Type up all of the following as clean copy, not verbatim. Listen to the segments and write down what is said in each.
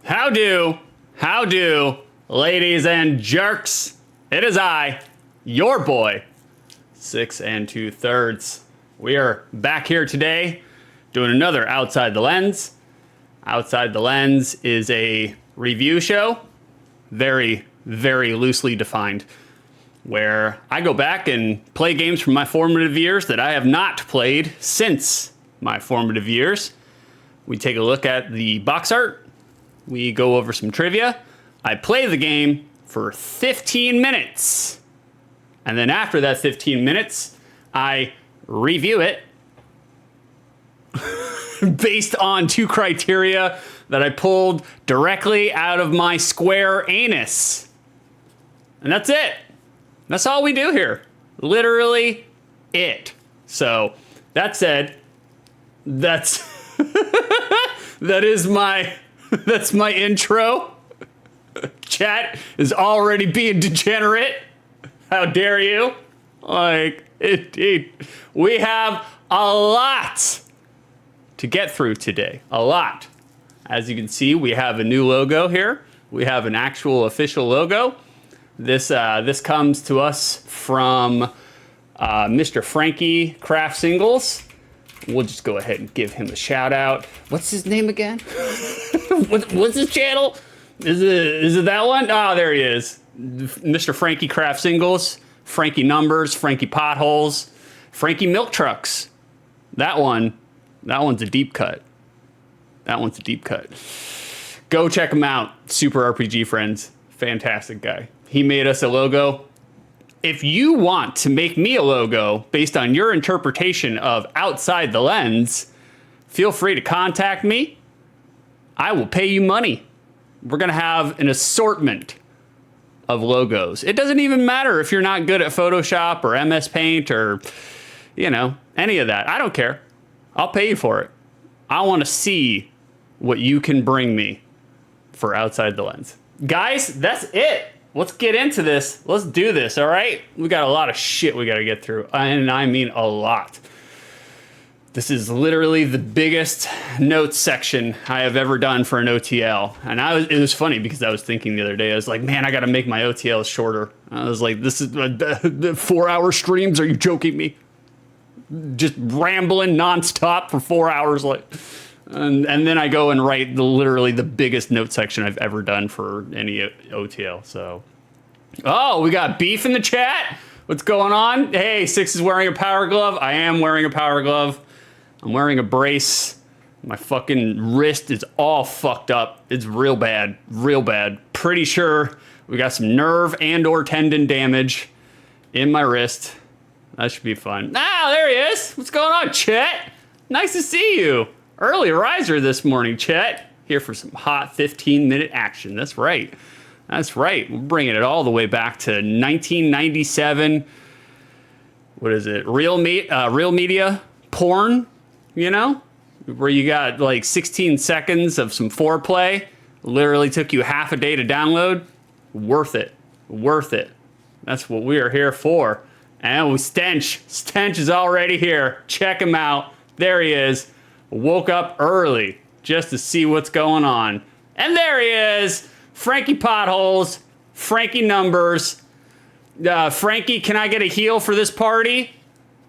How do, ladies and jerks? It is I, your boy, 6 2/3. We are back here today doing another Outside the Lens. Outside the Lens is a review show, very, very loosely defined, where I go back and play games from my formative years that I have not played since my formative years. We take a look at the box art. We go over some trivia. I play the game for 15 minutes. And then after that 15 minutes, I review it based on 2 criteria that I pulled directly out of my square anus. And that's it. That's all we do here. Literally it. So, that said, that's that's my intro. Chat is already being degenerate. How dare you? We have a lot to get through today. A lot. As you can see, we have a new logo here. We have an actual official logo. This comes to us from Mr. Frankie Craft Singles. We'll just go ahead and give him a shout out. What's his name again? What's his channel? Is it that one? Oh, there he is. Mr. Frankie Craft Singles, Frankie Numbers, Frankie Potholes, Frankie Milk Trucks. That one's a deep cut. That one's a deep cut. Go check him out. Super RPG Friends. Fantastic guy. He made us a logo. If you want to make me a logo based on your interpretation of Outside the Lens, feel free to contact me. I will pay you money. We're going to have an assortment of logos. It doesn't even matter if you're not good at Photoshop or MS Paint or, any of that. I don't care. I'll pay you for it. I want to see what you can bring me for Outside the Lens. Guys, that's it. Let's get into this. Let's do this, all right? We got a lot of shit we got to get through, and I mean a lot. This is literally the biggest notes section I have ever done for an OTL. And it was funny because I was thinking the other day, I was like, man, I got to make my OTLs shorter. I was like, this is 4-hour streams. Are you joking me? Just rambling nonstop for 4 hours. And then I go and write literally the biggest note section I've ever done for any OTL. So, we got beef in the chat. What's going on? Hey, 6 is wearing a power glove. I am wearing a power glove. I'm wearing a brace. My fucking wrist is all fucked up. It's real bad, real bad. Pretty sure we got some nerve and or tendon damage in my wrist. That should be fun. There he is. What's going on, Chet? Nice to see you. Early riser this morning, Chet. Here for some hot 15-minute action. That's right. That's right. We're bringing it all the way back to 1997. What is it? Real media porn, where you got like 16 seconds of some foreplay. Literally took you half a day to download. Worth it. Worth it. That's what we are here for. And Stench is already here. Check him out. There he is. Woke up early just to see what's going on. And there he is. Frankie Potholes. Frankie Numbers. Frankie, can I get a heel for this party?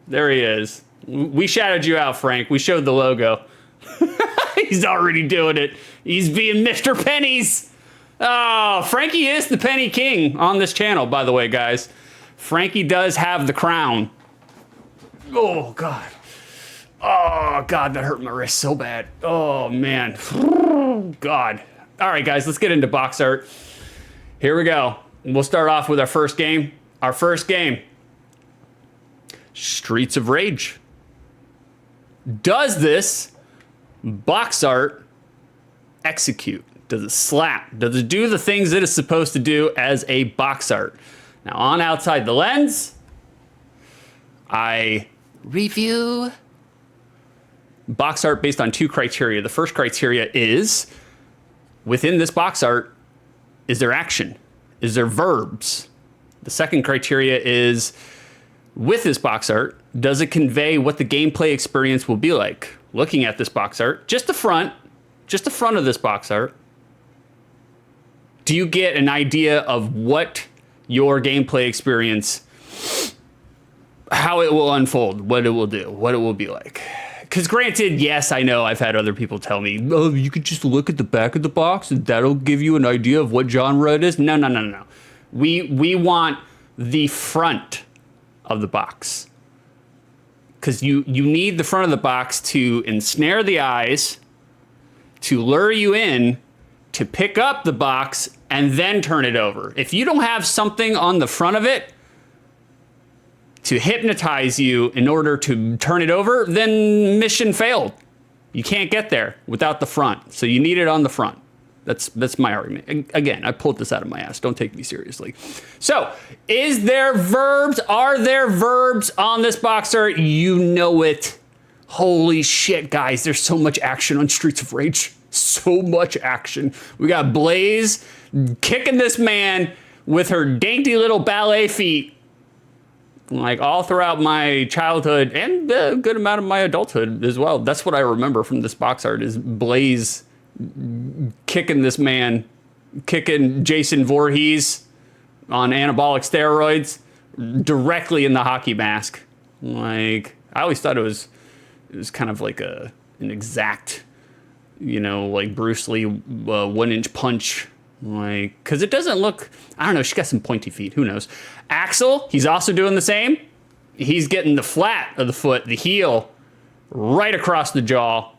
There he is. We shouted you out, Frank. We showed the logo. He's already doing it. He's being Mr. Pennies. Oh, Frankie is the Penny King on this channel, by the way, guys. Frankie does have the crown. Oh, God. Oh, God, that hurt my wrist so bad. Oh, man. God. All right, guys, let's get into box art. Here we go. We'll start off with our first game. Our first game. Streets of Rage. Does this box art execute? Does it slap? Does it do the things that it's supposed to do as a box art? Now, on Outside the Lens, I review box art based on 2 criteria. The first criteria is, within this box art, is there action? Is there verbs? The second criteria is, with this box art, does it convey what the gameplay experience will be like? Looking at this box art, just the front of this box art, do you get an idea of what your gameplay experience, how it will unfold, what it will do, what it will be like? Because granted, yes, I know I've had other people tell me, oh, you could just look at the back of the box and that'll give you an idea of what genre it is. No. We want the front of the box. Because you need the front of the box to ensnare the eyes, to lure you in, to pick up the box, and then turn it over. If you don't have something on the front of it to hypnotize you in order to turn it over, then mission failed. You can't get there without the front. So you need it on the front. That's my argument. Again, I pulled this out of my ass. Don't take me seriously. So, is there verbs? Are there verbs on this box art? You know it. Holy shit, guys. There's so much action on Streets of Rage. So much action. We got Blaze kicking this man with her dainty little ballet feet. Like all throughout my childhood and a good amount of my adulthood as well. That's what I remember from this box art is Blaze kicking this man, kicking Jason Voorhees on anabolic steroids directly in the hockey mask. Like I always thought it was kind of like an exact, like Bruce Lee 1-inch punch. Like, because it doesn't look, I don't know, she got some pointy feet, who knows. Axel, he's also doing the same. He's getting the flat of the foot, the heel, right across the jaw.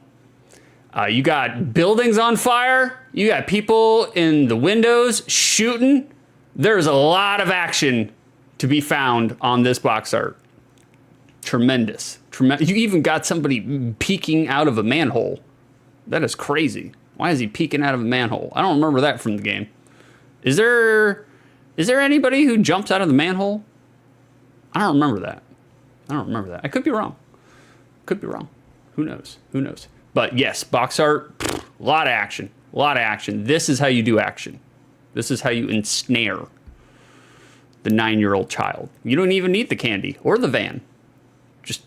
You got buildings on fire. You got people in the windows shooting. There's a lot of action to be found on this box art. Tremendous. You even got somebody peeking out of a manhole. That is crazy. Why is he peeking out of a manhole? I don't remember that from the game. Is there anybody who jumps out of the manhole? I don't remember that. I could be wrong. Who knows? But yes, box art, a lot of action. This is how you do action. This is how you ensnare the 9-year-old child. You don't even need the candy or the van. Just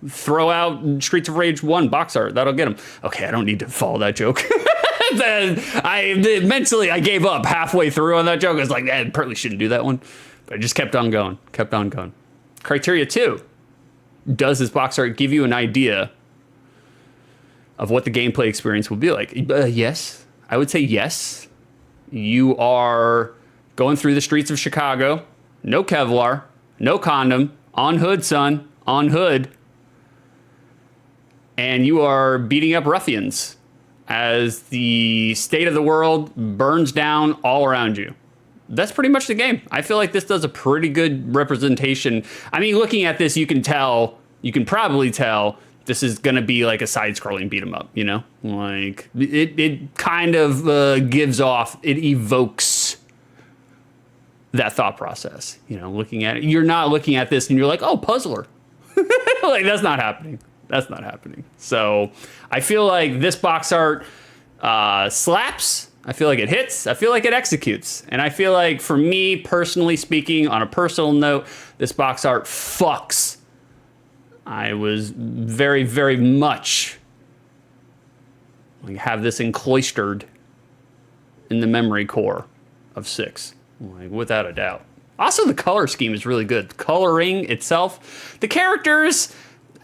throw out Streets of Rage 1 box art. That'll get them. Okay, I don't need to follow that joke. Mentally, I gave up halfway through on that joke. I was like, I probably shouldn't do that one. But I just kept on going. Criteria 2. Does this box art give you an idea of what the gameplay experience will be like? Yes. I would say yes. You are going through the streets of Chicago. No Kevlar. No condom. On hood, son. On hood. And you are beating up ruffians as the state of the world burns down all around you. That's pretty much the game. I feel like this does a pretty good representation. I mean, looking at this, you can probably tell this is going to be like a side-scrolling beat 'em up, Like, it kind of gives off, it evokes that thought process, looking at it. You're not looking at this and you're like, oh, puzzler. Like, that's not happening. So I feel like this box art slaps. I feel like it hits. I feel like it executes. And I feel like, for me, personally speaking, on a personal note, this box art fucks. I was very, very much like have this encloistered in the memory core of 6. Like, without a doubt. Also, the color scheme is really good. The coloring itself. The characters,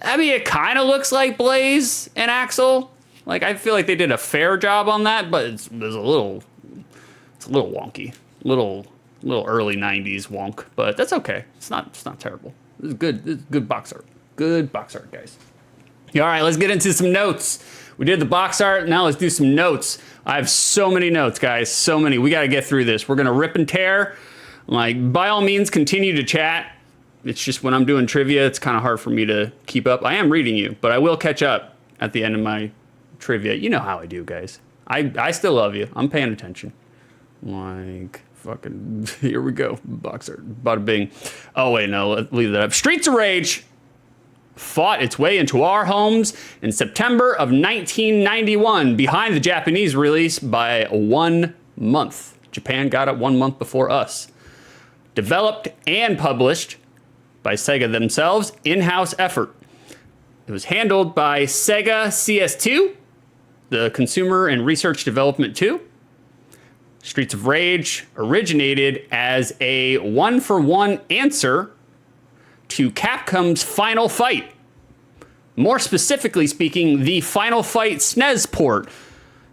I mean, it kind of looks like Blaze and Axel. Like, I feel like they did a fair job on that, but it's a little wonky. Little early 90s wonk, but that's okay. It's not terrible. This is good. This is good box art. Good box art, guys. All right, let's get into some notes. We did the box art. Now let's do some notes. I have so many notes, guys. So many. We got to get through this. We're going to rip and tear. Like, by all means, continue to chat. It's just when I'm doing trivia, it's kind of hard for me to keep up. I am reading you, but I will catch up at the end of my trivia. You know how I do, guys. I still love you. I'm paying attention. Like, fucking, here we go. Box art. Bada bing. Oh, wait, no. Let's leave that up. Streets of Rage fought its way into our homes in September of 1991, behind the Japanese release by 1 month. Japan got it 1 month before us. Developed and published by Sega themselves, in-house effort. It was handled by Sega CS2, the Consumer and Research Development 2. Streets of Rage originated as a one-for-one answer to Capcom's Final Fight. More specifically speaking, the Final Fight SNES port,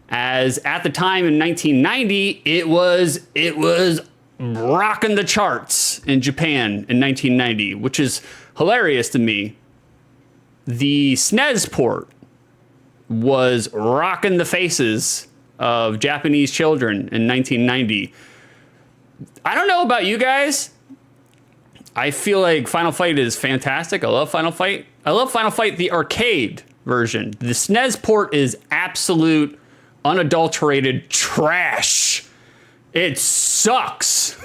as at the time in 1990, it was rocking the charts in Japan in 1990, which is hilarious to me. The SNES port was rocking the faces of Japanese children in 1990. I don't know about you guys. I feel like Final Fight is fantastic. I love Final Fight. I love Final Fight, the arcade version. The SNES port is absolute, unadulterated trash. It sucks.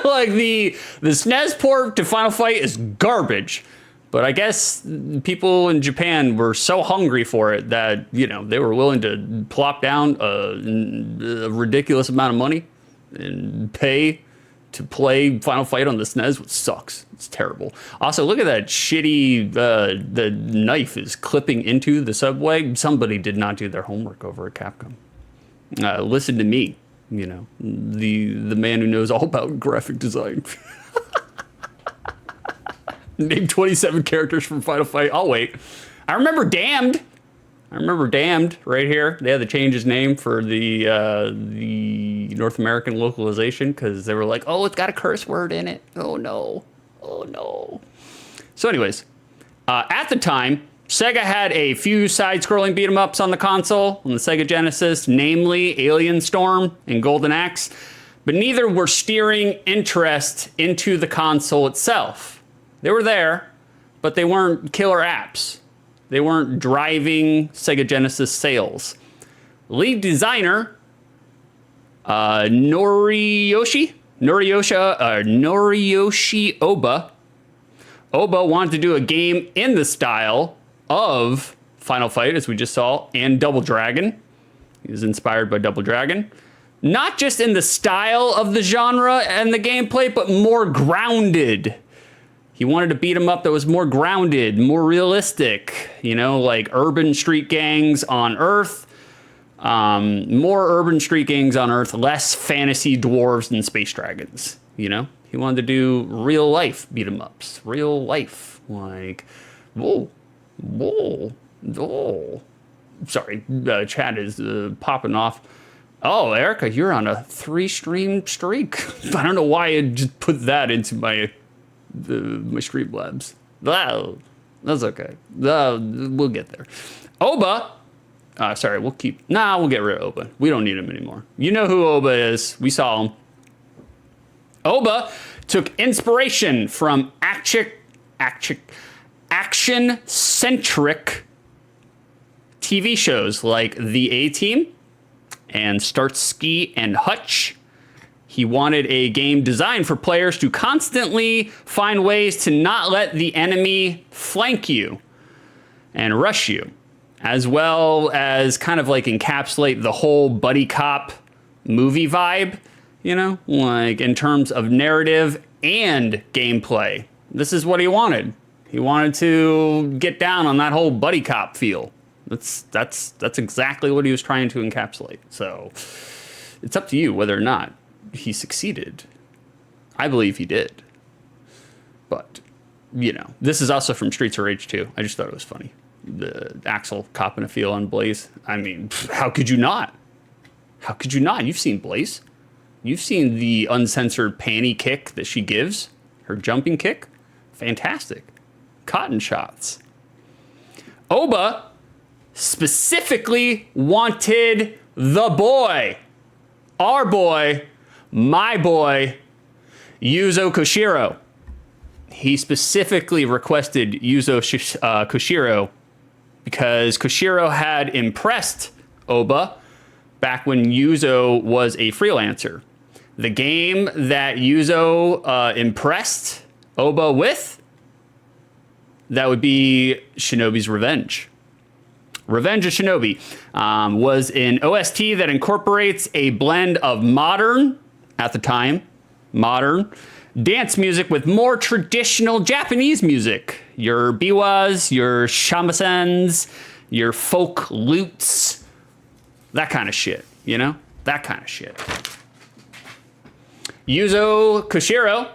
Like the SNES port to Final Fight is garbage. But I guess people in Japan were so hungry for it that, you know, they were willing to plop down a ridiculous amount of money and pay to play Final Fight on the SNES, which sucks. It's terrible. Also, look at that shitty, the knife is clipping into the subway. Somebody did not do their homework over at Capcom. Listen to me, you know, the man who knows all about graphic design. Name 27 characters from Final Fight. I'll wait. I remember Damned. Right here. They had to change his name for the North American localization because they were like, oh, it's got a curse word in it. Oh no. So anyways, at the time, Sega had a few side-scrolling beat-em-ups on the console, on the Sega Genesis, namely Alien Storm and Golden Axe, but neither were steering interest into the console itself. They were there, but they weren't killer apps. They weren't driving Sega Genesis sales. Lead designer, Noriyoshi Oba. Oba wanted to do a game in the style of Final Fight, as we just saw, and Double Dragon. He was inspired by Double Dragon. Not just in the style of the genre and the gameplay, but more grounded. He wanted to beat 'em up that was more grounded, more realistic, you know, like urban street gangs on Earth. More urban street gangs on Earth, less fantasy dwarves and space dragons, you know? He wanted to do real life beat 'em ups. Real life. Like, whoa. Sorry, chat is popping off. Oh, Erica, you're on a 3-stream streak. I don't know why I just put that into my Streamlabs. Wow, that's okay. We'll get there. Oba. Sorry, we'll get rid of Oba. We don't need him anymore. You know who Oba is. We saw him. Oba took inspiration from action-centric TV shows like The A-Team and Starsky and Hutch. He wanted a game designed for players to constantly find ways to not let the enemy flank you and rush you, as well as kind of like encapsulate the whole buddy cop movie vibe, you know, like in terms of narrative and gameplay. This is what he wanted. He wanted to get down on that whole buddy cop feel. That's exactly what he was trying to encapsulate. So it's up to you whether or not he succeeded. I believe he did. But, you know, this is also from Streets of Rage 2. I just thought it was funny. The Axel copping a feel on Blaze. I mean, how could you not? How could you not? You've seen Blaze. You've seen the uncensored panty kick that she gives. Her jumping kick. Fantastic. Cotton shots. Oba specifically wanted the boy. Our boy. My boy. Yuzo Koshiro. He specifically requested Yuzo Koshiro because Koshiro had impressed Oba back when Yuzo was a freelancer. The game that Yuzo impressed Oba with, that would be Shinobi's Revenge. Revenge of Shinobi was an OST that incorporates a blend of modern, at the time, modern dance music with more traditional Japanese music. Your biwas, your shamisen, your folk lutes, that kind of shit, you know? That kind of shit. Yuzo Koshiro,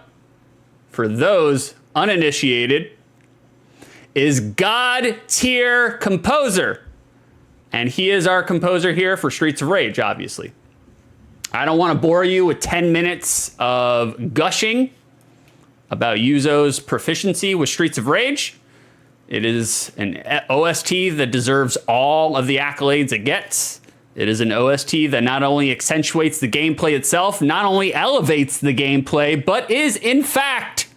for those uninitiated, is God tier composer. And he is our composer here for Streets of Rage, obviously. I don't want to bore you with 10 minutes of gushing about Yuzo's proficiency with Streets of Rage. It is an OST that deserves all of the accolades it gets. It is an OST that not only accentuates the gameplay itself, not only elevates the gameplay, but is, in fact,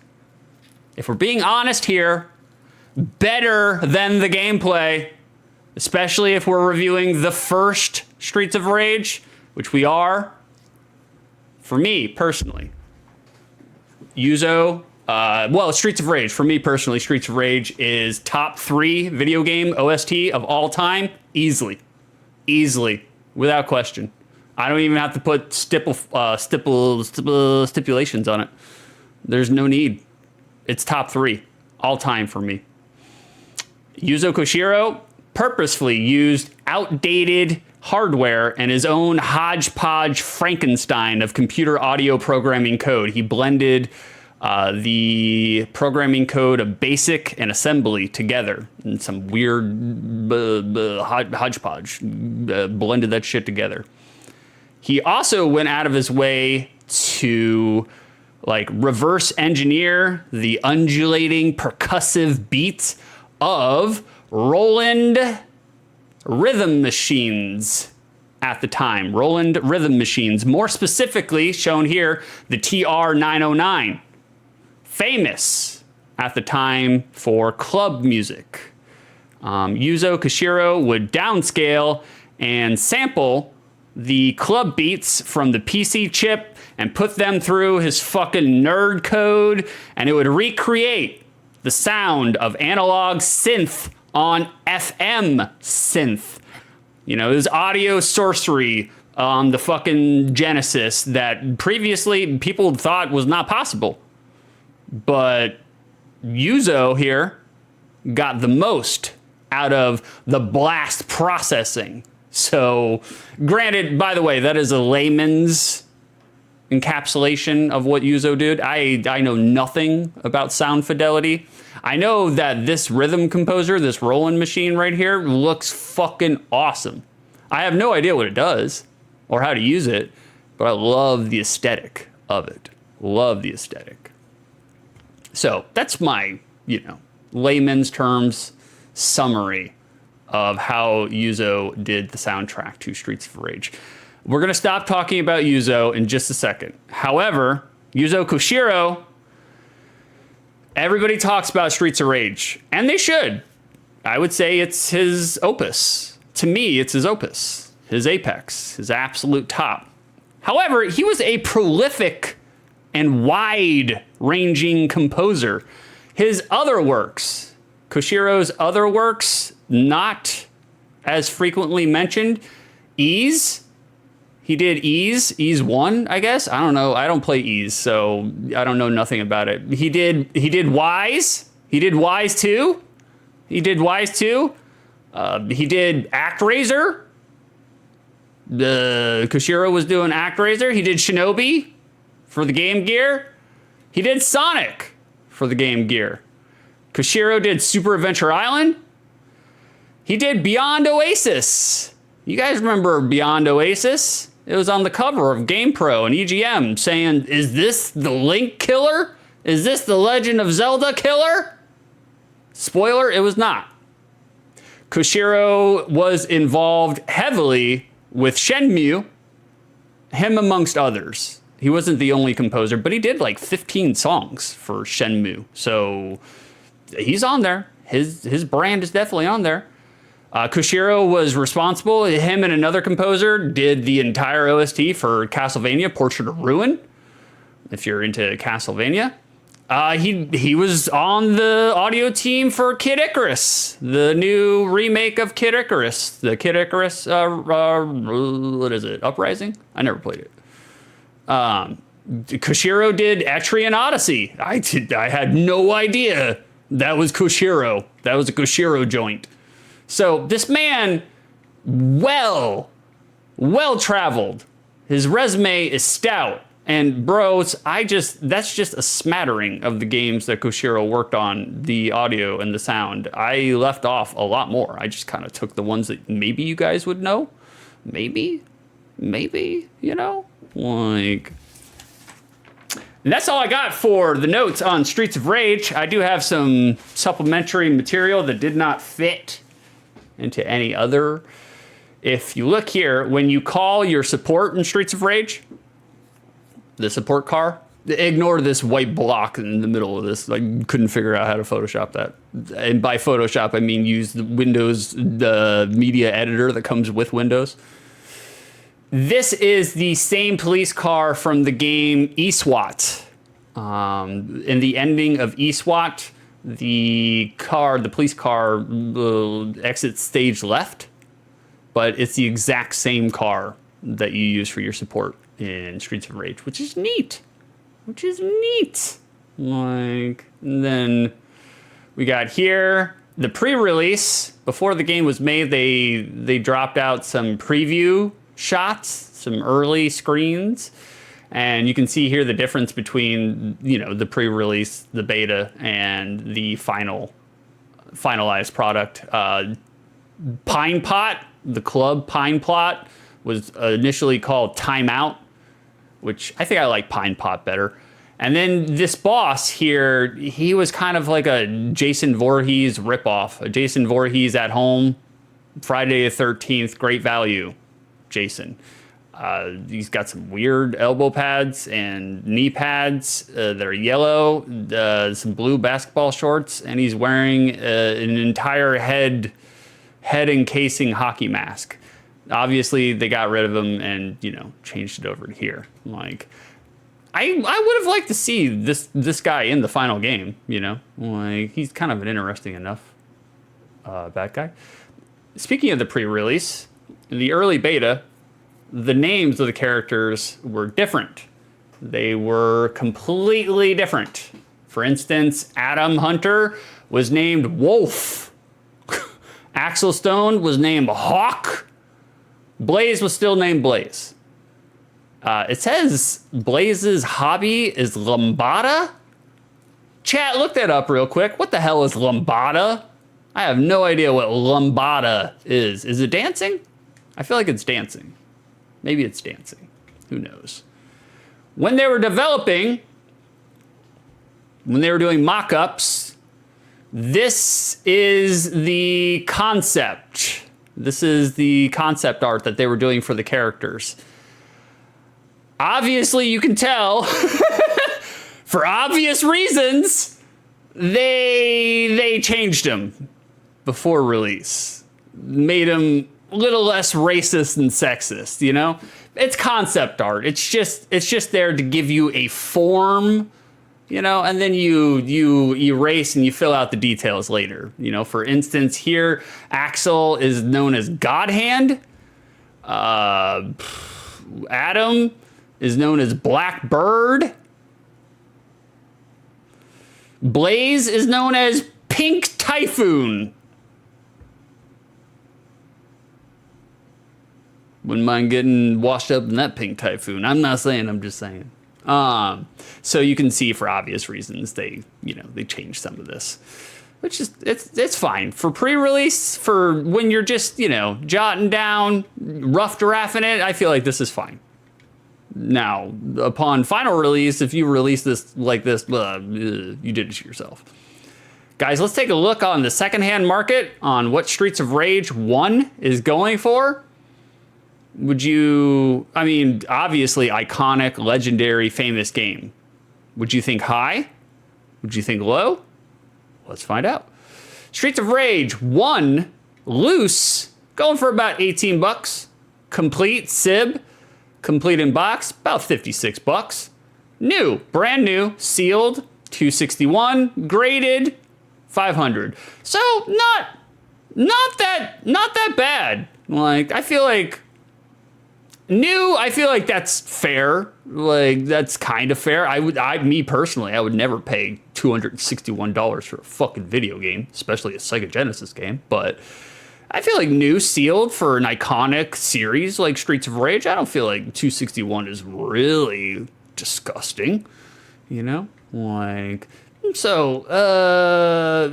if we're being honest here, better than the gameplay, especially if we're reviewing the first Streets of Rage, which we are. For me, personally, Yuzo, Streets of Rage, for me personally, Streets of Rage is top 3 video game OST of all time, easily, without question. I don't even have to put stipulations on it. There's no need. It's top 3, all time for me. Yuzo Koshiro purposefully used outdated hardware and his own hodgepodge Frankenstein of computer audio programming code. He blended the programming code of BASIC and assembly together in some weird hodgepodge. Blended that shit together. He also went out of his way to reverse engineer the undulating percussive beats of Roland rhythm machines at the time. Roland rhythm machines, more specifically shown here, the TR-909. Famous at the time for club music. Yuzo Koshiro would downscale and sample the club beats from the PC chip and put them through his fucking nerd code, and it would recreate the sound of analog synth on FM synth. You know, it was audio sorcery on the fucking Genesis that previously people thought was not possible. But Yuzo here got the most out of the blast processing. So, granted, by the way, that is a layman's encapsulation of what Yuzo did. I know nothing about sound fidelity. I know that this rhythm composer, this Roland machine right here, looks fucking awesome. I have no idea what it does or how to use it, but I love the aesthetic of it. Love the aesthetic. So that's my, layman's terms summary of how Yuzo did the soundtrack to Streets of Rage. We're going to stop talking about Yuzo in just a second. However, Yuzo Koshiro, everybody talks about Streets of Rage, and they should. I would say it's his opus. To me, it's his opus, his apex, his absolute top. However, he was a prolific and wide-ranging composer. His other works, Koshiro's other works, not as frequently mentioned. Ease. He did Ease 1, I guess. I don't know. I don't play Ease, so I don't know nothing about it. He did Wise. He did Wise 2. He did Wise 2. He did ActRaiser. Koshiro was doing ActRaiser. He did Shinobi for the Game Gear. He did Sonic for the Game Gear. Koshiro did Super Adventure Island. He did Beyond Oasis. You guys remember Beyond Oasis? It was on the cover of GamePro and EGM saying, is this the Link killer? Is this the Legend of Zelda killer? Spoiler, it was not. Koshiro was involved heavily with Shenmue, him amongst others. He wasn't the only composer, but he did 15 songs for Shenmue. So he's on there. His brand is definitely on there. Koshiro was responsible. Him and another composer did the entire OST for Castlevania Portrait of Ruin, if you're into Castlevania. He was on the audio team for Kid Icarus, the new remake of Kid Icarus. The Kid Icarus, what is it, Uprising? I never played it. Koshiro did Etrian Odyssey. I had no idea that was Koshiro. That was a Koshiro joint. So this man, well traveled. His resume is stout, And bros, that's just a smattering of the games that Koshiro worked on, the audio and the sound. I left off a lot more. I just kind of took the ones that maybe you guys would know. Maybe, you know? Like... And that's all I got for the notes on Streets of Rage. I do have some supplementary material that did not fit into any other. If you look here, when you call your support in Streets of Rage, the support car, ignore this white block in the middle of this. I couldn't figure out how to Photoshop that. And by Photoshop, I mean use the Windows, the media editor that comes with Windows. This is the same police car from the game eSWAT. In the ending of eSWAT, the police car exits stage left, but it's the exact same car that you use for your support in Streets of Rage, which is neat. Like, and then we got here the pre-release. Before the game was made, they dropped out some preview shots, some early screens, and you can see here the difference between, you know, the pre-release, the beta, and the finalized product. Pine Pot, the club Pine Plot, was initially called Timeout, which I think I like Pine Pot better. And then this boss here, he was kind of like a Jason Voorhees ripoff, a Jason Voorhees at home, Friday the 13th, great value. Jason. He's got some weird elbow pads and knee pads that are yellow, some blue basketball shorts, and he's wearing an entire head encasing hockey mask. Obviously, they got rid of him and, you know, changed it over to here. Like, I would have liked to see this guy in the final game, you know? Like, he's kind of an interesting enough bad guy. Speaking of the pre-release, in the early beta, the names of the characters were different. They were completely different. For instance, Adam Hunter was named Wolf. Axel Stone was named Hawk. Blaze was still named Blaze. It says Blaze's hobby is lambada. Chat, look that up real quick. What the hell is lambada? I have no idea what lambada is. Is it dancing? I feel like it's dancing. Maybe it's dancing. Who knows? When they were doing mock-ups, this is the concept. This is the concept art that they were doing for the characters. Obviously, you can tell, for obvious reasons, they changed them before release. Made them a little less racist and sexist, you know? It's concept art. It's just there to give you a form, you know, and then you erase and you fill out the details later. You know, for instance, here, Axel is known as Godhand. Adam is known as Black Bird. Blaze is known as Pink Typhoon. Wouldn't mind getting washed up in that pink typhoon. I'm not saying, I'm just saying. So you can see, for obvious reasons, they changed some of this, which is it's fine for pre-release. For when you're just jotting down, rough drafting it, I feel like this is fine. Now, upon final release, if you release this like this, you did it to yourself. Guys, let's take a look on the secondhand market on what Streets of Rage 1 is going for. Obviously iconic, legendary, famous game. Would you think high? Would you think low? Let's find out. Streets of Rage 1 loose, going for about 18 bucks. Complete SIB, complete in box, about 56 bucks. New, brand new, sealed, 261, graded, 500. So not that bad. Like, I feel like new, I feel like that's fair. Like, that's kind of fair. Me personally, I would never pay $261 for a fucking video game, especially a Sega Genesis game. But I feel like new, sealed for an iconic series like Streets of Rage, I don't feel like $261 is really disgusting. You know, like, so,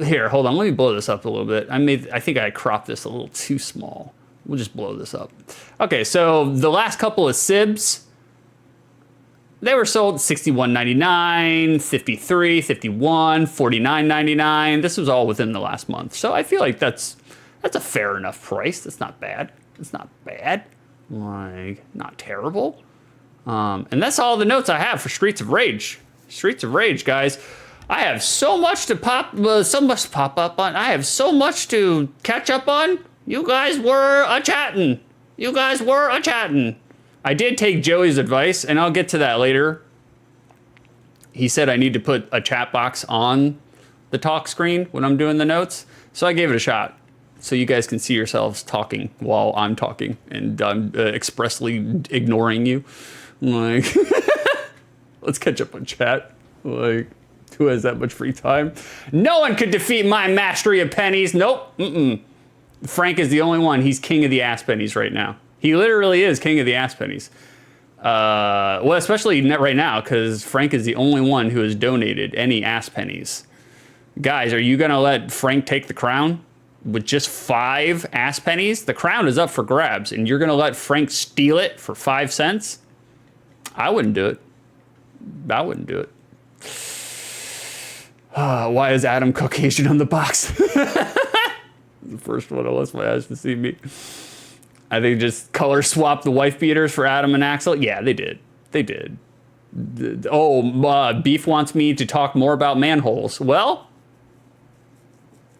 here, hold on. Let me blow this up a little bit. I think I cropped this a little too small. We'll just blow this up. Okay, so the last couple of Sibs, they were sold $61.99, $53, $51, $49.99. This was all within the last month. So I feel like that's a fair enough price. That's not bad. It's not bad. Like, not terrible. And that's all the notes I have for Streets of Rage. Streets of Rage, guys. I have so much to pop up on. I have so much to catch up on. You guys were a-chatting. You guys were a-chatting. I did take Joey's advice, and I'll get to that later. He said I need to put a chat box on the talk screen when I'm doing the notes. So I gave it a shot. So you guys can see yourselves talking while I'm talking, and I'm expressly ignoring you. Like, let's catch up on chat. Like, who has that much free time? No one could defeat my mastery of pennies. Nope. Frank is the only one. He's king of the ass pennies right now. He literally is king of the ass pennies. Well, especially right now, because Frank is the only one who has donated any ass pennies. Guys, are you going to let Frank take the crown with just 5 ass pennies? The crown is up for grabs, and you're going to let Frank steal it for 5 cents? I wouldn't do it. I wouldn't do it. Why is Adam Caucasian on the box? The first one, unless my eyes to see me. I think just color swap the wife beaters for Adam and Axel. Yeah, they did. They did. Beef wants me to talk more about manholes. Well,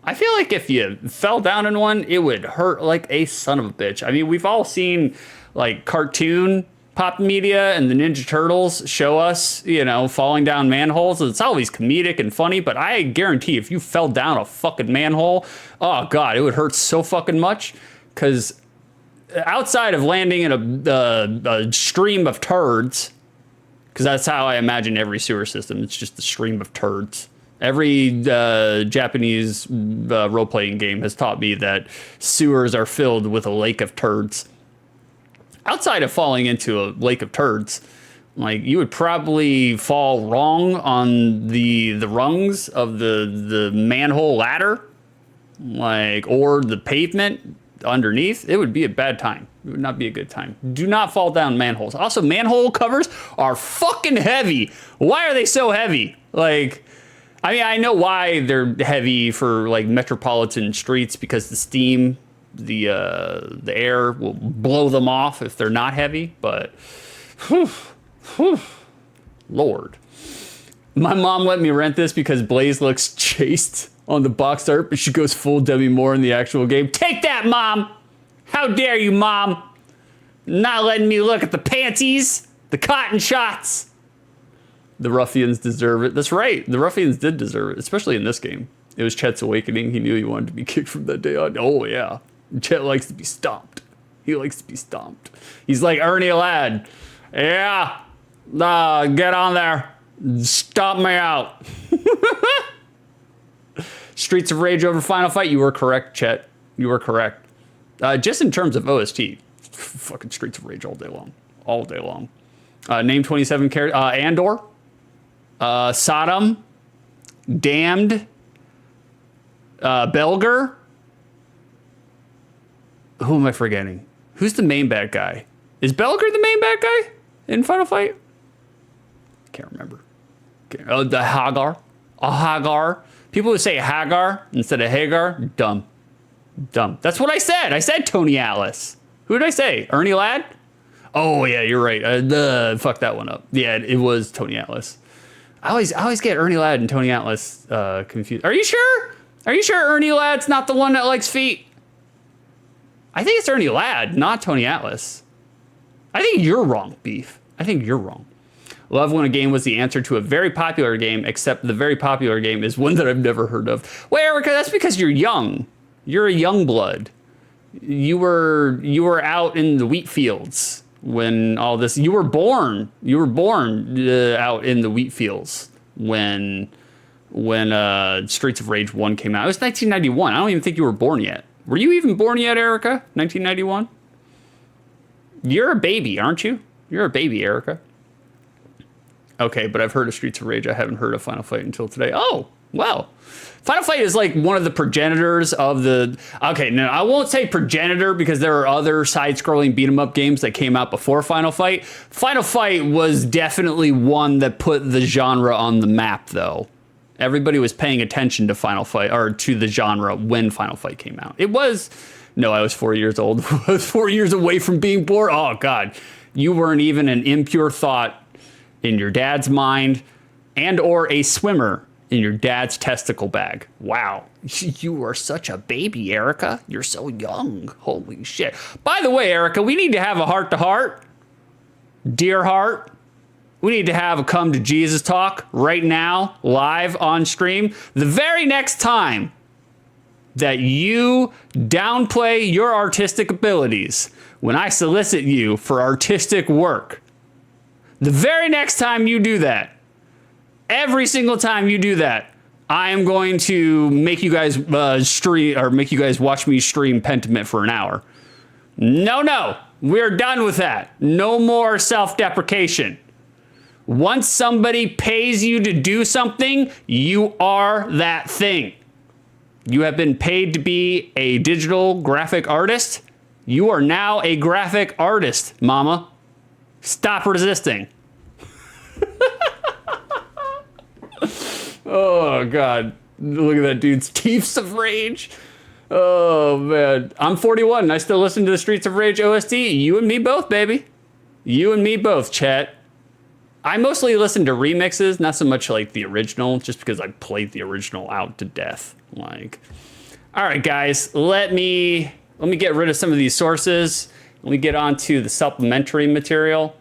I feel like if you fell down in one, it would hurt like a son of a bitch. I mean, we've all seen like cartoon pop media and the Ninja Turtles show us, you know, falling down manholes. It's always comedic and funny, but I guarantee if you fell down a fucking manhole, oh God, it would hurt so fucking much. Because outside of landing in a stream of turds, because that's how I imagine every sewer system, it's just a stream of turds. Every Japanese role-playing game has taught me that sewers are filled with a lake of turds. Outside of falling into a lake of turds, like, you would probably fall wrong on the rungs of the manhole ladder, like, or the pavement underneath. It would be a bad time. It would not be a good time. Do not fall down manholes. Also, manhole covers are fucking heavy. Why are they so heavy? Like, I mean, I know why they're heavy for like metropolitan streets, because the steam, the air will blow them off if they're not heavy, but Lord. My mom let me rent this because Blaze looks chaste on the box art, but she goes full Demi Moore in the actual game. Take that, Mom! How dare you, Mom? Not letting me look at the panties, the cotton shots. The ruffians deserve it. That's right. The ruffians did deserve it, especially in this game. It was Chet's awakening. He knew he wanted to be kicked from that day on. Oh, yeah. Chet likes to be stomped. He likes to be stomped. He's like Ernie Ladd. Yeah. Get on there. Stomp me out. Streets of Rage over Final Fight. You were correct, Chet. You were correct. Just in terms of OST, fucking Streets of Rage all day long. All day long. Name 27 characters. Andor. Sodom. Damned. Belger. Who am I forgetting? Who's the main bad guy? Is Belger the main bad guy in Final Fight? Can't remember. The Hagar. Hagar. People who say Hagar instead of Hagar, dumb. Dumb. That's what I said. I said Tony Atlas. Who did I say? Ernie Ladd? Oh, yeah, you're right. Fuck that one up. Yeah, it was Tony Atlas. I always get Ernie Ladd and Tony Atlas confused. Are you sure? Are you sure Ernie Ladd's not the one that likes feet? I think it's Ernie Ladd, not Tony Atlas. I think you're wrong, Beef. I think you're wrong. Love when a game was the answer to a very popular game, except the very popular game is one that I've never heard of. Wait, Erica, that's because you're young. You're a young blood. You were out in the wheat fields when all this. You were born out in the wheat fields when Streets of Rage 1 came out. It was 1991. I don't even think you were born yet. Were you even born yet, Erica? 1991? You're a baby, aren't you? You're a baby, Erica. Okay, but I've heard of Streets of Rage. I haven't heard of Final Fight until today. Oh, wow. Final Fight is like one of the progenitors of the... Okay, no, I won't say progenitor because there are other side-scrolling beat-em-up games that came out before Final Fight. Final Fight was definitely one that put the genre on the map, though. Everybody was paying attention to Final Fight, or to the genre when Final Fight came out. It was... No, I was 4 years old. I was 4 years away from being born. Oh, God. You weren't even an impure thought in your dad's mind and or a swimmer in your dad's testicle bag. Wow. You are such a baby, Erica. You're so young. Holy shit. By the way, Erica, we need to have a heart-to-heart. Dear heart, we need to have a come to Jesus talk right now, live on stream. The very next time that you downplay your artistic abilities when I solicit you for artistic work, the very next time you do that, every single time you do that, I am going to make you guys stream, or make you guys watch me stream Pentiment for an hour. No, we're done with that. No more self-deprecation. Once somebody pays you to do something, you are that thing. You have been paid to be a digital graphic artist. You are now a graphic artist, mama. Stop resisting. Oh, God. Look at that dude's teeth of rage. Oh, man. I'm 41 and I still listen to the Streets of Rage OST. You and me both, baby. You and me both, chat. I mostly listen to remixes, not so much like the original, just because I played the original out to death. Like, all right, guys, let me get rid of some of these sources. Let me get onto the supplementary material,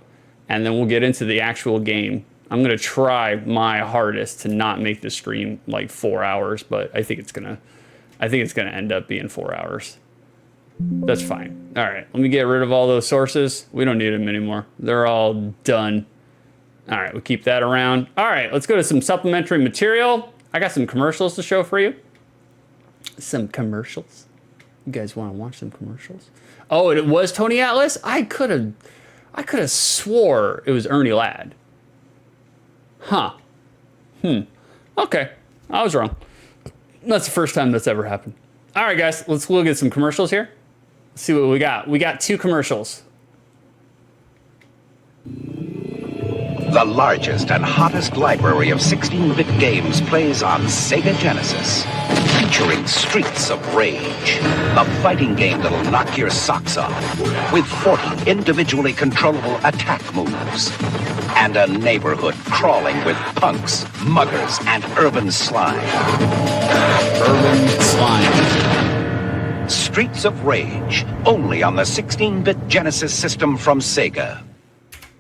and then we'll get into the actual game. I'm gonna try my hardest to not make the stream like 4 hours, but I think it's gonna end up being 4 hours. That's fine. All right, let me get rid of all those sources. We don't need them anymore. They're all done. All right, we'll keep that around. All right, let's go to some supplementary material. I got some commercials to show for you. Some commercials. You guys want to watch some commercials? Oh, and it was Tony Atlas? I could have swore it was Ernie Ladd. Huh. Okay. I was wrong. That's the first time that's ever happened. All right, guys, let's look at some commercials here. Let's see what we got. We got 2 commercials. The largest and hottest library of 16-bit games plays on Sega Genesis, featuring Streets of Rage, a fighting game that'll knock your socks off, with 40 individually controllable attack moves, and a neighborhood crawling with punks, muggers, and urban slime. Urban slime. Streets of Rage, only on the 16-bit Genesis system from Sega.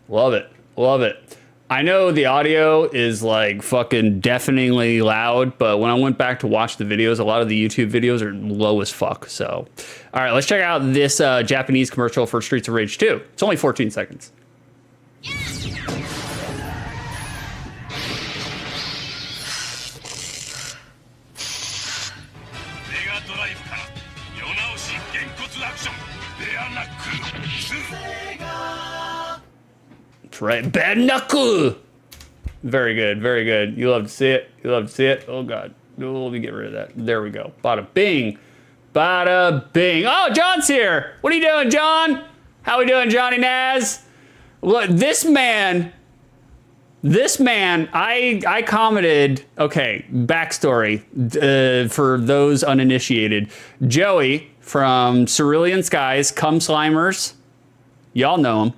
Love it. Love it. I know the audio is like fucking deafeningly loud, but when I went back to watch the videos, a lot of the YouTube videos are low as fuck. So, all right, let's check out this Japanese commercial for Streets of Rage 2. It's only 14 seconds. That's right, bad knuckle. Very good, very good. You love to see it. You love to see it. Oh God, oh, let me get rid of that. There we go. Bada bing, bada bing. Oh, John's here. What are you doing, John? How we doing, Johnny Naz? Look, this man. I commented. Okay, backstory for those uninitiated. Joey from Cerulean Skies, Cum Slimers. Y'all know him.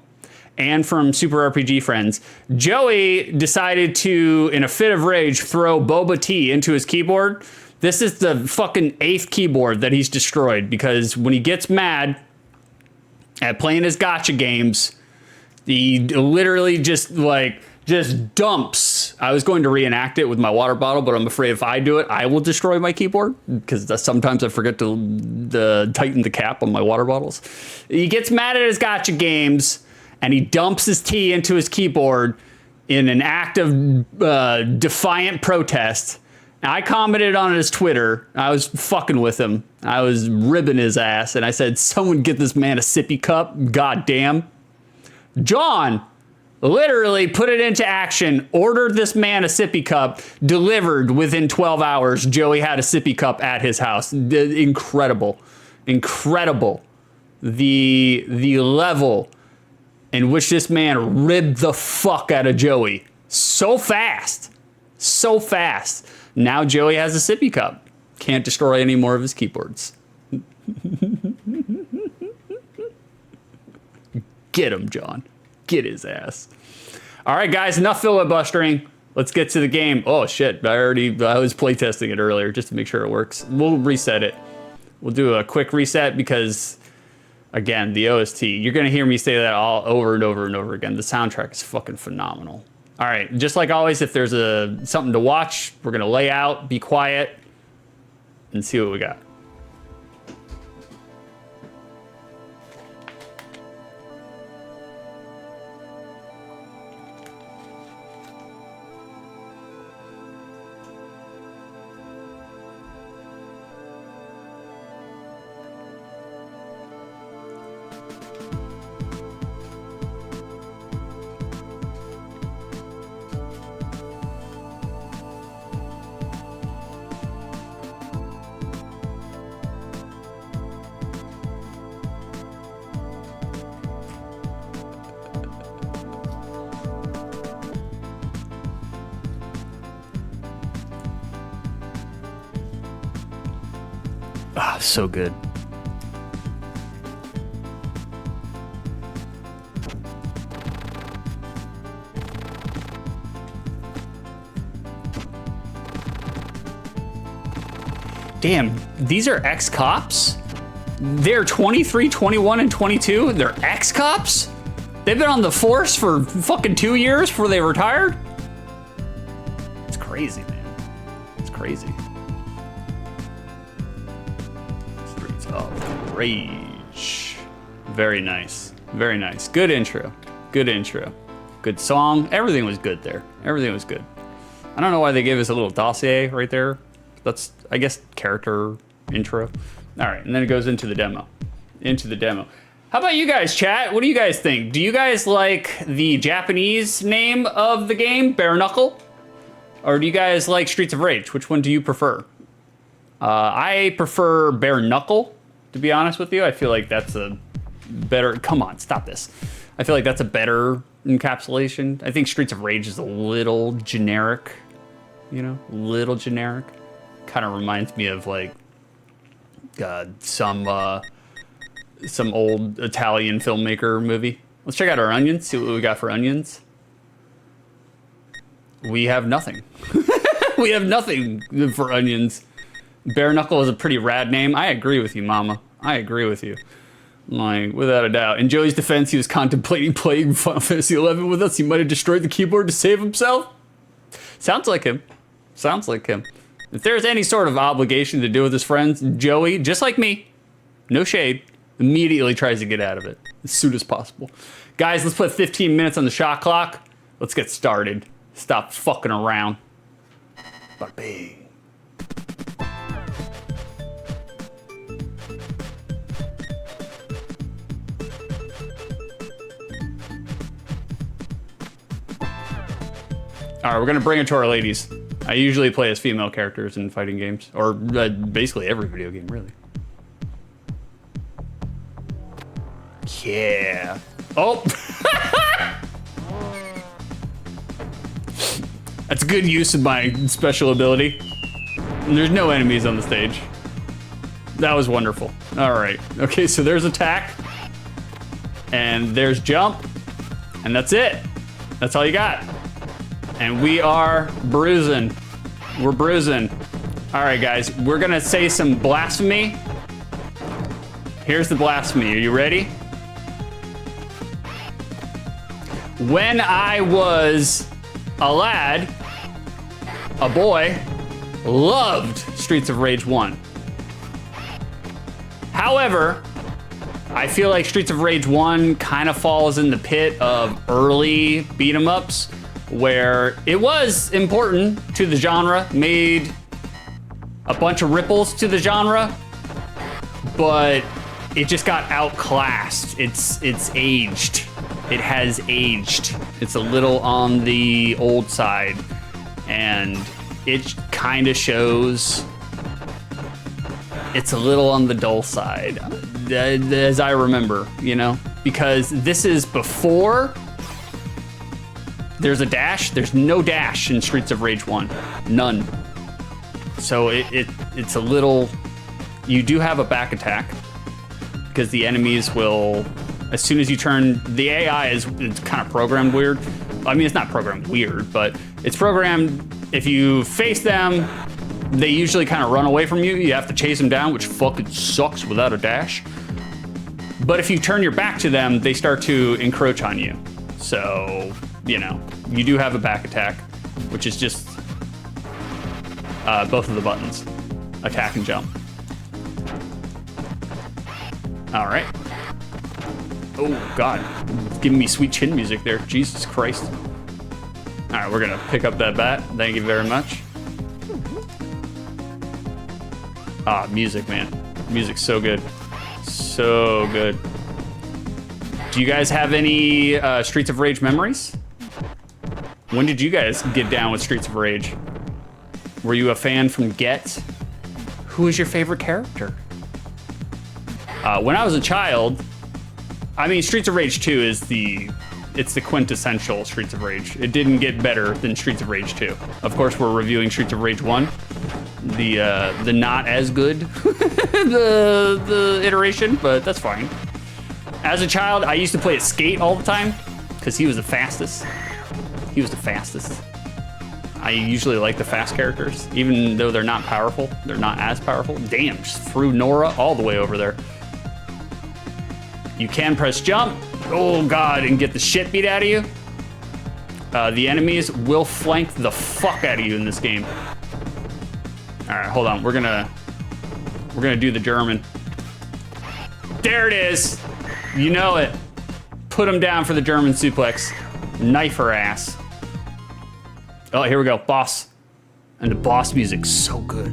And from Super RPG Friends. Joey decided to, in a fit of rage, throw Boba Tea into his keyboard. This is the fucking 8th keyboard that he's destroyed because when he gets mad at playing his gacha games, he literally just dumps. I was going to reenact it with my water bottle, but I'm afraid if I do it, I will destroy my keyboard because sometimes I forget to tighten the cap on my water bottles. He gets mad at his gacha games and he dumps his tea into his keyboard in an act of defiant protest. And I commented on his Twitter. I was fucking with him. I was ribbing his ass. And I said, someone get this man a sippy cup. God damn. John literally put it into action, ordered this man a sippy cup, delivered within 12 hours. Joey had a sippy cup at his house. Incredible. Incredible. The level in which this man ribbed the fuck out of Joey. So fast. So fast. Now Joey has a sippy cup. Can't destroy any more of his keyboards. Get him, John. Get his ass. All right, guys, enough filibustering. Let's get to the game. Oh, shit. I was playtesting it earlier just to make sure it works. We'll reset it. We'll do a quick reset because, again, the OST. You're going to hear me say that all over and over and over again. The soundtrack is fucking phenomenal. All right, just like always, if there's something to watch, we're going to lay out, be quiet, and see what we got. Ah, so good. Damn, these are ex-cops? They're 23, 21, and 22? They're ex-cops? They've been on the force for fucking 2 years before they retired? It's crazy, man. It's crazy. Streets of Rage. Very nice. Very nice. Good intro. Good intro. Good song. Everything was good there. Everything was good. I don't know why they gave us a little dossier right there. That's, I guess, character intro. All right, and then it goes into the demo. How about you guys, chat? What do you guys think? Do you guys like the Japanese name of the game, Bare Knuckle? Or do you guys like Streets of Rage? Which one do you prefer? I prefer Bare Knuckle, to be honest with you. I feel like that's a better... Come on, stop this. I feel like that's a better encapsulation. I think Streets of Rage is a little generic, you know? Little generic. Kind of reminds me of, like, some old Italian filmmaker movie. Let's check out our onions, see what we got for onions. We have nothing. We have nothing for onions. Bare Knuckle is a pretty rad name. I agree with you, Mama. I agree with you. Like, without a doubt. In Joey's defense, he was contemplating playing Final Fantasy XI with us. He might have destroyed the keyboard to save himself. Sounds like him. Sounds like him. If there's any sort of obligation to do with his friends, Joey, just like me, no shade, immediately tries to get out of it as soon as possible. Guys, let's put 15 minutes on the shot clock. Let's get started. Stop fucking around. Bada bing. All right, we're gonna bring it to our ladies. I usually play as female characters in fighting games, or basically every video game, really. Yeah. Oh! That's good use of my special ability. And there's no enemies on the stage. That was wonderful. All right. Okay, so there's attack. And there's jump. And that's it. That's all you got. And we are bruising. We're bruising. All right, guys, we're gonna say some blasphemy. Here's the blasphemy. Are you ready? When I was a lad, a boy, loved Streets of Rage 1. However, I feel like Streets of Rage 1 kind of falls in the pit of early beat 'em ups, where it was important to the genre, made a bunch of ripples to the genre, but it just got outclassed. It's aged. It has aged. It's a little on the old side, and it kind of shows it's a little on the dull side, as I remember, you know, because this is before there's a dash. There's no dash in Streets of Rage 1, none. So it's a little, you do have a back attack because the enemies will, as soon as you turn, the AI is kind of programmed weird. I mean, it's not programmed weird, but it's programmed, if you face them, they usually kind of run away from you. You have to chase them down, which fucking sucks without a dash. But if you turn your back to them, they start to encroach on you. So, you know, you do have a back attack, which is just both of the buttons, attack and jump. All right. Oh God, it's giving me sweet chin music there. Jesus Christ. All right, we're gonna pick up that bat. Thank you very much. Ah, music, man. Music's so good. So good. Do you guys have any Streets of Rage memories? When did you guys get down with Streets of Rage? Were you a fan from Get? Who is your favorite character? When I was a child, I mean, Streets of Rage 2 is it's the quintessential Streets of Rage. It didn't get better than Streets of Rage 2. Of course, we're reviewing Streets of Rage 1, the not as good the iteration, but that's fine. As a child, I used to play at Skate all the time because he was the fastest. He was the fastest. I usually like the fast characters, even though they're not powerful. They're not as powerful. Damn, just threw Nora all the way over there. You can press jump, oh God, and get the shit beat out of you. The enemies will flank the fuck out of you in this game. All right, hold on. We're gonna do the German. There it is. You know it. Put him down for the German suplex. Knife her ass. Oh, here we go, boss. And the boss music's so good.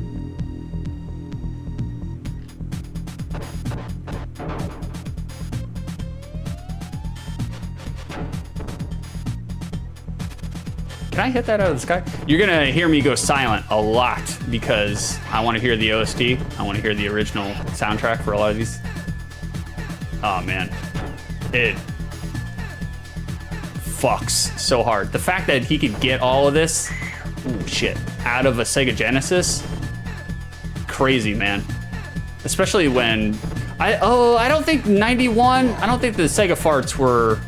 Can I hit that out of the sky? You're gonna hear me go silent a lot because I wanna hear the OST. I wanna hear the original soundtrack for a lot of these. Oh man, it fucks so hard. The fact that he could get all of this, ooh, shit, out of a Sega Genesis, crazy, man. Especially when, I don't think 91, I don't think the Sega farts were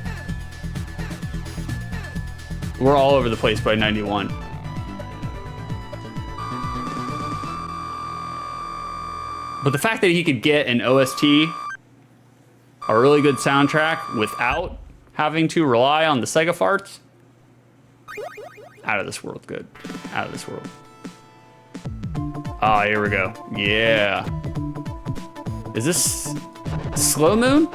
all over the place by 91. But the fact that he could get an OST, a really good soundtrack, without having to rely on the Sega farts, out of this world good. Out of this world. Ah, here we go. Yeah. Is this Slow Moon?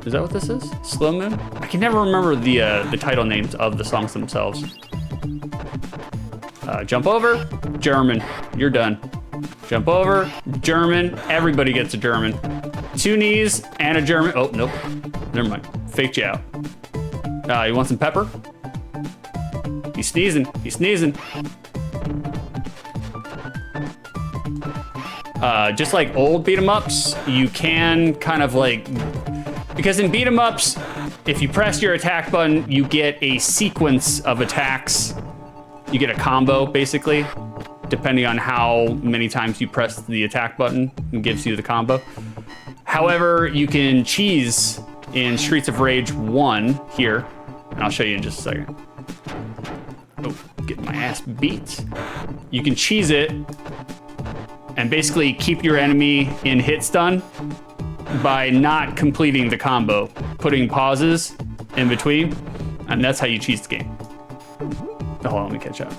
Is that what this is? Slow Moon? I can never remember the title names of the songs themselves. Jump over, German. You're done. Jump over, German. Everybody gets a German. 2 knees and a German. Oh, nope. Never mind. Faked you out. You want some pepper? He's sneezing. He's sneezing. Just like old beat 'em ups, you can kind of like, because in beat 'em ups, if you press your attack button, you get a sequence of attacks. You get a combo, basically, depending on how many times you press the attack button. It gives you the combo. However, you can cheese in Streets of Rage 1 here, and I'll show you in just a second. Oh, getting my ass beat. You can cheese it and basically keep your enemy in hit stun by not completing the combo, putting pauses in between, and that's how you cheese the game. Oh, hold on, let me catch up.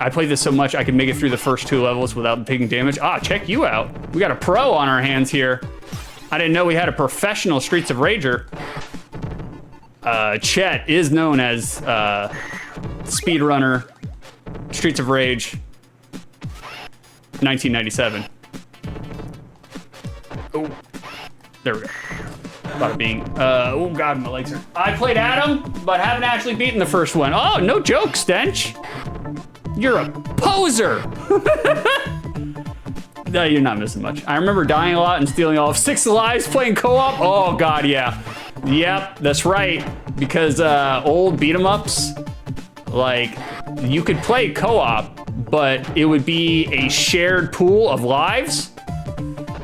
I played this so much I could make it through the first 2 levels without taking damage. Ah, check you out. We got a pro on our hands here. I didn't know we had a professional Streets of Rager. Chet is known as speedrunner Streets of Rage 1997. Oh, There we go. Bada bing. Oh God, my legs are. I played Adam, but haven't actually beaten the first one. Oh, no joke, Stench. You're a poser. No, you're not missing much. I remember dying a lot and stealing all of 6 lives playing co-op. Oh God, yeah. Yep, that's right. Because old beat 'em ups, like you could play co-op, but it would be a shared pool of lives.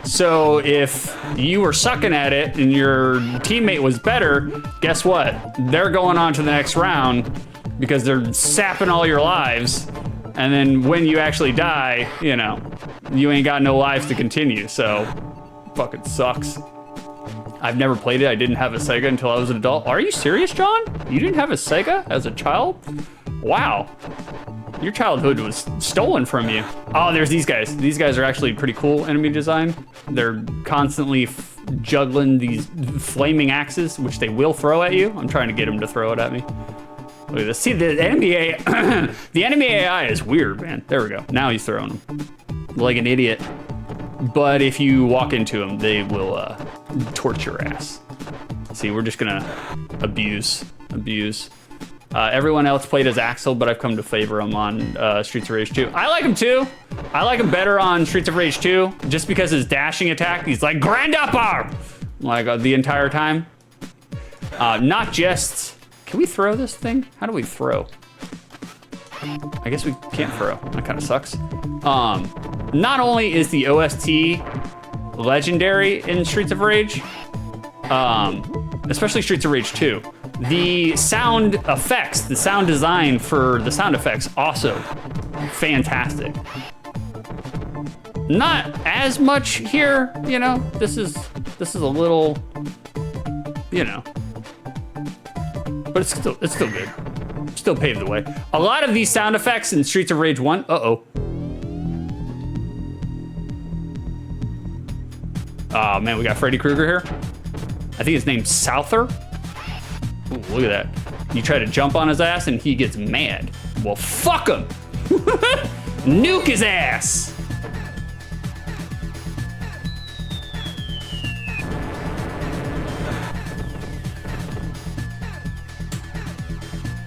So if you were sucking at it and your teammate was better, guess what? They're going on to the next round because they're sapping all your lives. And then when you actually die, you know, you ain't got no lives to continue. So fucking sucks. I've never played it. I didn't have a Sega until I was an adult. Are you serious, John? You didn't have a Sega as a child? Wow. Your childhood was stolen from you. Oh, there's these guys. These guys are actually pretty cool enemy design. They're constantly juggling these flaming axes, which they will throw at you. I'm trying to get them to throw it at me. Look at this. See, the enemy AI, the enemy AI is weird, man. There we go. Now he's throwing them like an idiot. But if you walk into them, they will torch your ass. See, we're just gonna abuse. Everyone else played as Axel, but I've come to favor him on Streets of Rage 2. I like him too. I like him better on Streets of Rage 2, just because his dashing attack, he's like, Grand Upper! Like the entire time. Not just, can we throw this thing? How do we throw? I guess we can't throw, that kind of sucks. Not only is the OST legendary in Streets of Rage, especially Streets of Rage 2, the sound effects, the sound design for the sound effects, also fantastic. Not as much here, you know. This is a little, you know, but it's still good. Still paved the way. A lot of these sound effects in Streets of Rage 1. Uh-oh. Oh man, we got Freddy Krueger here. I think his name's Souther. Ooh, look at that. You try to jump on his ass and he gets mad. Well, fuck him. Nuke his ass.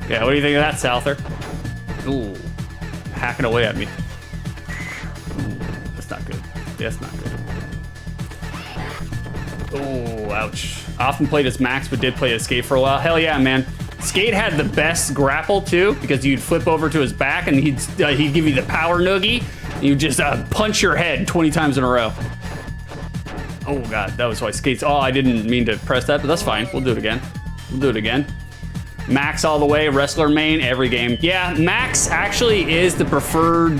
Yeah, what do you think of that, Souther? Ooh, hacking away at me. Ooh, that's not good. That's not good. Oh, ouch. Often played as Max, but did play as Skate for a while. Hell yeah, man. Skate had the best grapple too, because you'd flip over to his back and he'd give you the power noogie. And you'd just punch your head 20 times in a row. Oh God, that was why Skate's, oh, I didn't mean to press that, but that's fine. We'll do it again. We'll do it again. Max all the way, wrestler main, every game. Yeah, Max actually is the preferred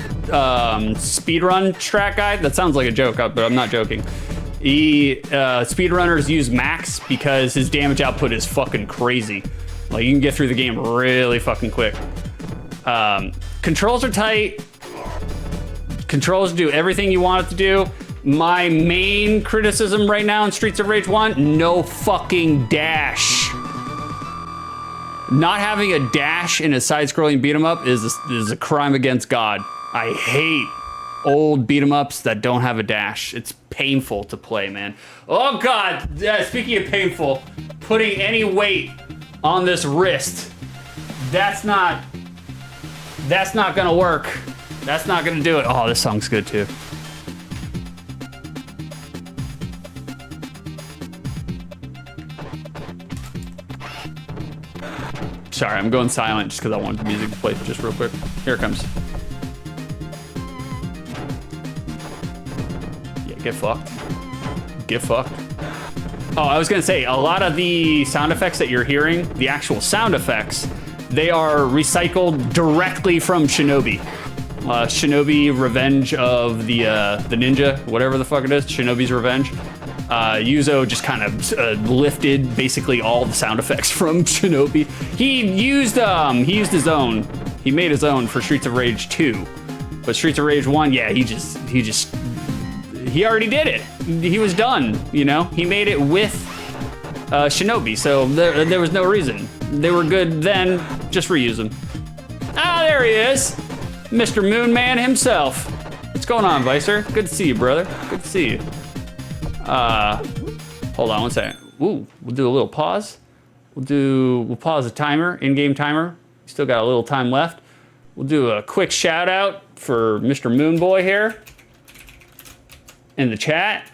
speedrun track guy. That sounds like a joke, but I'm not joking. Speedrunners use Max because his damage output is fucking crazy. Like, you can get through the game really fucking quick. Controls are tight. Controls do everything you want it to do. My main criticism right now in Streets of Rage 1, no fucking dash. Not having a dash in a side-scrolling beat-em-up is a crime against God. I hate old beat-em-ups that don't have a dash. It's painful to play, man. Oh God, speaking of painful, putting any weight on this wrist, that's not gonna work. That's not gonna do it. Oh, this song's good too. Sorry, I'm going silent just because I wanted the music to play just real quick. Here it comes. Yeah, get fucked. Get fucked. Oh, I was gonna say, a lot of the sound effects that you're hearing, the actual sound effects, they are recycled directly from Shinobi. Shinobi Revenge of the Ninja, whatever the fuck it is, Shinobi's Revenge. Yuzo just kind of lifted basically all the sound effects from Shinobi. He used his own. He made his own for Streets of Rage 2. But Streets of Rage 1, yeah, he already did it. He was done, you know? He made it with Shinobi, so there was no reason. They were good then, just reuse them. Ah, there he is. Mr. Moon Man himself. What's going on, Vicer? Good to see you, brother. Good to see you. Hold on one second. Ooh, we'll do a little pause. We'll pause the timer, in-game timer. Still got a little time left. We'll do a quick shout out for Mr. Moonboy here in the chat.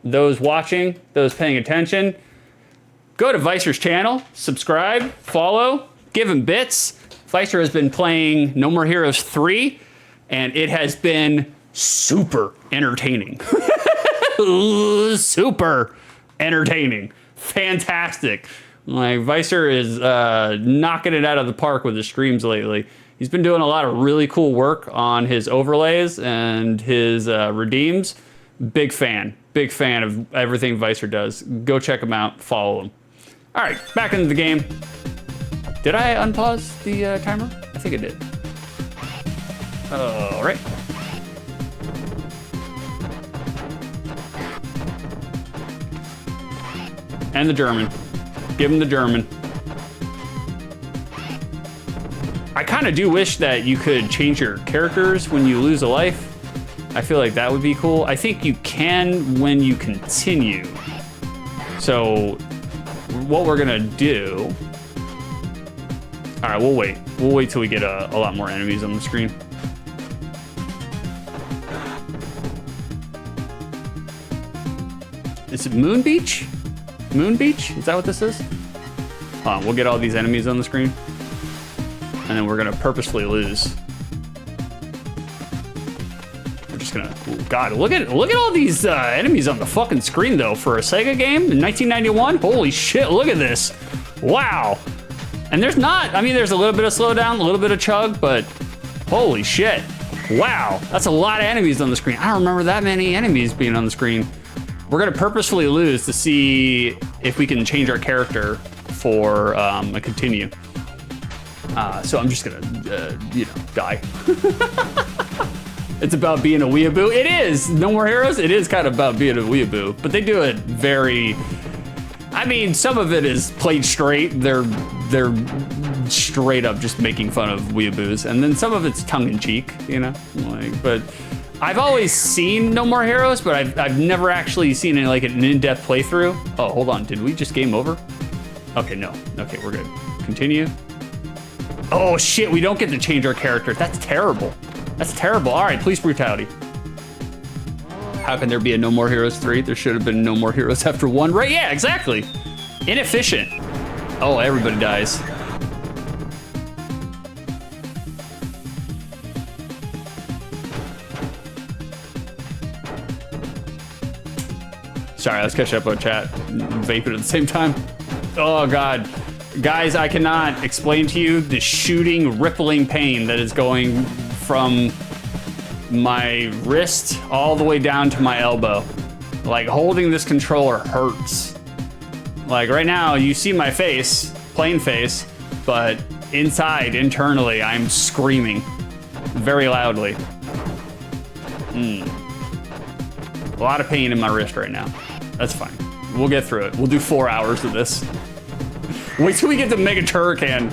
Those watching, those paying attention, go to Vicer's channel, subscribe, follow, give him bits. Vicer has been playing No More Heroes 3, and it has been super entertaining. Super entertaining. Fantastic. Like, Vicer is knocking it out of the park with his streams lately. He's been doing a lot of really cool work on his overlays and his redeems. Big fan of everything Vicer does. Go check him out, follow him. All right, back into the game. Did I unpause the timer? I think I did. All right. And the German. Give him the German. I kind of do wish that you could change your characters when you lose a life. I feel like that would be cool. I think you can when you continue. So what we're gonna do, all right, we'll wait. We'll wait till we get a lot more enemies on the screen. Is it Moon Beach? Moon Beach? Is that what this is? Hold on, we'll get all these enemies on the screen. And then we're gonna purposefully lose. We're just gonna, oh God, look at all these enemies on the fucking screen though. For a Sega game in 1991, holy shit, look at this. Wow. And there's not, I mean, there's a little bit of slowdown, a little bit of chug, but holy shit. Wow, that's a lot of enemies on the screen. I don't remember that many enemies being on the screen. We're gonna purposefully lose to see if we can change our character for a continue. So I'm just gonna, die. It's about being a weeaboo. It is, No More Heroes, it is kind of about being a weeaboo, but they do it very, I mean, some of it is played straight. They're straight up just making fun of weeaboos, and then some of it's tongue in cheek, like, but I've always seen No More Heroes, but I've never actually seen an in-depth playthrough. Oh, hold on, did we just game over? Okay, no, okay, we're good. Continue. Oh shit, we don't get to change our character. That's terrible. That's terrible. All right, police brutality. How can there be a No More Heroes 3? There should have been No More Heroes after 1, right? Yeah, exactly. Inefficient. Oh, everybody dies. Sorry, let's catch up on chat. Vaping at the same time. Oh God. Guys, I cannot explain to you the shooting, rippling pain that is going from my wrist all the way down to my elbow. Like, holding this controller hurts. Like, right now, you see my face, plain face, but inside, internally, I'm screaming very loudly. A lot of pain in my wrist right now. That's fine. We'll get through it. We'll do 4 hours of this. Wait till we get to Mega Turrican,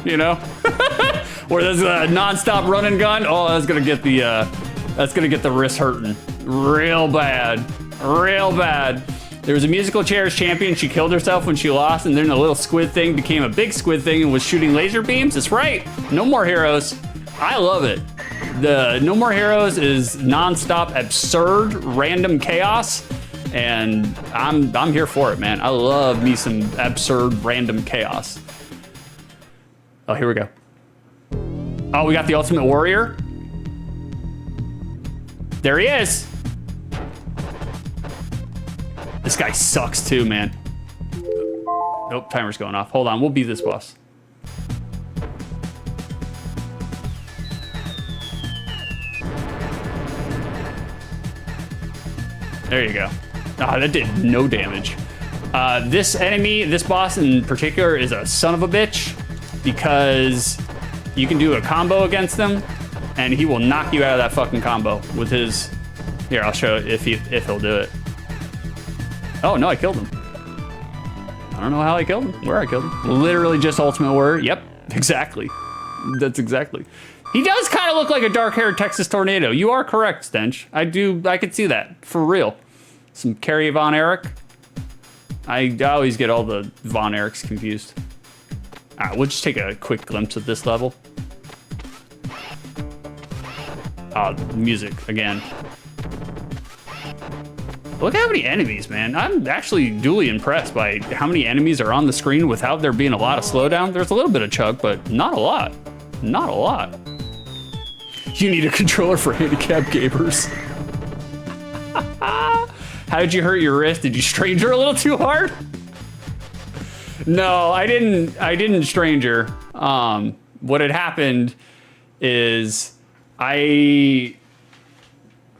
where there's a non-stop run and gun. Oh, that's gonna get the wrist hurting real bad, real bad. There was a musical chairs champion. She killed herself when she lost, and then the little squid thing became a big squid thing and was shooting laser beams. That's right. No More Heroes. I love it. The No More Heroes is non-stop absurd random chaos. And I'm here for it, man. I love me some absurd random chaos. Oh, here we go. Oh, we got the Ultimate Warrior. There he is. This guy sucks too, man. Nope, timer's going off. Hold on, we'll beat this boss. There you go. Ah, that did no damage. This enemy, this boss in particular, is a son of a bitch because you can do a combo against him and he will knock you out of that fucking combo with his... Here, I'll show it if he'll do it. Oh, no, I killed him. I don't know how I killed him, where I killed him. Literally just Ultimate Warrior. Yep, exactly. That's exactly. He does kind of look like a dark-haired Texas tornado. You are correct, Stench. I could see that, for real. Some Carrie Von Erich. I always get all the Von Erichs confused. All right, we'll just take a quick glimpse of this level. Music again. Look how many enemies, man. I'm actually duly impressed by how many enemies are on the screen without there being a lot of slowdown. There's a little bit of chug, but not a lot. Not a lot. You need a controller for handicapped gamers. How did you hurt your wrist? Did you strain her a little too hard? No, I didn't strain her. What had happened is I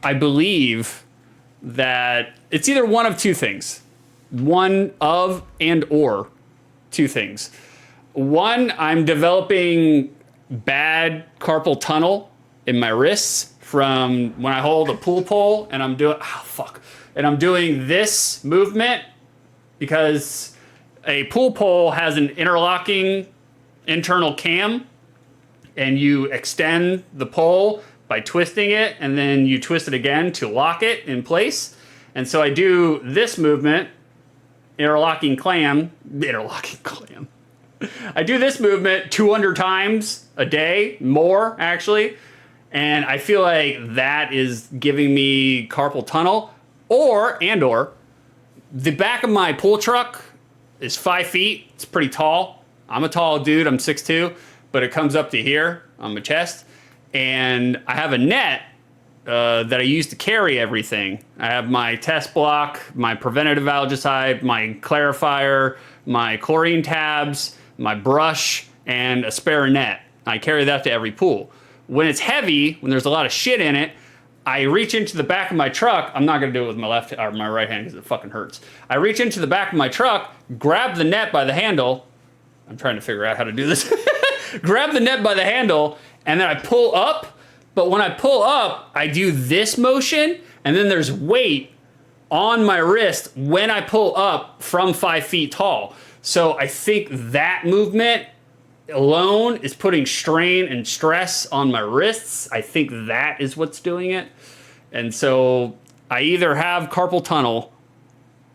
believe that it's either one of two things. One of and or two things. One, I'm developing bad carpal tunnel in my wrists from when I hold a pool pole and I'm doing this movement because a pool pole has an interlocking internal cam, and you extend the pole by twisting it, and then you twist it again to lock it in place. And so I do this movement, interlocking clam. I do this movement 200 times a day, more actually, and I feel like that is giving me carpal tunnel. Or the back of my pool truck is 5 feet. It's pretty tall. I'm a tall dude. I'm 6'2", but it comes up to here on my chest. And I have a net that I use to carry everything. I have my test block, my preventative algicide, my clarifier, my chlorine tabs, my brush, and a spare net. I carry that to every pool. When it's heavy, when there's a lot of shit in it, I reach into the back of my truck. I'm not gonna do it with my left or my right hand because it fucking hurts. I reach into the back of my truck, grab the net by the handle. I'm trying to figure out how to do this. Grab the net by the handle, and then I pull up. But when I pull up, I do this motion, and then there's weight on my wrist when I pull up from 5 feet tall. So I think that movement alone is putting strain and stress on my wrists. I think that is what's doing it. And so I either have carpal tunnel,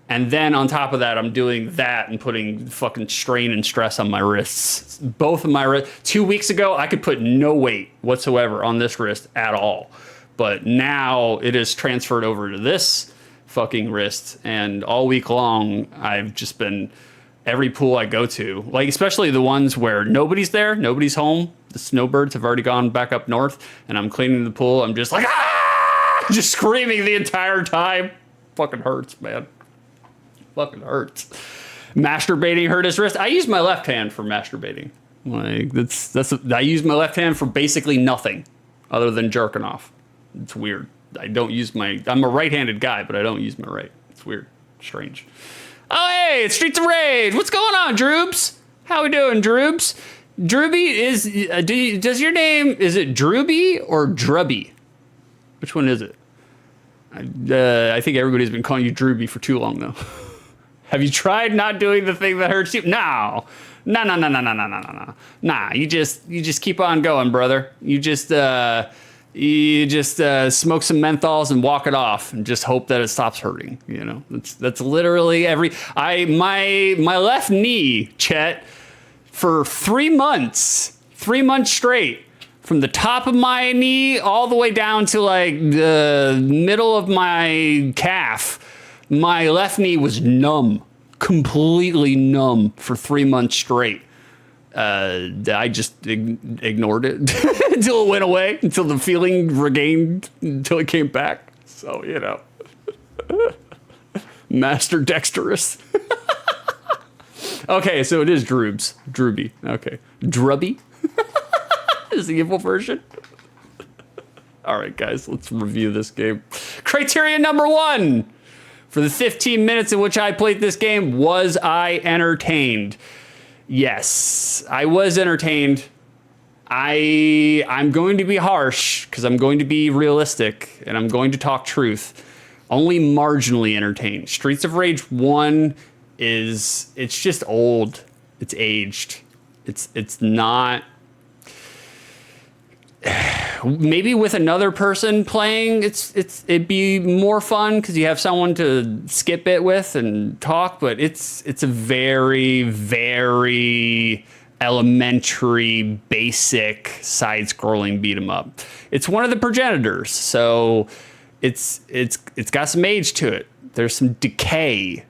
and then on top of that, I'm doing that and putting fucking strain and stress on my wrists. Both of my wrists. 2 weeks ago, I could put no weight whatsoever on this wrist at all. But now it is transferred over to this fucking wrist. And all week long, I've just been, every pool I go to, like especially the ones where nobody's there, nobody's home. The snowbirds have already gone back up north, and I'm cleaning the pool. I'm just like, ah! Just screaming the entire time. Fucking hurts, man. Fucking hurts. Masturbating hurt his wrist. I use my left hand for masturbating. Like I use my left hand for basically nothing other than jerking off. It's weird. I'm a right-handed guy, but I don't use my right. It's weird. Strange. Oh, hey, it's Streets of Rage. What's going on, Droobs? How we doing, Droobs? Drooby does your name, is it Drooby or Drubby? Which one is it? I think everybody's been calling you Drooby for too long, though. Have you tried not doing the thing that hurts you? No. Nah, you just keep on going, brother. You just smoke some menthols and walk it off and just hope that it stops hurting. You know, that's literally my left knee, Chet, for 3 months straight, from the top of my knee all the way down to like the middle of my calf. My left knee was numb, completely numb for 3 months straight. I just ignored it until it went away, until the feeling regained, until it came back. So, you know, master dexterous. Okay, so it is Droobs. Drooby. Okay. Drubby is the evil version. All right, guys, let's review this game. Criteria number 1. For the 15 minutes in which I played this game, was I entertained? Yes, I was entertained. I'm going to be harsh because I'm going to be realistic and I'm going to talk truth. Only marginally entertained. Streets of Rage 1 it's just old. It's aged. It's not. maybe with another person playing, it'd be more fun because you have someone to skip it with and talk. But it's a very, very elementary, basic side-scrolling beat 'em up. It's one of the progenitors, so it's got some age to it. There's some decay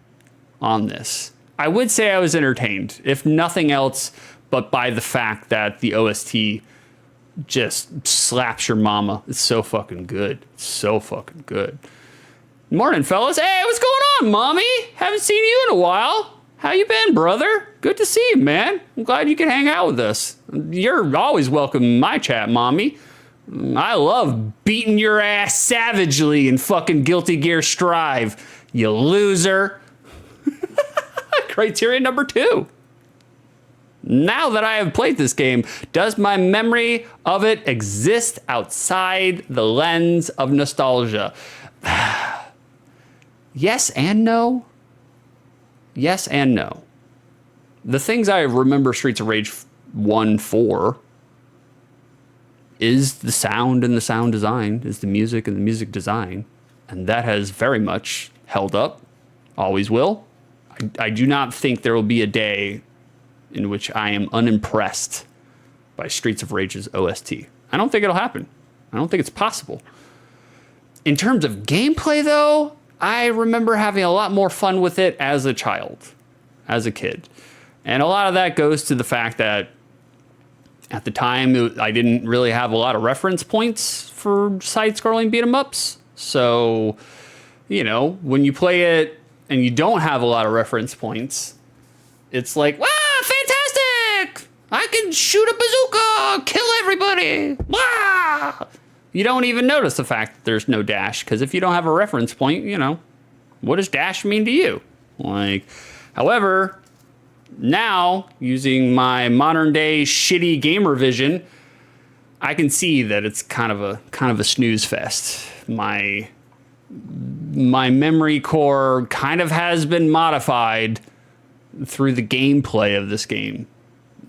on this. I would say I was entertained, if nothing else, but by the fact that the OST just slaps your mama. It's so fucking good. It's so fucking good. Morning, fellas. Hey, what's going on, mommy? Haven't seen you in a while. How you been, brother? Good to see you, man. I'm glad you can hang out with us. You're always welcome in my chat, mommy. I love beating your ass savagely in fucking Guilty Gear Strive, you loser. Criteria number 2. Now that I have played this game, does my memory of it exist outside the lens of nostalgia? Yes and no. Yes and no. The things I remember Streets of Rage 1 for is the sound and the sound design, is the music and the music design. And that has very much held up, always will. I do not think there will be a day in which I am unimpressed by Streets of Rage's OST. I don't think it'll happen. I don't think it's possible. In terms of gameplay, though, I remember having a lot more fun with it as a child, as a kid. And a lot of that goes to the fact that at the time, I didn't really have a lot of reference points for side-scrolling beat-em-ups. So, you know, when you play it and you don't have a lot of reference points, it's like, wow, fantastic! I can shoot a bazooka, kill everybody! Wow! You don't even notice the fact that there's no dash, because if you don't have a reference point, you know, what does dash mean to you? Like, however, now, using my modern day shitty gamer vision, I can see that it's kind of a snooze fest. My memory core kind of has been modified through the gameplay of this game.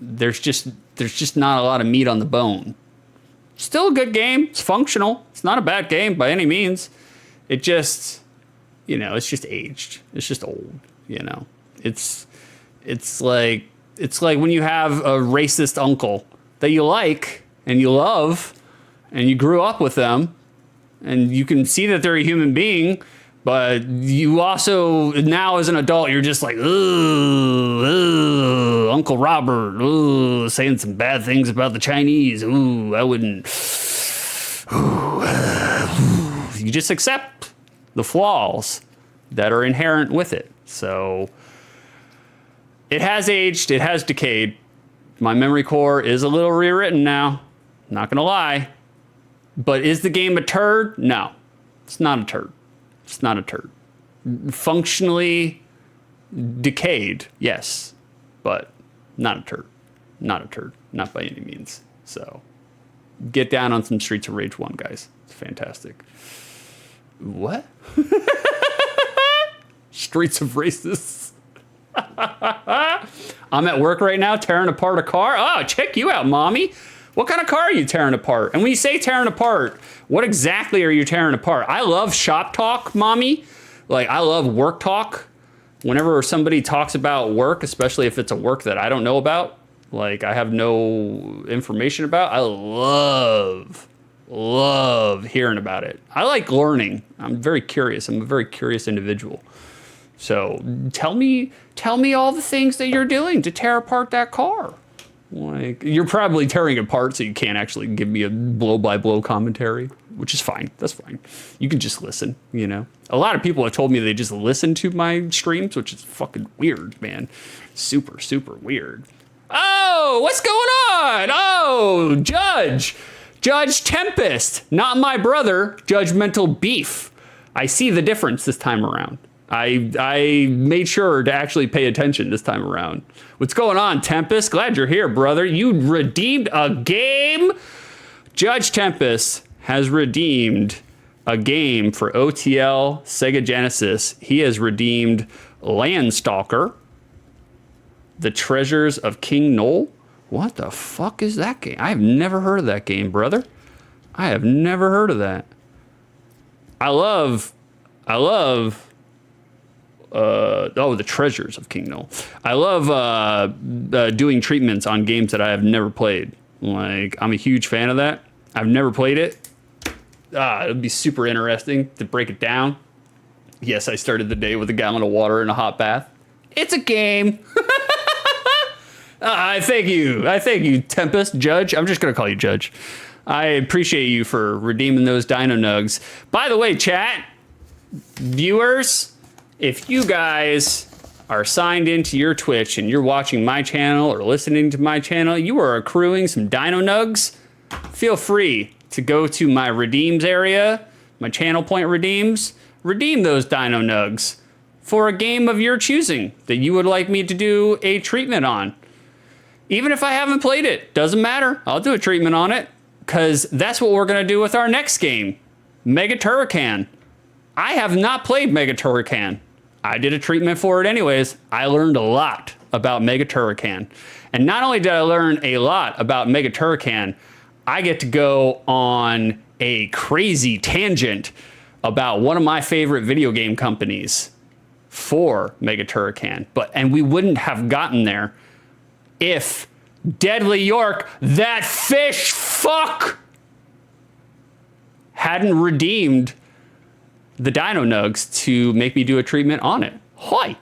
There's just not a lot of meat on the bone. Still a good game. It's functional. It's not a bad game by any means. It just, you know, it's just aged. It's just old, you know. It's like when you have a racist uncle that you like and you love and you grew up with them and you can see that they're a human being, but you also, now as an adult, you're just like, ooh, Uncle Robert, ooh, saying some bad things about the Chinese. Ooh, I wouldn't. Ooh, you just accept the flaws that are inherent with it. So it has aged, it has decayed. My memory core is a little rewritten now, not gonna lie. But is the game a turd? No, it's not a turd. It's not a turd. Functionally decayed, yes, but not a turd. Not a turd, not by any means. So get down on some Streets of Rage 1, guys. It's fantastic. What? Streets of Races. I'm at work right now tearing apart a car. Oh, check you out, mommy. What kind of car are you tearing apart? And when you say tearing apart, what exactly are you tearing apart? I love shop talk, mommy. Like, I love work talk. Whenever somebody talks about work, especially if it's a work that I don't know about, like I have no information about, I love hearing about it. I like learning. I'm very curious. I'm a very curious individual. So tell me all the things that you're doing to tear apart that car. Like, you're probably tearing it apart, so you can't actually give me a blow-by-blow commentary, which is fine. That's fine. You can just listen, you know? A lot of people have told me they just listen to my streams, which is fucking weird, man. Super, super weird. Oh, what's going on? Oh, Judge Tempest. Not my brother, Judgmental Beef. I see the difference this time around. I made sure to actually pay attention this time around. What's going on, Tempest? Glad you're here, brother. You redeemed a game? Judge Tempest has redeemed a game for OTL, Sega Genesis. He has redeemed Landstalker, The Treasures of King Noel. What the fuck is that game? I've never heard of that game, brother. I have never heard of that. I love, the Treasures of King Null. I love doing treatments on games that I have never played. Like, I'm a huge fan of that. I've never played it. It'd be super interesting to break it down. Yes, I started the day with a gallon of water and a hot bath. It's a game. I thank you, Tempest, Judge. I'm just going to call you Judge. I appreciate you for redeeming those Dino Nugs. By the way, chat, viewers, if you guys are signed into your Twitch and you're watching my channel or listening to my channel, you are accruing some Dino Nugs, feel free to go to my redeems area, my channel point redeems, redeem those Dino Nugs for a game of your choosing that you would like me to do a treatment on. Even if I haven't played it, doesn't matter. I'll do a treatment on it because that's what we're going to do with our next game, Mega Turrican. I have not played Mega Turrican. I did a treatment for it anyways. I learned a lot about Mega Turrican. And not only did I learn a lot about Mega Turrican, I get to go on a crazy tangent about one of my favorite video game companies for Mega Turrican. And we wouldn't have gotten there if Deadly York, that fish fuck, hadn't redeemed the Dino Nugs to make me do a treatment on it. Hi.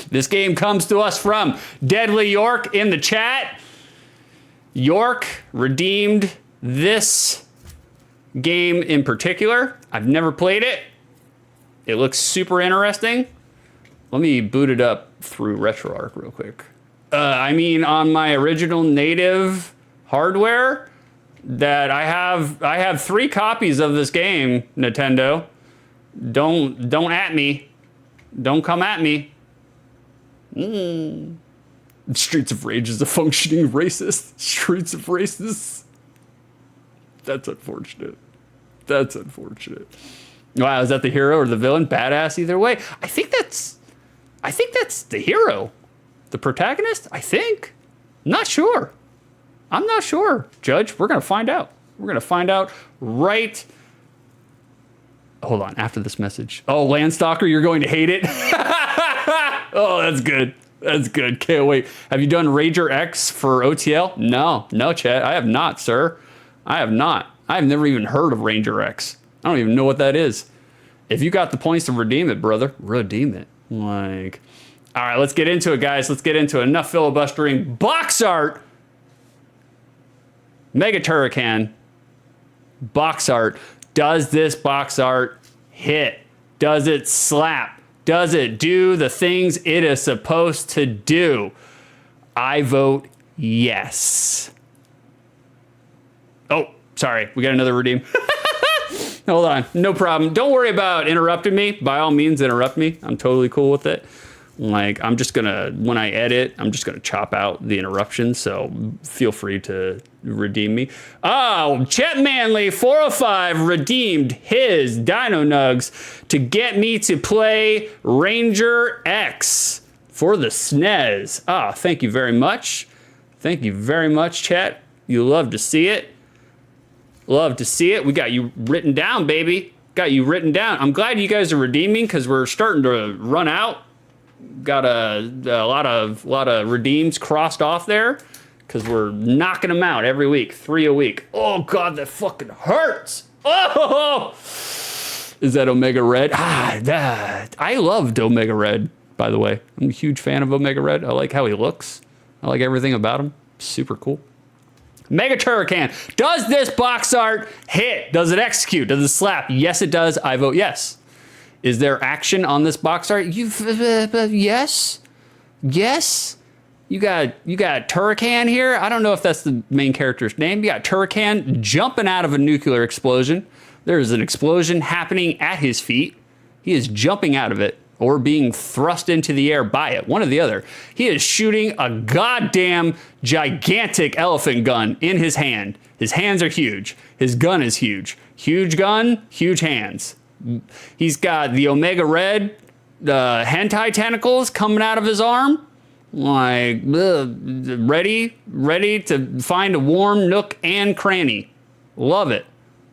This game comes to us from Deadly York in the chat. York redeemed this game in particular. I've never played it. It looks super interesting. Let me boot it up through RetroArch real quick. On my original native hardware that I have 3 copies of this game, Nintendo. Don't at me. Don't come at me. Streets of Rage is a functioning racist. Streets of Racists. That's unfortunate. That's unfortunate. Wow, is that the hero or the villain? Badass either way. I think that's the hero. The protagonist? I think. Not sure. I'm not sure. Judge, we're going to find out. We're going to find out right... Hold on, after this message. Oh, Landstalker, you're going to hate it? Oh, that's good. That's good. Can't wait. Have you done Rager X for OTL? No, chat. I have not, sir. I have not. I've never even heard of Ranger X. I don't even know what that is. If you got the points to redeem it, brother, redeem it. Like, all right, let's get into it, guys. Let's get into it. Enough filibustering. Box art. Mega Turrican. Box art. Does this box art hit? Does it slap? Does it do the things it is supposed to do? I vote yes. Oh, sorry. We got another redeem. Hold on. No problem. Don't worry about interrupting me. By all means, interrupt me. I'm totally cool with it. Like, I'm just going to, when I edit, I'm just going to chop out the interruptions. So feel free to redeem me. Oh, Chet Manley 405 redeemed his Dino Nugs to get me to play Ranger X for the SNES. Ah, thank you very much. Thank you very much, Chet. You love to see it. Love to see it. We got you written down, baby. Got you written down. I'm glad you guys are redeeming because we're starting to run out. Got a lot of redeems crossed off there because we're knocking them out every week, 3 a week. Oh God, that fucking hurts. Oh, is that Omega Red? I loved Omega Red, by the way. I'm a huge fan of Omega Red. I like how he looks. I like everything about him. Super cool. Mega Turrican. Does this box art hit? Does it execute? Does it slap? Yes, it does. I vote yes. Is there action on this box art? Yes. Yes. You got Turrican here. I don't know if that's the main character's name. You got Turrican jumping out of a nuclear explosion. There is an explosion happening at his feet. He is jumping out of it or being thrust into the air by it. One or the other. He is shooting a goddamn gigantic elephant gun in his hand. His hands are huge. His gun is huge. Huge gun, huge hands. He's got the Omega Red hentai tentacles coming out of his arm. Like, ready to find a warm nook and cranny. Love it.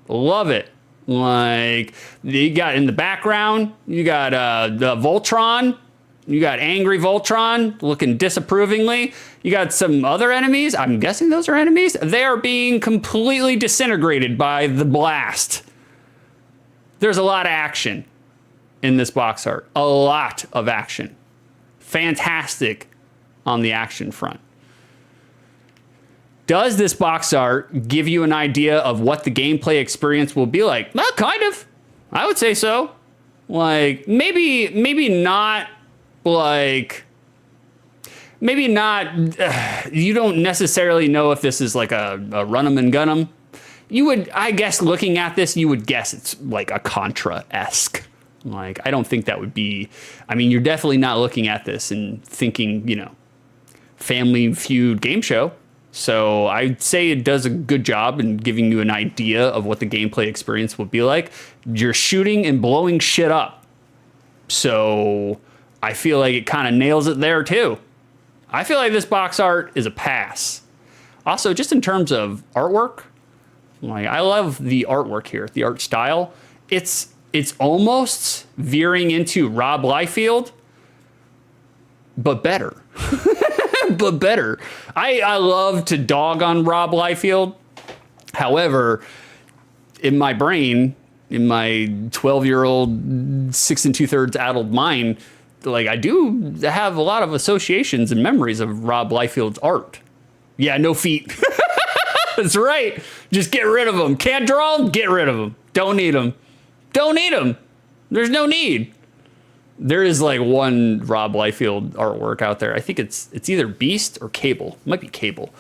Love it. Like, you got in the background, you got the Voltron. You got angry Voltron looking disapprovingly. You got some other enemies. I'm guessing those are enemies. They are being completely disintegrated by the blast. There's a lot of action in this box art. A lot of action. Fantastic on the action front. Does this box art give you an idea of what the gameplay experience will be like? Well, kind of. I would say so. Like, maybe not, like, maybe not, you don't necessarily know if this is like a run 'em and gun 'em. You would, I guess, looking at this, you would guess it's like a Contra-esque. Like, I don't think that would be, I mean, you're definitely not looking at this and thinking, you know, Family Feud game show. So I'd say it does a good job in giving you an idea of what the gameplay experience will be like. You're shooting and blowing shit up. So I feel like it kind of nails it there too. I feel like this box art is a pass. Also, just in terms of artwork, like, I love the artwork here, the art style. It's almost veering into Rob Liefeld, but better. But better. I love to dog on Rob Liefeld. However, in my brain, in my 12-year-old 6 2/3 adult mind, like, I do have a lot of associations and memories of Rob Liefeld's art. Yeah, no feet. That's right. Just get rid of them. Can't draw them? Get rid of them. Don't need them. Don't need them. There's no need. There is like one Rob Liefeld artwork out there. I think it's either Beast or Cable. It might be Cable.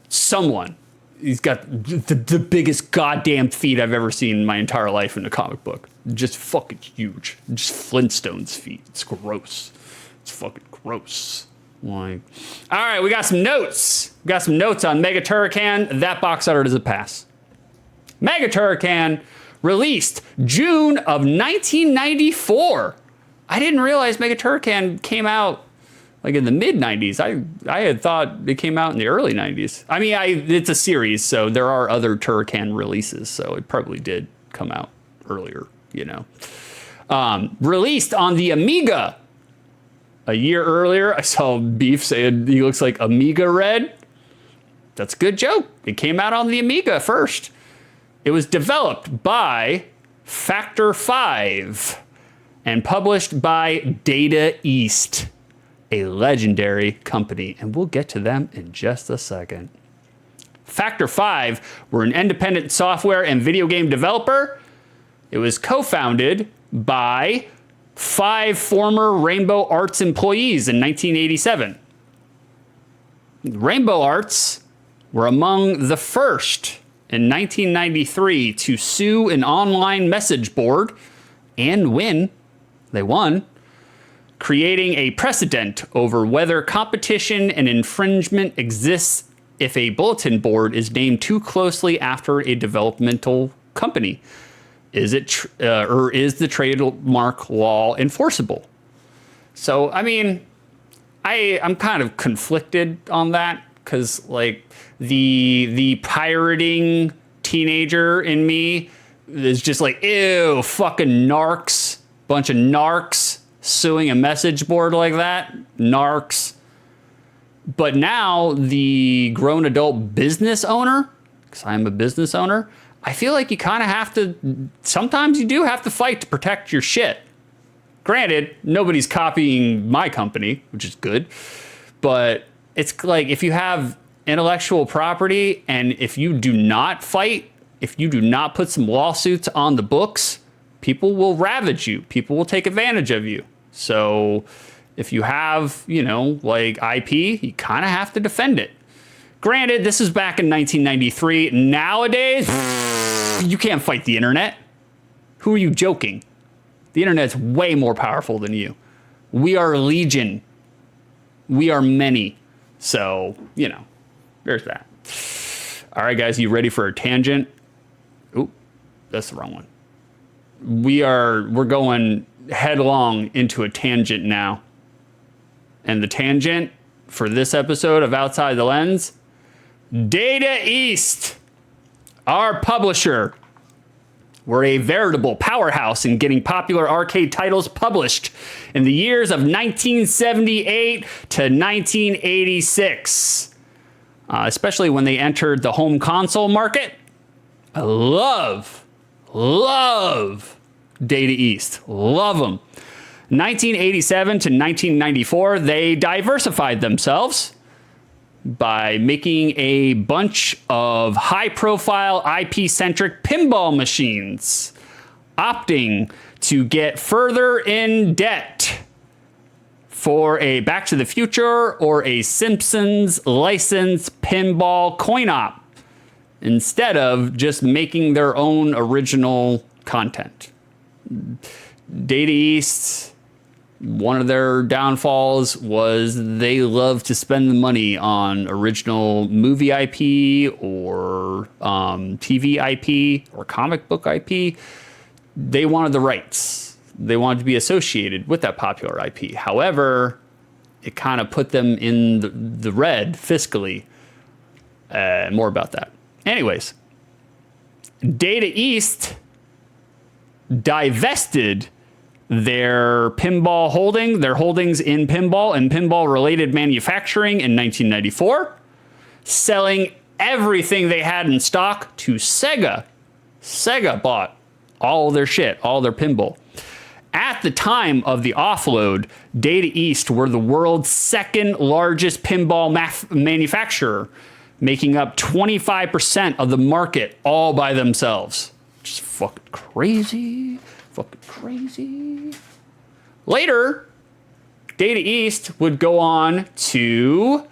Someone. He's got the biggest goddamn feet I've ever seen in my entire life in a comic book. Just fucking huge. Just Flintstones feet. It's gross. It's fucking gross. Like, all right, we got some notes. We got some notes on Mega Turrican. That box art is a pass. Mega Turrican released June of 1994. I didn't realize Mega Turrican came out like in the mid 90s. I had thought it came out in the early 90s. I mean, it's a series, so there are other Turrican releases, so it probably did come out earlier, you know. Released on the Amiga. A year earlier, I saw Beef saying he looks like Amiga Red. That's a good joke. It came out on the Amiga first. It was developed by Factor 5 and published by Data East, a legendary company. And we'll get to them in just a second. Factor 5 were an independent software and video game developer. It was co-founded by 5 former Rainbow Arts employees in 1987. Rainbow Arts were among the first in 1993 to sue an online message board and win. They won, creating a precedent over whether competition and infringement exists if a bulletin board is named too closely after a developmental company. Is it or is the trademark law enforceable? So, I mean, I'm kind of conflicted on that, because like the pirating teenager in me is just like, ew, fucking narcs, bunch of narcs suing a message board like that, narcs. But now the grown adult business owner, because I'm a business owner, I feel like you kind of have to, sometimes you do have to fight to protect your shit. Granted, nobody's copying my company, which is good, but it's like, if you have intellectual property and if you do not fight, if you do not put some lawsuits on the books, people will ravage you. People will take advantage of you. So if you have, you know, like IP, you kind of have to defend it. Granted, this is back in 1993. Nowadays, you can't fight the internet. Who are you joking? The internet's way more powerful than you. We are legion. We are many. So, you know, there's that. All right, guys, you ready for a tangent? Oop, that's the wrong one. We're going headlong into a tangent now. And the tangent for this episode of Outside the Lens. Data East, our publisher, were a veritable powerhouse in getting popular arcade titles published in the years of 1978 to 1986, especially when they entered the home console market. I love Data East. Love them. 1987 to 1994, they diversified themselves by making a bunch of high-profile IP-centric pinball machines, opting to get further in debt for a Back to the Future or a Simpsons licensed pinball coin-op instead of just making their own original content. Data East, one of their downfalls was they love to spend the money on original movie IP or TV IP or comic book IP. They wanted the rights. They wanted to be associated with that popular IP. However, it kind of put them in the red fiscally. More about that. Anyways, Data East divested their holdings in pinball and pinball-related manufacturing in 1994, selling everything they had in stock to Sega. Sega bought all their shit, all their pinball. At the time of the offload, Data East were the world's second largest pinball manufacturer, making up 25% of the market all by themselves. Just fucking crazy. Fucking crazy. Later, Data East would go on to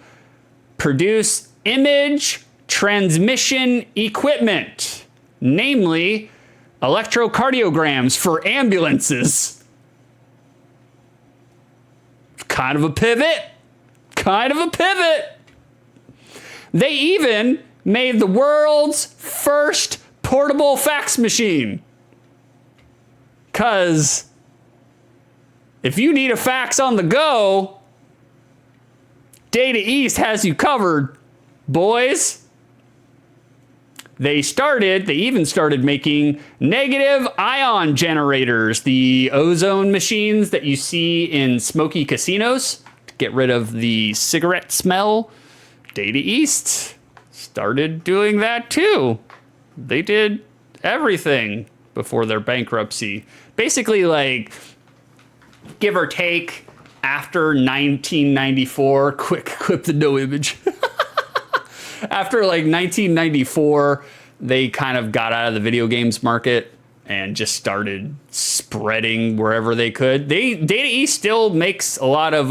produce image transmission equipment, namely electrocardiograms for ambulances. Kind of a pivot. They even made the world's first portable fax machine. Because if you need a fax on the go, Data East has you covered, boys. They even started making negative ion generators, the ozone machines that you see in smoky casinos to get rid of the cigarette smell. Data East started doing that too. They did everything before their bankruptcy. Basically, like, give or take, after 1994, quick clip the no image. After like 1994, they kind of got out of the video games market and just started spreading wherever they could. Data East still makes a lot of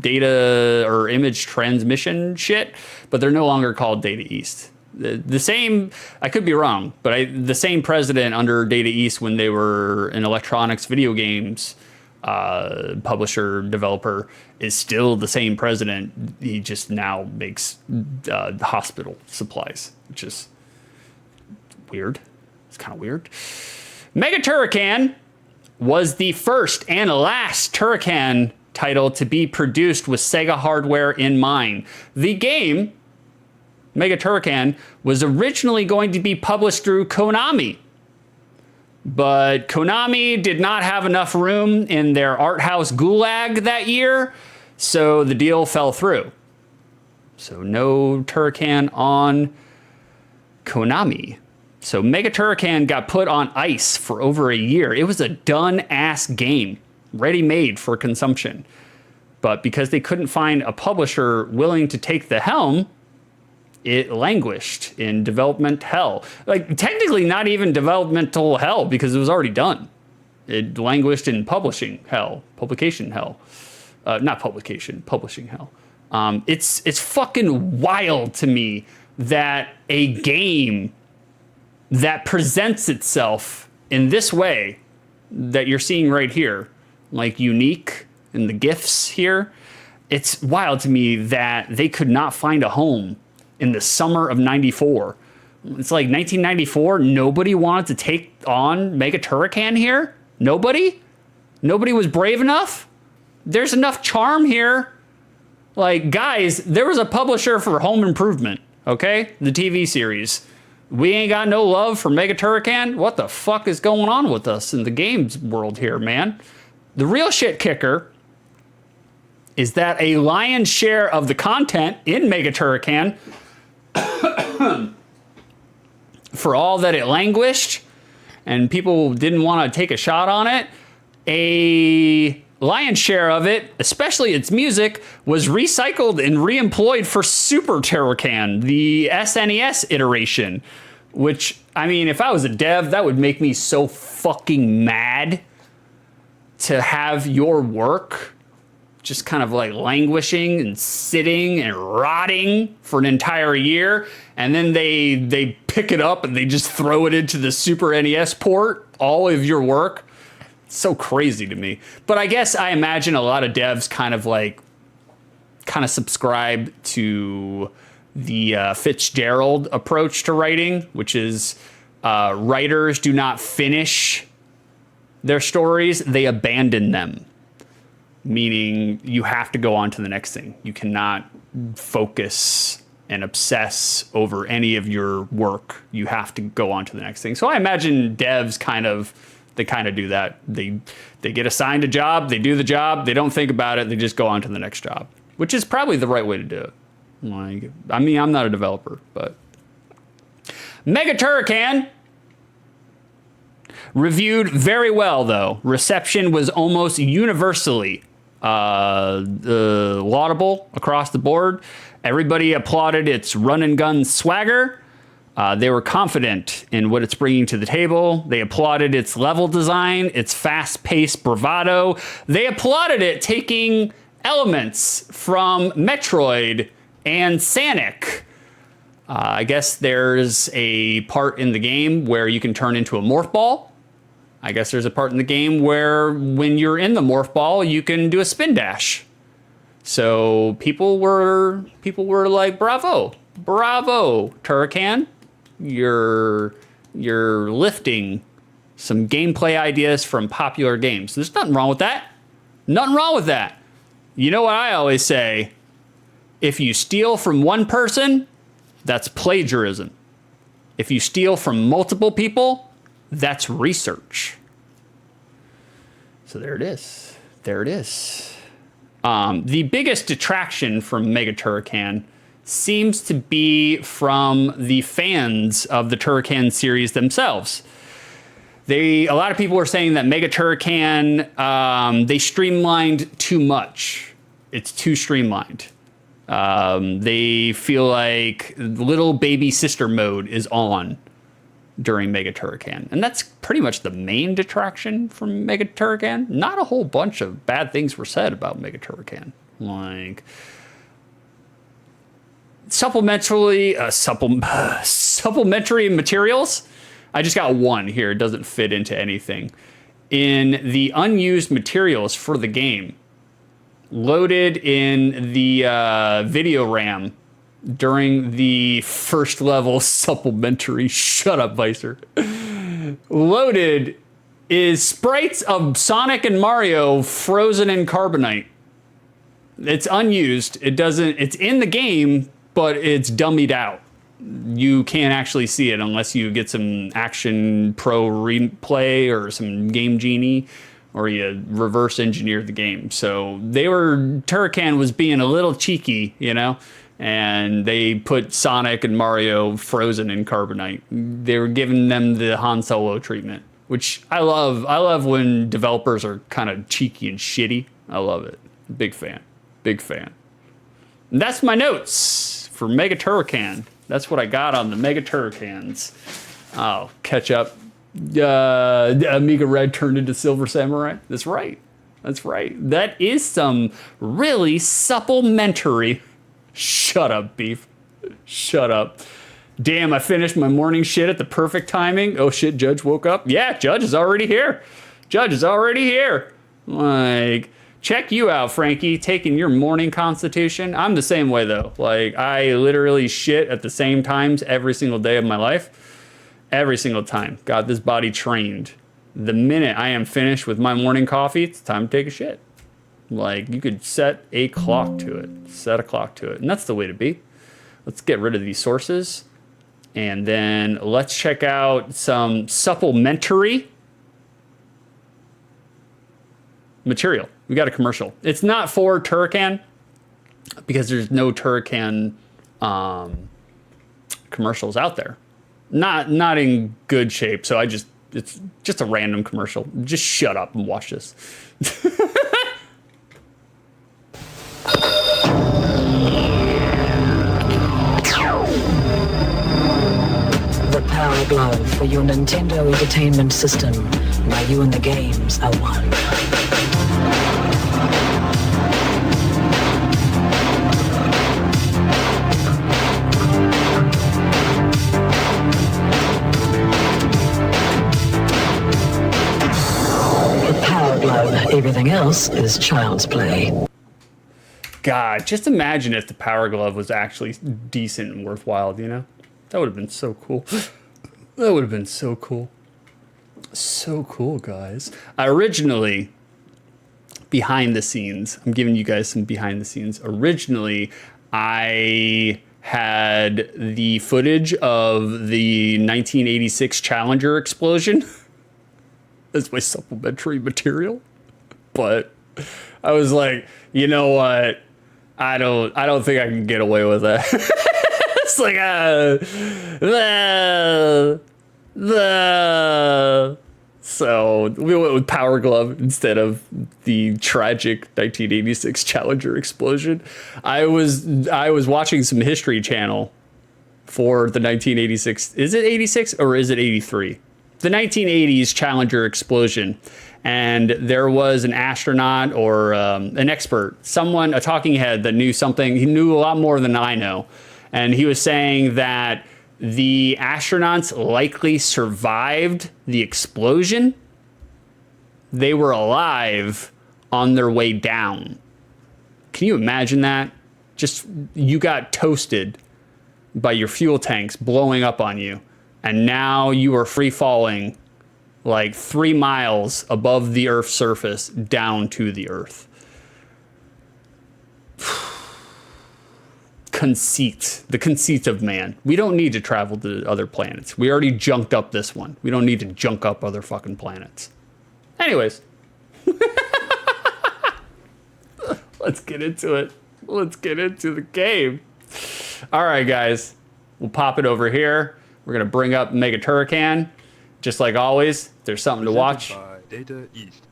data or image transmission shit, but they're no longer called Data East. The same, I could be wrong, but the same president under Data East when they were an electronics video games publisher, developer, is still the same president. He just now makes hospital supplies, which is weird. It's kind of weird. Mega Turrican was the first and last Turrican title to be produced with Sega hardware in mind. The game, Mega Turrican, was originally going to be published through Konami, but Konami did not have enough room in their art house gulag that year, so the deal fell through. So no Turrican on Konami. So Mega Turrican got put on ice for over a year. It was a done-ass game, ready-made for consumption. But because they couldn't find a publisher willing to take the helm, it languished in development hell. Like, technically not even developmental hell, because it was already done. It languished in publishing hell. Publication hell. Not publication, publishing hell. It's fucking wild to me that a game that presents itself in this way that you're seeing right here, like unique in the GIFs here, it's wild to me that they could not find a home in the summer of 94. It's like 1994, nobody wanted to take on Mega Turrican here? Nobody? Nobody was brave enough? There's enough charm here Like, guys, there was a publisher for Home Improvement, okay? The TV series. We ain't got no love for Mega Turrican? What the fuck is going on with us in the games world here, man? The real shit kicker is that a lion's share of the content in Mega Turrican, for all that it languished and people didn't want to take a shot on it, a lion's share of it, especially its music, was recycled and reemployed for Super Turrican, the SNES iteration. Which, I mean, if I was a dev, that would make me so fucking mad to have your work just kind of like languishing and sitting and rotting for an entire year, and then they pick it up and they just throw it into the Super NES port, all of your work. It's so crazy to me. But I guess I imagine a lot of devs kind of subscribe to the Fitzgerald approach to writing, which is writers do not finish their stories, they abandon them. Meaning you have to go on to the next thing. You cannot focus and obsess over any of your work. You have to go on to the next thing. So I imagine devs kind of do that. They get assigned a job, they do the job, they don't think about it, they just go on to the next job, which is probably the right way to do it. Like, I mean, I'm not a developer, but Mega Turrican reviewed very well, though. Reception was almost universally laudable across the board. Everybody applauded its run and gun swagger. They were confident in what it's bringing to the table. They applauded its level design, its fast-paced bravado. They applauded it taking elements from Metroid and Sonic. I guess there's a part in the game where you can turn into a morph ball. I guess there's a part in the game where when you're in the morph ball, you can do a spin dash. So people were like, bravo, Turrican. You're lifting some gameplay ideas from popular games. There's nothing wrong with that. Nothing wrong with that. You know what I always say? If you steal from one person, that's plagiarism. If you steal from multiple people, that's research. So there it is. There it is. The biggest detraction from Mega Turrican seems to be from the fans of the Turrican series themselves. A lot of people are saying that Mega Turrican, they streamlined too much. It's too streamlined. They feel like little baby sister mode is on during Mega Turrican. And that's pretty much the main detraction from Mega Turrican. Not a whole bunch of bad things were said about Mega Turrican. Like, supplementary materials. I just got one here. It doesn't fit into anything. In the unused materials for the game, loaded in the video RAM during the first level supplementary, shut up, Vicer, loaded is sprites of Sonic and Mario frozen in carbonite. It's unused. It's in the game, but it's dummied out. You can't actually see it unless you get some Action Pro replay or some Game Genie, or you reverse engineer the game. So Turrican was being a little cheeky, you know, and they put Sonic and Mario frozen in carbonite. They were giving them the Han Solo treatment, which I love. I love when developers are kind of cheeky and shitty. I love it. Big fan. Big fan. And that's my notes for Mega Turrican. That's what I got on the Mega Turricans. Oh, catch up. Amiga Red turned into Silver Samurai. That's right. That's right. That is some really supplementary. Shut up, Beef. Shut up. Damn, I finished my morning shit at the perfect timing. Oh shit, Judge woke up. Yeah, Judge is already here. Judge is already here. Like, check you out, Frankie, taking your morning constitution. I'm the same way, though. Like, I literally shit at the same times every single day of my life. Every single time. Got this body trained. The minute I am finished with my morning coffee, it's time to take a shit. Like, you could set a clock to it. Set a clock to it. And that's the way to be. Let's get rid of these sources. And then let's check out some supplementary material. We got a commercial. It's not for Turrican because there's no Turrican commercials out there. Not in good shape. So it's just a random commercial. Just shut up and watch this. The Power Glove for your Nintendo Entertainment System. Now you and the games are one. The Power Glove. Everything else is child's play. God, just imagine if the Power Glove was actually decent and worthwhile, you know? That would have been so cool. That would have been so cool. So cool, guys. Originally, behind the scenes, I'm giving you guys some behind the scenes. Originally, I had the footage of the 1986 Challenger explosion as my supplementary material. But I was like, you know what? I don't think I can get away with that. It's like so we went with Power Glove instead of the tragic 1986 Challenger explosion. I was watching some History Channel for the 1986. Is it 86 or is it 83? The 1980s Challenger explosion. And there was an astronaut or an expert, someone, a talking head that knew something. He knew a lot more than I know. And he was saying that the astronauts likely survived the explosion. They were alive on their way down. Can you imagine that? Just, you got toasted by your fuel tanks blowing up on you. And now you are free falling like 3 miles above the Earth's surface down to the Earth. Conceit, the conceit of man. We don't need to travel to other planets. We already junked up this one. We don't need to junk up other fucking planets. Anyways. Let's get into it. Let's get into the game. All right, guys. We'll pop it over here. We're going to bring up Mega Turrican. Just like always, there's something to watch. Data East.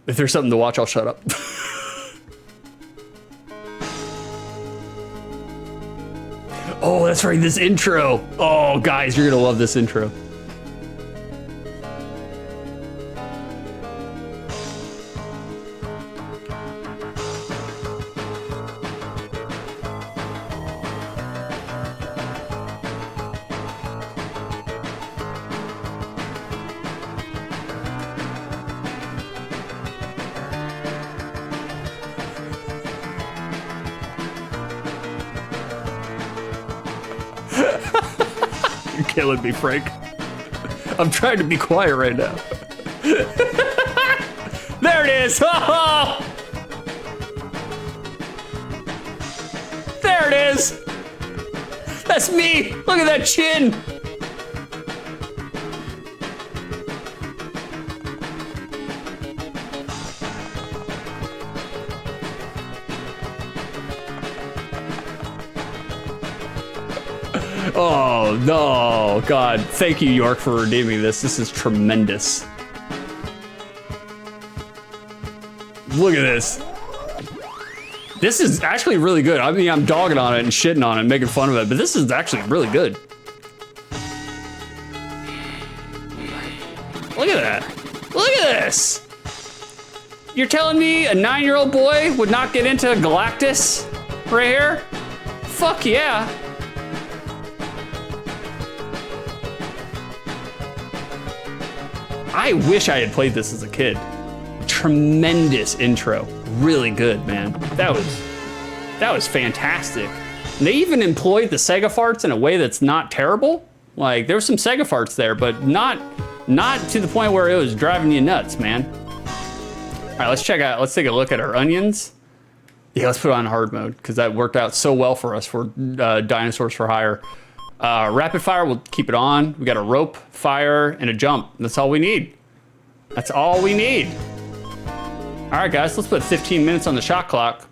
If there's something to watch, I'll shut up. Oh, that's right, this intro. Oh, guys, you're gonna love this intro. You're killing me, Frank. I'm trying to be quiet right now. There it is! Oh! There it is! That's me! Look at that chin! Oh, no, God. Thank you, York, for redeeming this. This is tremendous. Look at this. This is actually really good. I mean, I'm dogging on it and shitting on it and making fun of it, but this is actually really good. Look at that. Look at this. You're telling me a 9-year-old boy would not get into Galactus right here? Fuck yeah. I wish I had played this as a kid. Tremendous intro. Really good, man. That was fantastic. And they even employed the Sega farts in a way that's not terrible. Like, there was some Sega farts there, but not not to the point where it was driving you nuts, man. All right, let's take a look at our onions. Yeah, let's put it on hard mode because that worked out so well for us for Dinosaurs for Hire. Rapid fire, we'll keep it on. We got a rope, fire, and a jump. That's all we need. That's all we need. All right, guys, let's put 15 minutes on the shot clock.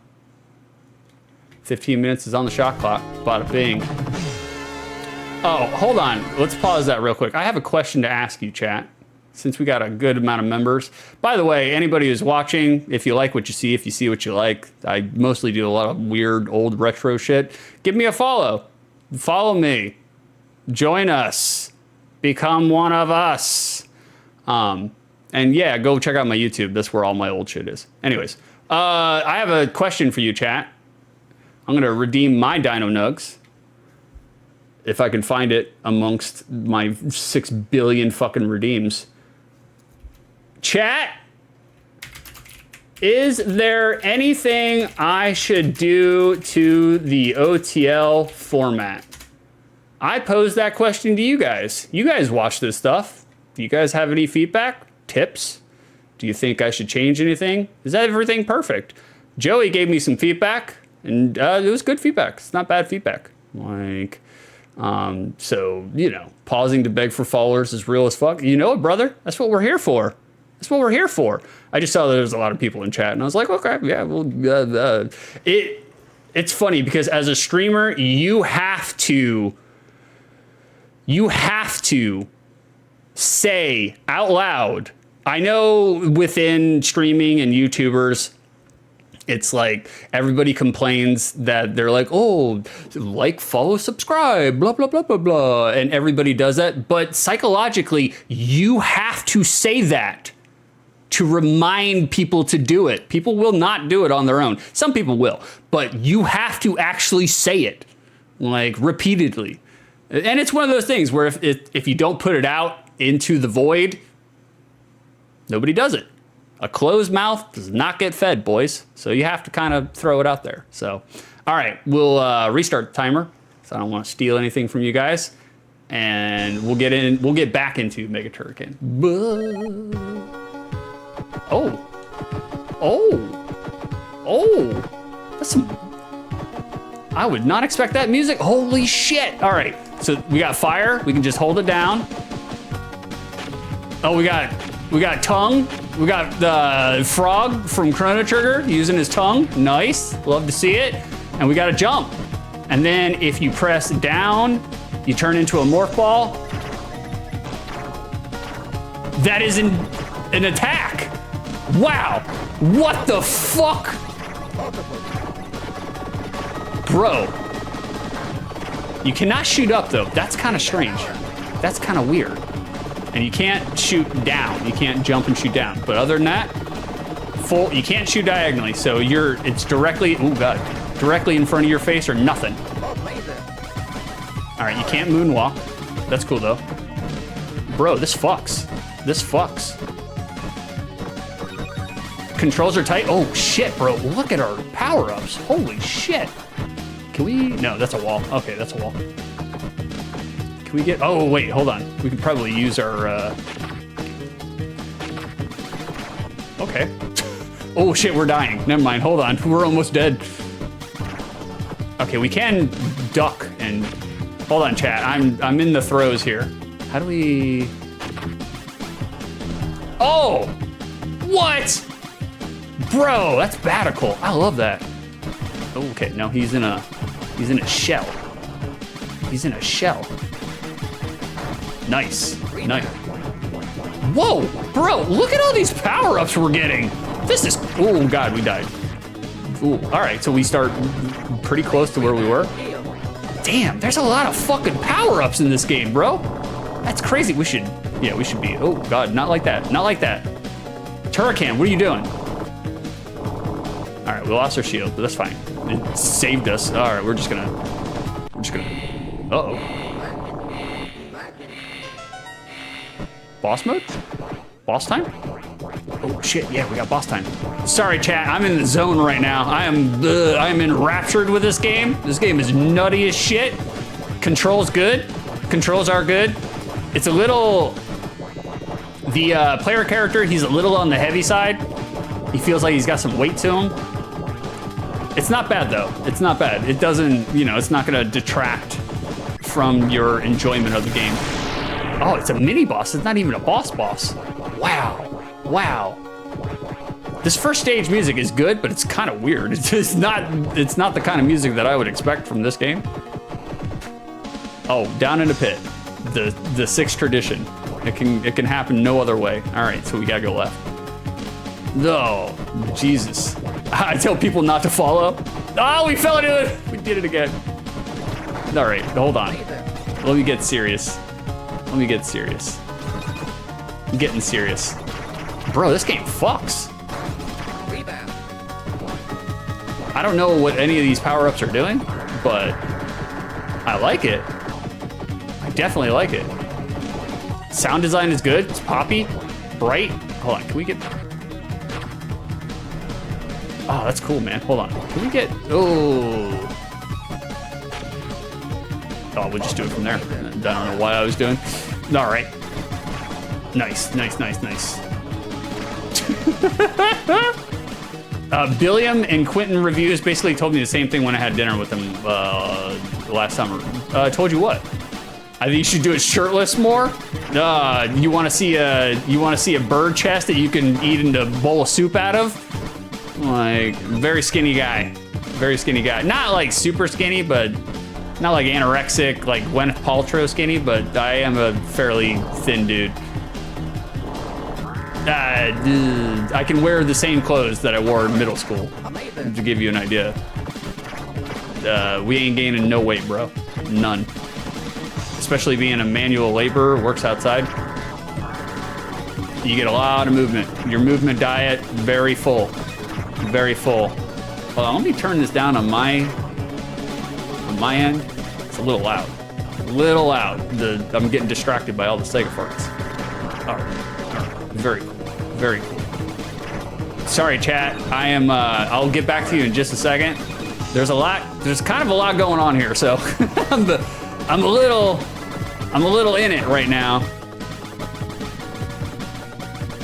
15 minutes is on the shot clock. Bada bing. Oh, hold on. Let's pause that real quick. I have a question to ask you, chat, since we got a good amount of members. By the way, anybody who's watching, if you like what you see, if you see what you like, I mostly do a lot of weird old retro shit. Give me a follow. Follow me. Join us. Become one of us. And yeah, go check out my YouTube. That's where all my old shit is. Anyways, I have a question for you, chat. I'm going to redeem my Dino Nugs. If I can find it amongst my 6 billion fucking redeems. Chat, is there anything I should do to the OTL format? I posed that question to you guys. You guys watch this stuff. Do you guys have any feedback? Tips? Do you think I should change anything? Is that everything perfect? Joey gave me some feedback, and it was good feedback. It's not bad feedback. Like, so, you know, pausing to beg for followers is real as fuck. You know it, brother. That's what we're here for. That's what we're here for. I just saw that there's a lot of people in chat, and I was like, okay, yeah, well, it's funny because as a streamer, you have to say out loud. I know within streaming and YouTubers, it's like everybody complains that they're like, oh, like, follow, subscribe, blah, blah, blah, blah, blah. And everybody does that. But psychologically, you have to say that to remind people to do it. People will not do it on their own. Some people will, but you have to actually say it, like, repeatedly. And it's one of those things where if you don't put it out into the void, nobody does it. A closed mouth does not get fed, boys. So you have to kind of throw it out there. So, all right, we'll restart the timer. So I don't want to steal anything from you guys. And we'll get back into Mega Turrican. Oh. That's some... I would not expect that music. Holy shit. All right, so we got fire. We can just hold it down. Oh, we got tongue. We got the frog from Chrono Trigger using his tongue. Nice, love to see it. And we got a jump. And then if you press down, you turn into a morph ball. That is an attack. Wow, what the fuck? Bro, you cannot shoot up though. That's kind of strange. That's kind of weird. And you can't shoot down. You can't jump and shoot down. But other than that, you can't shoot diagonally. So it's directly, oh God, directly in front of your face or nothing. All right, you can't moonwalk. That's cool though. Bro, this fucks. This fucks. Controls are tight. Oh shit, bro. Look at our power-ups. Holy shit. Can we? No, that's a wall. Okay, that's a wall. Can we get? Oh wait, hold on. We could probably use our. Okay. Oh shit, we're dying. Never mind. Hold on. We're almost dead. Okay, we can duck and. Hold on, chat. I'm in the throes here. How do we? Oh, what? Bro, that's batical. I love that. Okay, no, he's in a shell. He's in a shell. Nice. Whoa, bro, look at all these power-ups we're getting. This is, oh God, we died. Ooh, all right, so we start pretty close to where we were. Damn, there's a lot of fucking power-ups in this game, bro. That's crazy. We should be, oh God, not like that. Turrican, what are you doing? All right, we lost our shield, but that's fine. It saved us. All right, we're just gonna, uh-oh. Boss mode? Boss time? Oh shit, yeah, we got boss time. Sorry, chat, I'm in the zone right now. I am enraptured with this game. This game is nutty as shit. Controls good. Controls are good. It's a little The player character, he's a little on the heavy side. He feels like he's got some weight to him. It's not bad though. It's not bad. It doesn't, you know, it's not gonna detract from your enjoyment of the game. Oh, it's a mini boss. It's not even a boss. Wow. Wow. This first stage music is good, but it's kind of weird. It's not the kind of music that I would expect from this game. Oh, down in the pit. The sixth tradition. It can happen no other way. All right, so we gotta go left. No, Jesus. I tell people not to follow. Oh, we fell into it. We did it again. All right, hold on. Let me get serious. I'm getting serious. Bro, this game fucks. I don't know what any of these power-ups are doing, but I like it. I definitely like it. Sound design is good. It's poppy, bright. Hold on, can we get... Oh, that's cool, man. Hold on. Can we get... Oh, we'll just do it from there. I don't know what I was doing. All right. Nice. Billiam and Quentin Reviews basically told me the same thing when I had dinner with them last summer. Told you what? I think you should do it shirtless more. You want to see a bird chest that you can eat into a bowl of soup out of? Like, very skinny guy. Not like super skinny, but not like anorexic, like Gwyneth Paltrow skinny, but I am a fairly thin dude. I can wear the same clothes that I wore in middle school, to give you an idea. We ain't gaining no weight, bro. None. Especially being a manual laborer, works outside. You get a lot of movement. Your movement diet, very full. Hold on, let me turn this down on my end. It's a little loud. I'm getting distracted by all the Sega farts. All right. Very cool. Sorry, chat. I'll get back to you in just a second. There's kind of a lot going on here, so I'm a little in it right now.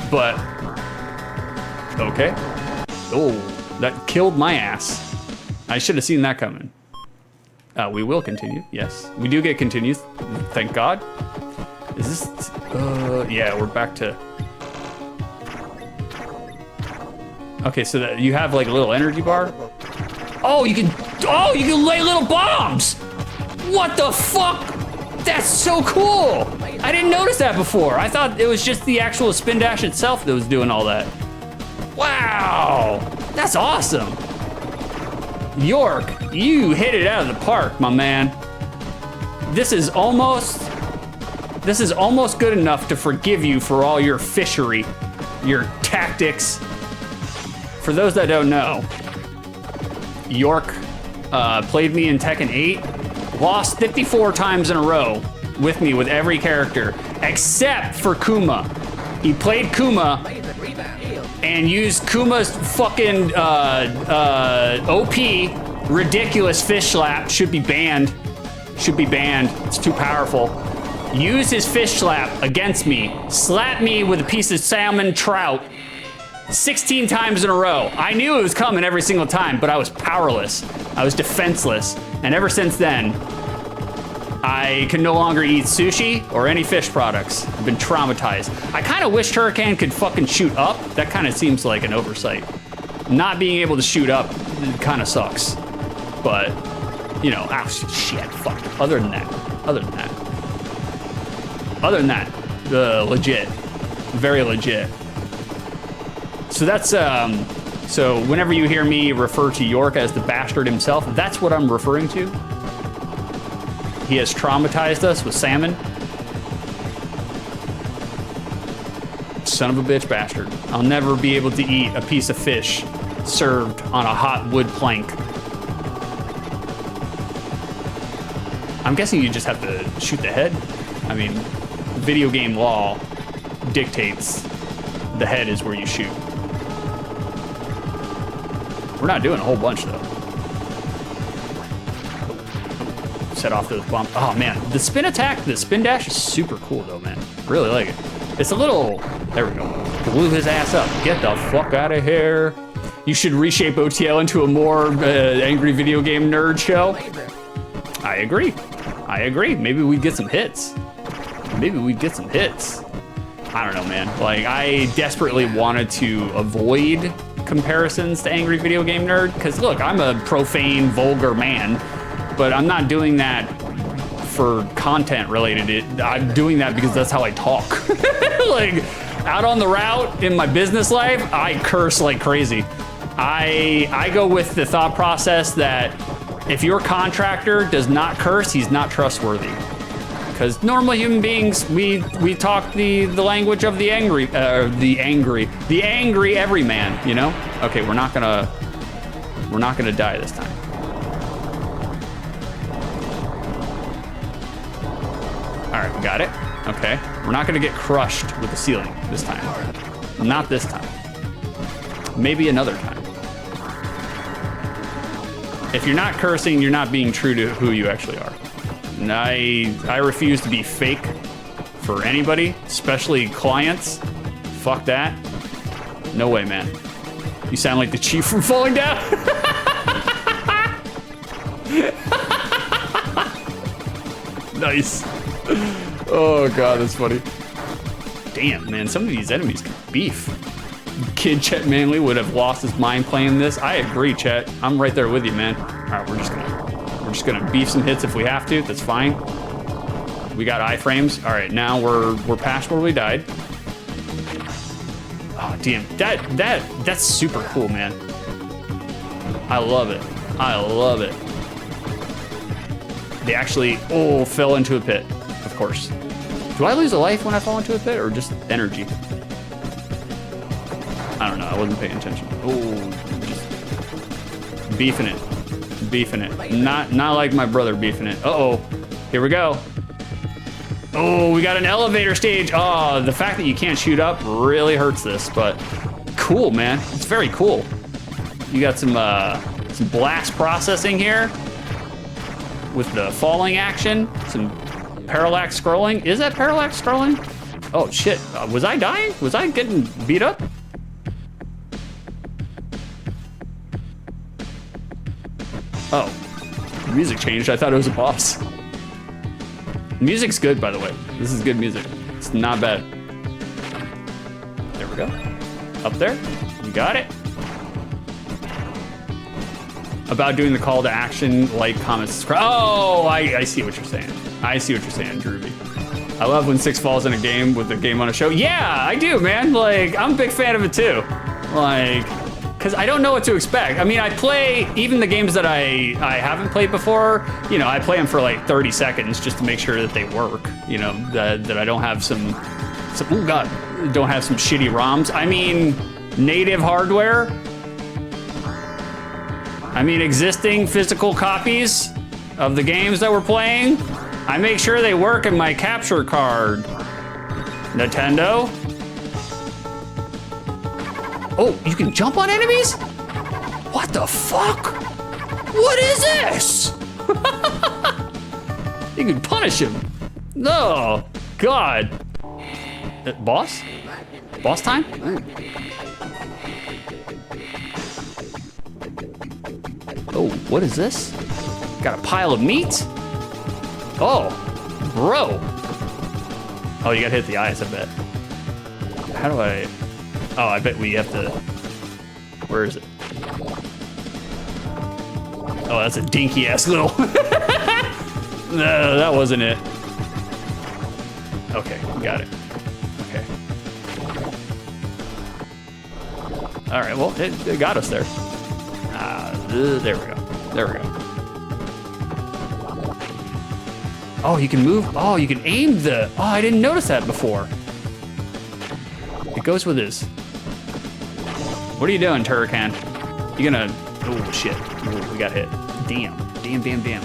But okay. Oh, that killed my ass. I should have seen that coming. We will continue. Yes, we do get continues. Thank God. Is this? Yeah, we're back to. Okay, so that you have like a little energy bar. Oh, you can lay little bombs. What the fuck? That's so cool. I didn't notice that before. I thought it was just the actual spin dash itself that was doing all that. Wow, that's awesome. York, you hit it out of the park, my man. This is almost good enough to forgive you for all your fishery, your tactics. For those that don't know, York played me in Tekken 8, lost 54 times in a row with me with every character, except for Kuma. He played Kuma and used Kuma's fucking OP ridiculous fish slap. Should be banned. It's too powerful. Used his fish slap against me, slapped me with a piece of salmon trout 16 times in a row. I knew it was coming every single time, but I was powerless. I was defenseless. And ever since then, I can no longer eat sushi or any fish products. I've been traumatized. I kind of wish Turrican could fucking shoot up. That kind of seems like an oversight. Not being able to shoot up kind of sucks. But, you know, shit, fuck. Other than that, legit. Very legit. So that's, so whenever you hear me refer to York as the bastard himself, that's what I'm referring to. He has traumatized us with salmon. Son of a bitch bastard. I'll never be able to eat a piece of fish served on a hot wood plank. I'm guessing you just have to shoot the head. I mean, video game law dictates the head is where you shoot. We're not doing a whole bunch though. Set off those bombs. Oh man, the spin attack, the spin dash is super cool though, man. Really like it. It's a little There we go. Blew his ass up. Get the fuck out of here. You should reshape OTL into a more angry video game nerd show. I agree. I agree. Maybe we'd get some hits. Maybe we'd get some hits. I don't know, man. Like, I desperately wanted to avoid comparisons to Angry Video Game Nerd, because look, I'm a profane, vulgar man, but I'm not doing that for content related. I'm doing that because that's how I talk. Like, out on the route in my business life, I curse like crazy. I go with the thought process that if your contractor does not curse, he's not trustworthy. Because normal human beings, we talk the language of the angry everyman, you know? Okay, we're not gonna die this time. All right, we got it. Okay, we're not gonna get crushed with the ceiling this time. Not this time. Maybe another time. If you're not cursing, you're not being true to who you actually are. And I refuse to be fake for anybody, especially clients. Fuck that. No way, man. You sound like the chief from Falling Down. Nice. Oh God, that's funny. Damn, man, some of these enemies can beef. Kid Chet Manley would have lost his mind playing this. I agree, Chet. I'm right there with you, man. All right, we're just gonna beef some hits if we have to. That's fine. We got iframes. All right, now we're past where we died. Oh damn, that's super cool, man. I love it. I love it. They actually fell into a pit, of course. Do I lose a life when I fall into a pit, or just energy? I don't know. I wasn't paying attention. Oh, just beefing it. Beefing it. Not like my brother beefing it. Uh-oh. Here we go. Oh, we got an elevator stage. Oh, the fact that you can't shoot up really hurts this, but cool, man. It's very cool. You got some blast processing here with the falling action, some parallax scrolling. Is that parallax scrolling? Oh shit, was I dying? Was I getting beat up? Oh, the music changed. I thought it was a boss. Music's good, by the way. This is good music. It's not bad. There we go. Up there. You got it. About doing the call to action, like, comment, subscribe. Oh, I see what you're saying. I see what you're saying, Droovy. I love when Six falls in a game with a game on a show. Yeah, I do, man. Like, I'm a big fan of it too. Like, because I don't know what to expect. I mean, I play even the games that I haven't played before. You know, I play them for like 30 seconds just to make sure that they work. You know, that I don't have some oh God, don't have some shitty ROMs. I mean, native hardware. I mean, existing physical copies of the games that we're playing. I make sure they work in my capture card. Nintendo. Oh, you can jump on enemies? What the fuck? What is this? You can punish him. No, God. Boss? Boss time? Oh, what is this? Got a pile of meat? Oh, bro. Oh, you gotta hit the eyes, I bet. How do I? Oh, I bet we have to. Where is it? Oh, that's a dinky ass little. No, that wasn't it. Okay, got it. Okay. All right, well, it got us there. There we go. There we go. Oh, you can move. Oh, you can aim the. Oh, I didn't notice that before. It goes with his. What are you doing, Turrican? You gonna? Oh shit! Oh, we got hit. Damn! Damn! Damn! Damn!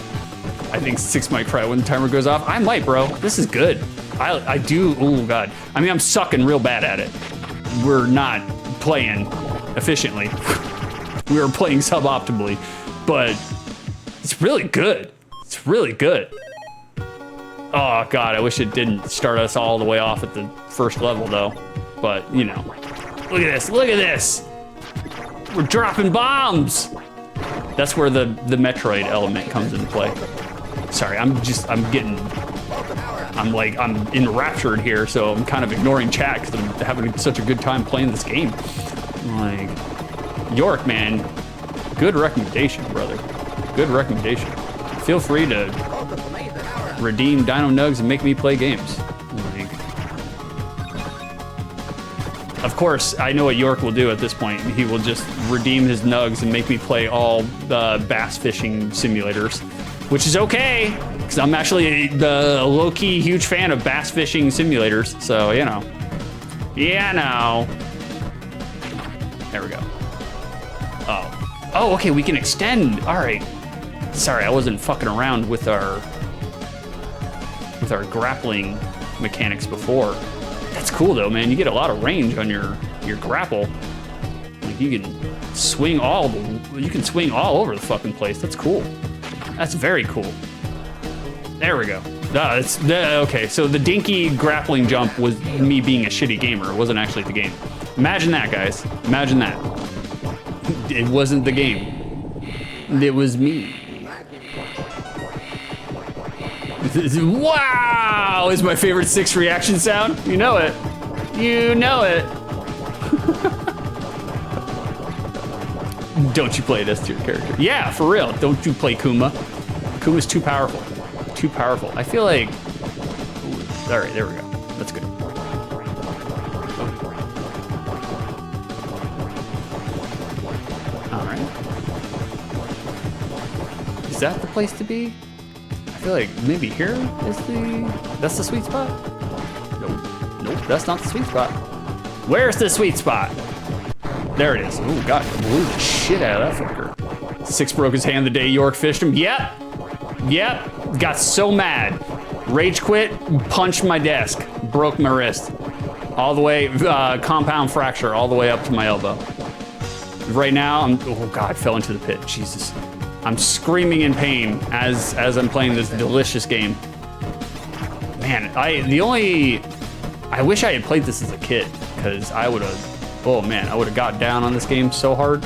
I think Six might cry when the timer goes off. I might, bro. This is good. I do. Oh God! I mean, I'm sucking real bad at it. We're not playing efficiently. We were playing suboptimally, but it's really good. It's really good. Oh God, I wish it didn't start us all the way off at the first level though. but you know, look at this, look at this. We're dropping bombs. That's where the Metroid element comes into play. Sorry, I'm enraptured here, so I'm kind of ignoring chat because I'm having such a good time playing this game. Like, York, man, good recommendation, brother. Good recommendation. Feel free to redeem Dino Nugs and make me play games. Like, of course, I know what York will do at this point. He will just redeem his Nugs and make me play all the bass fishing simulators, which is okay, because I'm actually the low-key huge fan of bass fishing simulators, so, you know. Yeah, no. There we go. Oh. Oh, okay, we can extend. All right. Sorry, I wasn't fucking around with our grappling mechanics before. That's cool though, man. You get a lot of range on your grapple. Like you can swing all over the fucking place. That's cool. That's very cool. There we go. Okay, so the dinky grappling jump was me being a shitty gamer. It wasn't actually the game. Imagine that, guys. Imagine that. It wasn't the game. It was me. Wow is my favorite 6 reaction sound. You know it. You know it. Don't you play this to your character? Yeah, for real. Don't you play Kuma. Kuma's too powerful. Too powerful. I feel like... Ooh, all right, there we go. That's good. All right. Is that the place to be? I feel like maybe here is that's the sweet spot? Nope, that's not the sweet spot. Where's the sweet spot? There it is. Oh God, blew the shit out of that fucker. 6 broke his hand the day York fished him. Yep, got so mad. Rage quit, punched my desk, broke my wrist. All the way, compound fracture all the way up to my elbow. Right now, oh God, fell into the pit, Jesus. I'm screaming in pain as I'm playing this delicious game. Man, I wish I had played this as a kid, because I would have got down on this game so hard.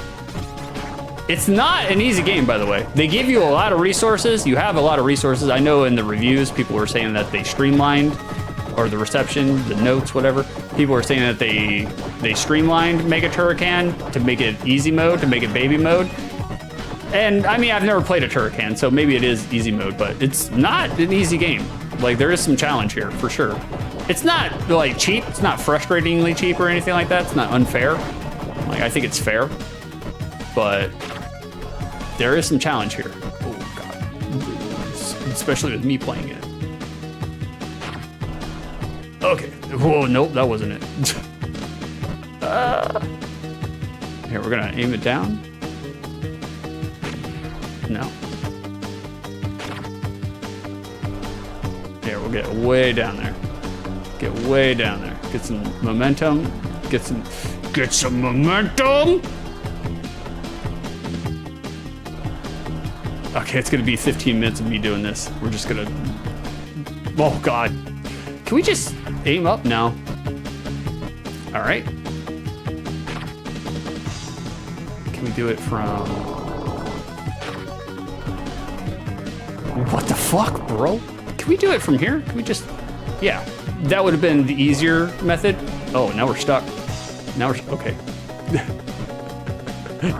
It's not an easy game, by the way. They give you a lot of resources. You have a lot of resources. I know in the reviews, people were saying that they streamlined, or the reception, the notes, whatever. People were saying that they streamlined Mega Turrican to make it easy mode, to make it baby mode. And I mean, I've never played a Turrican, so maybe it is easy mode, but it's not an easy game. Like, there is some challenge here, for sure. It's not, like, cheap. It's not frustratingly cheap or anything like that. It's not unfair. Like, I think it's fair. But there is some challenge here. Oh, God. Especially with me playing it. Okay. Whoa, nope, that wasn't it. Here, we're gonna aim it down. No. Here, we'll get way down there. Get way down there. Get some momentum. Get some momentum. Okay, it's gonna be 15 minutes of me doing this. We're just gonna... Oh, God. Can we just aim up now? All right. Can we do it from... What the fuck, bro? Can we do it from here? Can we just... Yeah, that would have been the easier method. Oh, now we're stuck. Now we're... Okay.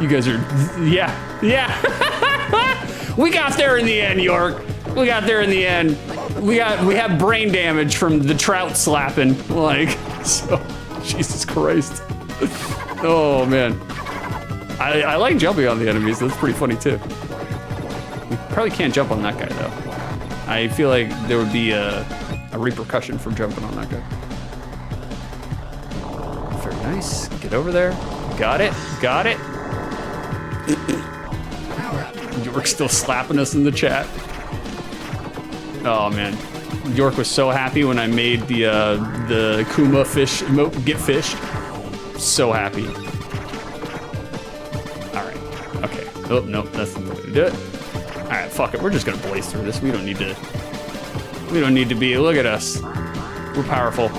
You guys are... Yeah. We got there in the end, York. We got there in the end. We have brain damage from the trout slapping. Like, so... Jesus Christ. Oh, man. I like jumping on the enemies. That's pretty funny, too. We probably can't jump on that guy, though. I feel like there would be a repercussion for jumping on that guy. Very nice. Get over there. Got it. Got it. York's still slapping us in the chat. Oh, man. York was so happy when I made the Kuma fish emote get fished. So happy. All right. Okay. Oh, no, that's not the way to do it. All right, fuck it. We're just gonna blaze through this. We don't need to be. Look at us. We're powerful.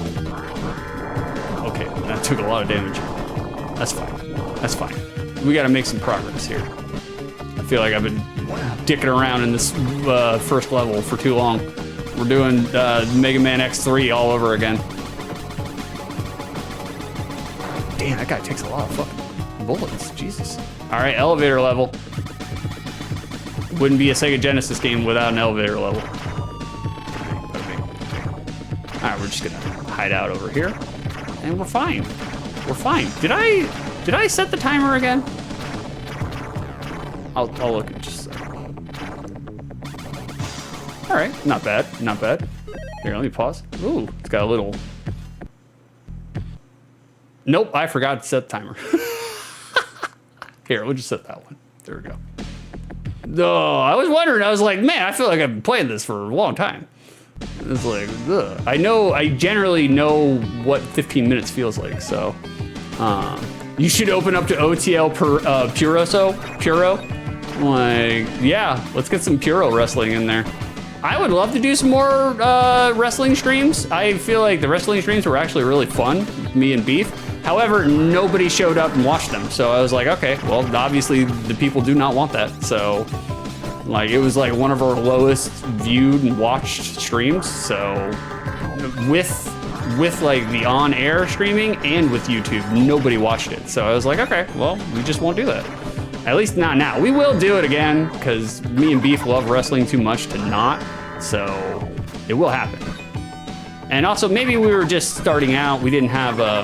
Okay, took a lot of damage. That's fine. That's fine. We gotta make some progress here. I feel like I've been dicking around in this first level for too long. We're doing Mega Man X3 all over again. Damn, that guy takes a lot of fucking bullets. Jesus. All right, elevator level. Wouldn't be a Sega Genesis game without an elevator level. All right, we're just gonna hide out over here, and we're fine. We're fine. Did I set the timer again? I'll look at just a second. All right, not bad, not bad. Here, let me pause. Ooh, it's got a little. Nope, I forgot to set the timer. Here, we'll just set that one. There we go. No, I was wondering. I was like, man, I feel like I've been playing this for a long time. It's like, ugh. I generally know what 15 minutes feels like, so. You should open up to OTL Puro. Like, yeah, let's get some Puro wrestling in there. I would love to do some more wrestling streams. I feel like the wrestling streams were actually really fun, me and Beef. However, nobody showed up and watched them. So I was like, okay, well, obviously the people do not want that. So like, it was like one of our lowest viewed and watched streams. So with like the on-air streaming and with YouTube, nobody watched it. So I was like, okay, well, we just won't do that. At least not now. We will do it again because me and Beef love wrestling too much to not. So it will happen. And also, maybe we were just starting out. We didn't have a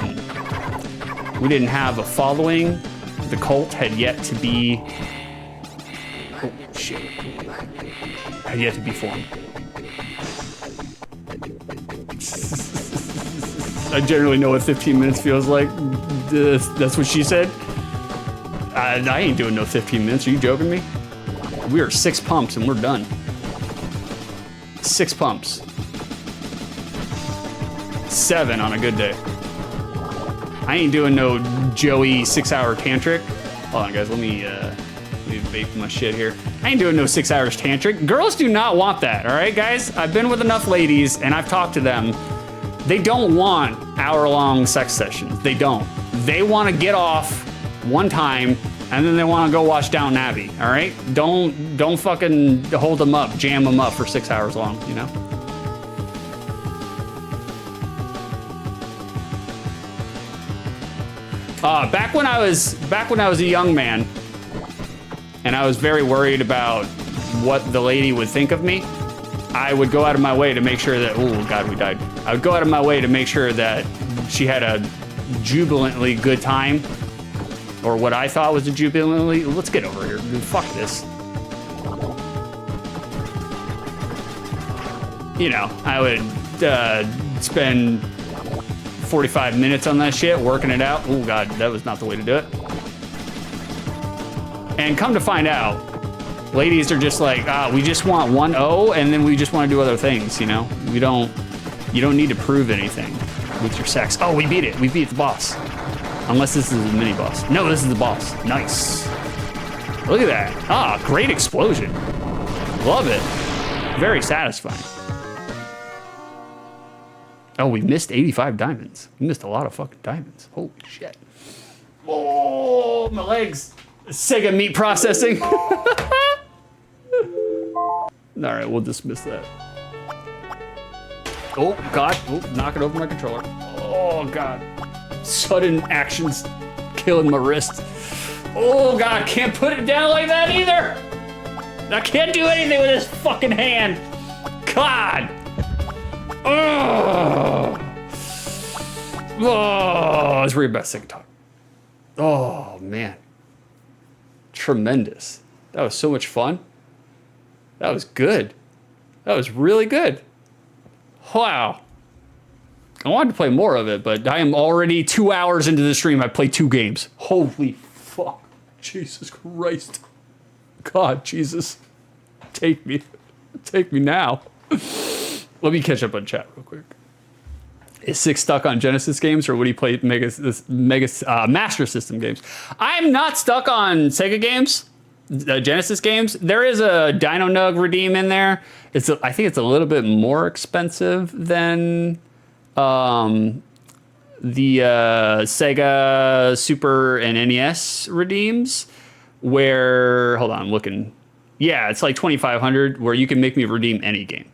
following. The cult had yet to be. Oh shit! Had yet to be formed. I generally know what 15 minutes feels like. That's what she said. I ain't doing no 15 minutes. Are you joking me? We are 6 pumps and we're done. 6 pumps. 7 on a good day. I ain't doing no Joey 6-hour tantric. Hold on, guys. Let me vape my shit here. I ain't doing no 6 hours tantric. Girls do not want that. All right, guys. I've been with enough ladies and I've talked to them. They don't want hour-long sex sessions. They don't. They want to get off one time and then they want to go watch Downton Abbey. All right? Don't fucking hold them up, jam them up for 6 hours long, you know? Back when I was a young man and I was very worried about what the lady would think of me, I would go out of my way to make sure that, oh God, we died. I would go out of my way to make sure that she had a jubilantly good time, or what I thought was a jubilantly, let's get over here, fuck this. You know, I would spend 45 minutes on that shit, working it out. Oh God, that was not the way to do it. And come to find out, ladies are just like, we just want 1-0 and then we just want to do other things, you know? You don't need to prove anything with your sex. Oh, we beat it. We beat the boss. Unless this is the mini boss. No, this is the boss. Nice. Look at that. Great explosion. Love it. Very satisfying. Oh, we missed 85 diamonds. We missed a lot of fucking diamonds. Holy shit. Oh, my legs. Sega meat processing. All right, we'll dismiss that. Oh, God. Oh, knocking over my controller. Oh, God. Sudden actions killing my wrist. Oh, God. Can't put it down like that either. I can't do anything with this fucking hand. God. Oh. Oh, let's read about Sega Talk. Oh, man. Tremendous. That was so much fun. That was good. That was really good. Wow. I wanted to play more of it, but I am already 2 hours into the stream. I played 2 games. Holy fuck. Jesus Christ. God, Jesus. Take me. Take me now. Let me catch up on chat real quick. Is 6 stuck on Genesis games, or would he play Master System games? I'm not stuck on Sega games, Genesis games. There is a Dino Nug redeem in there. I think it's a little bit more expensive than Sega Super and NES redeems where, hold on, I'm looking. Yeah, it's like 2,500 where you can make me redeem any game,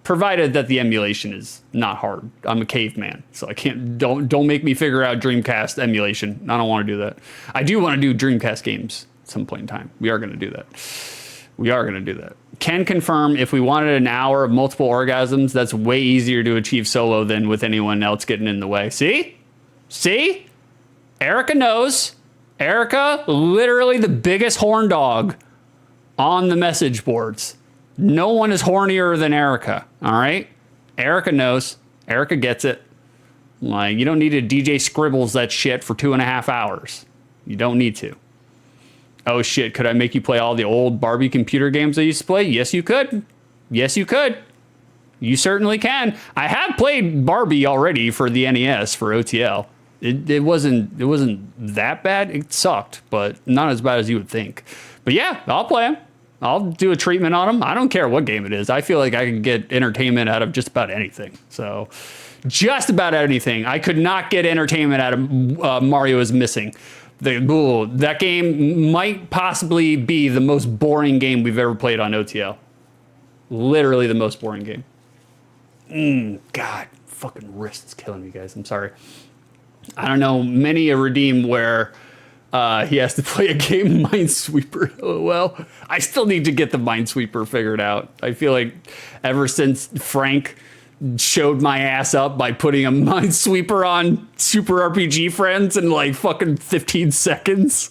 provided that the emulation is not hard. I'm a caveman, so I can't. Don't make me figure out Dreamcast emulation. I don't want to do that. I do want to do Dreamcast games at some point in time. We are going to do that. We are going to do that. Can confirm if we wanted an hour of multiple orgasms, that's way easier to achieve solo than with anyone else getting in the way. See? Erica knows. Erica, literally the biggest horn dog on the message boards. No one is hornier than Erica, all right? Erica knows. Erica gets it. Like, you don't need to DJ Scribbles that shit for 2.5 hours. You don't need to. Oh shit, could I make you play all the old Barbie computer games I used to play? Yes, you could. Yes, you could. You certainly can. I have played Barbie already for the NES for OTL. It wasn't that bad. It sucked, but not as bad as you would think. But yeah, I'll play them. I'll do a treatment on them. I don't care what game it is. I feel like I can get entertainment out of just about anything. So, just about anything. I could not get entertainment out of Mario is Missing. That game might possibly be the most boring game we've ever played on OTL. Literally the most boring game. God, fucking wrist's killing me, guys. I'm sorry. I don't know many a redeem where he has to play a game Minesweeper. LOL. I still need to get the Minesweeper figured out. I feel like ever since Frank showed my ass up by putting a Minesweeper on Super RPG Friends in like fucking 15 seconds,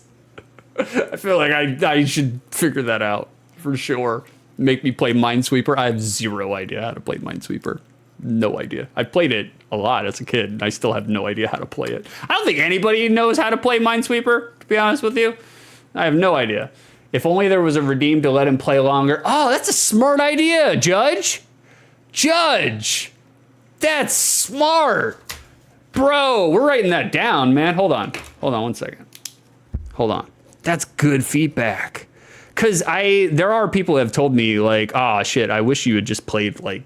I feel like I should figure that out for sure. Make me play Minesweeper. I have zero idea how to play Minesweeper. No idea. I played it a lot as a kid, and I still have no idea how to play it. I don't think anybody knows how to play Minesweeper, to be honest with you. I have no idea. If only there was a redeem to let him play longer. Oh, that's a smart idea, Judge. That's smart. Bro, we're writing that down, man. Hold on 1 second. Hold on. That's good feedback. Because there are people who have told me, like, oh, shit, I wish you had just played, like,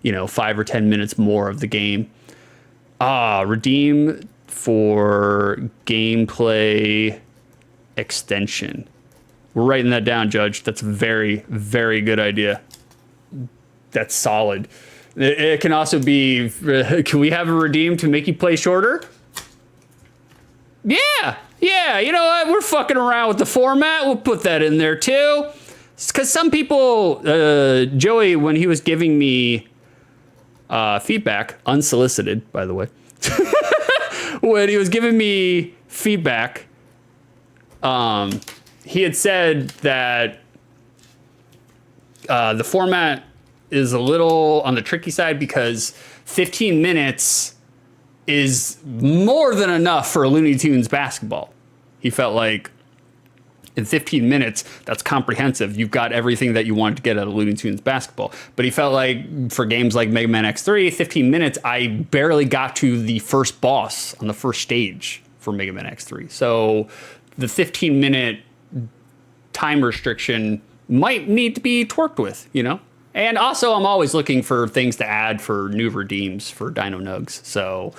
5 or 10 minutes more of the game. Redeem for gameplay extension. We're writing that down, Judge. That's a very, very good idea. That's solid. It can also be, can we have a redeem to make you play shorter? Yeah, you know what? We're fucking around with the format. We'll put that in there too. Because some people, Joey, when he was giving me feedback, unsolicited, by the way, when he was giving me feedback, he had said that the format is a little on the tricky side because 15 minutes is more than enough for a Looney Tunes basketball. He felt like in 15 minutes, that's comprehensive. You've got everything that you wanted to get out of Looney Tunes basketball. But he felt like for games like Mega Man X3, 15 minutes, I barely got to the first boss on the first stage for Mega Man X3. So the 15-minute time restriction might need to be twerked with, And also, I'm always looking for things to add for new redeems for Dino Nugs. So,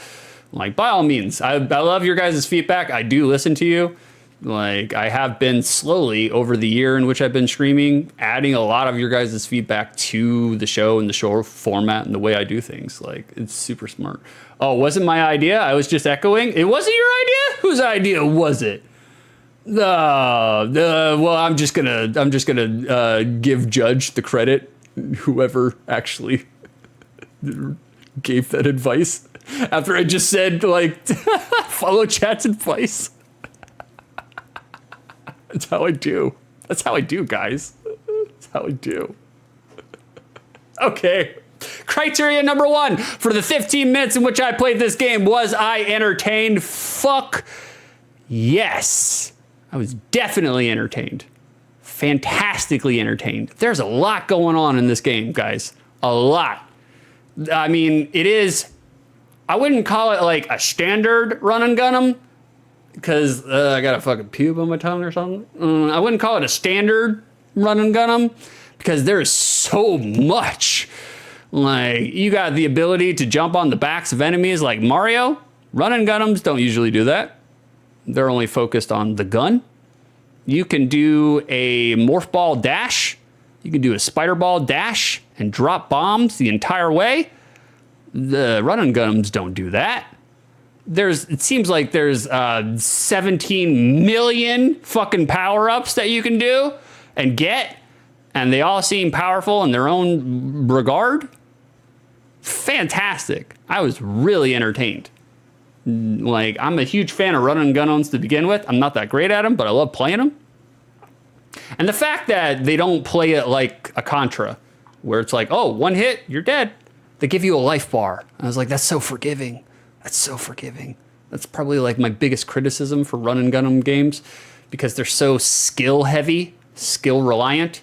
like, by all means, I love your guys' feedback. I do listen to you. Like, I have been slowly over the year in which I've been streaming, adding a lot of your guys' feedback to the show and the show format and the way I do things. Like, it's super smart. Oh, wasn't my idea? I was just echoing. It wasn't your idea? Whose idea was it? Well, I'm just gonna give Judge the credit. Whoever actually gave that advice after I just said, like, follow chat's advice. That's how I do. That's how I do, guys. That's how I do. Okay. Criteria number 1 for the 15 minutes in which I played this game. Was I entertained? Fuck yes. I was definitely entertained. Fantastically entertained. There's a lot going on in this game, guys. A lot. I mean, it is, I wouldn't call it like a standard run and gun 'em because I got a fucking pube on my tongue or something. I wouldn't call it a standard run and gun 'em because there is so much. Like, you got the ability to jump on the backs of enemies like Mario. Run and gun'ems don't usually do that. They're only focused on the gun. You can do a morph ball dash. You can do a spider ball dash and drop bombs the entire way. The run and gun'ems don't do that. It seems like there's 17 million fucking power-ups that you can do and get, and they all seem powerful in their own regard. Fantastic. I was really entertained. Like, I'm a huge fan of run and gun'ems to begin with. I'm not that great at them, but I love playing them. And the fact that they don't play it like a Contra, where it's like, oh, one hit, you're dead. They give you a life bar. I was like, that's so forgiving. That's so forgiving. That's probably like my biggest criticism for run and gun'em games, because they're so skill heavy, skill reliant.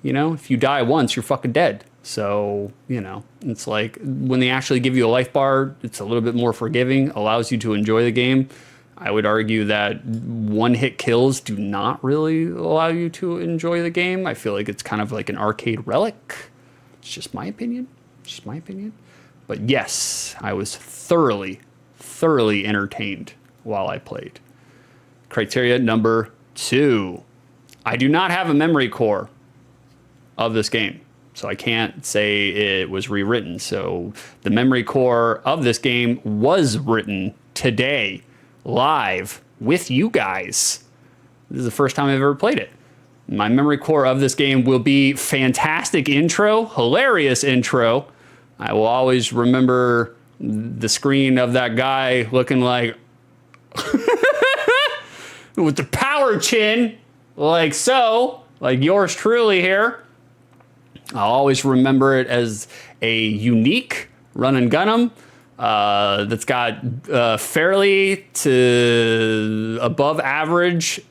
You know, if you die once, you're fucking dead. So, you know, it's like when they actually give you a life bar, it's a little bit more forgiving, allows you to enjoy the game. I would argue that one-hit kills do not really allow you to enjoy the game. I feel like it's kind of like an arcade relic. It's just my opinion. Just my opinion. But yes, I was thoroughly entertained while I played. Criteria number 2. I do not have a memory core of this game, so I can't say it was rewritten. So the memory core of this game was written today, live, with you guys. This is the first time I've ever played it. My memory core of this game will be fantastic intro, hilarious intro. I will always remember the screen of that guy looking like with the power chin, like so, like yours truly here. I'll always remember it as a unique run and gun'em that's got fairly to above average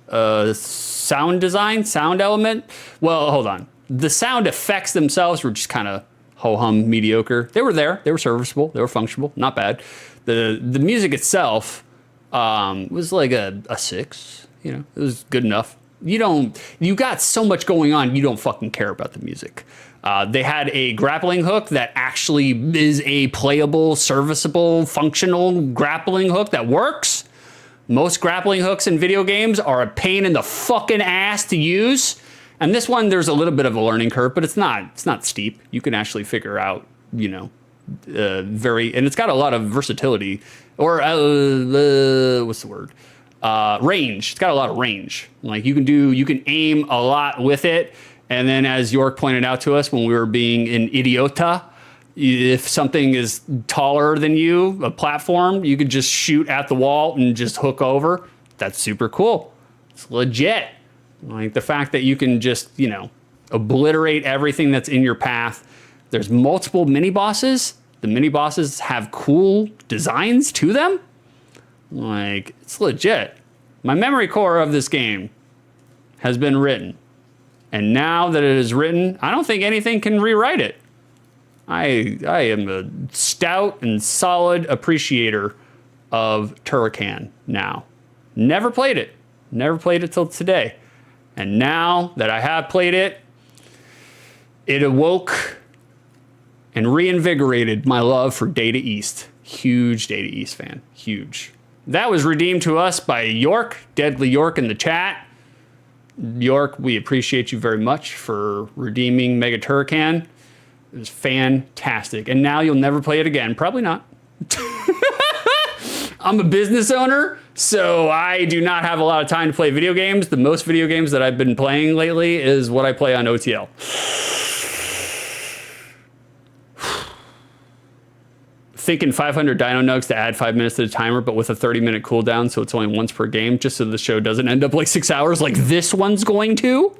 sound design, sound element. Well, hold on. The sound effects themselves were just kind of ho-hum mediocre. They were there. They were serviceable. They were functional. Not bad. The music itself was like a 6. You know, it was good enough. You got so much going on, you don't fucking care about the music. They had a grappling hook that actually is a playable, serviceable, functional grappling hook that works. Most grappling hooks in video games are a pain in the fucking ass to use. And this one, there's a little bit of a learning curve, but it's not steep. You can actually figure out, you know, and it's got a lot of versatility, or what's the word? Range. It's got a lot of range. Like you can aim a lot with it. And then as York pointed out to us when we were being an idiota, if something is taller than you, a platform, you could just shoot at the wall and just hook over. That's super cool. It's legit. Like the fact that you can just, you know, obliterate everything that's in your path. There's multiple mini bosses. The mini bosses have cool designs to them. Like, it's legit. My memory core of this game has been written. And now that it is written, I don't think anything can rewrite it. I am a stout and solid appreciator of Turrican now. Never played it. Never played it till today. And now that I have played it, it awoke and reinvigorated my love for Data East. Huge Data East fan. Huge. That was redeemed to us by York, Deadly York in the chat. York, we appreciate you very much for redeeming Mega Turrican. It was fantastic. And now you'll never play it again. Probably not. I'm a business owner, so I do not have a lot of time to play video games. The most video games that I've been playing lately is what I play on OTL. Thinking 500 Dino Nugs to add 5 minutes to the timer, but with a 30-minute cooldown, so it's only once per game, just so the show doesn't end up like 6 hours like this one's going to.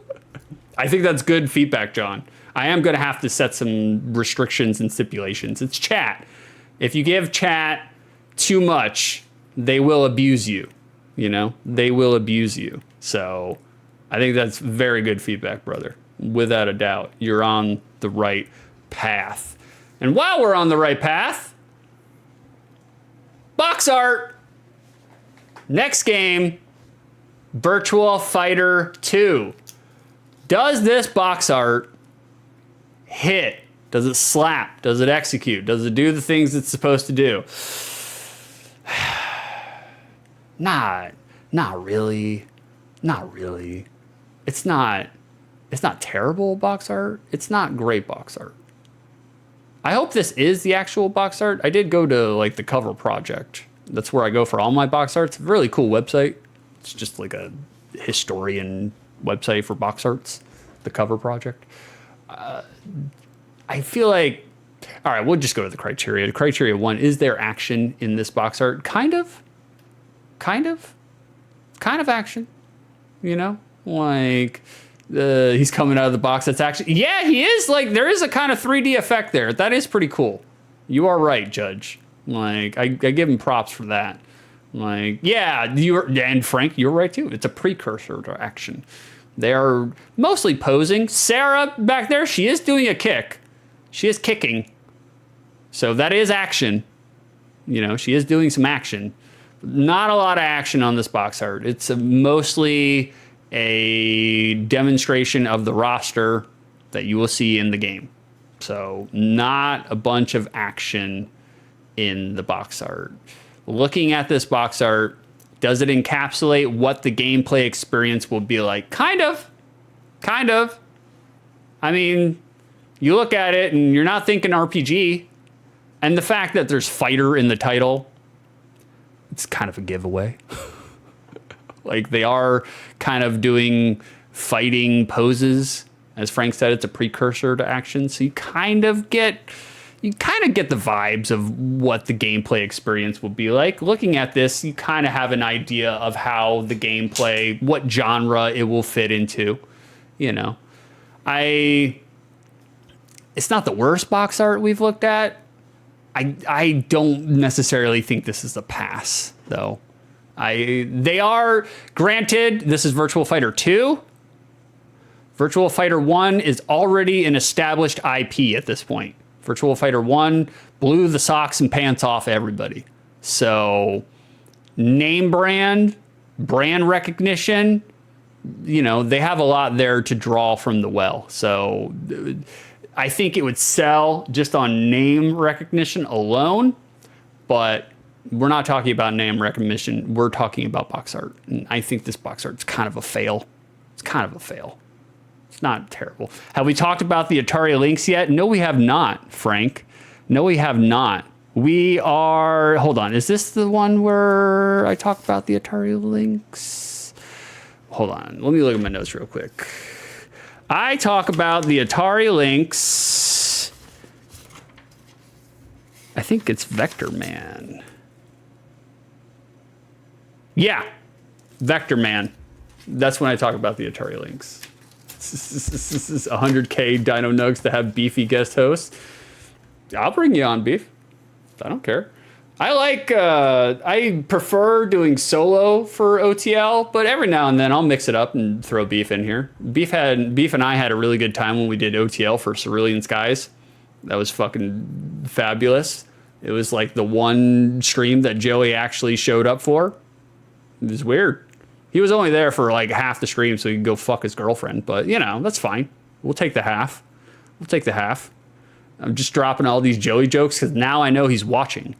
I think that's good feedback, John. I am going to have to set some restrictions and stipulations. It's chat. If you give chat too much, they will abuse you. You know, they will abuse you. So I think that's very good feedback, brother. Without a doubt, you're on the right path. And while we're on the right path, box art. Next game, Virtua Fighter 2. Does this box art hit? Does it slap? Does it execute? Does it do the things it's supposed to do? not really. Not really. It's not terrible box art. It's not great box art. I hope this is the actual box art. I did go to like the Cover Project. That's where I go for all my box art. It's a really cool website. It's just like a historian website for box arts, the Cover Project. I feel like, all right, we'll just go to the criteria. The criteria 1, is there action in this box art? Kind of action, you know, like he's coming out of the box. That's actually, yeah, he is. Like, there is a kind of 3D effect there. That is pretty cool. You are right, Judge. Like, I give him props for that. Like, yeah, and Frank, you're right too. It's a precursor to action. They are mostly posing. Sarah back there, she is doing a kick. She is kicking. So that is action. You know, she is doing some action. Not a lot of action on this box art. It's mostly a demonstration of the roster that you will see in the game. So not a bunch of action in the box art. Looking at this box art, does it encapsulate what the gameplay experience will be like? Kind of. I mean, you look at it and you're not thinking RPG. And the fact that there's fighter in the title, it's kind of a giveaway. Like, they are kind of doing fighting poses. As Frank said, it's a precursor to action. So you kind of get the vibes of what the gameplay experience will be like. Looking at this, you kind of have an idea of how the gameplay, what genre it will fit into. You know, it's not the worst box art we've looked at. I don't necessarily think this is a pass, though. They are, granted, this is Virtua Fighter 2. Virtua Fighter 1 is already an established IP at this point. Virtua Fighter 1 blew the socks and pants off everybody. So, name brand recognition, you know, they have a lot there to draw from the well. So, I think it would sell just on name recognition alone, but we're not talking about name recognition. We're talking about box art. And I think this box art is kind of a fail. It's kind of a fail. It's not terrible. Have we talked about the Atari Lynx yet? No, we have not, Frank. No, we have not. We are, hold on. Is this the one where I talk about the Atari Lynx? Hold on. Let me look at my notes real quick. I talk about the Atari Lynx. I think it's Vectorman. Yeah, Vectorman. That's when I talk about the Atari Lynx. This is 100K Dino Nugs to have beefy guest hosts. I'll bring you on, Beef. I don't care. I prefer doing solo for OTL, but every now and then I'll mix it up and throw Beef in here. Beef and I had a really good time when we did OTL for Cerulean Skies. That was fucking fabulous. It was like the one stream that Joey actually showed up for. It was weird. He was only there for like half the stream so he could go fuck his girlfriend, but you know, that's fine. We'll take the half. I'm just dropping all these Joey jokes because now I know he's watching.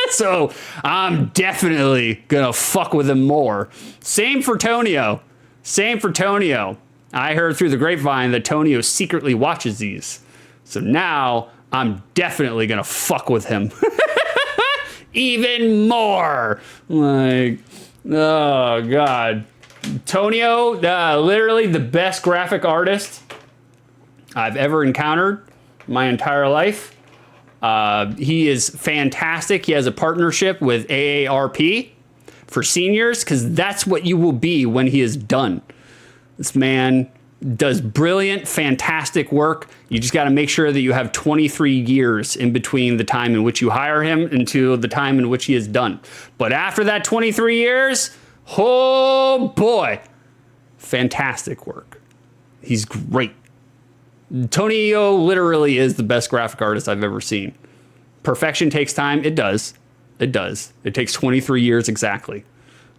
So I'm definitely gonna fuck with him more. Same for Tonio. I heard through the grapevine that Tonio secretly watches these. So now I'm definitely gonna fuck with him. Even more. Like, oh God. Tonio, literally the best graphic artist I've ever encountered my entire life. He is fantastic. He has a partnership with AARP for seniors because that's what you will be when he is done. This man does brilliant, fantastic work. You just got to make sure that you have 23 years in between the time in which you hire him into the time in which he is done. But after that 23 years, oh boy, fantastic work. He's great. Tonio literally is the best graphic artist I've ever seen. Perfection takes time. It does. It takes 23 years exactly.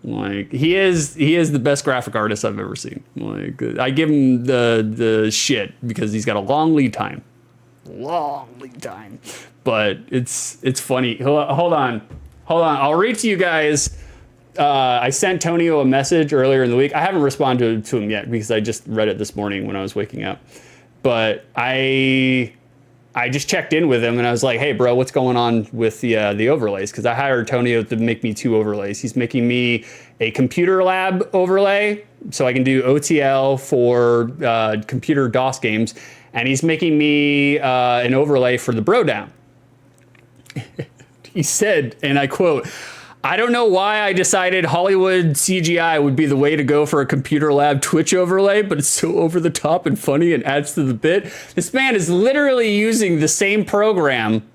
Like, he is the best graphic artist I've ever seen. Like, I give him the shit because he's got a long lead time. But it's funny. Hold on. I'll read to you guys I sent Tonio a message earlier in the week. I haven't responded to him yet because I just read it this morning when I was waking up. But I just checked in with him and I was like, hey, bro, what's going on with the overlays? Because I hired Tonio to make me 2 overlays. He's making me a computer lab overlay so I can do OTL for computer DOS games. And he's making me an overlay for the Bro Down. He said, and I quote, I don't know why I decided Hollywood CGI would be the way to go for a computer lab Twitch overlay, but it's so over the top and funny and adds to the bit. This man is literally using the same program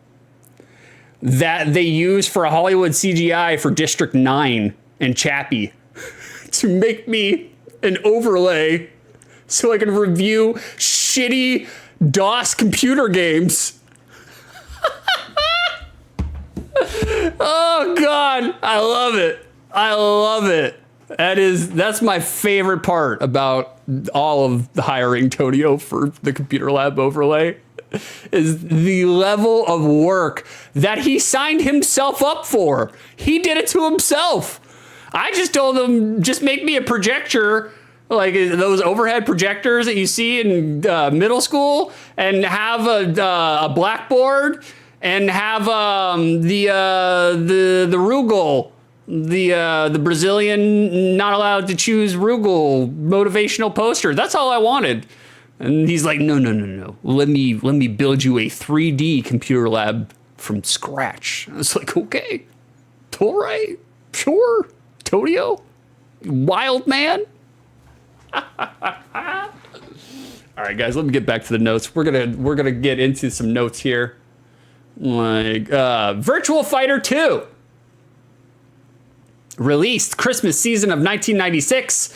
that they use for Hollywood CGI for District 9 and Chappie to make me an overlay so I can review shitty DOS computer games. Oh God, I love it. I love it. That's my favorite part about all of the hiring Tonio for the computer lab overlay is the level of work that he signed himself up for. He did it to himself. I just told him, just make me a projector, like those overhead projectors that you see in middle school, and have a blackboard. And have the Rugal, the Brazilian not allowed to choose Rugal motivational poster. That's all I wanted. And he's like, no. Let me build you a 3D computer lab from scratch. I was like, okay, all right, sure, Tonio, wild man. All right, guys, let me get back to the notes. We're gonna get into some notes here. Like Virtua Fighter 2 released Christmas season of 1996.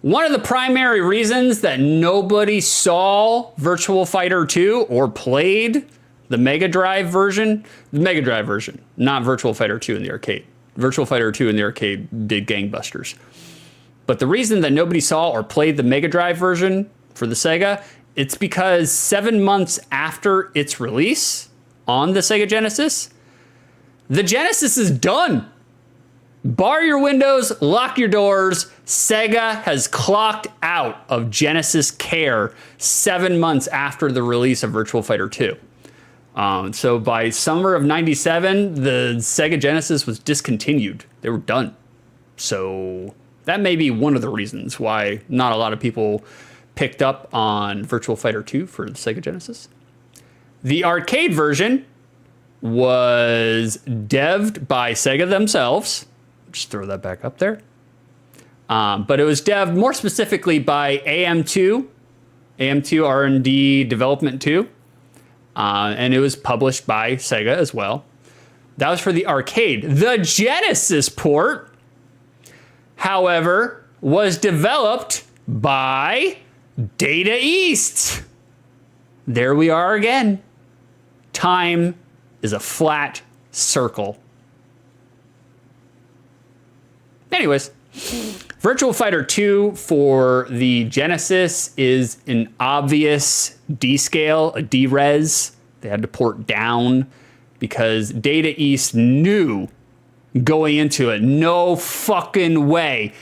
One of the primary reasons that nobody saw Virtua Fighter 2 or played the Mega Drive version, not Virtua Fighter 2 in the arcade. Virtua Fighter 2 in the arcade did gangbusters. But the reason that nobody saw or played the Mega Drive version for the Sega, it's because 7 months after its release on the Sega Genesis, the Genesis is done. Bar your windows, lock your doors. Sega has clocked out of Genesis care 7 months after the release of Virtua Fighter 2. So by summer of 97, the Sega Genesis was discontinued. They were done. So that may be one of the reasons why not a lot of people picked up on Virtua Fighter 2 for the Sega Genesis. The arcade version was devved by Sega themselves. Just throw that back up there. But it was devved more specifically by AM2 R&D Development 2. And it was published by Sega as well. That was for the arcade. The Genesis port, however, was developed by Data East. There we are again. Time is a flat circle. Anyways, Virtua Fighter 2 for the Genesis is an obvious descale, a derez. They had to port down because Data East knew going into it, no fucking way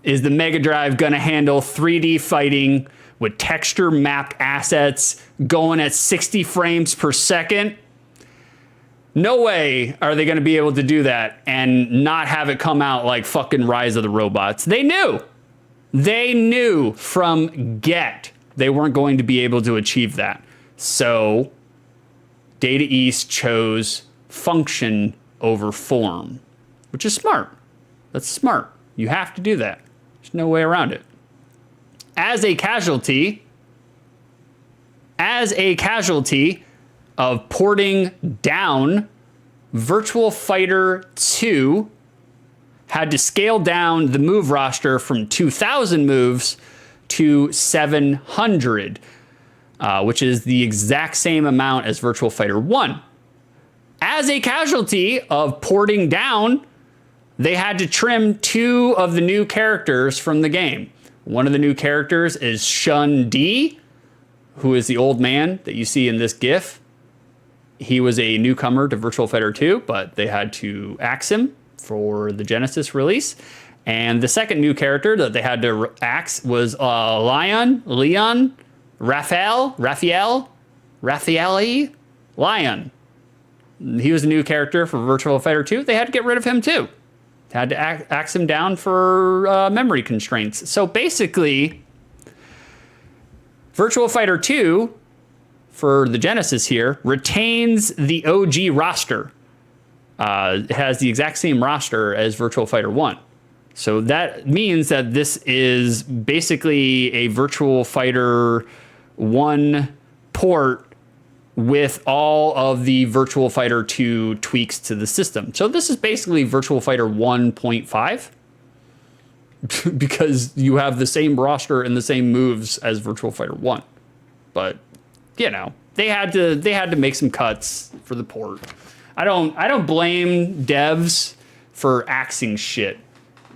is the Mega Drive gonna handle 3D fighting with texture mapped assets going at 60 frames per second. No way are they going to be able to do that and not have it come out like fucking Rise of the Robots. They knew from get they weren't going to be able to achieve that. So Data East chose function over form, which is smart. That's smart. You have to do that. There's no way around it. As a casualty of porting down, Virtua Fighter 2 had to scale down the move roster from 2,000 moves to 700, which is the exact same amount as Virtua Fighter 1. As a casualty of porting down, they had to trim 2 of the new characters from the game. One of the new characters is Shun Di, who is the old man that you see in this GIF. He was a newcomer to Virtua Fighter 2, but they had to axe him for the Genesis release. And the second new character that they had to axe was Leon, Raphael, Lion. He was a new character for Virtua Fighter 2. They had to get rid of him too. They had to axe him down for memory constraints. So basically, Virtua Fighter 2 for the Genesis here retains the OG roster. It has the exact same roster as Virtua Fighter 1. So that means that this is basically a Virtua Fighter 1 port with all of the Virtua Fighter 2 tweaks to the system. So this is basically Virtua Fighter 1.5 because you have the same roster and the same moves as Virtua Fighter 1. But, you know, they had to make some cuts for the port. I don't blame devs for axing shit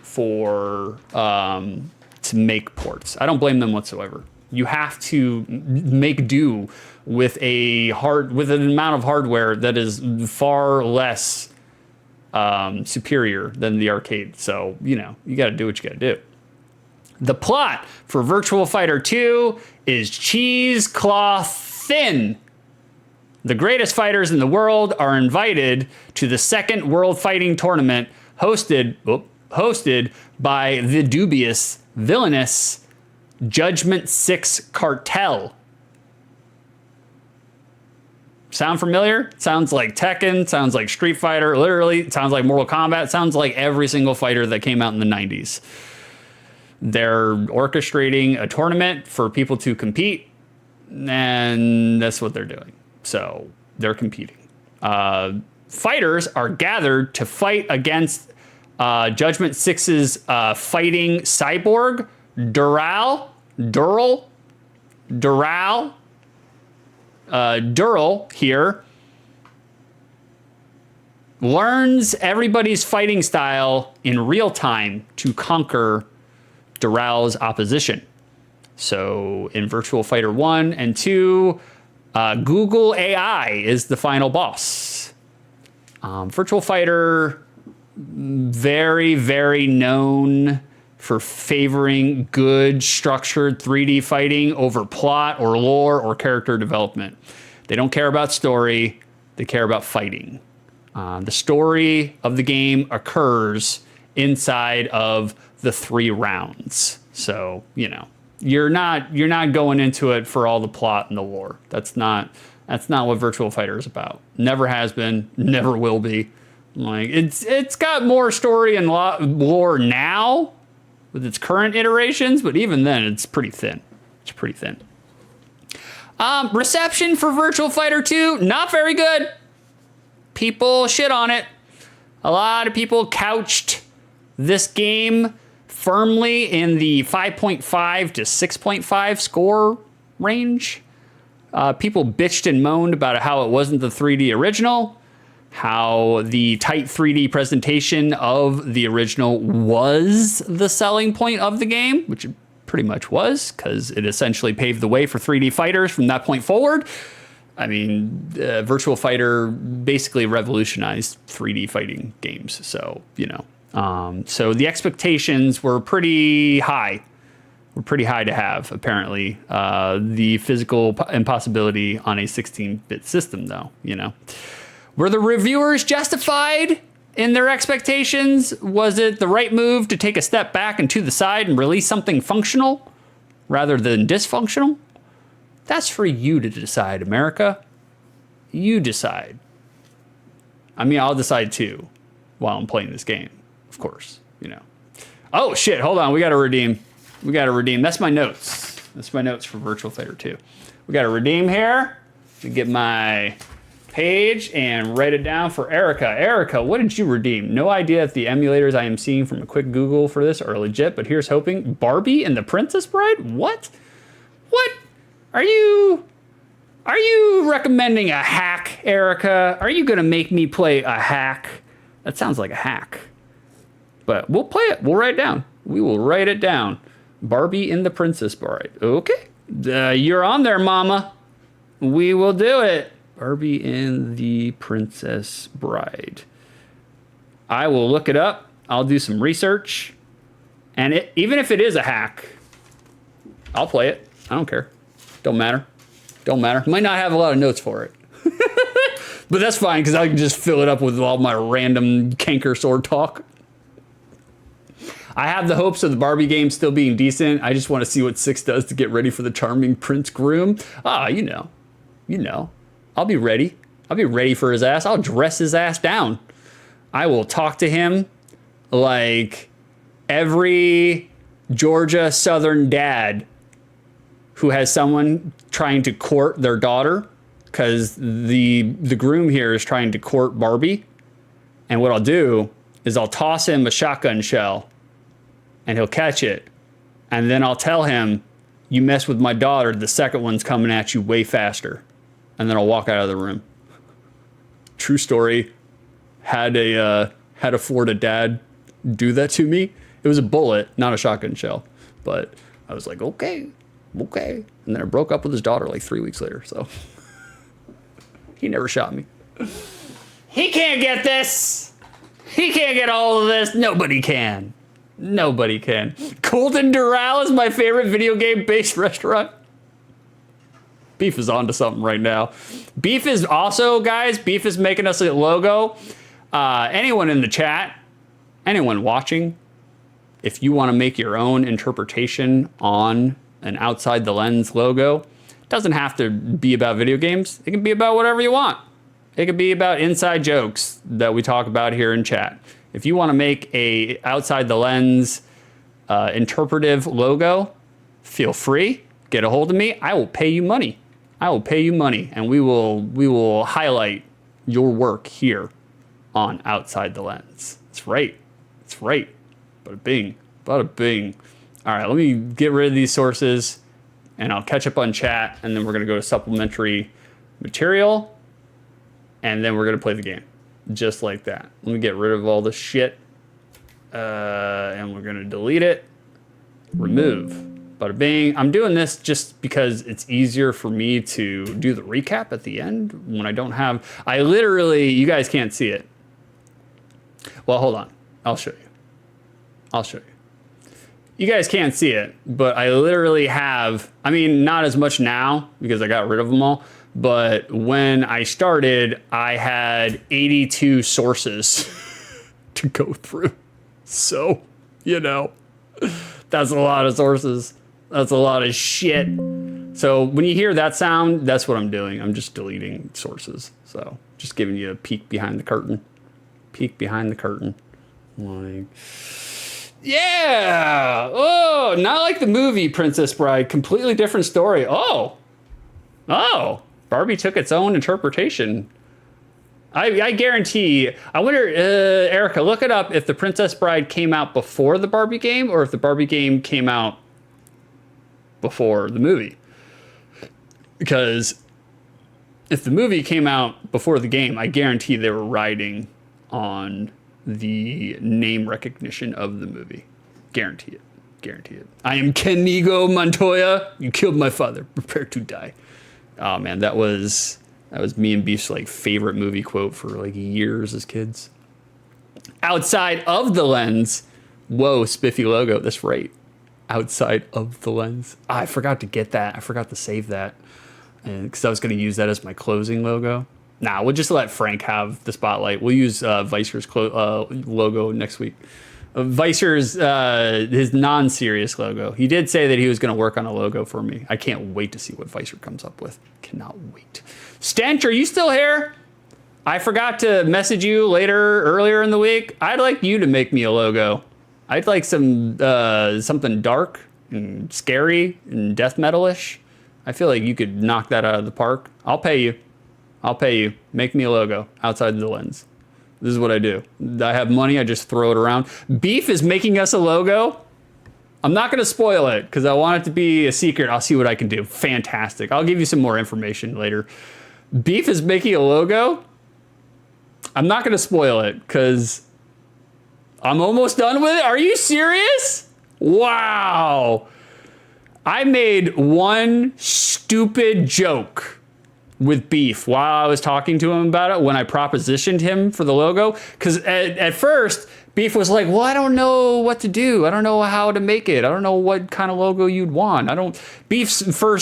for to make ports. I don't blame them whatsoever. You have to make do with an amount of hardware that is far less superior than the arcade. So, you know, you got to do what you got to do. The plot for Virtua Fighter 2 is cheesecloth thin. The greatest fighters in the world are invited to the second World Fighting Tournament hosted by the dubious, villainous Judgment 6 cartel. Sound familiar? Sounds like Tekken, sounds like Street Fighter, literally, it sounds like Mortal Kombat, sounds like every single fighter that came out in the 90s. They're orchestrating a tournament for people to compete, and that's what they're doing. So they're competing. Fighters are gathered to fight against Judgment 6's fighting cyborg, Dural here learns everybody's fighting style in real time to conquer Dural's opposition. So in Virtua Fighter 1 and 2, Google AI is the final boss. Virtua Fighter, very, very known for favoring good, structured 3D fighting over plot or lore or character development. They don't care about story, they care about fighting. The story of the game occurs inside of the 3 rounds. So, you know, you're not going into it for all the plot and the lore. That's not what Virtua Fighter is about. Never has been, never will be. Like it's got more story and lore now with its current iterations, but even then it's pretty thin. It's pretty thin. Reception for Virtua Fighter 2, not very good. People shit on it. A lot of people couched this game firmly in the 5.5 to 6.5 score range. People bitched and moaned about how it wasn't the 3D original, how the tight 3D presentation of the original was the selling point of the game, which it pretty much was, because it essentially paved the way for 3D fighters from that point forward. I mean, Virtua Fighter basically revolutionized 3D fighting games. So, you know, so the expectations were pretty high. Were pretty high to have, apparently. The physical impossibility on a 16-bit system, though, you know. Were the reviewers justified in their expectations? Was it the right move to take a step back and to the side and release something functional rather than dysfunctional? That's for you to decide, America. You decide. I mean, I'll decide too while I'm playing this game, of course, you know. Oh, shit, hold on. We got to redeem. That's my notes. That's my notes for Virtua Fighter 2. We got to redeem here. To get my page and write it down for Erica. Erica, what did you redeem? No idea if the emulators I am seeing from a quick Google for this are legit, but here's hoping. Barbie and the Princess Bride? What? What? Are you recommending a hack, Erica? Are you going to make me play a hack? That sounds like a hack. But we'll play it. We'll write it down. We will write it down. Barbie and the Princess Bride. Okay. You're on there, mama. We will do it. Barbie and the Princess Bride. I will look it up. I'll do some research. And even if it is a hack, I'll play it. I don't care. Don't matter. Don't matter. Might not have a lot of notes for it. But that's fine, because I can just fill it up with all my random canker sword talk. I have the hopes of the Barbie game still being decent. I just want to see what 6 does to get ready for the charming Prince Groom. You know. I'll be ready. I'll be ready for his ass. I'll dress his ass down. I will talk to him like every Georgia Southern dad who has someone trying to court their daughter, because the groom here is trying to court Barbie. And what I'll do is I'll toss him a shotgun shell and he'll catch it. And then I'll tell him, you mess with my daughter, the second one's coming at you way faster. And then I'll walk out of the room. True story. Had a Florida dad do that to me. It was a bullet, not a shotgun shell. But I was like, okay. And then I broke up with his daughter like 3 weeks later, so. He never shot me. He can't get this. He can't get all of this. Nobody can. Nobody can. Golden Doral is my favorite video game-based restaurant. Beef is onto something right now. Beef is also, guys, Beef is making us a logo. Anyone in the chat, anyone watching, if you want to make your own interpretation on an Outside the Lens logo, it doesn't have to be about video games. It can be about whatever you want. It could be about inside jokes that we talk about here in chat. If you want to make a Outside the Lens interpretive logo, feel free. Get a hold of me. I will pay you money. I will pay you money, and we will highlight your work here on Outside the Lens. That's right. That's right. Bada bing. Bada bing. All right, let me get rid of these sources, and I'll catch up on chat, and then we're going to go to supplementary material, and then we're going to play the game. Just like that. Let me get rid of all this shit, and we're going to delete it. Remove. Bada bing. I'm doing this just because it's easier for me to do the recap at the end when I don't have... I literally... You guys can't see it. Well, hold on. I'll show you. I'll show you. You guys can't see it, but I literally have... I mean, not as much now because I got rid of them all. But when I started, I had 82 sources to go through. So, you know, that's a lot of sources. That's a lot of shit. So when you hear that sound, that's what I'm doing. I'm just deleting sources. So just giving you a peek behind the curtain. Peek behind the curtain. Like, yeah. Oh, not like the movie Princess Bride. Completely different story. Oh. Barbie took its own interpretation. I guarantee. I wonder, Erica, look it up if the Princess Bride came out before the Barbie game or if the Barbie game came out before the movie. Because if the movie came out before the game, I guarantee they were riding on the name recognition of the movie. Guarantee it. Guarantee it. I am Kenigo Montoya. You killed my father. Prepare to die. Oh man, that was me and Beef's like favorite movie quote for like years as kids. Outside of the lens. Whoa, spiffy logo. That's right. Outside of the lens. I forgot to get that. I forgot to save that. Because I was going to use that as my closing logo. Nah, we'll just let Frank have the spotlight. We'll use Vicer's logo next week. Vicer's his non-serious logo. He did say that he was going to work on a logo for me. I can't wait to see what Vicer comes up with. Cannot wait. Stench, are you still here? I forgot to message you earlier in the week. I'd like you to make me a logo. I'd like some something dark and scary and death metal-ish. I feel like you could knock that out of the park. I'll pay you. I'll pay you. Make me a logo outside the lens. This is what I do. I have money. I just throw it around. Beef is making us a logo. I'm not going to spoil it because I want it to be a secret. I'll see what I can do. Fantastic. I'll give you some more information later. Beef is making a logo. I'm not going to spoil it because I'm almost done with it. Are you serious? Wow. I made one stupid joke with Beef while I was talking to him about it when I propositioned him for the logo. Because at first, Beef was like, well, I don't know what to do. I don't know how to make it. I don't know what kind of logo you'd want. Beef's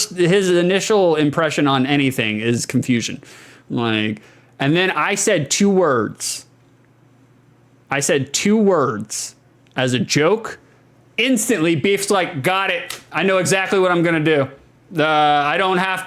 his initial impression on anything is confusion. Like, and then I said 2 words. I said 2 words as a joke. Instantly, Beef's like, got it. I know exactly what I'm gonna do.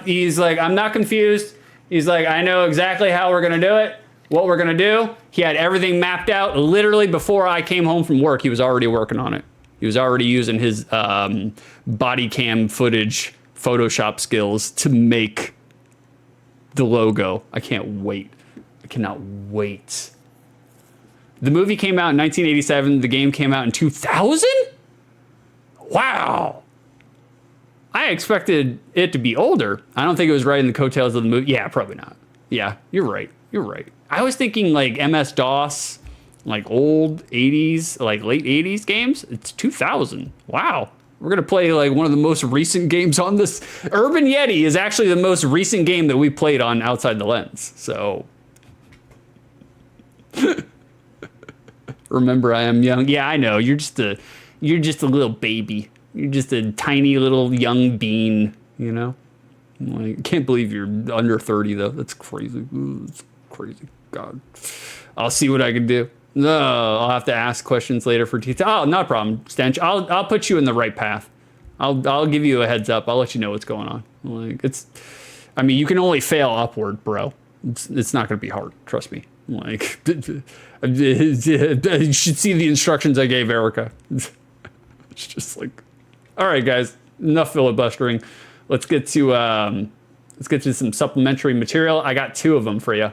He's like, I'm not confused. He's like, I know exactly how we're gonna do it, what we're gonna do. He had everything mapped out literally before I came home from work. He was already working on it. He was already using his body cam footage, Photoshop skills to make the logo. I can't wait. I cannot wait. The movie came out in 1987. The game came out in 2000? Wow. I expected it to be older. I don't think it was right in the coattails of the movie. Yeah, probably not. Yeah, you're right. You're right. I was thinking like MS-DOS, like old 80s, like late 80s games. It's 2000. Wow. We're going to play like one of the most recent games on this. Urban Yeti is actually the most recent game that we played on Outside the Lens. So remember, I am young. Yeah, I know. You're just a little baby. You're just a tiny little young bean, you know? Like, I can't believe you're under 30 though. That's crazy. Ooh, that's crazy. God. I'll see what I can do. No, I'll have to ask questions later for detail. Oh, not a problem, Stench. I'll put you in the right path. I'll give you a heads up. I'll let you know what's going on. Like, you can only fail upward, bro. It's not going to be hard. Trust me. Like, you should see the instructions I gave Erica. It's just like, all right, guys, enough filibustering. Let's get to some supplementary material. I got 2 of them for you.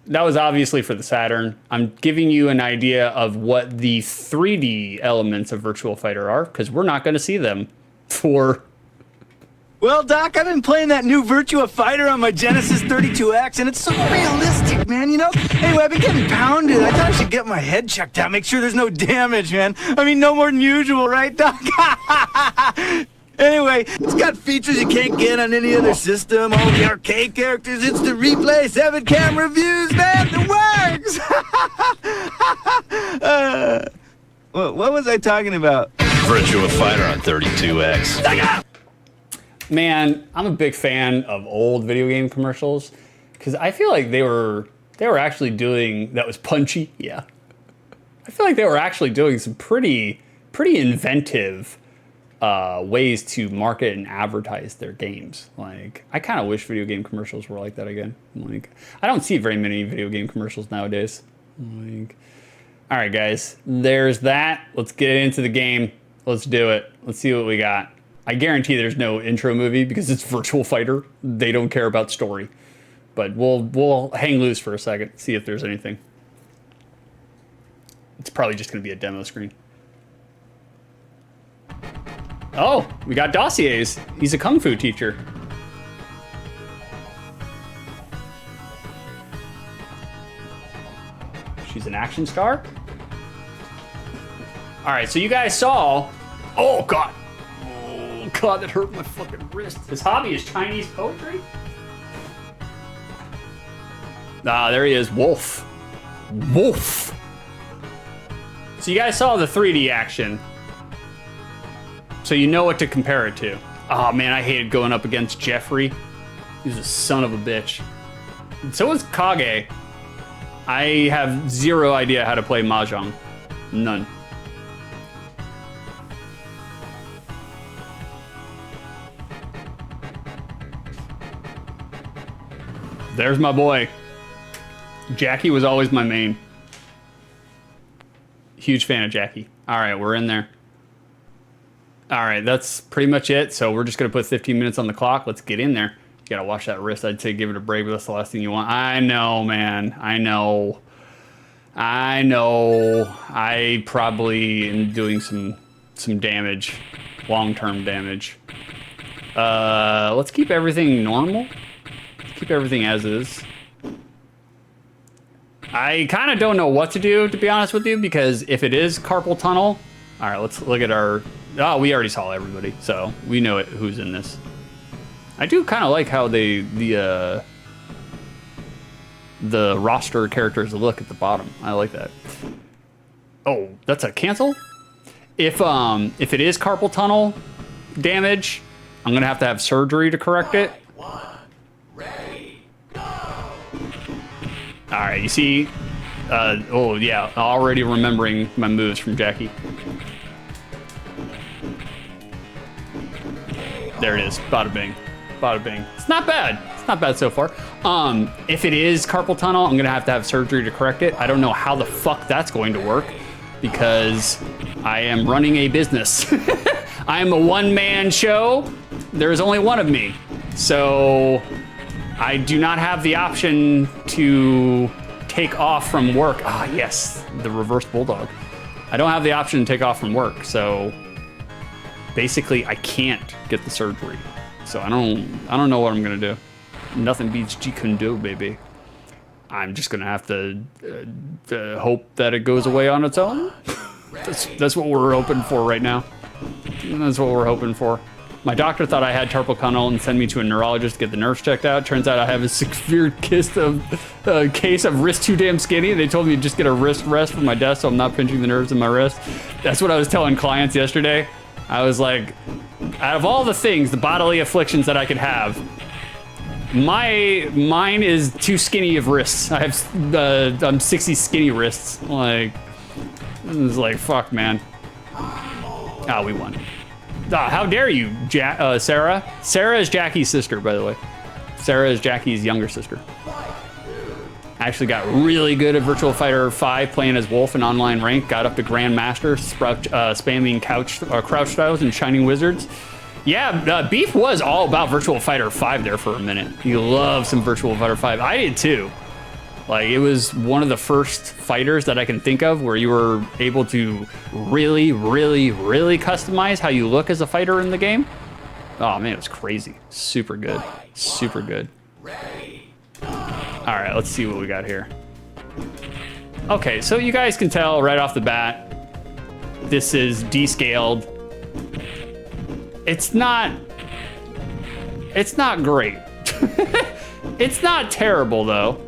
That was obviously for the Saturn. I'm giving you an idea of what the 3D elements of Virtua Fighter are, because we're not going to see them for... Well, Doc, I've been playing that new Virtua Fighter on my Genesis 32X, and it's so realistic, man, you know? Anyway, I've been getting pounded. I thought I should get my head checked out, make sure there's no damage, man. I mean, no more than usual, right, Doc? Anyway, it's got features you can't get on any other system. All the arcade characters, instant replay, 7-cam reviews, man, it works! What was I talking about? Virtua Fighter on 32X. Man, I'm a big fan of old video game commercials because I feel like they were actually doing, that was punchy, yeah. I feel like they were actually doing some pretty inventive ways to market and advertise their games. Like, I kind of wish video game commercials were like that again. Like, I don't see very many video game commercials nowadays. Like, all right, guys, there's that. Let's get into the game. Let's do it. Let's see what we got. I guarantee there's no intro movie because it's Virtua Fighter. They don't care about story. But we'll hang loose for a second, see if there's anything. It's probably just going to be a demo screen. Oh, we got dossiers. He's a kung fu teacher. She's an action star? All right, so you guys saw... Oh, God. Oh, God, that hurt my fucking wrist. His hobby is Chinese poetry? Ah, there he is, Wolf. Wolf. So you guys saw the 3D action. So you know what to compare it to. Oh man, I hated going up against Jeffrey. He's a son of a bitch. So is Kage. I have zero idea how to play Mahjong. None. There's my boy. Jackie was always my main. Huge fan of Jackie. All right, we're in there. All right, that's pretty much it. So we're just gonna put 15 minutes on the clock. Let's get in there. You gotta wash that wrist. I'd say give it a break, but that's the last thing you want. I know, man. I know. I probably am doing some damage, long-term damage. Let's keep everything normal. Let's keep everything as is. I kind of don't know what to do, to be honest with you, because if it is carpal tunnel, all right, let's look at our. Oh, we already saw everybody, so we know who's in this. I do kind of like how the roster characters look at the bottom. I like that. Oh, that's a cancel? If it is carpal tunnel damage, I'm gonna have to have surgery to correct it. All right, you see, oh yeah, already remembering my moves from Jackie. There it is, bada bing, bada bing. It's not bad. It's not bad so far. If it is carpal tunnel, I'm gonna have to have surgery to correct it. I don't know how the fuck that's going to work because I am running a business. I am a one-man show. There is only one of me. So I do not have the option to take off from work. Ah, yes, the reverse bulldog. I don't have the option to take off from work. So basically I can't get the surgery. So I don't know what I'm gonna do. Nothing beats Jeet Kune Do, baby. I'm just gonna have to hope that it goes away on its own. That's what we're hoping for right now. That's what we're hoping for. My doctor thought I had carpal tunnel and sent me to a neurologist to get the nerves checked out. Turns out I have a severe case of wrist too damn skinny. They told me to just get a wrist rest from my desk so I'm not pinching the nerves in my wrist. That's what I was telling clients yesterday. I was like, out of all the things, the bodily afflictions that I could have, mine is too skinny of wrists. I have I'm 60 skinny wrists. Like, it's like, fuck, man. Ah, we won. Ah, how dare you, Sarah? Sarah is Jackie's sister, by the way. Sarah is Jackie's younger sister. I actually got really good at Virtua Fighter 5 playing as Wolf in online rank. Got up to Grandmaster, spamming crouch styles and Shining Wizards. Yeah, Beef was all about Virtua Fighter 5 there for a minute. He loved some Virtua Fighter 5. I did too. Like, it was one of the first fighters that I can think of where you were able to really, really, really customize how you look as a fighter in the game. Oh man, it was crazy. Super good. Super good. All right, let's see what we got here. Okay, so you guys can tell right off the bat, this is descaled. It's not great. It's not terrible though.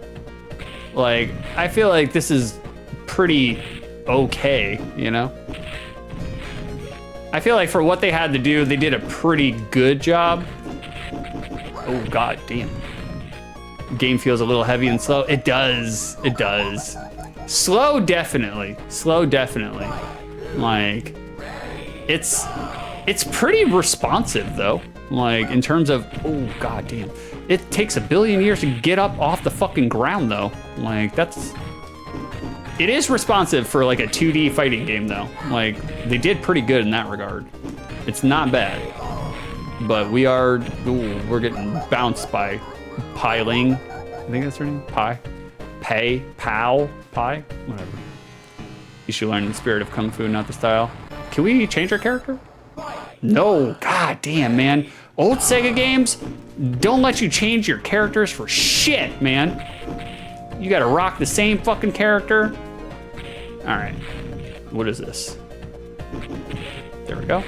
Like, I feel like this is pretty okay, you know? I feel like for what they had to do, they did a pretty good job. Oh, god damn. Game feels a little heavy and slow. It does. It does. Slow, definitely. Slow, definitely. Like, it's pretty responsive, though. Like, in terms of, oh, god damn. It takes a billion years to get up off the fucking ground, though. Like, it is responsive for, like, a 2D fighting game, though. Like, they did pretty good in that regard. It's not bad. But we're getting bounced by Pai Ling. I think that's her name? Pai? Pai? Whatever. You should learn the spirit of Kung Fu, not the style. Can we change our character? No. God damn, man. Old Sega games don't let you change your characters for shit, man. You gotta rock the same fucking character. All right. What is this? There we go.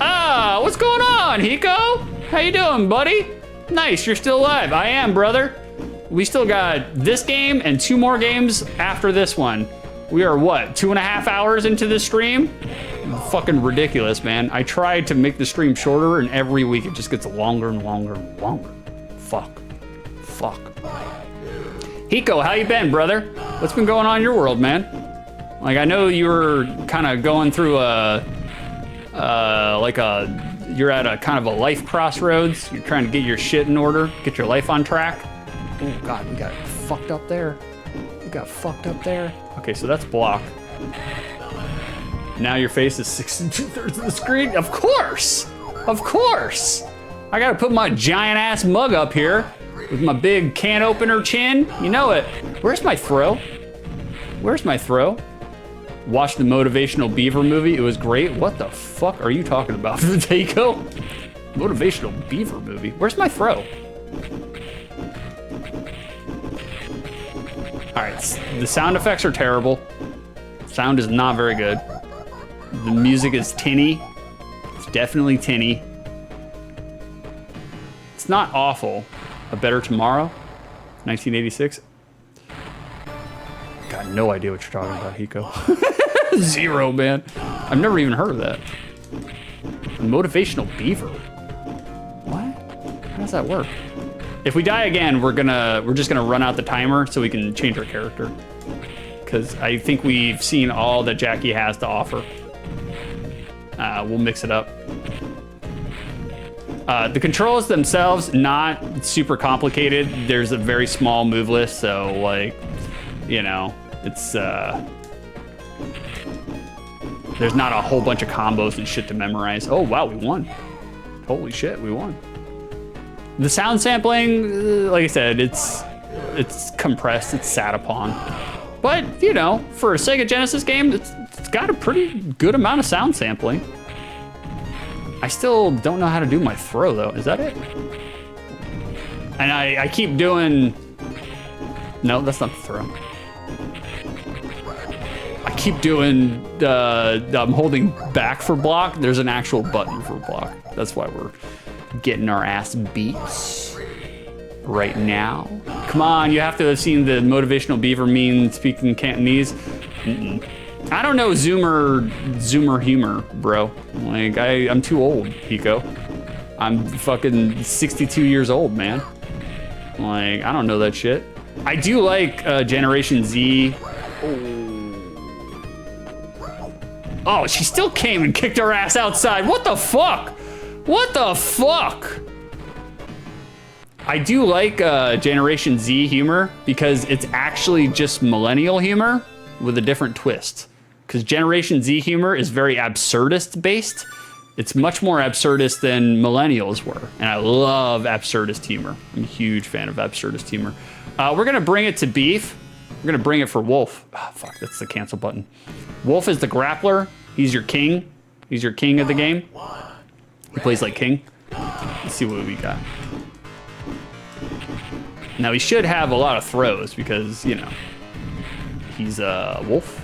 Ah, what's going on, Hiko? How you doing, buddy? Nice, you're still alive. I am, brother. We still got this game and 2 more games after this one. We are, what, 2.5 hours into this stream? Fucking ridiculous, man. I tried to make the stream shorter, and every week it just gets longer and longer and longer. Fuck. Hiko, how you been, brother? What's been going on in your world, man? Like, I know you were kind of going through you're at a kind of a life crossroads. You're trying to get your shit in order, get your life on track. Oh God, we got fucked up there. Okay, so that's block. Now your face is 6 2/3 of the screen. Of course. Of course. I gotta put my giant ass mug up here with my big can opener chin. You know it. Where's my throw? Where's my throw? Watched the Motivational Beaver movie. It was great. What the fuck are you talking about, Taco? Motivational Beaver movie. Where's my throw? All right, the sound effects are terrible. Sound is not very good. The music is tinny. It's definitely tinny. It's not awful. A Better Tomorrow, 1986. Got no idea what you're talking about, Hiko. Zero, man. I've never even heard of that. Motivational Beaver. What? How does that work? If we die again, we're just gonna run out the timer so we can change our character. Because I think we've seen all that Jackie has to offer. We'll mix it up. The controls themselves, not super complicated. There's a very small move list, so like, you know, it's there's not a whole bunch of combos and shit to memorize. Oh wow, we won. Holy shit, we won. The sound sampling, like I said, it's compressed, it's sat upon. But, you know, for a Sega Genesis game, it's got a pretty good amount of sound sampling. I still don't know how to do my throw, though. Is that it? And I keep doing... No, that's not the throw. I keep doing... I'm holding back for block. There's an actual button for block. That's why we're getting our ass beat right now. Come on, you have to have seen the Motivational Beaver meme speaking Cantonese. I don't know Zoomer humor, bro. Like, I'm too old, Hiko. I'm fucking 62 years old, man. Like, I don't know that shit. I do like Generation Z. Oh, she still came and kicked our ass outside. What the fuck? What the fuck? I do like Generation Z humor because it's actually just millennial humor with a different twist. Because Generation Z humor is very absurdist based. It's much more absurdist than millennials were. And I love absurdist humor. I'm a huge fan of absurdist humor. We're gonna bring it to Beef. We're gonna bring it for Wolf. Oh, fuck, that's the cancel button. Wolf is the grappler. He's your king. He's your king of the game. He plays like king. Let's see what we got. Now he should have a lot of throws because, you know, he's a wolf.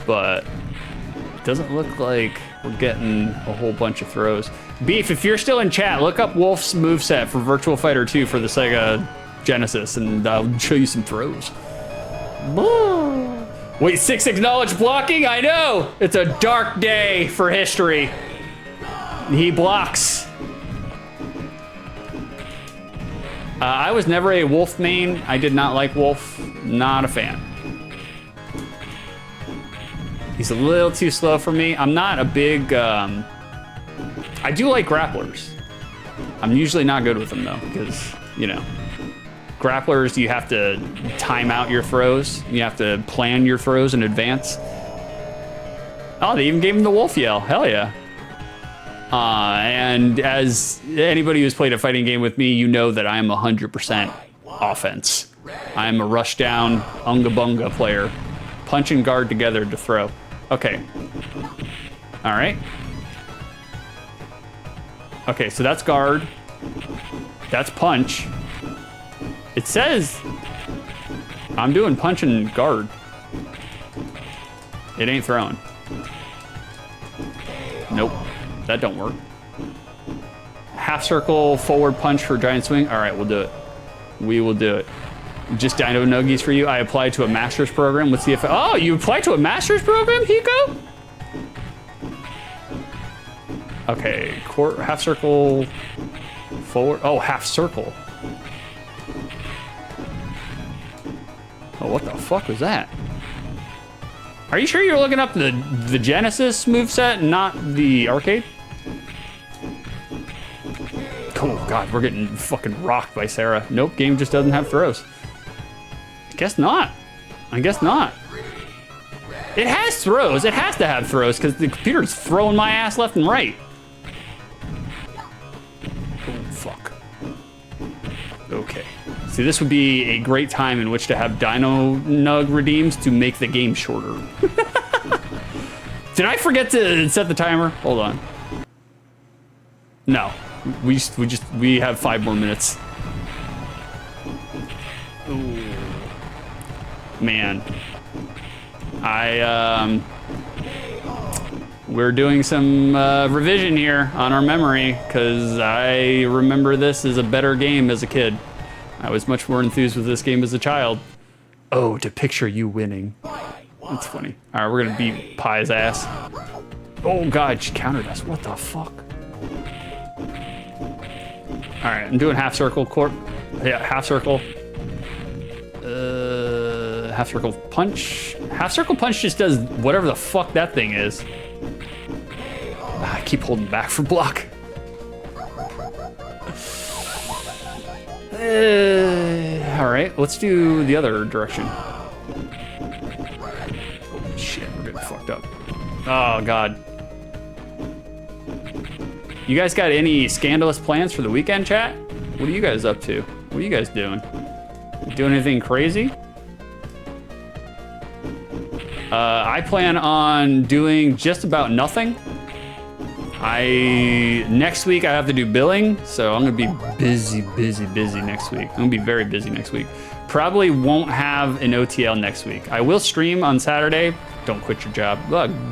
But it doesn't look like we're getting a whole bunch of throws. Beef, if you're still in chat, look up Wolf's moveset for Virtua Fighter 2 for the Sega Genesis and I'll show you some throws. Wait, 6 knowledge blocking? I know! It's a dark day for history. He blocks. I was never a Wolf main. I did not like Wolf. Not a fan. He's a little too slow for me. I'm not a big... I do like grapplers. I'm usually not good with them, though, because, you know, grapplers, you have to time out your throws. You have to plan your throws in advance. Oh, they even gave him the wolf yell. Hell yeah. And as anybody who's played a fighting game with me, you know that I am 100% offense. I am a rush down, unga bunga player. Punch and guard together to throw. Okay. All right. Okay, so that's guard. That's punch. It says I'm doing punch and guard. It ain't throwing. Nope, that don't work. Half circle, forward punch for giant swing. All right, we'll do it. We will do it. Just Dino Nuggies for you. I applied to a master's program. What's the effect? Oh, you applied to a master's program, Hiko? Okay, half circle, forward. Oh, half circle. Oh, what the fuck was that? Are you sure you're looking up the Genesis moveset and not the arcade? Oh God, we're getting fucking rocked by Sarah. Nope, game just doesn't have throws. I guess not. I guess not. It has throws. It has to have throws because the computer's throwing my ass left and right. Oh, fuck. Okay. See, this would be a great time in which to have Dino Nug redeems to make the game shorter. Did I forget to set the timer? Hold on. No. We have 5 more minutes. Ooh. Man. We're doing some revision here on our memory because I remember this as a better game as a kid. I was much more enthused with this game as a child. Oh, to picture you winning. That's funny. All right, we're gonna beat Pie's ass. Oh God, she countered us. What the fuck? All right, I'm doing half circle Yeah, half circle. Half circle punch. Half circle punch just does whatever the fuck that thing is. I keep holding back for block. All right, let's do the other direction. Oh shit, we're getting fucked up. Oh God. You guys got any scandalous plans for the weekend, chat? What are you guys up to? What are you guys doing? Doing anything crazy? I plan on doing just about nothing. Next week I have to do billing, so I'm gonna be busy next week. I'm gonna be very busy next week. Probably won't have an OTL next week. I will stream on Saturday. Don't quit your job.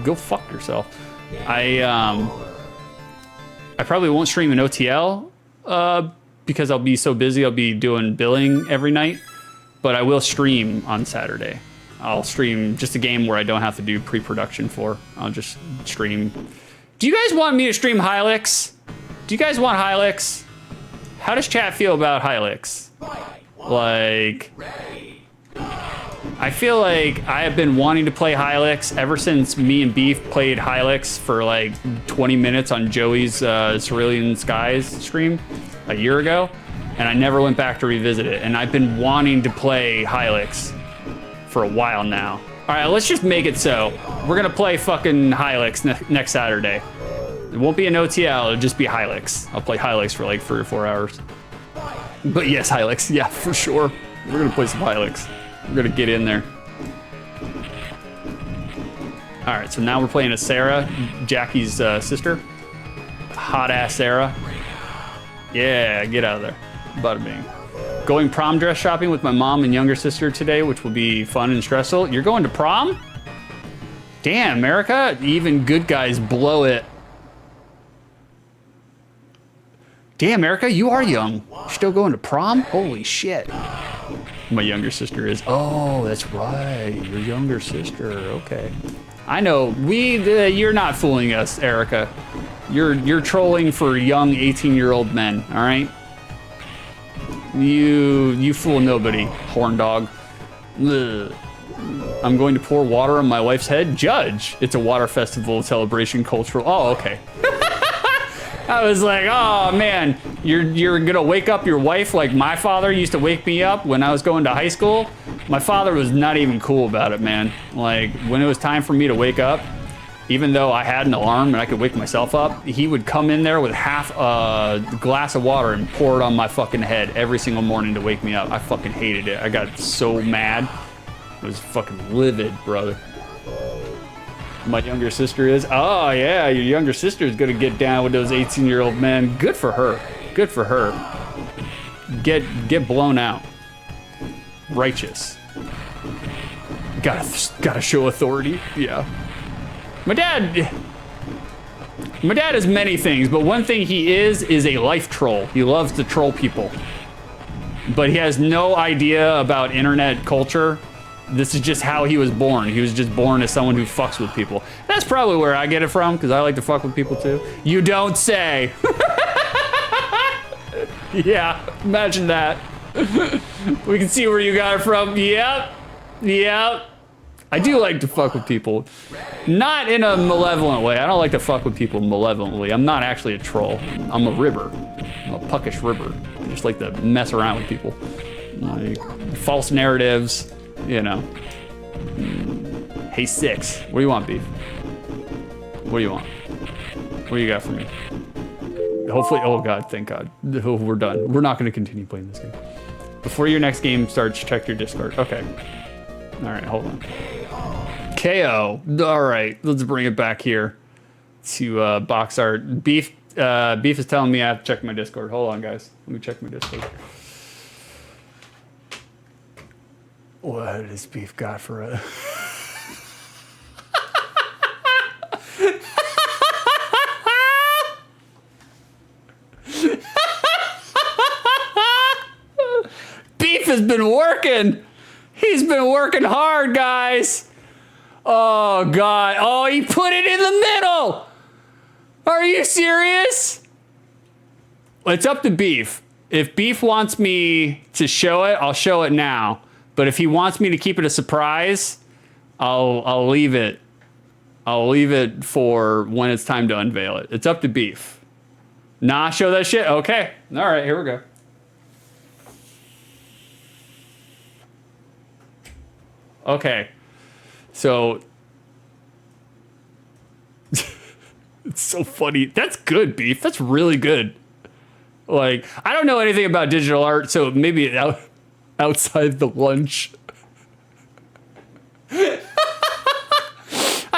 Go fuck yourself. I probably won't stream an OTL because I'll be so busy. I'll be doing billing every night, but I will stream on Saturday. I'll stream just a game where I don't have to do pre-production for. I'll just stream. Do you guys want me to stream Hylix? Do you guys want Hylix? How does chat feel about Hylix? Like, I feel like I have been wanting to play Hylix ever since me and Beef played Hylix for like 20 minutes on Joey's Cerulean Skies stream a year ago, and I never went back to revisit it. And I've been wanting to play Hylix for a while now. All right, let's just make it so. We're gonna play fucking Hylix next Saturday. It won't be an OTL, it'll just be Hylix. I'll play Hylix for like 3 or 4 hours. But yes, Hylix, yeah, for sure. We're gonna play some Hylix. We're gonna get in there. All right, so now we're playing as Sarah, Jackie's sister. Hot ass Sarah. Yeah, get out of there. Bada bing. Going prom dress shopping with my mom and younger sister today, which will be fun and stressful. You're going to prom? Damn, America, even good guys blow it. Damn, America, you are young. Still going to prom? Holy shit. My younger sister is. Oh, that's right. Your younger sister. Okay. I know. You're not fooling us, Erica. You're trolling for young 18-year-old men, all right? You fool nobody, horn dog. Ugh. I'm going to pour water on my wife's head. Judge. It's a water festival celebration cultural. Oh, okay. I was like, oh man, you're gonna wake up your wife like my father used to wake me up when I was going to high school. My father was not even cool about it, man. Like when it was time for me to wake up, even though I had an alarm and I could wake myself up, he would come in there with half a glass of water and pour it on my fucking head every single morning to wake me up. I fucking hated it. I got so mad. I was fucking livid, brother. My younger sister is. Oh yeah, your younger sister is gonna get down with those 18-year-old men. Good for her. Good for her. Get blown out. Righteous. Gotta show authority. Yeah. My dad is many things, but one thing he is a life troll. He loves to troll people. But he has no idea about internet culture. This is just how he was born. He was just born as someone who fucks with people. That's probably where I get it from, because I like to fuck with people too. You don't say. Yeah, imagine that. We can see where you got it from. Yep. I do like to fuck with people. Not in a malevolent way. I don't like to fuck with people malevolently. I'm not actually a troll. I'm a ribber. I'm a puckish ribber. I just like to mess around with people. Like, false narratives, you know. Hey, 6. What do you want, Beef? What do you want? What do you got for me? Hopefully, oh God, thank God. Oh, we're done. We're not going to continue playing this game. Before your next game starts, check your Discord. Okay. All right, hold on. KO. All right, let's bring it back here to box art. Beef is telling me I have to check my Discord. Hold on, guys. Let me check my Discord. What has Beef got for us? Beef has been working. He's been working hard, guys. Oh, God. Oh, he put it in the middle. Are you serious? Well, it's up to Beef. If Beef wants me to show it, I'll show it now. But if he wants me to keep it a surprise, I'll leave it. I'll leave it for when it's time to unveil it. It's up to Beef. Nah, show that shit? Okay. All right, here we go. Okay. So it's so funny. That's good, Beef. That's really good. Like, I don't know anything about digital art, so maybe outside the lunch. I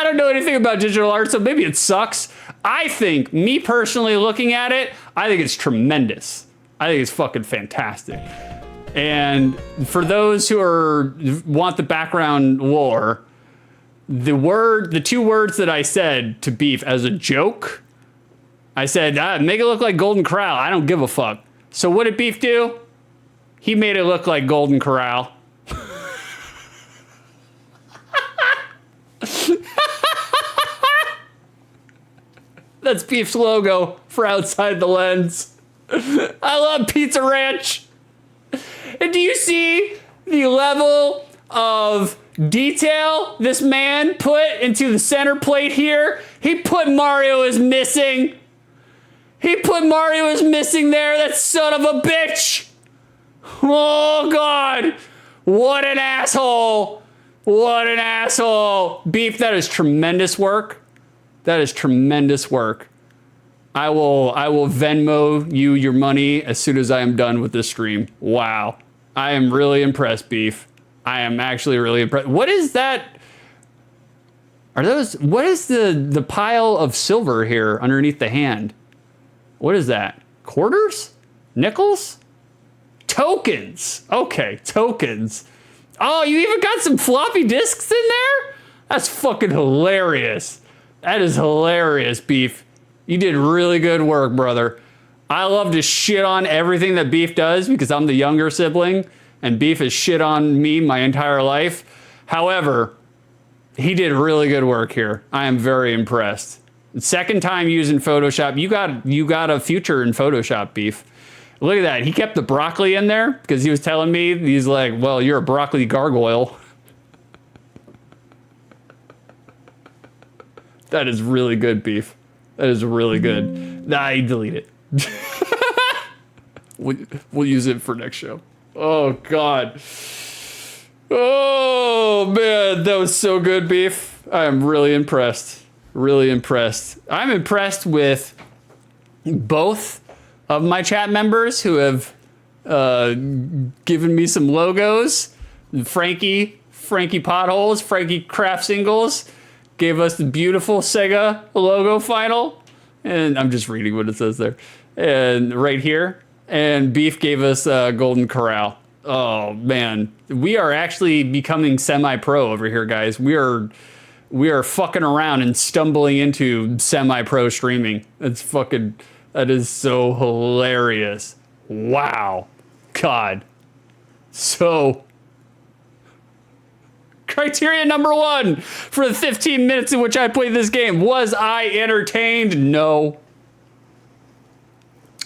don't know anything about digital art, so maybe it sucks. I think, me personally looking at it, I think it's tremendous. I think it's fucking fantastic. And for those who want the background lore, the two words that I said to Beef as a joke, I said, make it look like Golden Corral. I don't give a fuck. So what did Beef do? He made it look like Golden Corral. That's Beef's logo for outside the lens. I love Pizza Ranch. And do you see the level of detail this man put into the center plate here? He put Mario is missing. He put Mario is missing there. That son of a bitch. Oh, God. What an asshole. What an asshole. Beef, that is tremendous work. That is tremendous work. I will Venmo you your money as soon as I am done with this stream. Wow. I am really impressed, Beef. I am actually really impressed. What is that? What is the pile of silver here underneath the hand? What is that? Quarters? Nickels? Tokens. Okay, tokens. Oh, you even got some floppy disks in there? That's fucking hilarious. That is hilarious, Beef. You did really good work, brother. I love to shit on everything that Beef does because I'm the younger sibling and Beef has shit on me my entire life. However, he did really good work here. I am very impressed. Second time using Photoshop. You got a future in Photoshop, Beef. Look at that. He kept the broccoli in there because he was telling me, he's like, well, you're a broccoli gargoyle. That is really good, Beef. That is really good. Nah, delete it. We'll use it for next show. Oh, God. Oh, man. That was so good, Beef. I am really impressed. Really impressed. I'm impressed with both of my chat members who have given me some logos. Frankie Potholes, Frankie Craft Singles gave us the beautiful Sega logo final. And I'm just reading what it says there. And right here. And Beef gave us Golden Corral. Oh, man. We are actually becoming semi-pro over here, guys. We are fucking around and stumbling into semi-pro streaming. That is so hilarious. Wow. God. So, criteria number 1 for the 15 minutes in which I played this game. Was I entertained? No.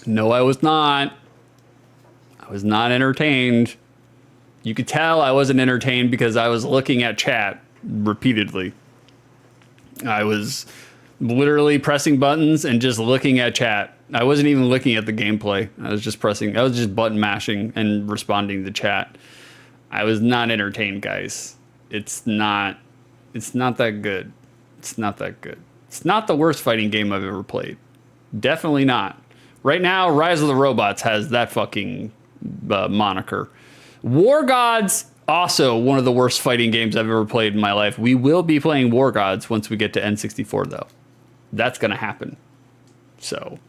No, I was not. I was not entertained. You could tell I wasn't entertained because I was looking at chat repeatedly. I was literally pressing buttons and just looking at chat. I wasn't even looking at the gameplay. I was just button mashing and responding to chat. I was not entertained, guys. It's not It's not that good. It's not that good. It's not the worst fighting game I've ever played. Definitely not. Right now, Rise of the Robots has that fucking moniker. War Gods, also one of the worst fighting games I've ever played in my life. We will be playing War Gods once we get to N64, though. That's going to happen. So,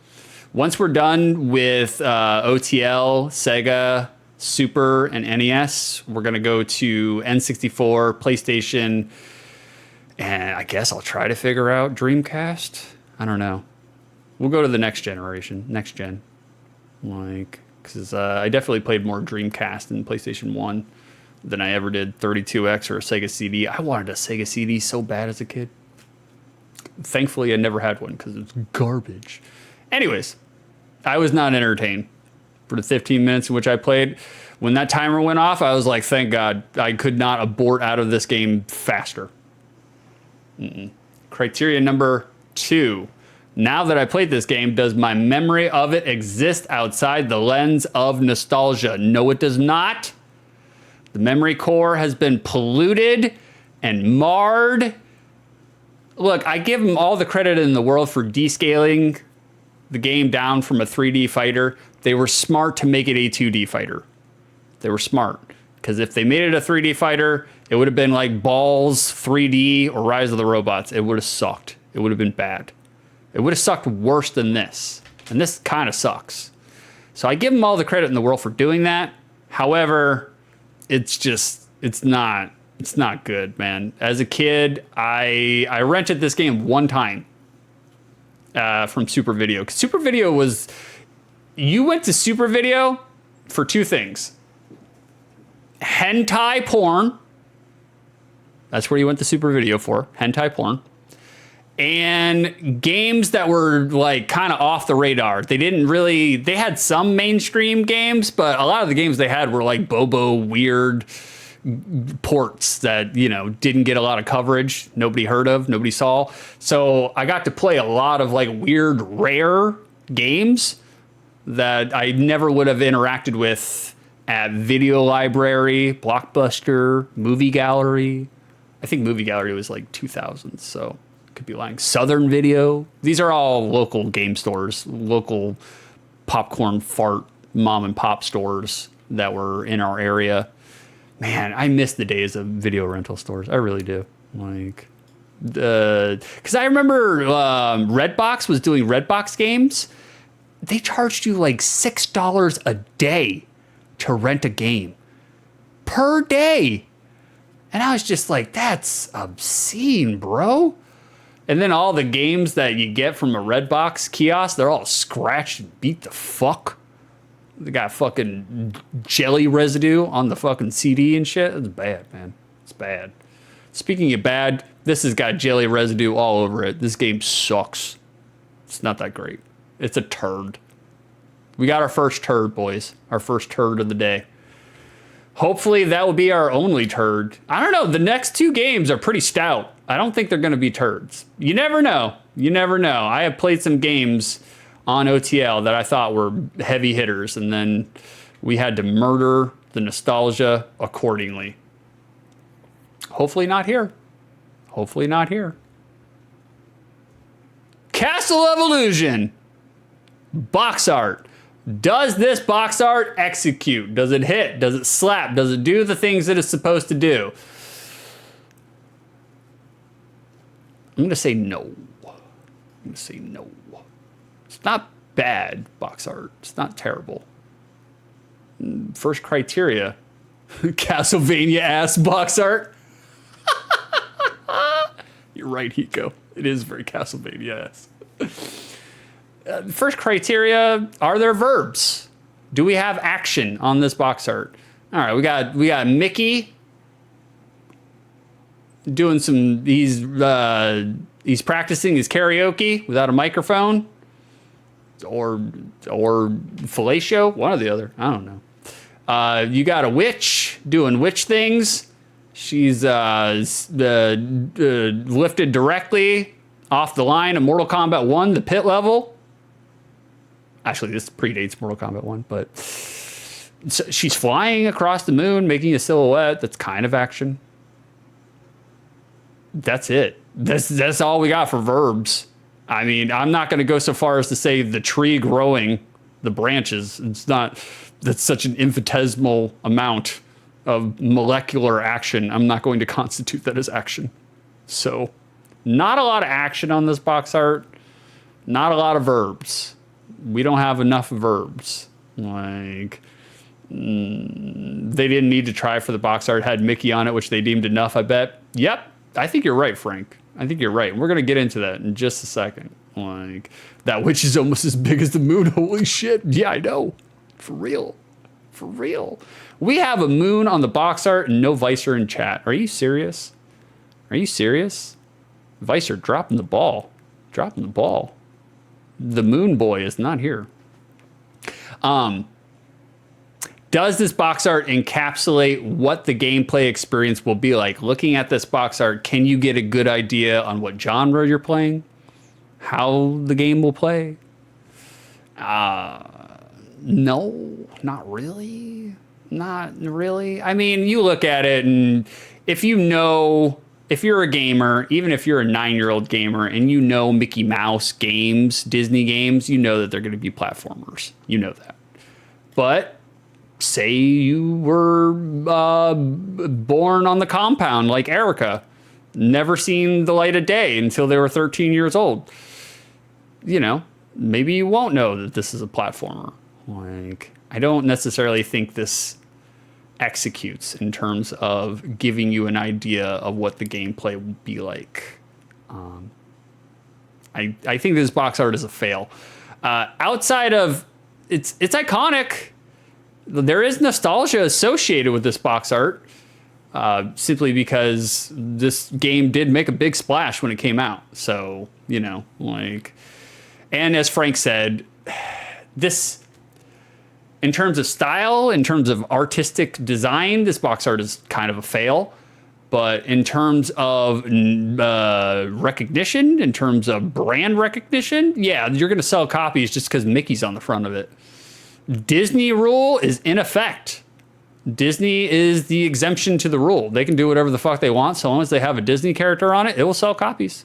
once we're done with OTL, Sega, Super, and NES, we're going to go to N64, PlayStation, and I guess I'll try to figure out Dreamcast. I don't know. We'll go to the next generation, next gen. Like, because I definitely played more Dreamcast and PlayStation 1 than I ever did 32X or a Sega CD. I wanted a Sega CD so bad as a kid. Thankfully, I never had one because it's garbage. Anyways, I was not entertained for the 15 minutes in which I played. When that timer went off, I was like, thank God I could not abort out of this game faster. Criteria number 2. Now that I played this game, does my memory of it exist outside the lens of nostalgia? No, it does not. The memory core has been polluted and marred. Look, I give them all the credit in the world for descaling the game down from a 3D fighter. They were smart to make it a 2D fighter. They were smart. Because if they made it a 3D fighter, it would have been like Balls 3D or Rise of the Robots. It would have sucked. It would have been bad. It would have sucked worse than this. And this kind of sucks. So I give them all the credit in the world for doing that. However, it's not good, man. As a kid, I rented this game one time from Super Video. 'Cause Super Video was, you went to Super Video for 2 things. Hentai porn. That's where you went to Super Video for. Hentai porn. And games that were like kind of off the radar. They had some mainstream games, but a lot of the games they had were like Bobo weird ports that, didn't get a lot of coverage. Nobody heard of, nobody saw. So I got to play a lot of like weird, rare games that I never would have interacted with at Video Library, Blockbuster, Movie Gallery. I think Movie Gallery was like 2000, so could be lying. Southern Video. These are all local game stores, local popcorn fart mom and pop stores that were in our area. Man, I miss the days of video rental stores. I really do. Like, because I remember Redbox was doing Redbox games. They charged you like $6 a day to rent a game per day. And I was just like, that's obscene, bro. And then all the games that you get from a Redbox kiosk, they're all scratched and beat the fuck. They got fucking jelly residue on the fucking CD and shit. It's bad, man. It's bad. Speaking of bad, this has got jelly residue all over it. This game sucks. It's not that great. It's a turd. We got our first turd, boys. Our first turd of the day. Hopefully that will be our only turd. I don't know. The next 2 games are pretty stout. I don't think they're going to be turds. You never know. You never know. I have played some games on OTL that I thought were heavy hitters, and then we had to murder the nostalgia accordingly. Hopefully not here. Hopefully not here. Castle of Illusion. Box art. Does this box art execute? Does it hit? Does it slap? Does it do the things that it's supposed to do? I'm going to say no. I'm going to say no. It's not bad box art. It's not terrible. First criteria. Castlevania ass box art. You're right, Hiko. It is very Castlevania ass. First criteria, are there verbs? Do we have action on this box art? All right, we got Mickey doing some, he's practicing his karaoke without a microphone, or fellatio, one or the other. I don't know. You got a witch doing witch things. She's lifted directly off the line of Mortal Kombat 1, the pit level. Actually, this predates Mortal Kombat 1, but she's flying across the moon, making a silhouette that's kind of action. that's it. That's all we got for verbs. I mean, I'm not going to go so far as to say the tree growing, the branches. It's not. That's such an infinitesimal amount of molecular action. I'm not going to constitute that as action. So, not a lot of action on this box art. Not a lot of verbs. We don't have enough verbs. Like, they didn't need to try for the box art. It had Mickey on it, which they deemed enough, I bet. Yep. I think you're right, Frank. I think you're right. We're going to get into that in just a second. Like, that witch is almost as big as the moon. Holy shit. Yeah, I know. For real. For real. We have a moon on the box art and no Vicer in chat. Are you serious? Are you serious? Vicer dropping the ball. Dropping the ball. The moon boy is not here. Does this box art encapsulate what the gameplay experience will be like? Looking at this box art, can you get a good idea on what genre you're playing? How the game will play? No, not really. Not really. I mean, you look at it, and if you're a gamer, even if you're a 9-year-old gamer and you know Mickey Mouse games, Disney games, you know that they're going to be platformers. You know that. But say you were born on the compound like Erica, never seen the light of day until they were 13 years old. You know, maybe you won't know that this is a platformer. Like, I don't necessarily think this executes in terms of giving you an idea of what the gameplay will be like. I think this box art is a fail. Outside of it's iconic. There is nostalgia associated with this box art, simply because this game did make a big splash when it came out. So, you know, like, and as Frank said, this, in terms of style, in terms of artistic design, this box art is kind of a fail. But in terms of recognition, in terms of brand recognition, yeah, you're going to sell copies just because Mickey's on the front of it. Disney rule is in effect. Disney is the exemption to the rule. They can do whatever the fuck they want. So long as they have a Disney character on it, it will sell copies.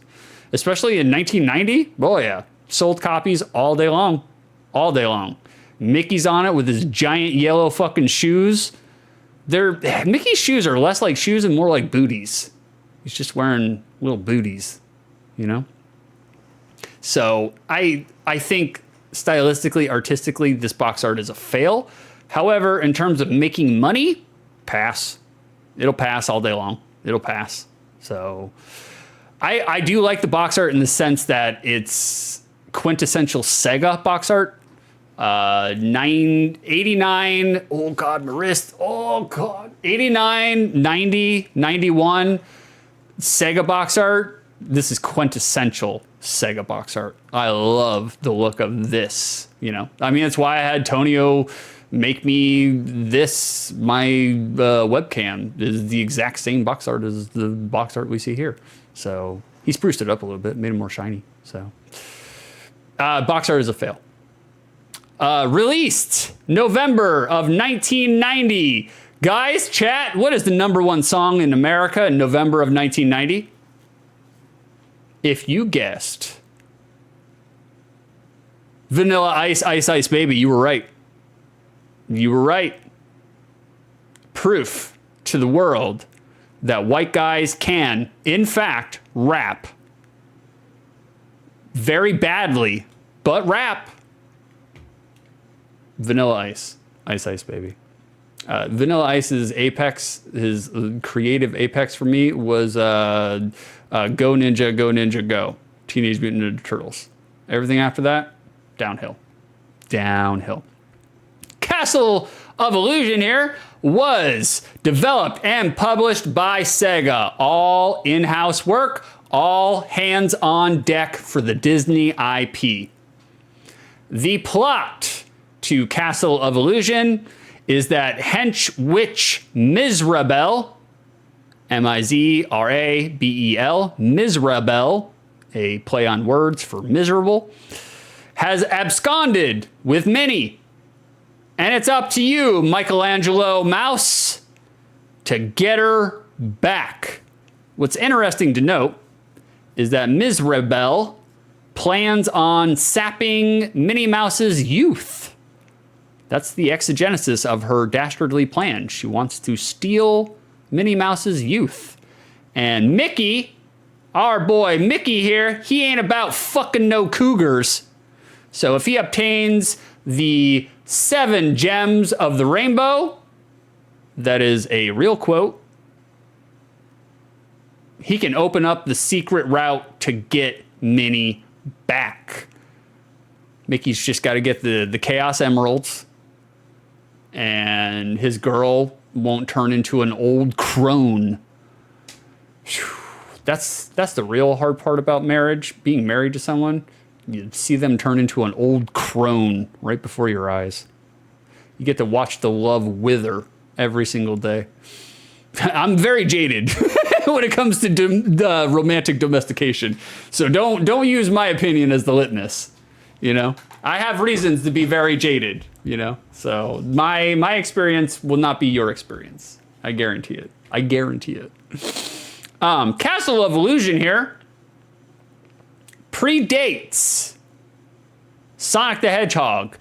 Especially in 1990. Oh, yeah. Sold copies all day long. All day long. Mickey's on it with his giant yellow fucking shoes. Mickey's shoes are less like shoes and more like booties. He's just wearing little booties, you know? So I think stylistically, artistically, this box art is a fail. However, in terms of making money, pass. It'll pass all day long. It'll pass. So I do like the box art in the sense that it's quintessential Sega box art. 89, oh God, my wrist, oh God, 89, 90, 91, Sega box art. This is quintessential Sega box art. I love the look of this, you know. I mean, that's why I had Tonio make me this. My webcam is the exact same box art as the box art we see here. So he spruced it up a little bit, made it more shiny. So box art is a fail. Released November of 1990. Guys, chat, what is the #1 song in America in November of 1990? If you guessed Vanilla Ice, Ice Ice Baby, you were right. You were right. Proof to the world that white guys can, in fact, rap. Very badly, but rap. Vanilla Ice, Ice Ice Baby. Vanilla Ice's apex, his creative apex for me was Go Ninja, Go Ninja, Go. Teenage Mutant Ninja Turtles. Everything after that, downhill. Downhill. Castle of Illusion here was developed and published by Sega. All in-house work, all hands on deck for the Disney IP. The plot to Castle of Illusion is that hench witch Mizrabel, Mizrabel, Mizrabel, a play on words for miserable, has absconded with Minnie. And it's up to you, Michelangelo Mouse, to get her back. What's interesting to note is that Ms. Rebel plans on sapping Minnie Mouse's youth. That's the exegesis of her dastardly plan. She wants to steal Minnie Mouse's youth. And Mickey, our boy Mickey here, he ain't about fucking no cougars. So if he obtains the 7 gems of the rainbow, that is a real quote, he can open up the secret route to get Minnie back. Mickey's just got to get the Chaos Emeralds, and his girl won't turn into an old crone. Whew. That's the real hard part about marriage, being married to someone. You see them turn into an old crone right before your eyes. You get to watch the love wither every single day. I'm very jaded when it comes to the romantic domestication. So don't use my opinion as the litmus. You know, I have reasons to be very jaded. You know, so my experience will not be your experience. I guarantee it. I guarantee it. Castle of Illusion here predates Sonic the Hedgehog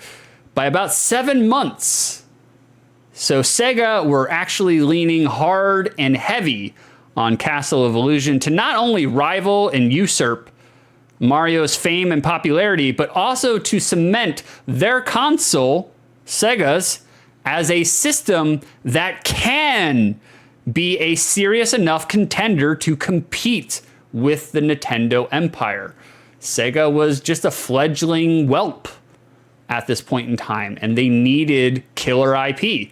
by about 7 months. So Sega were actually leaning hard and heavy on Castle of Illusion to not only rival and usurp Mario's fame and popularity, but also to cement their console, Sega's, as a system that can be a serious enough contender to compete with the Nintendo empire. Sega was just a fledgling whelp at this point in time, and they needed killer IP.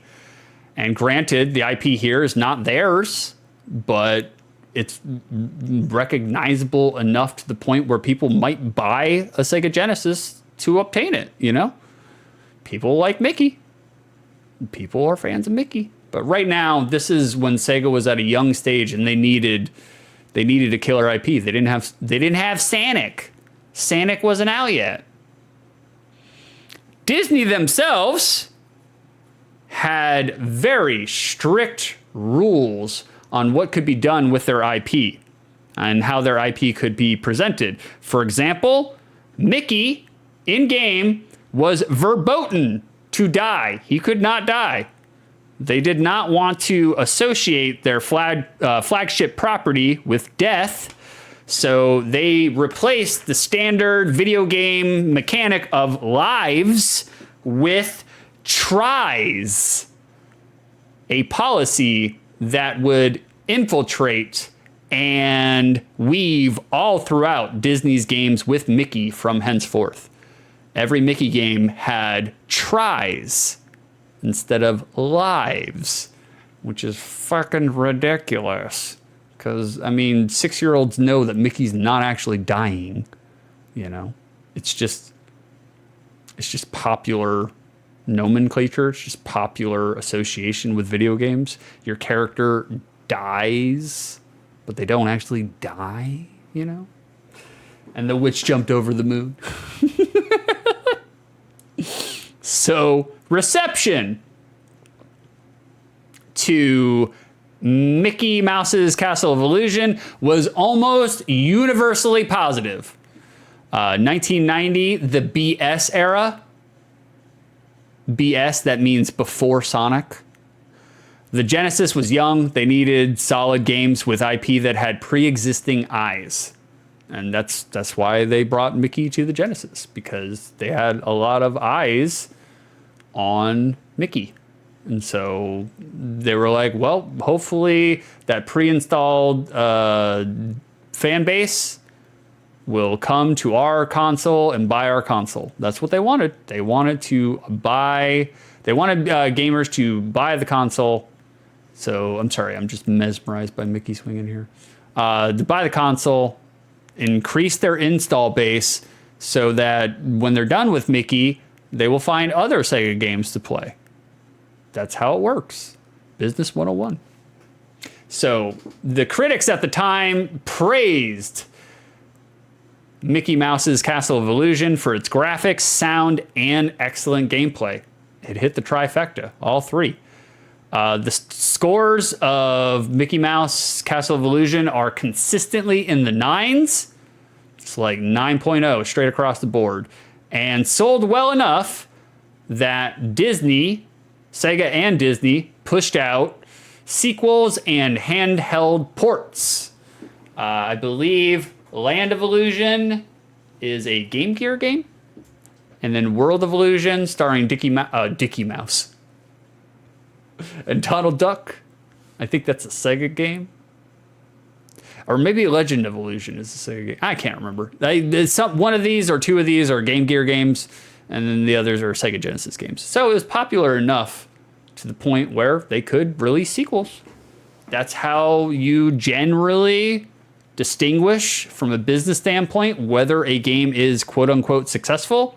And granted, the IP here is not theirs, but it's recognizable enough to the point where people might buy a Sega Genesis to obtain it, you know? People like Mickey. People are fans of Mickey. But right now, this is when Sega was at a young stage and they needed a killer IP. They didn't have Sonic. Sonic wasn't out yet. Disney themselves had very strict rules on what could be done with their IP and how their IP could be presented. For example, Mickey in game was verboten to die. He could not die. They did not want to associate their flagship property with death, so they replaced the standard video game mechanic of lives with tries, a policy that would infiltrate and weave all throughout Disney's games with Mickey from henceforth. Every Mickey game had tries instead of lives, which is fucking ridiculous. Because, I mean, 6-year-olds know that Mickey's not actually dying, you know? It's just popular nomenclature. It's just popular association with video games. Your character dies, but they don't actually die, you know? And the witch jumped over the moon. So, reception to Mickey Mouse's Castle of Illusion was almost universally positive. 1990, the BS era. BS, that means before Sonic. The Genesis was young. They needed solid games with IP that had pre-existing eyes. And that's why they brought Mickey to the Genesis, because they had a lot of eyes on Mickey. And so they were like, well, hopefully that pre-installed fan base will come to our console and buy our console. That's what they wanted. They wanted gamers to buy the console. So I'm sorry, I'm just mesmerized by Mickey swinging here. To buy the console, increase their install base so that when they're done with Mickey, they will find other Sega games to play. That's how it works. Business 101. So the critics at the time praised Mickey Mouse's Castle of Illusion for its graphics, sound, and excellent gameplay. It hit the trifecta, all three. The scores of Mickey Mouse Castle of Illusion are consistently in the 9s. It's like 9.0 straight across the board. And sold well enough that Disney, Sega and Disney, pushed out sequels and handheld ports. I believe Land of Illusion is a Game Gear game. And then World of Illusion, starring Dickie Mouse. And Donald Duck. I think that's a Sega game. Or maybe Legend of Illusion is a Sega game. I can't remember. One of these or two of these are Game Gear games, and then the others are Sega Genesis games. So it was popular enough to the point where they could release sequels. That's how you generally distinguish from a business standpoint whether a game is quote unquote successful.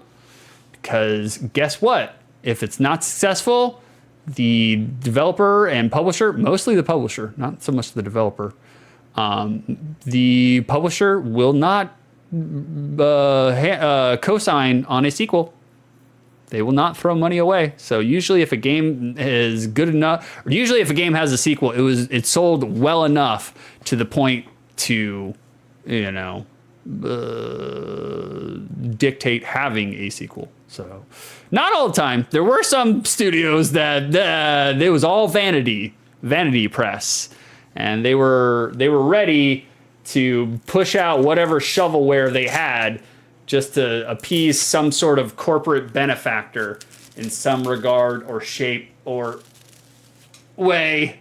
Because guess what? If it's not successful, the developer and publisher, mostly the publisher, not so much the developer, the publisher will not co-sign on a sequel. They will not throw money away. So usually if a game is good enough, or usually if a game has a sequel, it sold well enough to the point to, dictate having a sequel. So not all the time. There were some studios that it was all vanity press, and they were ready to push out whatever shovelware they had just to appease some sort of corporate benefactor in some regard or shape or way.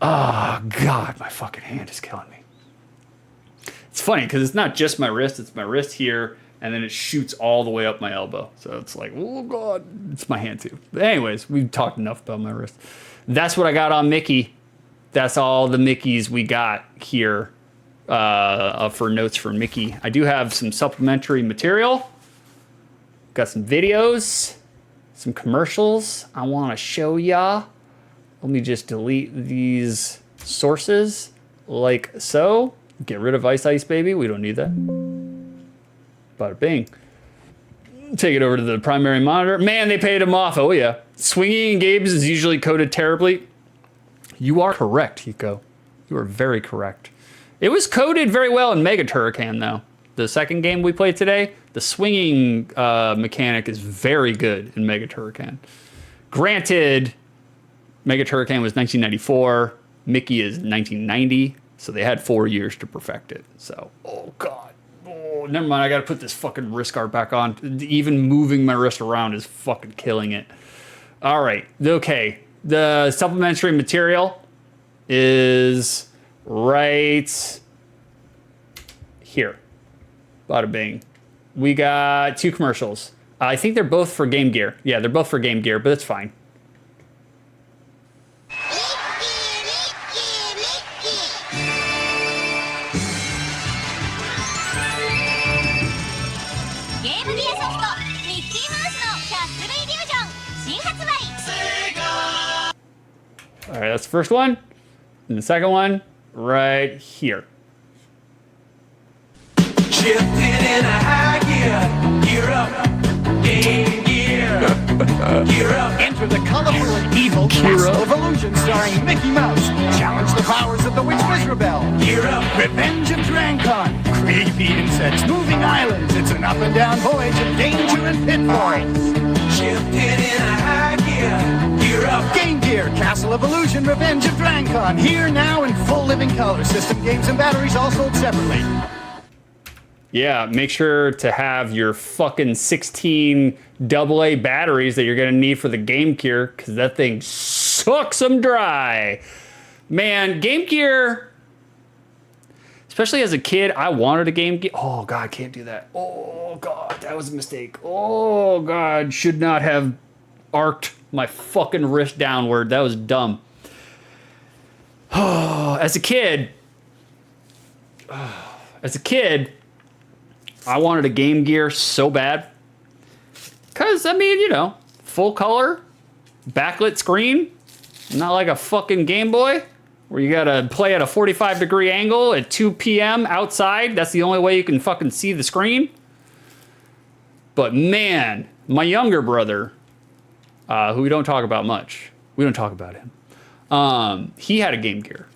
Oh God, my fucking hand is killing me. It's funny because it's not just my wrist, it's my wrist here, and then it shoots all the way up my elbow. So it's like, oh God, it's my hand too. But anyways, we've talked enough about my wrist. That's what I got on Mickey. That's all the Mickeys we got here for notes for Mickey. I do have some supplementary material. Got some videos, some commercials I want to show ya. Let me just delete these sources like so. Get rid of Ice Ice Baby. We don't need that. Bada bing. Take it over to the primary monitor. Man, they paid him off. Oh, yeah. Swinging in games is usually coded terribly. You are correct, Hiko. You are very correct. It was coded very well in Mega Turrican, though. The second game we played today, the swinging mechanic is very good in Mega Turrican. Granted, Mega Turrican was 1994. Mickey is 1990. So they had 4 years to perfect it. So, oh God. Oh, never mind. I got to put this fucking wrist guard back on. Even moving my wrist around is fucking killing it. All right. Okay. The supplementary material is right here. Bada bing. We got 2 commercials. I think they're both for Game Gear. Yeah, they're both for Game Gear, but it's fine. All right, that's the first one. And the second one, right here. Shifted in a high gear, gear up, Game Gear, gear up. Enter the colorful and evil Castle of Illusion starring Mickey Mouse. Challenge the powers of the Witch Wizardbell. Gear up, Revenge of Drancon. Creepy insects, moving islands. It's an up and down voyage of danger and pitfalls. Shifted in a high gear, gear up. Game Gear, Castle of Illusion, Revenge of Drancon. Here now in full living color. System games and batteries all sold separately. Yeah, make sure to have your fucking 16 AA batteries that you're gonna need for the Game Gear, because that thing sucks them dry. Man, Game Gear, especially as a kid, I wanted a Game Gear. Oh God, can't do that. Oh God, that was a mistake. Oh God, should not have arced my fucking wrist downward. That was dumb. Oh, as a kid, I wanted a Game Gear so bad. Because, I mean, full color, backlit screen, not like a fucking Game Boy, where you gotta play at a 45-degree angle at 2 p.m. outside. That's the only way you can fucking see the screen. But man, my younger brother, who we don't talk about much, We don't talk about him. He had a Game Gear.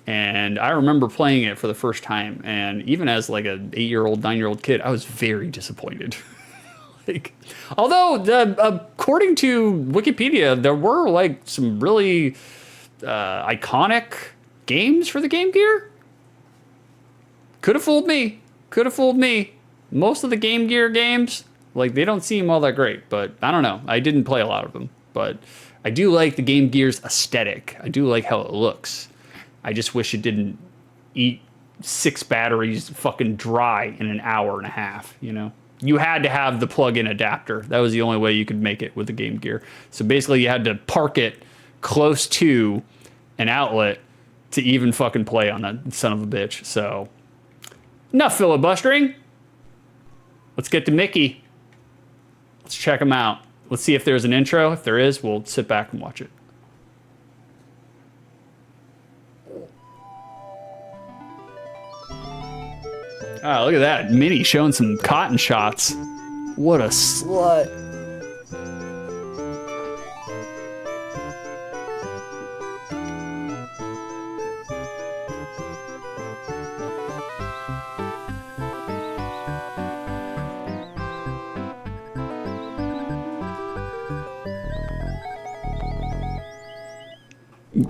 And I remember playing it for the first time. And even as like a 8-year-old, 9-year-old kid, I was very disappointed. Like, although according to Wikipedia, there were like some really iconic games for the Game Gear. Could have fooled me. Could have fooled me. Most of the Game Gear games, like, they don't seem all that great. But I don't know. I didn't play a lot of them. But I do like the Game Gear's aesthetic. I do like how it looks. I just wish it didn't eat 6 batteries fucking dry in an hour and a half, you know? You had to have the plug-in adapter. That was the only way you could make it with the Game Gear. So basically you had to park it close to an outlet to even fucking play on that son of a bitch. So enough filibustering. Let's get to Mickey. Let's check him out. Let's see if there's an intro. If there is, we'll sit back and watch it. Oh, look at that. Minnie showing some cotton shots. What a slut.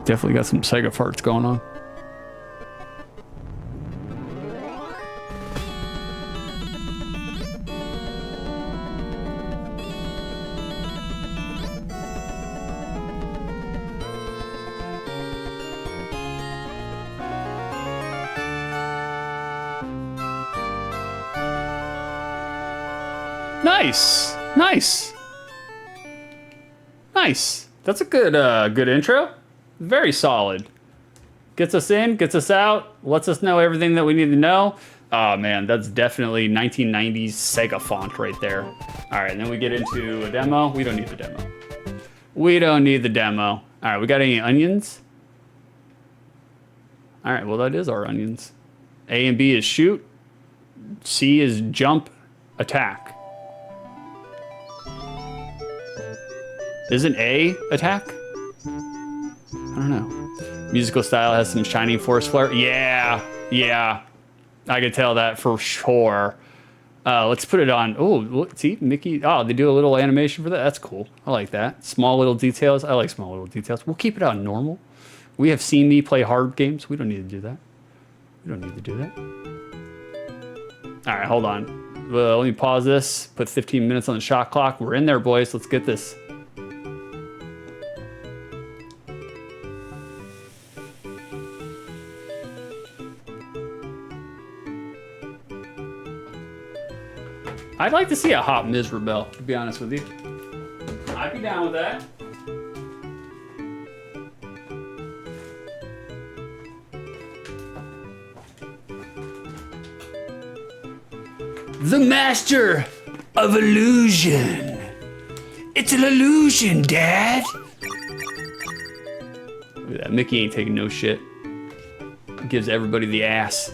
Definitely got some Sega farts going on. Nice, nice, nice. That's a good, good intro. Very solid. Gets us in, gets us out, lets us know everything that we need to know. Oh man, that's definitely 1990s Sega font right there. All right, and then we get into a demo. We don't need the demo. We don't need the demo. All right, we got any onions? All right, well that is our onions. A and B is shoot. C is jump, attack. Isn't A attack? I don't know. Musical style has some shining force flare. Yeah, yeah. I could tell that for sure. Let's put it on. Oh, look, see, Mickey. Oh, they do a little animation for that. That's cool. I like that. Small little details. I like small little details. We'll keep it on normal. We have seen me play hard games. We don't need to do that. We don't need to do that. All right, hold on. Well, let me pause this. Put 15 minutes on the shot clock. We're in there, boys. Let's get this. I'd like to see a hot Ms. Rebel, to be honest with you. I'd be down with that. The master of illusion. It's an illusion, Dad. Look at that. Mickey ain't taking no shit. Gives everybody the ass.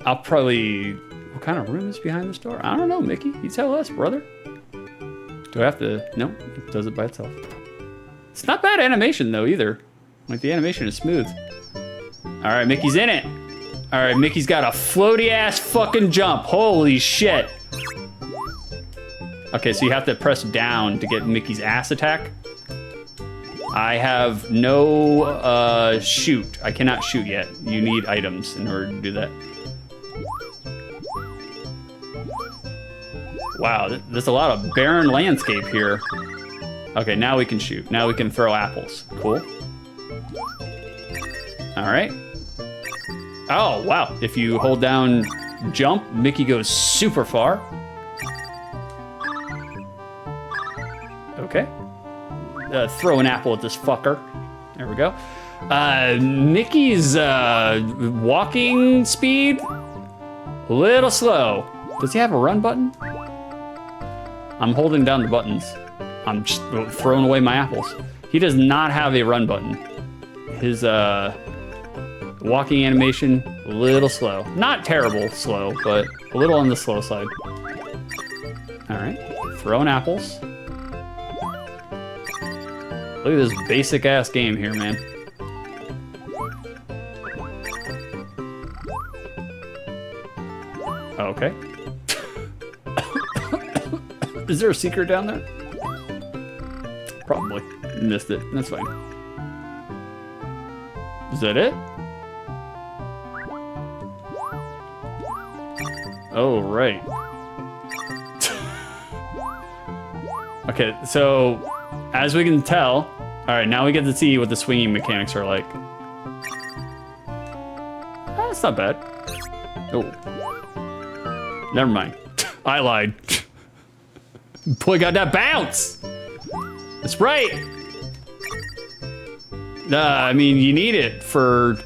I'll probably... What kind of room is behind this door? I don't know, Mickey. You tell us, brother. Do I have to... No, it does it by itself. It's not bad animation, though, either. Like, the animation is smooth. All right, Mickey's in it. All right, Mickey's got a floaty-ass fucking jump. Holy shit. Okay, so you have to press down to get Mickey's ass attack. I have no shoot. I cannot shoot yet. You need items in order to do that. Wow, there's a lot of barren landscape here. Okay, now we can shoot. Now we can throw apples. Cool. All right. Oh, wow. If you hold down jump, Mickey goes super far. Okay. Throw an apple at this fucker. There we go. Mickey's walking speed, a little slow. Does he have a run button? I'm holding down the buttons. I'm just throwing away my apples. He does not have a run button. His walking animation, a little slow. Not terrible slow, but a little on the slow side. All right, throwing apples. Look at this basic ass game here, man. Okay. Is there a secret down there? Probably. Missed it. That's fine. Is that it? Oh, right. Okay, so as we can tell, all right, now we get to see what the swinging mechanics are like. That's not bad. Oh. Never mind. I lied. Boy, got that bounce. That's right. I mean, you need it for...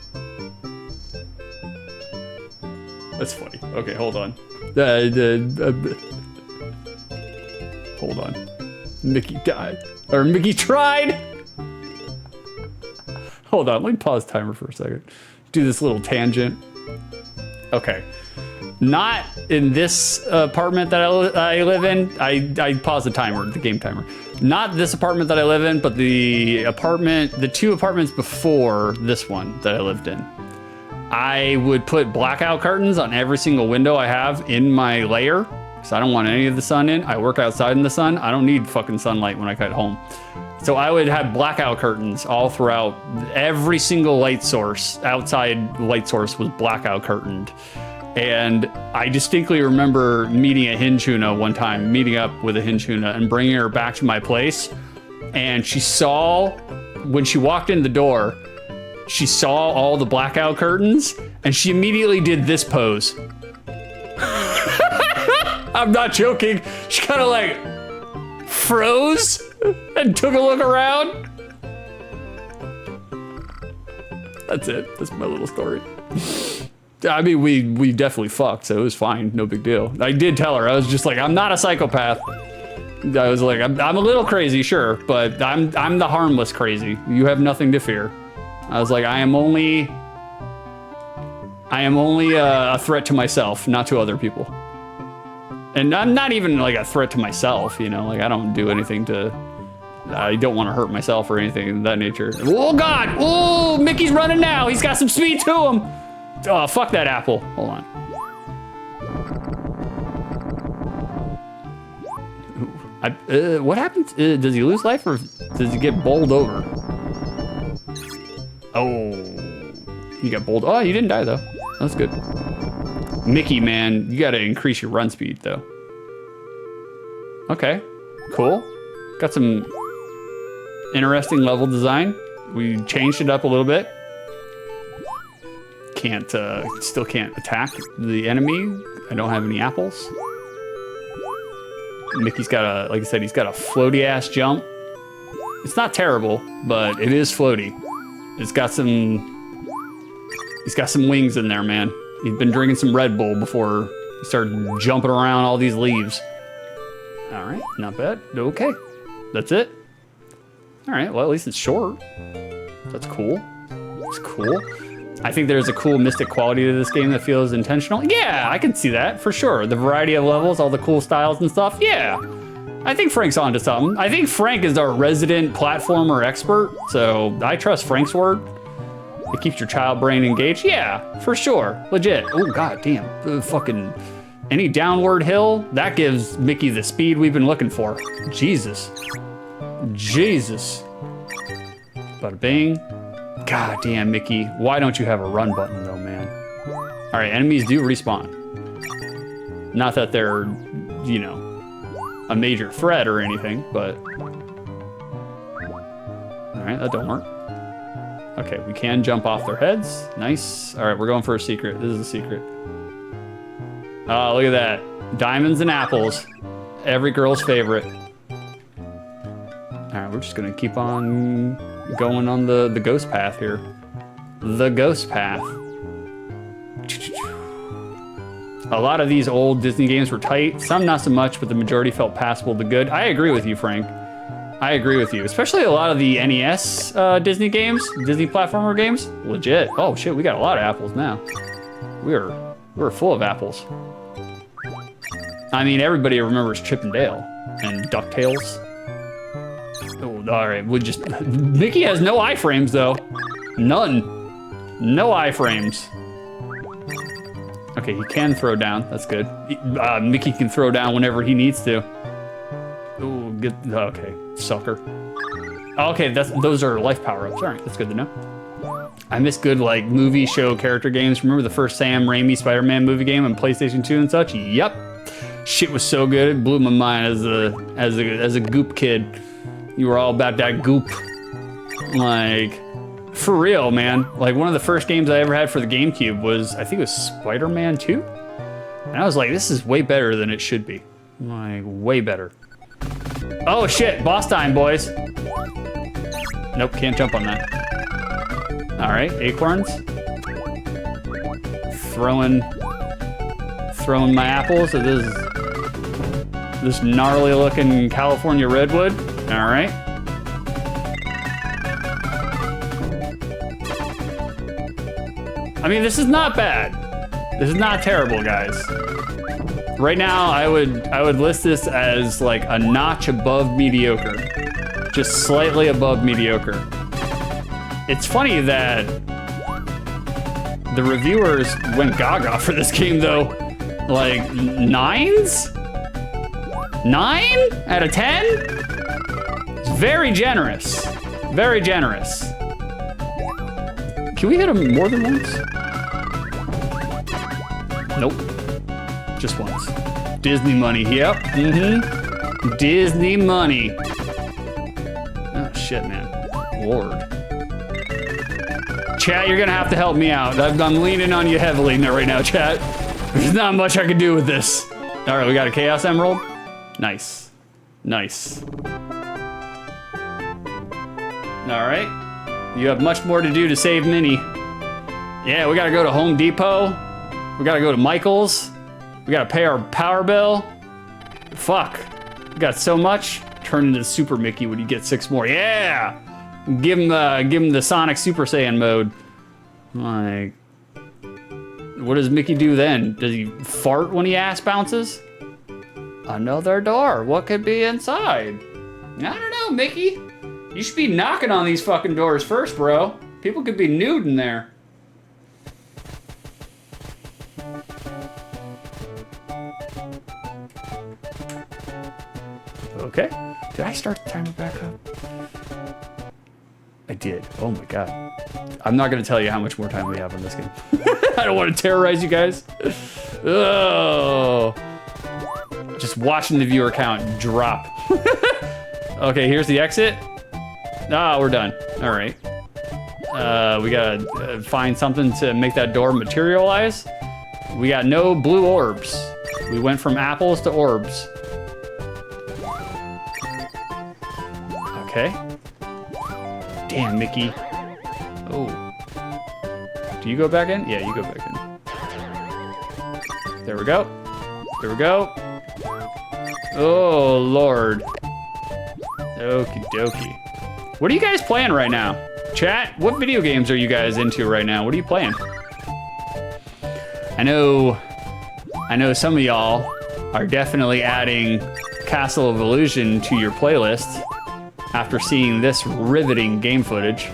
That's funny. Okay, hold on. Hold on. Mickey died. Or Mickey tried! Hold on, let me pause timer for a second. Do this little tangent. Okay. Not in this apartment that I live in. I paused the timer, the game timer. Not this apartment that I live in, but the two apartments before this one that I lived in. I would put blackout curtains on every single window I have in my lair, because I don't want any of the sun in. I work outside in the sun. I don't need fucking sunlight when I get home. So I would have blackout curtains all throughout. Every single light source, outside light source, was blackout curtained. And I distinctly remember meeting a hen tuna one time, meeting up with a hen tuna and bringing her back to my place. And she saw, when she walked in the door, she saw all the blackout curtains and she immediately did this pose. I'm not joking. She kind of like froze and took a look around. That's it. That's my little story. I mean, we definitely fucked, so it was fine. No big deal. I did tell her. I was just like, I'm not a psychopath. I was like, I'm a little crazy, sure, but I'm the harmless crazy. You have nothing to fear. I was like, I am only a threat to myself, not to other people. And I'm not even like a threat to myself, you know, like I don't do anything to, I don't want to hurt myself or anything of that nature. Oh God, oh, Mickey's running now. He's got some speed to him. Oh, fuck that apple. Hold on. What happens? Does he lose life or does he get bowled over? Oh, he got bowled. Oh, you didn't die though. That's good. Mickey, man, you gotta increase your run speed though. Okay, cool. Got some interesting level design. We changed it up a little bit. Still can't attack the enemy. I don't have any apples. Mickey's got like I said, he's got a floaty ass jump. It's not terrible, but it is floaty. He's got some wings in there, man. He's been drinking some Red Bull before he started jumping around all these leaves. All right, not bad. Okay, that's it. All right, well, at least it's short. That's cool. It's cool. I think there's a cool mystic quality to this game that feels intentional. Yeah, I can see that for sure. The variety of levels, all the cool styles and stuff. Yeah, I think Frank's onto something. I think Frank is our resident platformer expert, so I trust Frank's word. It keeps your child brain engaged. Yeah, for sure, legit. Oh God damn, fucking any downward hill that gives Mickey the speed we've been looking for. Jesus, Jesus. Bada bing. God damn, Mickey. Why don't you have a run button though, man? All right, enemies do respawn. Not that they're, you know, a major threat or anything, but... All right, that don't work. Okay, we can jump off their heads. Nice. All right, we're going for a secret. This is a secret. Oh, look at that. Diamonds and apples. Every girl's favorite. All right, we're just gonna keep on going on the ghost path here. The ghost path. A lot of these old Disney games were tight. Some not so much, but the majority felt passable to good. I agree with you, Frank. I agree with you. Especially a lot of the NES Disney games, Disney platformer games. Legit. Oh shit, we got a lot of apples now. We're full of apples. I mean, everybody remembers Chip and Dale and DuckTales. Oh, all right, we just, Mickey has no iframes though. None. No iframes. Okay, he can throw down, that's good. Mickey can throw down whenever he needs to. Ooh, good, okay, sucker. Okay, those are life power-ups, all right, that's good to know. I miss good like movie show character games. Remember the first Sam Raimi Spider-Man movie game on PlayStation 2 and such? Yep. Shit was so good, it blew my mind as a goop kid. You were all about that goop. Like, for real, man. Like one of the first games I ever had for the GameCube was, I think it was Spider-Man 2? And I was like, this is way better than it should be. Like, way better. Oh shit, boss time, boys. Nope, can't jump on that. All right, acorns. Throwing my apples at this gnarly looking California redwood. All right. I mean, this is not bad. This is not terrible, guys. Right now, I would list this as like a notch above mediocre. Just slightly above mediocre. It's funny that the reviewers went gaga for this game though. Like 9s? 9 out of 10? It's very generous. Very generous. Can we hit him more than once? Nope. Just once. Disney money, yep. Mm-hmm. Disney money. Oh shit, man. Lord. Chat, you're gonna have to help me out. I'm leaning on you heavily right now, chat. There's not much I can do with this. All right, we got a Chaos Emerald. Nice. Nice. All right. You have much more to do to save Minnie. Yeah, we gotta go to Home Depot. We gotta go to Michael's. We gotta pay our power bill. Fuck. We got so much. Turn into Super Mickey when you get 6 more. Yeah! Give him the Sonic Super Saiyan mode. Like, what does Mickey do then? Does he fart when he ass bounces? Another door. What could be inside? I don't know, Mickey. You should be knocking on these fucking doors first, bro. People could be nude in there. Okay. Did I start the timer back up? I did. Oh my god. I'm not gonna tell you how much more time we have on this game. I don't want to terrorize you guys. Oh. Just watching the viewer count drop. Okay, here's the exit. Ah, we're done. All right. We gotta find something to make that door materialize. We got no blue orbs. We went from apples to orbs. Okay. Damn, Mickey. Oh. Do you go back in? Yeah, you go back in. There we go. There we go. Oh, Lord. Okie dokie. What are you guys playing right now? Chat, what video games are you guys into right now? What are you playing? I know some of y'all are definitely adding Castle of Illusion to your playlist after seeing this riveting game footage.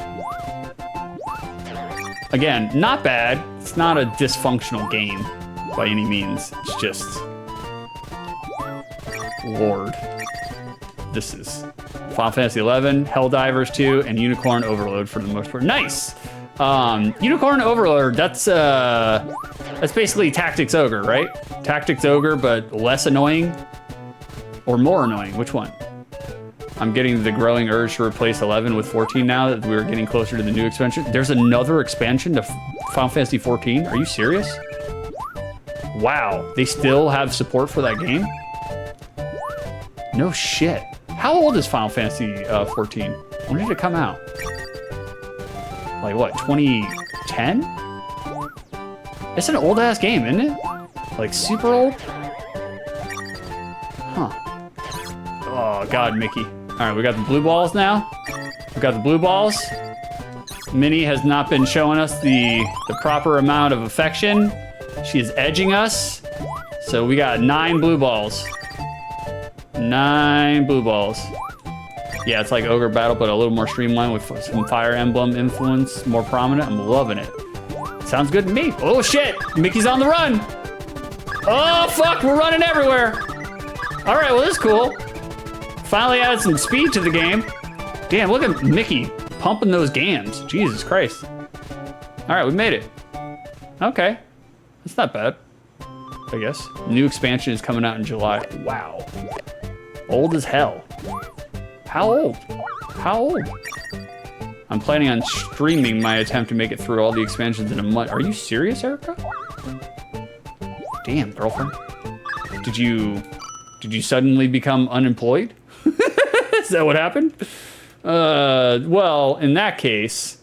Again, not bad. It's not a dysfunctional game by any means. It's just, Lord. This is Final Fantasy 11, Helldivers 2, and Unicorn Overload for the most part. Nice! Unicorn Overload, that's basically Tactics Ogre, right? Tactics Ogre, but less annoying? Or more annoying, which one? I'm getting the growing urge to replace 11 with 14 now that we're getting closer to the new expansion. There's another expansion to Final Fantasy 14? Are you serious? Wow, they still have support for that game? No shit. How old is Final Fantasy 14? When did it come out? Like what, 2010? It's an old ass game, isn't it? Like super old? Huh. Oh God, Mickey. All right, we got the blue balls now. We got the blue balls. Minnie has not been showing us the proper amount of affection. She is edging us. So we got 9 blue balls. 9 blue balls. Yeah, it's like Ogre Battle, but a little more streamlined with some Fire Emblem influence, more prominent. I'm loving it. Sounds good to me. Oh shit, Mickey's on the run. Oh fuck, we're running everywhere. All right, well this is cool. Finally added some speed to the game. Damn, look at Mickey pumping those games. Jesus Christ. All right, we made it. Okay, that's not bad, I guess. New expansion is coming out in July. Wow. Old as hell. How old? How old? I'm planning on streaming my attempt to make it through all the expansions in a month. Are you serious, Erica? Damn, girlfriend. Did you suddenly become unemployed? Is that what happened? Well, in that case,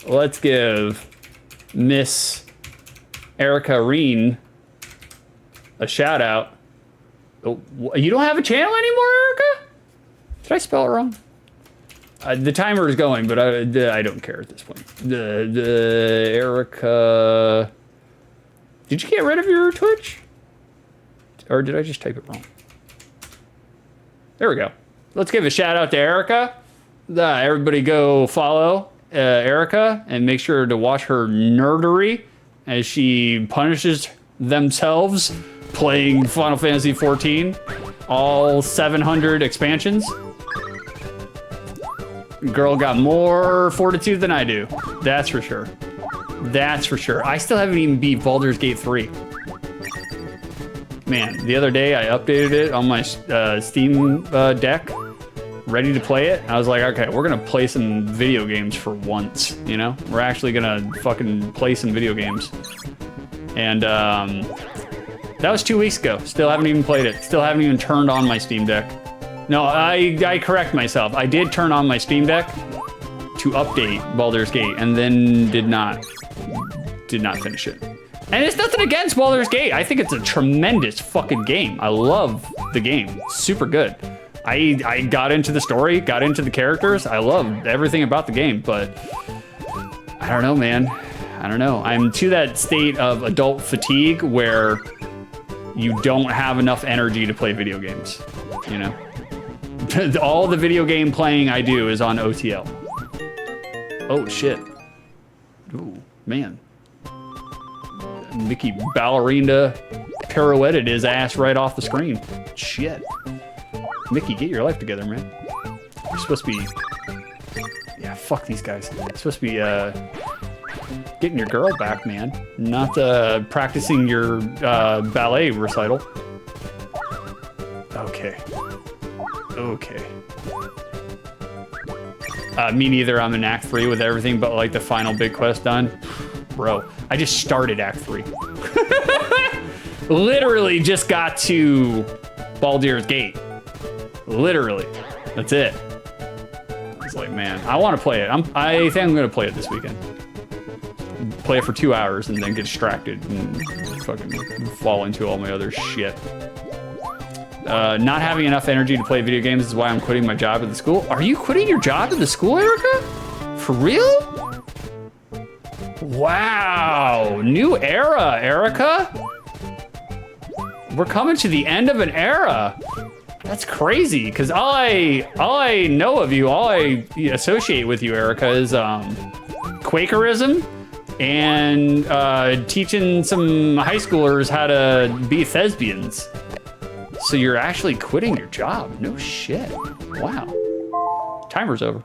let's give Miss Erica Reen a shout out. Oh, you don't have a channel anymore, Erica? Did I spell it wrong? The timer is going, but I don't care at this point. The Erica. Did you get rid of your Twitch? Or did I just type it wrong? There we go. Let's give a shout out to Erica. Everybody go follow Erica and make sure to watch her nerdery as she punishes themselves playing Final Fantasy XIV, all 700 expansions. Girl got more fortitude than I do. That's for sure. That's for sure. I still haven't even beat Baldur's Gate 3. Man, the other day I updated it on my Steam deck, ready to play it. I was like, okay, we're gonna play some video games for once, you know? We're actually gonna fucking play some video games. And that was 2 weeks ago. Still haven't even played it. Still haven't even turned on my Steam Deck. No, I correct myself. I did turn on my Steam Deck to update Baldur's Gate and then did not finish it. And it's nothing against Baldur's Gate. I think it's a tremendous fucking game. I love the game. Super good. I got into the story, got into the characters. I love everything about the game, but I don't know, man. I don't know. I'm to that state of adult fatigue where you don't have enough energy to play video games, you know? All the video game playing I do is on OTL. Oh, shit. Ooh, man. Mickey ballerina pirouetted his ass right off the screen. Shit. Mickey, get your life together, man. You're supposed to be... Yeah, fuck these guys. You're supposed to be getting your girl back, man. Not practicing your ballet recital. Okay. Okay. Me neither. I'm in Act 3 with everything but like the final big quest done. Bro, I just started Act 3. Literally just got to Baldur's Gate. Literally. That's it. It's like, man, I want to play it. I think I'm going to play it this weekend. Play it for 2 hours and then get distracted and fucking fall into all my other shit. Not having enough energy to play video games is why I'm quitting my job at the school. Are you quitting your job at the school, Erica? For real? Wow, new era, Erica. We're coming to the end of an era. That's crazy, because all I know of you, all I associate with you, Erica, is Quakerism and teaching some high schoolers how to be thespians. So you're actually quitting your job. No shit. Wow. Timer's over.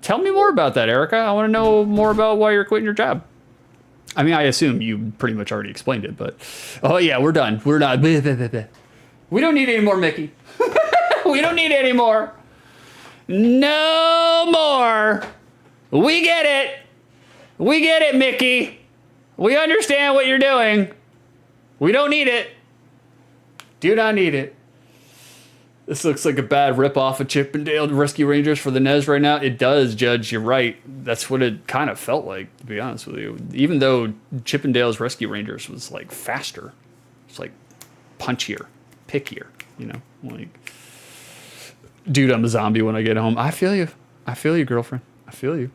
Tell me more about that, Erica. I want to know more about why you're quitting your job. I mean, I assume you pretty much already explained it, but... Oh, yeah, we're done. We're not... We don't need any more, Mickey. We don't need any more. No more. We get it. We get it, Mickey. We understand what you're doing. We don't need it. Do not need it. This looks like a bad ripoff of Chip and Dale Rescue Rangers for the NES right now. It does, Judge. You're right. That's what it kind of felt like, to be honest with you. Even though Chip and Dale's Rescue Rangers was like faster. It's like punchier, pickier, you know? Like, dude, I'm a zombie when I get home. I feel you. I feel you, girlfriend. I feel you.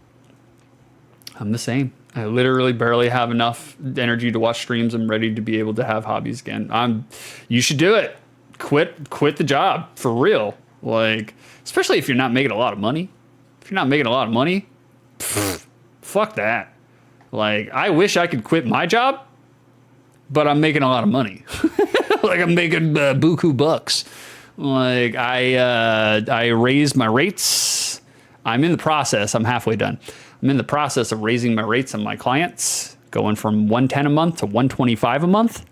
I'm the same. I literally barely have enough energy to watch streams. I'm ready to be able to have hobbies again. You should do it. Quit the job for real. Like, especially if you're not making a lot of money. If you're not making a lot of money, fuck that. Like, I wish I could quit my job, but I'm making a lot of money. Like, I'm making buku bucks. Like, I raised my rates. I'm in the process. I'm halfway done. I'm in the process of raising my rates on my clients, going from $110 a month to $125 a month.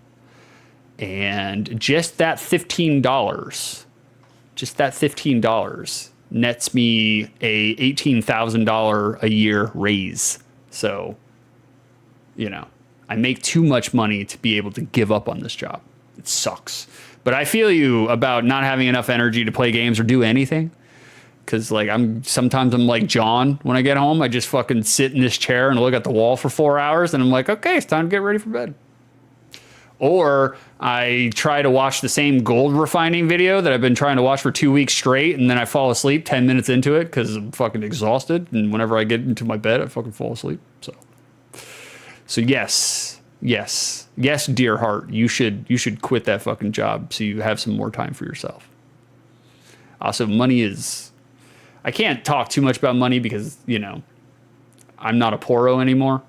And just that $15, nets me a $18,000 a year raise. So, you know, I make too much money to be able to give up on this job. It sucks. But I feel you about not having enough energy to play games or do anything. Because, like, sometimes I'm like John when I get home. I just fucking sit in this chair and look at the wall for 4 hours. And I'm like, okay, it's time to get ready for bed. Or I try to watch the same gold refining video that I've been trying to watch for 2 weeks straight. And then I fall asleep 10 minutes into it because I'm fucking exhausted. And whenever I get into my bed, I fucking fall asleep. So yes, dear heart, you should quit that fucking job so you have some more time for yourself. Also, money is... I can't talk too much about money because, you know, I'm not a poro anymore.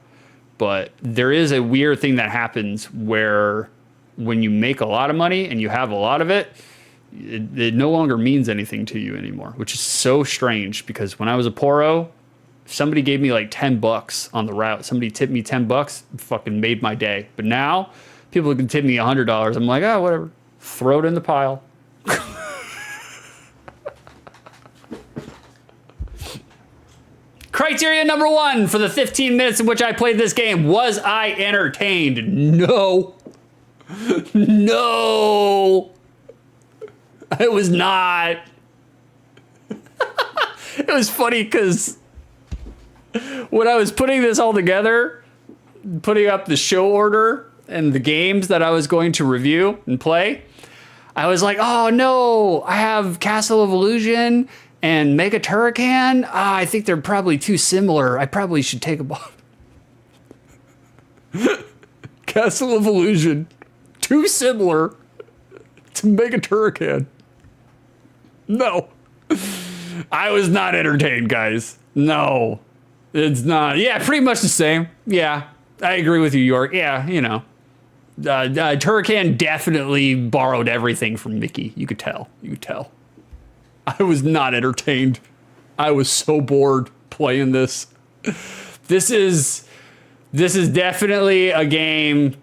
But there is a weird thing that happens where when you make a lot of money and you have a lot of it, it no longer means anything to you anymore, which is so strange because when I was a poro, if somebody gave me like $10 on the route, somebody tipped me $10, fucking made my day. But now people can tip me $100. I'm like, oh, whatever. Throw it in the pile. Criteria number 1 for the 15 minutes in which I played this game. Was I entertained? No. No. I was not. It was funny because when I was putting this all together, putting up the show order and the games that I was going to review and play, I was like, oh no, I have Castle of Illusion and Mega Turrican. I think they're probably too similar. I probably should take them off. Castle of Illusion, too similar to Mega Turrican. No. I was not entertained, guys. No. It's not. Yeah, pretty much the same. Yeah, I agree with you, York. Yeah, you know. Turrican definitely borrowed everything from Mickey. You could tell. I was not entertained. I was so bored playing this. This is definitely a game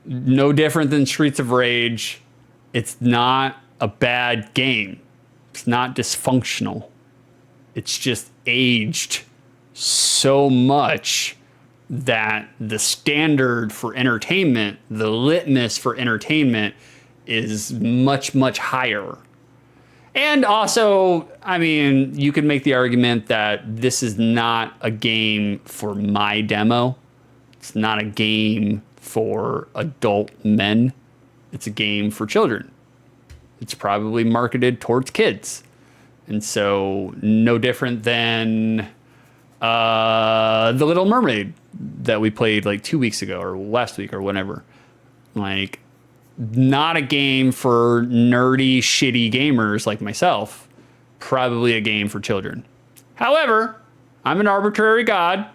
no different than Streets of Rage. It's not a bad game. It's not dysfunctional. It's just aged so much that the standard for entertainment, the litmus for entertainment, is much, much higher. And also, I mean, you could make the argument that this is not a game for my demo. It's not a game for adult men. It's a game for children. It's probably marketed towards kids. And so, no different than The Little Mermaid that we played like 2 weeks ago or last week or whenever. Like, not a game for nerdy, shitty gamers like myself. Probably a game for children. However, I'm an arbitrary god,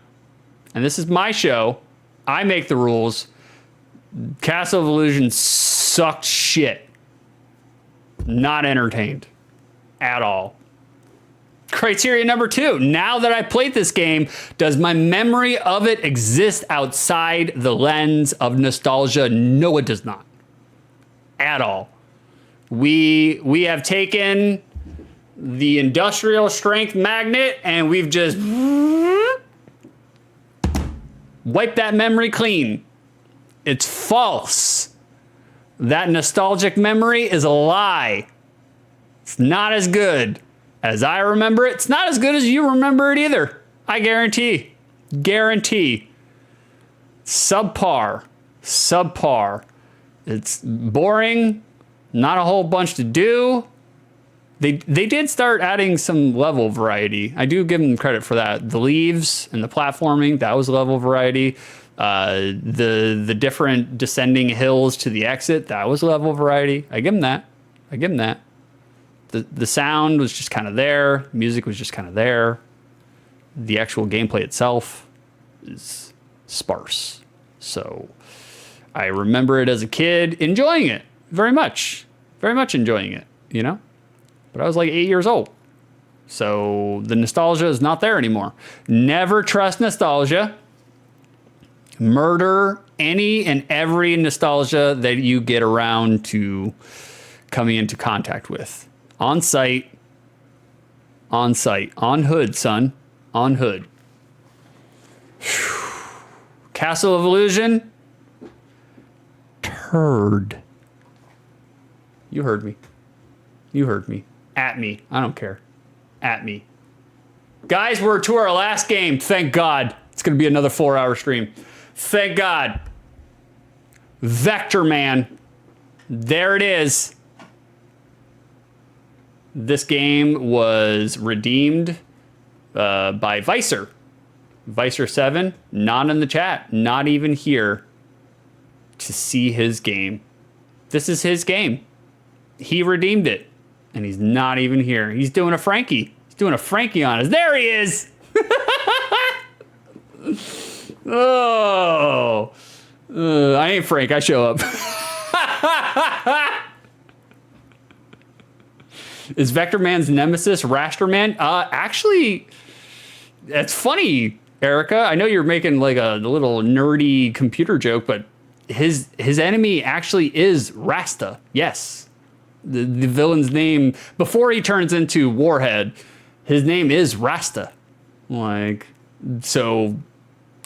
and this is my show. I make the rules. Castle of Illusion sucked shit. Not entertained at all. Criteria number 2. Now that I played this game, does my memory of it exist outside the lens of nostalgia? No, it does not. At all. We have taken the industrial strength magnet and we've just wiped that memory clean. It's false. That nostalgic memory is a lie. It's not as good as I remember it. It's not as good as you remember it either. I guarantee. Guarantee. Subpar. It's boring. Not a whole bunch to do. They did start adding some level variety. I do give them credit for that. The leaves and the platforming, that was level variety. The different descending hills to the exit, that was level variety. I give them that. The sound was just kind of there. Music was just kind of there. The actual gameplay itself is sparse. So I remember it as a kid enjoying it very much enjoying it, you know? But I was like 8 years old. So the nostalgia is not there anymore. Never trust nostalgia. Murder any and every nostalgia that you get around to coming into contact with. On site, on hood, son, on hood. Castle of Illusion, turd. You heard me. At me. I don't care. At me. Guys, we're to our last game. Thank God. It's going to be another 4-hour stream. Thank God. Vectorman. There it is. This game was redeemed by Vicer. Vicer7, not in the chat, not even here to see his game. This is his game. He redeemed it, and he's not even here. He's doing a Frankie. He's doing a Frankie on us. There he is. Oh, I ain't Frank. I show up. Is Vectorman's nemesis Rasterman? Actually, that's funny, Erica. I know you're making like a little nerdy computer joke, but his enemy actually is Rasta. Yes. The villain's name, before he turns into Warhead, his name is Rasta. Like, so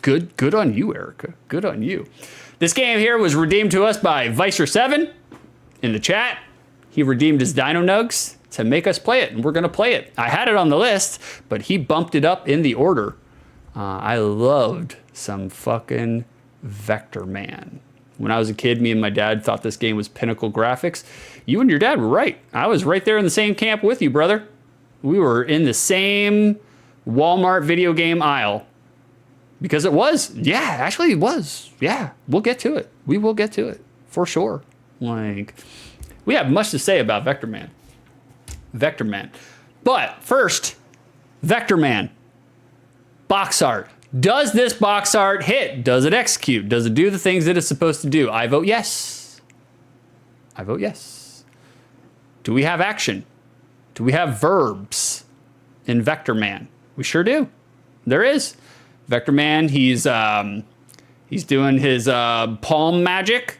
good on you, Erica. Good on you. This game here was redeemed to us by Vicer7 in the chat. He redeemed his Dino Nugs to make us play it, and we're going to play it. I had it on the list, but he bumped it up in the order. I loved some fucking Vectorman. When I was a kid, me and my dad thought this game was pinnacle graphics. You and your dad were right. I was right there in the same camp with you, brother. We were in the same Walmart video game aisle. Because it was. Yeah, actually it was. Yeah, we'll get to it. We will get to it, for sure. Like, we have much to say about Vectorman. But first, Vectorman. Box art. Does this box art hit? Does it execute? Does it do the things that it's supposed to do? I vote yes. I vote yes. Do we have action? Do we have verbs in Vectorman? We sure do. There is. Vectorman, he's doing his palm magic.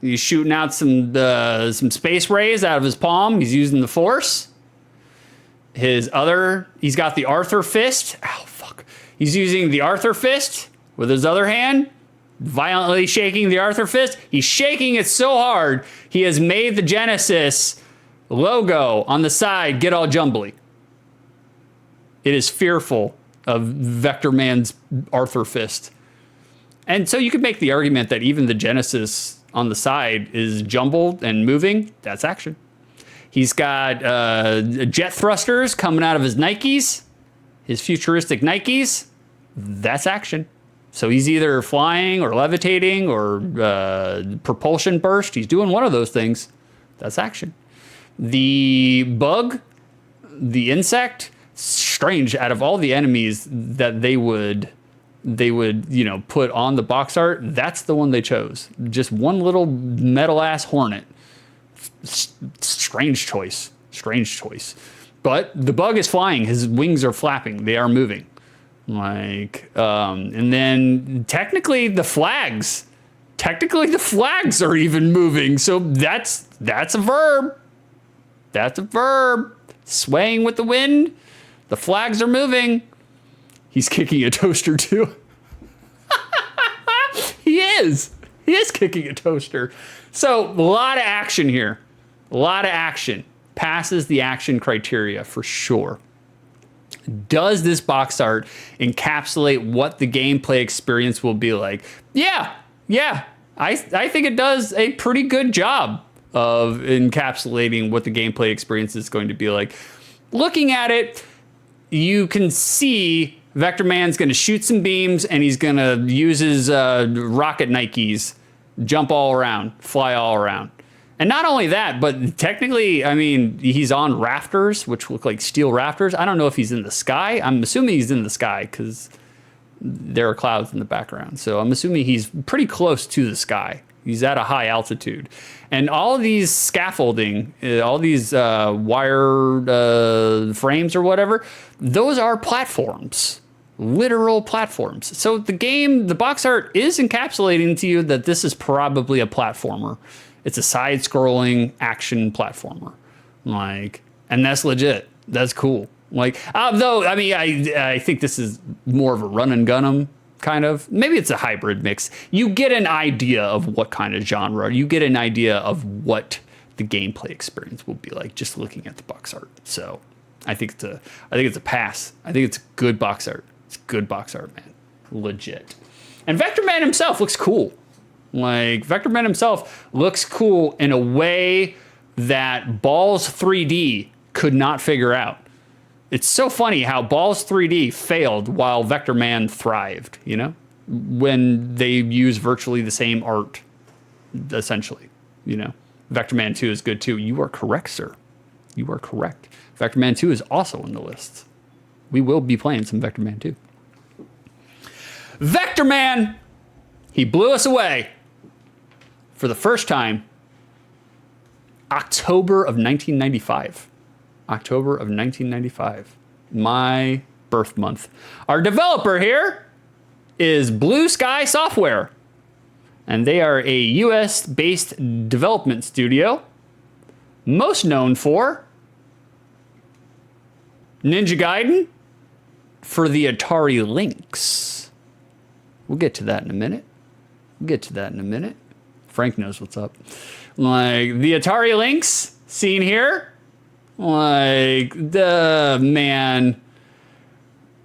He's shooting out some space rays out of his palm. He's using the force. He's got the Arthur fist. Ow, fuck. He's using the Arthur fist with his other hand, violently shaking the Arthur fist. He's shaking it so hard, he has made the Genesis logo on the side get all jumbly. It is fearful of Vectorman's Arthur fist. And so you could make the argument that even the Genesis on the side is jumbled and moving. That's action. He's got jet thrusters coming out of his Nikes, his futuristic Nikes. That's action. So he's either flying or levitating or propulsion burst. He's doing one of those things. That's action. The bug, the insect, strange. Out of all the enemies that they would put on the box art, that's the one they chose. Just one little metal ass hornet. Strange choice. But the bug is flying. His wings are flapping. They are moving. Like, and then technically the flags are even moving. So that's a verb. That's a verb. Swaying with the wind. The flags are moving. He's kicking a toaster too. He is kicking a toaster. So a lot of action here. A lot of action. Passes the action criteria for sure. Does this box art encapsulate what the gameplay experience will be like? Yeah. I think it does a pretty good job of encapsulating what the gameplay experience is going to be like. Looking at it, you can see Vectorman's going to shoot some beams and he's going to use his rocket Nikes, jump all around, fly all around. And not only that, but technically, I mean, he's on rafters, which look like steel rafters. I don't know if he's in the sky. I'm assuming he's in the sky because there are clouds in the background. So I'm assuming he's pretty close to the sky. He's at a high altitude. And all of these scaffolding, all these wire frames or whatever, those are platforms. Literal platforms. So the game, the box art is encapsulating to you that this is probably a platformer. It's a side-scrolling action platformer, like, and that's legit. That's cool. Like, though, I mean, I think this is more of a run and gun 'em kind of. Maybe it's a hybrid mix. You get an idea of what kind of genre. You get an idea of what the gameplay experience will be like just looking at the box art. So, I think it's a pass. I think it's good box art. It's good box art, man. Legit. And Vectorman himself looks cool. Like, Vectorman himself looks cool in a way that Balls 3D could not figure out. It's so funny how Balls 3D failed while Vectorman thrived, you know? When they use virtually the same art, essentially, you know? Vectorman 2 is good too. You are correct, sir. You are correct. Vectorman 2 is also on the list. We will be playing some Vectorman 2. Vectorman! He blew us away. For the first time, October of 1995. October of 1995. My birth month. Our developer here is Blue Sky Software. And they are a US-based development studio. Most known for Ninja Gaiden for the Atari Lynx. We'll get to that in a minute. Frank knows what's up. Like, the Atari Lynx seen here. Like, man.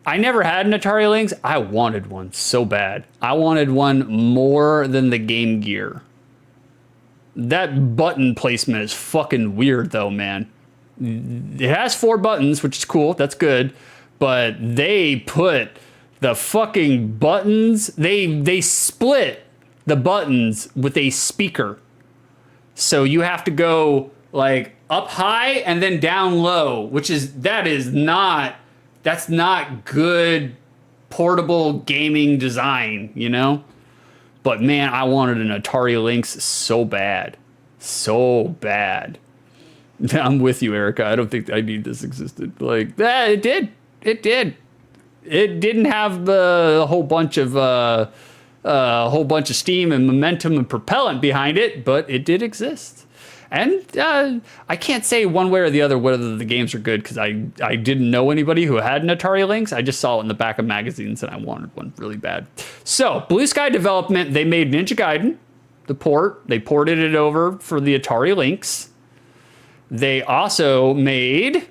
I never had an Atari Lynx. I wanted one so bad. I wanted one more than the Game Gear. That button placement is fucking weird though, man. It has 4 buttons, which is cool. That's good. But they put the fucking buttons, they split the buttons with a speaker. So you have to go like up high and then down low, that's not good portable gaming design, you know? But man, I wanted an Atari Lynx so bad. So bad. I'm with you, Erica. I don't think I need this existed. Like, it did. It did. It didn't have a whole bunch of steam and momentum and propellant behind it, but it did exist. And I can't say one way or the other whether the games are good because I didn't know anybody who had an Atari Lynx. I just saw it in the back of magazines and I wanted one really bad. So Blue Sky Development, they made Ninja Gaiden, the port. They ported it over for the Atari Lynx. They also made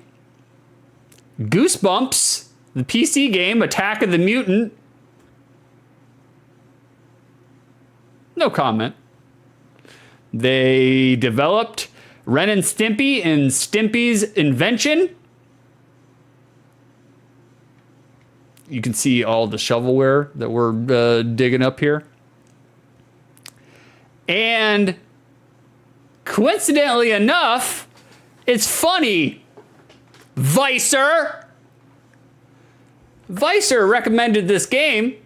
Goosebumps, the PC game, Attack of the Mutant. No comment. They developed Ren and Stimpy and Stimpy's Invention. You can see all the shovelware that we're digging up here. And coincidentally enough, it's funny, Vicer recommended this game.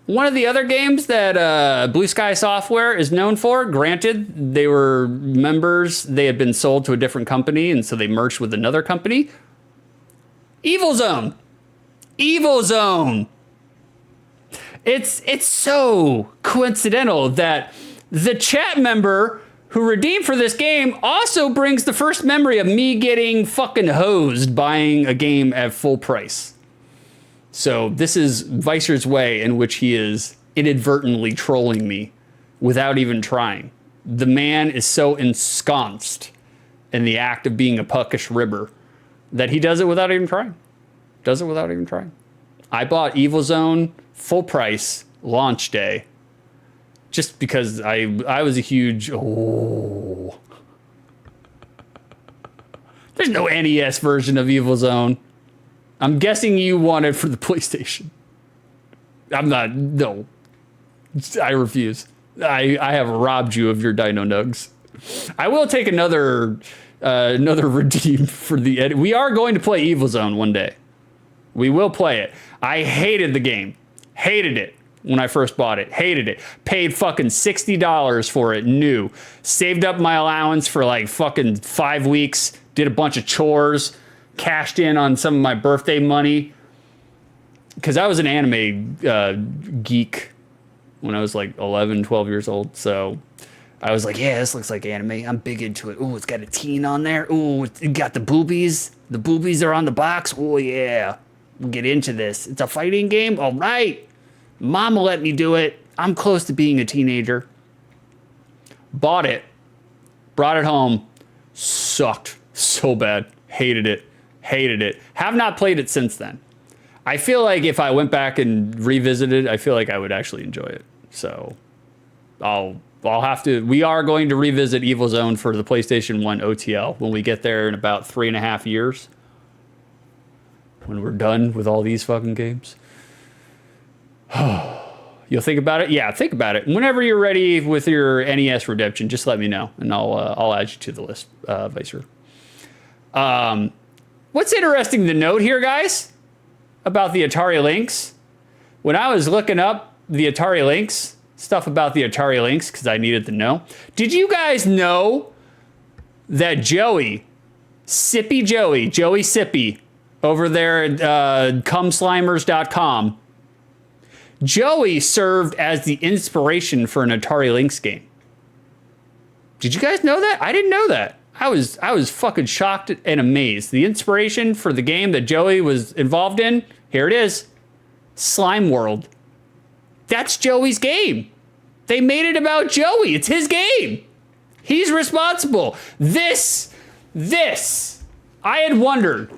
One of the other games that Blue Sky Software is known for, granted, they were members, they had been sold to a different company, and so they merged with another company. Evil Zone. It's so coincidental that the chat member who redeemed for this game also brings the first memory of me getting fucking hosed buying a game at full price. So this is Vicer's way in which he is inadvertently trolling me without even trying. The man is so ensconced in the act of being a puckish ribber that he does it without even trying. I bought Evil Zone full price launch day just because I was a huge, There's no NES version of Evil Zone. I'm guessing you want it for the PlayStation. No. I refuse. I have robbed you of your Dino Nugs I will take another redeem for the edit. We are going to play Evil Zone one day. We will play it. I hated the game. Hated it when I first bought it. Hated it. Paid fucking $60 for it new. Saved up my allowance for like fucking 5 weeks. Did a bunch of chores. Cashed in on some of my birthday money. Because I was an anime geek when I was like 11, 12 years old. So I was like, yeah, this looks like anime. I'm big into it. Ooh, it's got a teen on there. Ooh, it got the boobies. The boobies are on the box. Oh, yeah. We'll get into this. It's a fighting game? All right. Mama let me do it. I'm close to being a teenager. Bought it. Brought it home. Sucked so bad. Hated it. Hated it. Have not played it since then. I feel like if I went back and revisited, I feel like I would actually enjoy it. So I'll have to. We are going to revisit Evil Zone for the PlayStation 1 OTL when we get there in about 3.5 years. When we're done with all these fucking games. You'll think about it? Yeah, think about it. Whenever you're ready with your NES redemption, just let me know, and I'll add you to the list, Vicer. What's interesting to note here, guys, about the Atari Lynx? When I was looking up the Atari Lynx, stuff about the Atari Lynx, because I needed to know, did you guys know that Joey Sippy, over there at cumslimers.com, Joey served as the inspiration for an Atari Lynx game. Did you guys know that? I didn't know that. I was fucking shocked and amazed. The inspiration for the game that Joey was involved in, here it is. Slime World. That's Joey's game. They made it about Joey. It's his game. He's responsible. This, I had wondered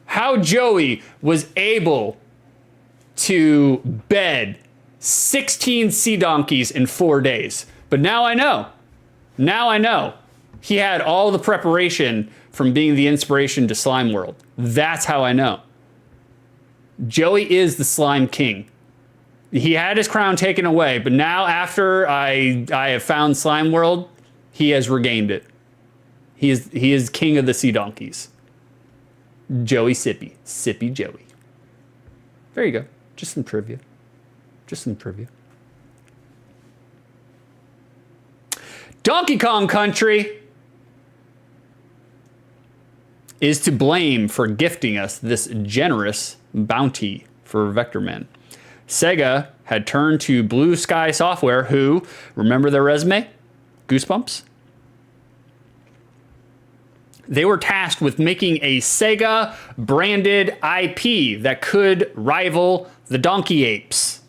how Joey was able to bed 16 sea donkeys in 4 days. But now I know. He had all the preparation from being the inspiration to Slime World. That's how I know. Joey is the slime king. He had his crown taken away, but now after I have found Slime World, he has regained it. He is king of the sea donkeys. Joey Sippy Joey. There you go. Just some trivia. Donkey Kong Country is to blame for gifting us this generous bounty for Vectorman. Sega had turned to Blue Sky Software, who, remember their resume? Goosebumps? They were tasked with making a Sega branded IP that could rival the Donkey Apes.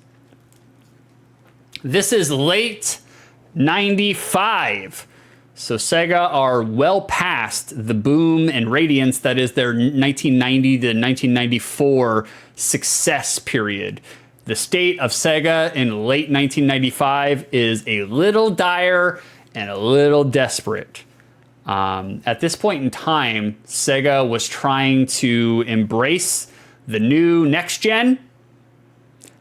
This is late 95. So Sega are well past the boom and radiance that is their 1990 to 1994 success period. The state of Sega in late 1995 is a little dire and a little desperate. At this point in time, Sega was trying to embrace the new next gen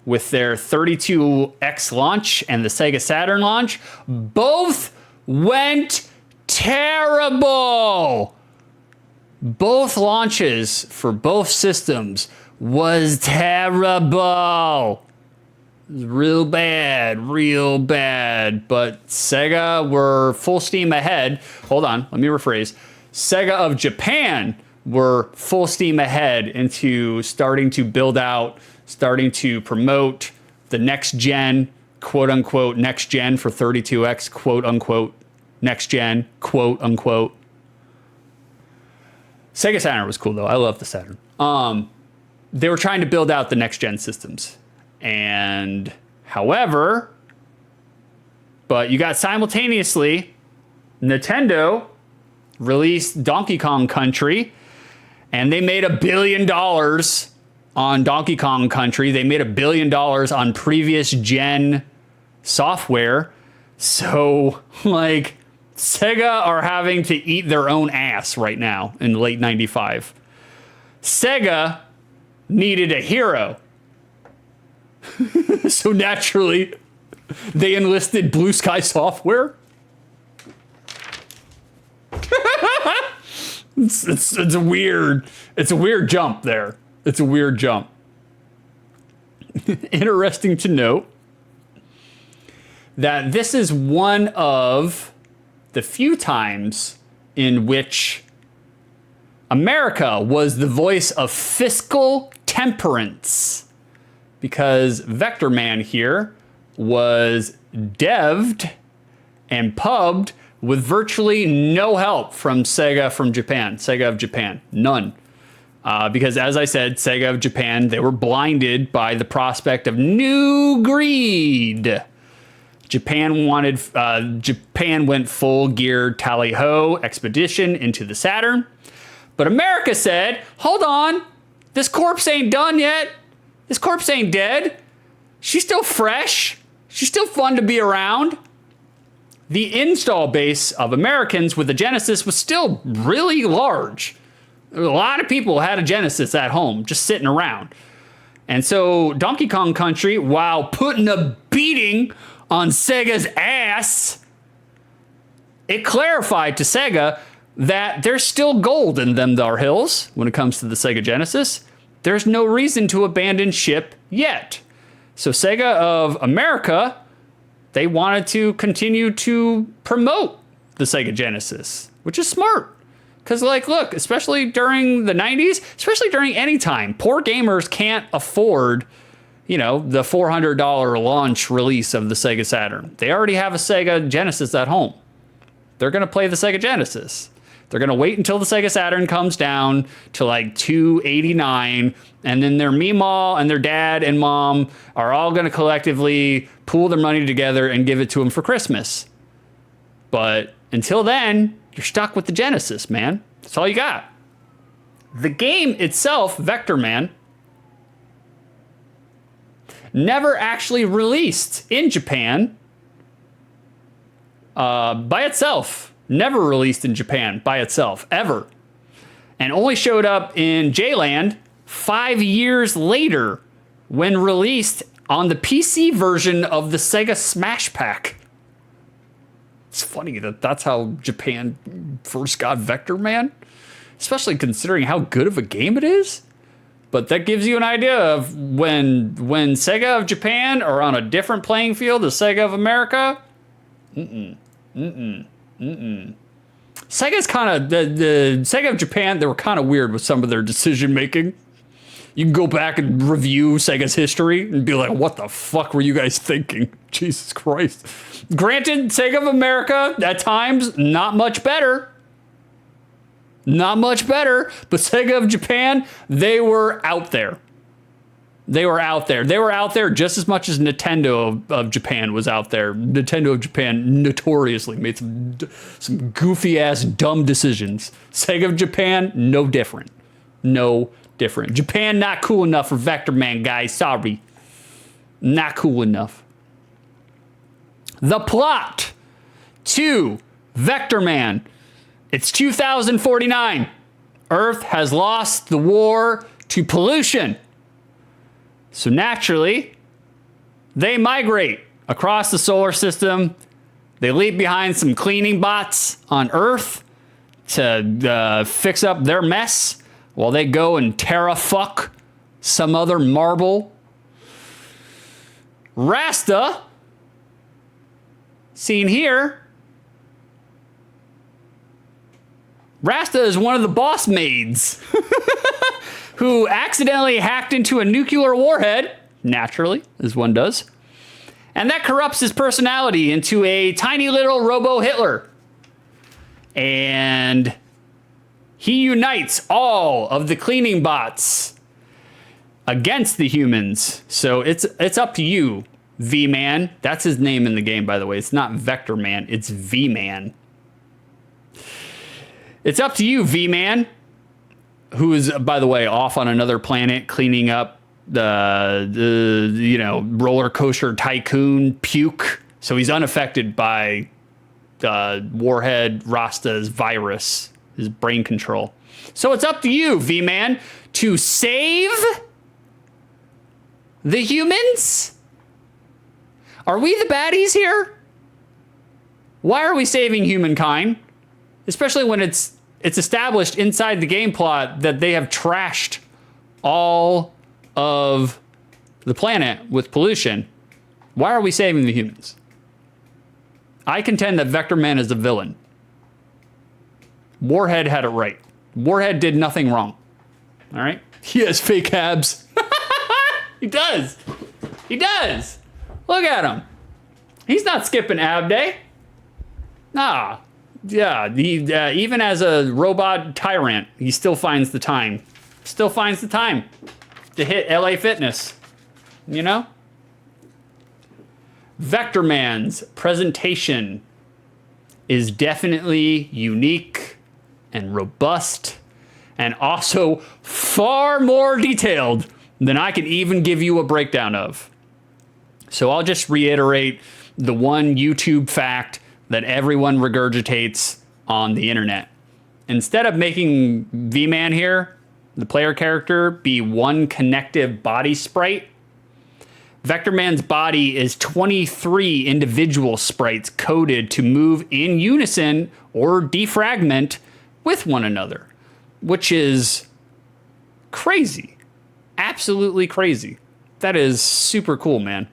with their 32X launch and the Sega Saturn launch. Both went terrible. Both launches for both systems was terrible. Real bad. But Sega were full steam ahead. Hold on, let me rephrase. Sega of Japan were full steam ahead into starting to build out, starting to promote the next gen, quote unquote, next gen for 32X, quote unquote, next gen, quote unquote. Sega Saturn was cool though. I love the Saturn. They were trying to build out the next gen systems. And however, but you got simultaneously Nintendo released Donkey Kong Country, and they made $1 billion on Donkey Kong Country. They made $1 billion on previous gen software. So like Sega are having to eat their own ass right now in late 95. Sega needed a hero. So naturally, They enlisted Blue Sky Software. It's a weird jump there. It's a weird jump. Interesting to note that this is one of the few times in which America was the voice of fiscal temperance, because Vectorman here was devved and pubbed with virtually no help from Sega of Japan, none. Because as I said, Sega of Japan, they were blinded by the prospect of new greed. Japan went full gear tally-ho expedition into the Saturn. But America said, hold on, this corpse ain't done yet. This corpse ain't dead. She's still fresh. She's still fun to be around. The install base of Americans with a Genesis was still really large. A lot of people had a Genesis at home, just sitting around. And so Donkey Kong Country, while putting a beating on Sega's ass, it clarified to Sega that there's still gold in them thar hills when it comes to the Sega Genesis. There's no reason to abandon ship yet. So Sega of America, they wanted to continue to promote the Sega Genesis, which is smart. Because, like, look, especially during the 90s, especially during any time, poor gamers can't afford, the $400 launch release of the Sega Saturn. They already have a Sega Genesis at home. They're going to play the Sega Genesis. They're going to wait until the Sega Saturn comes down to like $289, and then their meemaw and their dad and mom are all going to collectively pool their money together and give it to them for Christmas. But until then, you're stuck with the Genesis, man. That's all you got. The game itself, Vectorman, never actually released in Japan by itself. Never released in Japan by itself, ever. And only showed up in J-Land 5 years later when released on the PC version of the Sega Smash Pack. It's funny that that's how Japan first got Vectorman, especially considering how good of a game it is. But that gives you an idea of when Sega of Japan are on a different playing field as Sega of America. Sega's kind of the Sega of Japan. They were kind of weird with some of their decision making. You can go back and review Sega's history and be like, what the fuck were you guys thinking? Jesus Christ. Granted, Sega of America, at times, not much better. Not much better. But Sega of Japan, they were out there. They were out there. They were out there just as much as Nintendo of Japan was out there. Nintendo of Japan notoriously made some goofy-ass, dumb decisions. Sega of Japan, no different. No different. Japan not cool enough for Vectorman, guys. Sorry. Not cool enough. The plot to Vectorman. It's 2049. Earth has lost the war to pollution. So naturally, they migrate across the solar system. They leave behind some cleaning bots on Earth to fix up their mess while they go and terrafuck some other marble. Rasta, seen here. Rasta is one of the boss maids who accidentally hacked into a nuclear warhead, naturally, as one does. And that corrupts his personality into a tiny little robo-Hitler. And he unites all of the cleaning bots against the humans. So it's up to you, V-Man. That's his name in the game, by the way. It's not Vectorman, it's V-Man. It's up to you, V-Man, who is, by the way, off on another planet cleaning up the roller coaster tycoon puke. So he's unaffected by Warhead Rasta's virus, his brain control. So it's up to you, V-Man, to save the humans? Are we the baddies here? Why are we saving humankind? Especially when it's established inside the game plot that they have trashed all of the planet with pollution. Why are we saving the humans? I contend that Vectorman is the villain. Warhead had it right. Warhead did nothing wrong. All right? He has fake abs. He does. He does. Look at him. He's not skipping ab day. Nah. Yeah, even as a robot tyrant, he still finds the time. Still finds the time to hit LA Fitness. You know? Vectorman's presentation is definitely unique and robust and also far more detailed than I can even give you a breakdown of. So I'll just reiterate the one YouTube fact that everyone regurgitates on the internet. Instead of making V-Man here, the player character, be one connective body sprite, Vectorman's body is 23 individual sprites coded to move in unison or defragment with one another, which is crazy. Absolutely crazy. That is super cool, man.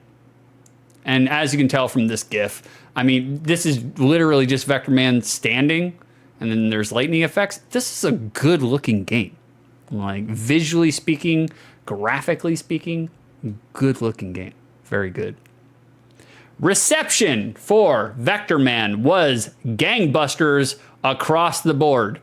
And as you can tell from this GIF, I mean, this is literally just Vectorman standing, and then there's lightning effects. This is a good looking game. Like, visually speaking, graphically speaking, good looking game. Very good. Reception for Vectorman was gangbusters across the board.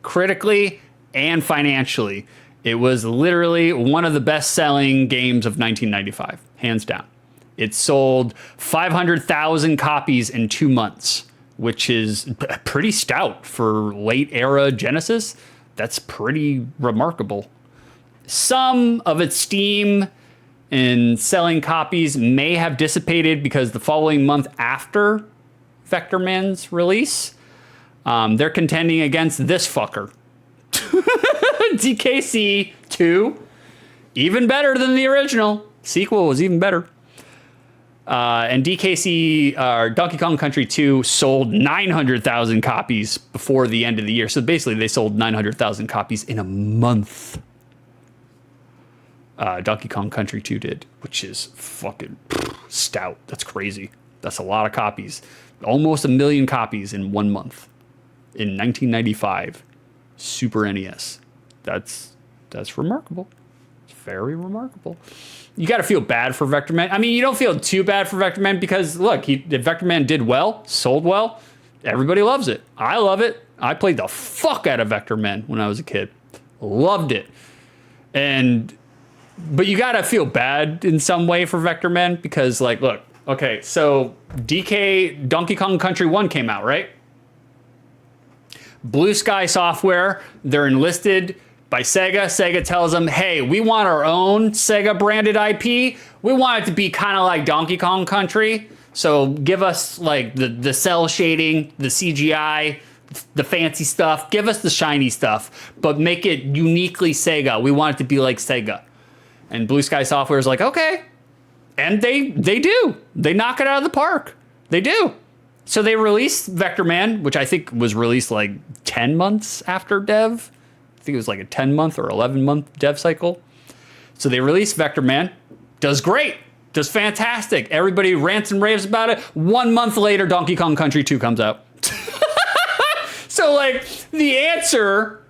Critically and financially. It was literally one of the best selling games of 1995, hands down. It sold 500,000 copies in 2 months, which is pretty stout for late era Genesis. That's pretty remarkable. Some of its steam in selling copies may have dissipated because the following month after Vectorman's release, they're contending against this fucker. DKC 2, even better than the original. Sequel was even better. And DKC, Donkey Kong Country 2, sold 900,000 copies before the end of the year. So basically, they sold 900,000 copies in a month. Donkey Kong Country 2 did, which is fucking stout. That's crazy. That's a lot of copies. Almost 1 million copies in 1 month in 1995. Super NES. That's remarkable. It's very remarkable. You got to feel bad for Vectorman. I mean, you don't feel too bad for Vectorman because, look, Vectorman did well, sold well. Everybody loves it. I love it. I played the fuck out of Vectorman when I was a kid. Loved it. But you got to feel bad in some way for Vectorman because, like, look, okay, so Donkey Kong Country 1 came out, right? Blue Sky Software, they're enlisted by Sega. Sega tells them, hey, we want our own Sega branded IP. We want it to be kind of like Donkey Kong Country. So give us like the cell shading, the CGI, the fancy stuff. Give us the shiny stuff, but make it uniquely Sega. We want it to be like Sega. And Blue Sky Software is like, okay. And they do. They knock it out of the park. They do. So they released Vectorman, which I think was released like 10 months after dev. I think it was like a 10-month or 11-month dev cycle. So they released Vectorman. Does great. Does fantastic. Everybody rants and raves about it. 1 month later, Donkey Kong Country 2 comes out. So, like, the answer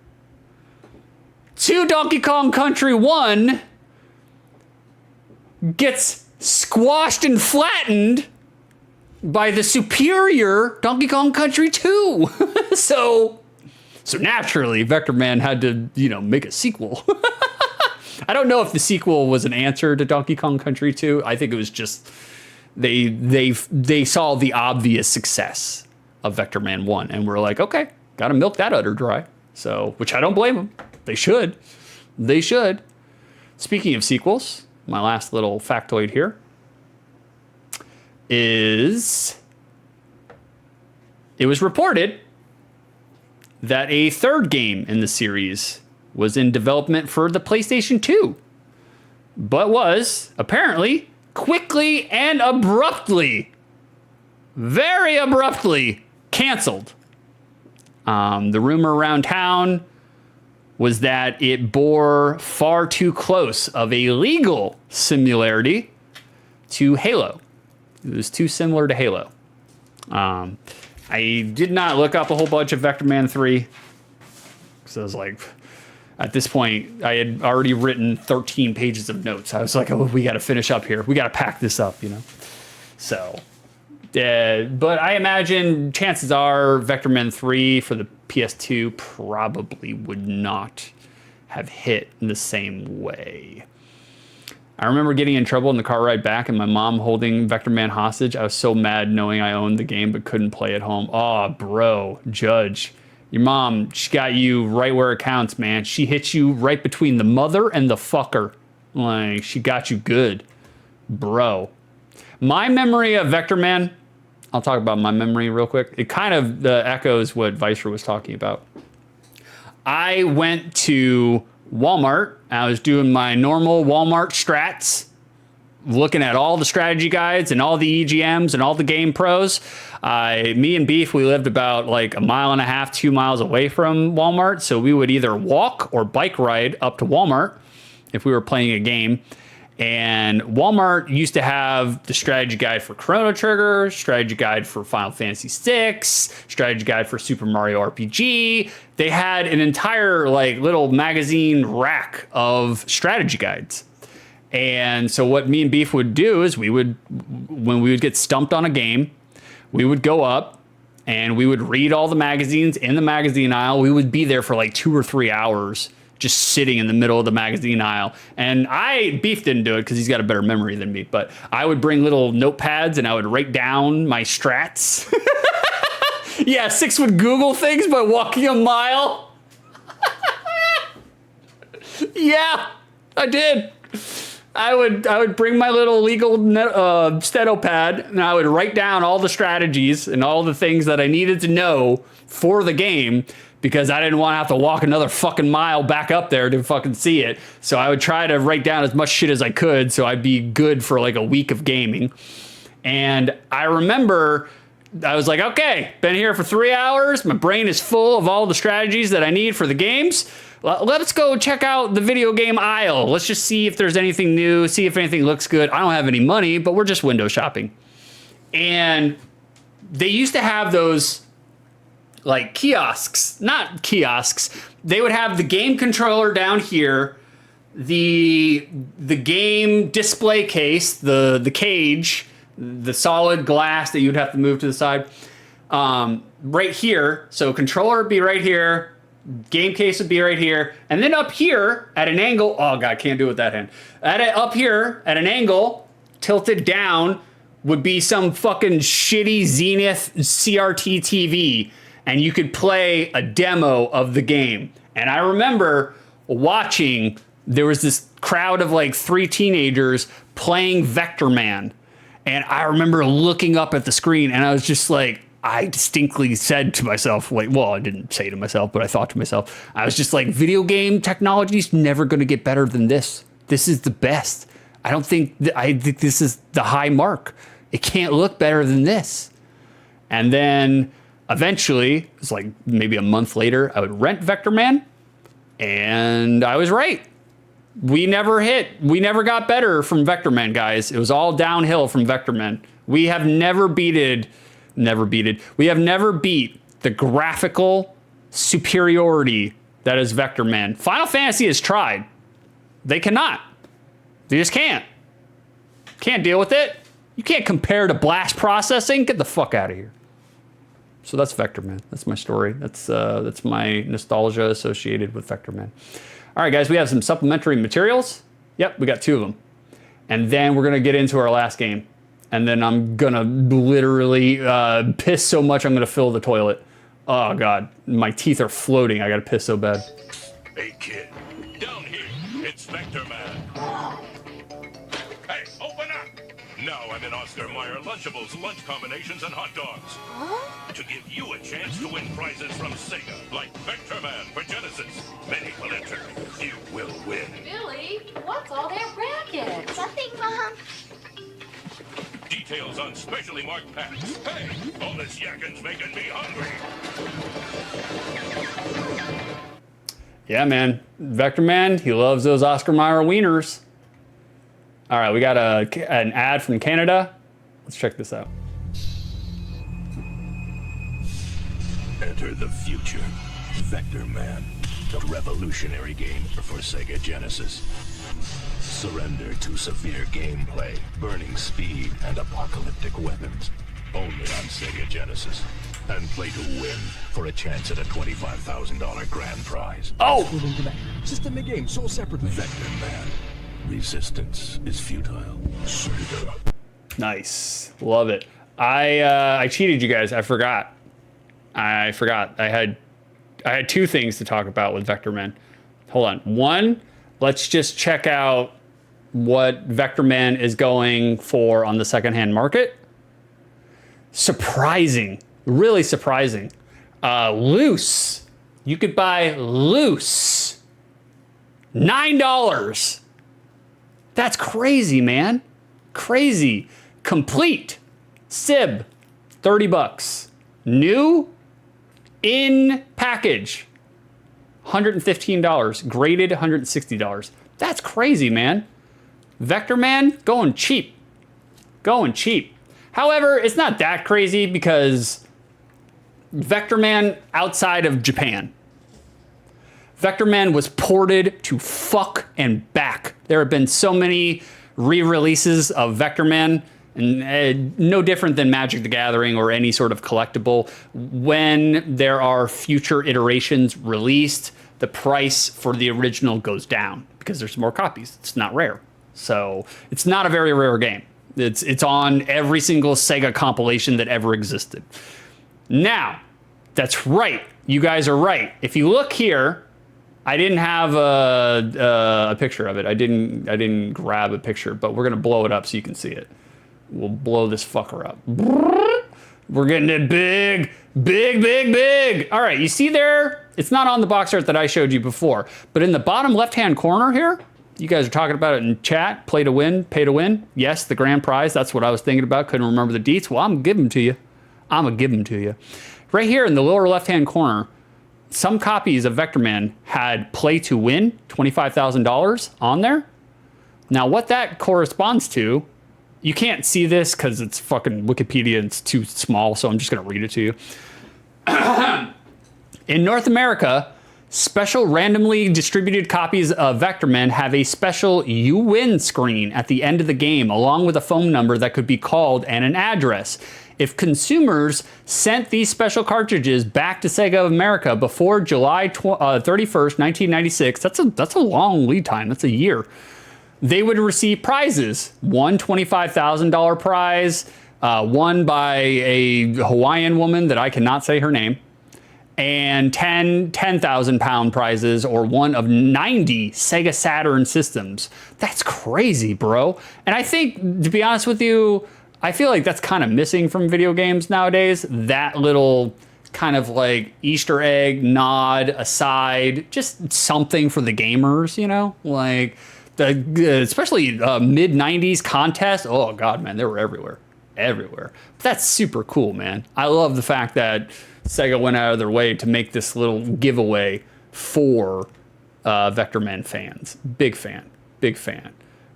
to Donkey Kong Country 1 gets squashed and flattened by the superior Donkey Kong Country 2. So naturally, Vectorman had to, make a sequel. I don't know if the sequel was an answer to Donkey Kong Country 2. I think it was just they saw the obvious success of Vectorman 1 and were like, okay, gotta milk that udder dry. So, which I don't blame them. They should. They should. Speaking of sequels, my last little factoid here is it was reported that a third game in the series was in development for the PlayStation 2, but was apparently quickly and abruptly, very abruptly, canceled. The rumor around town was that it bore far too close of a legal similarity to Halo. It was too similar to Halo. I did not look up a whole bunch of Vectorman 3. So I was like, at this point, I had already written 13 pages of notes. I was like, oh, we got to finish up here. We got to pack this up, you know? So, but I imagine chances are Vectorman 3 for the PS2 probably would not have hit in the same way. I remember getting in trouble in the car ride back and my mom holding Vectorman hostage. I was so mad knowing I owned the game but couldn't play at home. Oh, bro, Judge. Your mom, she got you right where it counts, man. She hit you right between the mother and the fucker. Like, she got you good. Bro. My memory of Vectorman, I'll talk about my memory real quick. It kind of echoes what Vicer was talking about. I went to Walmart. I was doing my normal Walmart strats, looking at all the strategy guides and all the EGMs and all the game pros. Me and Beef, we lived about like 1.5 miles, 2 miles away from Walmart. So we would either walk or bike ride up to Walmart if we were playing a game. And Walmart used to have the strategy guide for Chrono Trigger, strategy guide for Final Fantasy VI, strategy guide for Super Mario RPG. They had an entire like little magazine rack of strategy guides. And so what me and Beef would do is when we would get stumped on a game, we would go up and we would read all the magazines in the magazine aisle. We would be there for like 2 or 3 hours just sitting in the middle of the magazine aisle. And Beef didn't do it because he's got a better memory than me, but I would bring little notepads and I would write down my strats. Yeah, 6 would Google things by walking a mile. Yeah, I did. I would bring my little legal stenopad and I would write down all the strategies and all the things that I needed to know for the game because I didn't want to have to walk another fucking mile back up there to fucking see it. So I would try to write down as much shit as I could so I'd be good for like a week of gaming. And I remember I was like, okay, been here for 3 hours. My brain is full of all the strategies that I need for the games. Let's go check out the video game aisle. Let's just see if there's anything new, see if anything looks good. I don't have any money, but we're just window shopping. And they used to have those like kiosks, not kiosks. They would have the game controller down here, the game display case, the cage, the solid glass that you'd have to move to the side, right here. So controller would be right here. Game case would be right here. And then up here at an angle, oh God, can't do it with that hand. Up here at an angle, tilted down, would be some fucking shitty Zenith CRT TV. And you could play a demo of the game. And I remember watching, there was this crowd of like 3 teenagers playing Vectorman. And I remember looking up at the screen and I was just like, I distinctly said to myself, like, well, I didn't say to myself, but I thought to myself, I was just like, video game technology is never going to get better than this. This is the best. I think this is the high mark. It can't look better than this. And then eventually, it was like maybe a month later, I would rent Vectorman and I was right. We never got better from Vectorman, guys. It was all downhill from Vectorman. We have never beat the graphical superiority that is Vectorman. Final Fantasy has tried. They cannot. They just can't. Can't deal with it. You can't compare to blast processing. Get the fuck out of here. So that's Vectorman. That's my story. That's my nostalgia associated with Vectorman. All right, guys, we have some supplementary materials. Yep, we got 2 of them. And then we're going to get into our last game. And then I'm going to literally piss so much I'm going to fill the toilet. Oh, God. My teeth are floating. I got to piss so bad. Hey, kid. Down here. It's Vectorman. Hey, open up. Now I'm in Oscar Mayer Lunchables, lunch combinations, and hot dogs. Huh? To give you a chance to win prizes from Sega, like Vectorman for Genesis. Many will enter. You will win. Billy, what's all that racket? Nothing, Mom. details on specially marked packs. Hey, all this yakkin's making me hungry. Yeah, man. Vectorman, he loves those Oscar Mayer wieners. All right, we got an ad from Canada. Let's check this out. Enter the future. Vectorman, the revolutionary game for Sega Genesis. Surrender to severe gameplay, burning speed, and apocalyptic weapons. Only on Sega Genesis. And play to win for a chance at a $25,000 grand prize. Oh! System and game sold separately. Vectorman. Resistance is futile. Sega. Nice. Love it. I cheated you guys. I forgot. I had two things to talk about with Vectorman. Hold on. One, let's just check out what Vectorman is going for on the secondhand market. Surprising. Really surprising. Loose. You could buy loose. $9. That's crazy, man. Crazy. Complete. Sib. $30. New. In package. $115. Graded $160. That's crazy, man. Vectorman going cheap. Going cheap. However, it's not that crazy because Vectorman outside of Japan. Vectorman was ported to fuck and back. There have been so many re-releases of Vectorman, and no different than Magic the Gathering or any sort of collectible. When there are future iterations released, the price for the original goes down because there's more copies. It's not rare. So it's not a very rare game. It's on every single Sega compilation that ever existed. Now, that's right. You guys are right. If you look here, I didn't have a picture of it. I didn't grab a picture, but we're gonna blow it up so you can see it. We'll blow this fucker up. We're getting it big, big, big, big. All right, you see there? It's not on the box art that I showed you before, but in the bottom left-hand corner here, you guys are talking about it in chat. Play to win, pay to win. Yes, the grand prize. That's what I was thinking about. Couldn't remember the deets. Well, I'm gonna give them to you. I'm gonna give them to you. Right here in the lower left-hand corner, some copies of Vectorman had play to win, $25,000 on there. Now, what that corresponds to, you can't see this because it's fucking Wikipedia and it's too small, so I'm just gonna read it to you. In North America, special randomly distributed copies of Vectorman have a special You Win screen at the end of the game, along with a phone number that could be called and an address. If consumers sent these special cartridges back to Sega of America before July 31st, 1996, that's a long lead time, that's a year, they would receive prizes. One $25,000 prize, won by a Hawaiian woman that I cannot say her name, and 10,000 pound prizes, or one of 90 Sega Saturn systems. That's crazy, bro. And I think, to be honest with you, I feel like that's kind of missing from video games nowadays. That little kind of like Easter egg nod aside, just something for the gamers, you know? Like, especially mid 90s contests. Oh God, man, they were everywhere. Everywhere. But that's super cool, man. I love the fact that Sega went out of their way to make this little giveaway for Vectorman fans. Big fan. Big fan.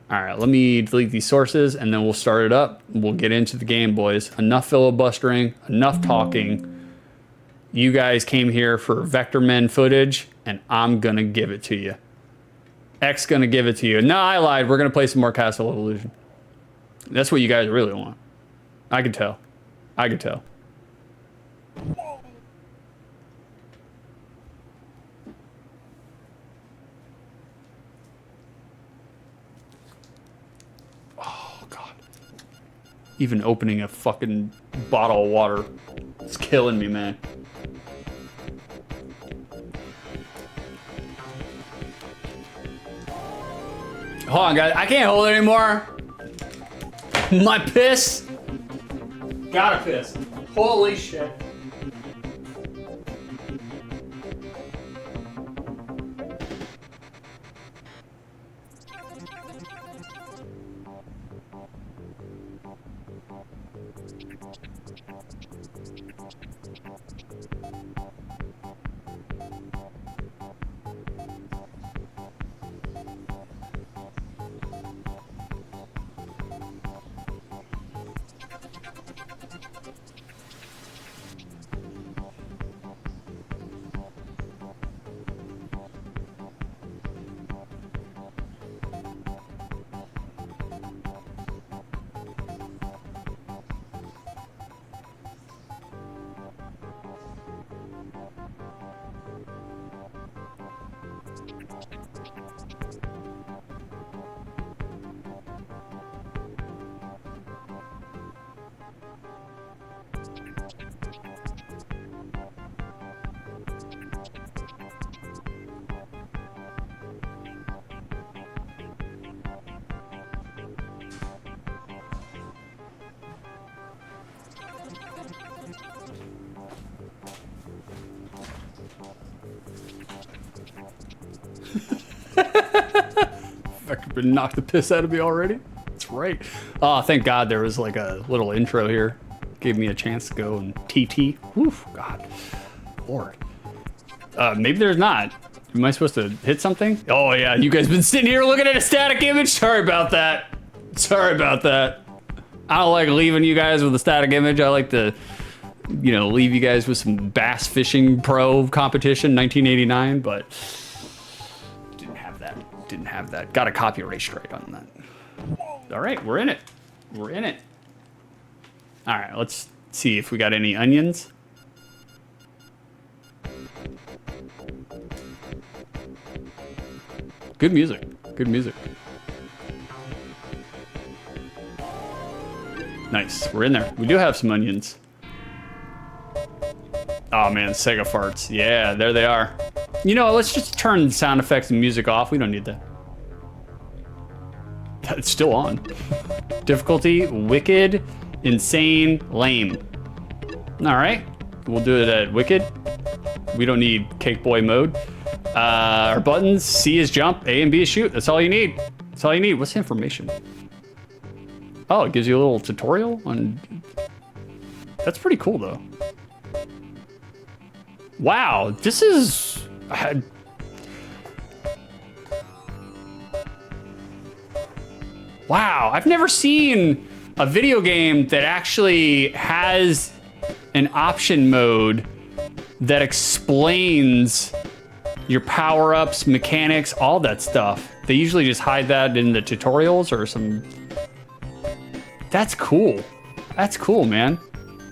All right, let me delete these sources and then we'll start it up. We'll get into the game, boys. Enough filibustering, enough talking. You guys came here for Vectorman footage and I'm gonna give it to you. X gonna give it to you. No, I lied. We're gonna play some more Castle Evolution. That's what you guys really want. I can tell. I can tell. Oh, God. Even opening a fucking bottle of water is killing me, man. Hold on, guys. I can't hold it anymore. My piss. Gotta piss. Holy shit. knock the piss out of me already. That's right. Oh, thank God there was like a little intro here. Gave me a chance to go and TT. Oof, God. Lord. Maybe there's not. Am I supposed to hit something? Oh yeah, you guys been sitting here looking at a static image? Sorry about that. Sorry about that. I don't like leaving you guys with a static image. I like to, you know, leave you guys with some bass fishing pro competition, 1989, but didn't have that. Didn't have that. Got a copyright strike on that. All right, we're in it. We're in it. All right, let's see if we got any onions. Good music. Good music. Nice. We're in there. We do have some onions. Oh man, Sega farts. Yeah, there they are. You know, let's just turn sound effects and music off. We don't need that. It's still on. Difficulty, wicked, insane, lame. All right, we'll do it at wicked. We don't need cake boy mode. Our buttons, C is jump, A and B is shoot. That's all you need. That's all you need. What's the information? Oh, it gives you a little tutorial on... That's pretty cool though. Wow, this is... Wow, I've never seen a video game that actually has an option mode that explains your power-ups, mechanics, all that stuff. They usually just hide that in the tutorials or some... That's cool. That's cool, man.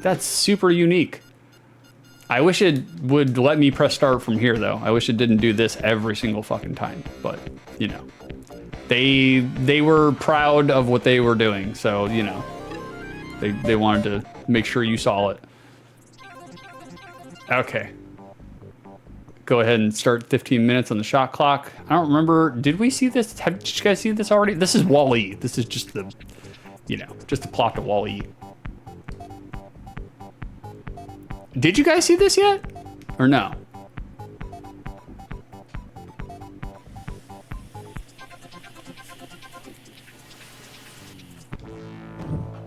That's super unique. I wish it would let me press start from here, though. I wish it didn't do this every single fucking time, but, you know. They were proud of what they were doing, so, you know. They wanted to make sure you saw it. Okay. Go ahead and start 15 minutes on the shot clock. I don't remember, did we see this? Did you guys see this already? This is Wall-E. This is just the, you know, just the plot to Wall-E. Did you guys see this yet? Or no?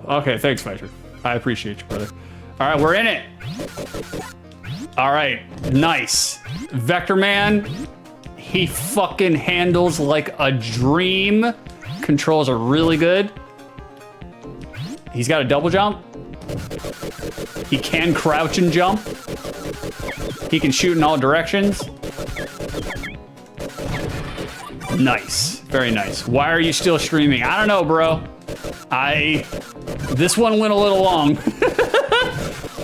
Okay, thanks, Fighter. I appreciate you, brother. All right, we're in it. All right, nice. Vectorman, he fucking handles like a dream. Controls are really good. He's got a double jump. He can crouch and jump. He can shoot in all directions. Nice, very nice. Why are you still streaming? I don't know, bro. This one went a little long.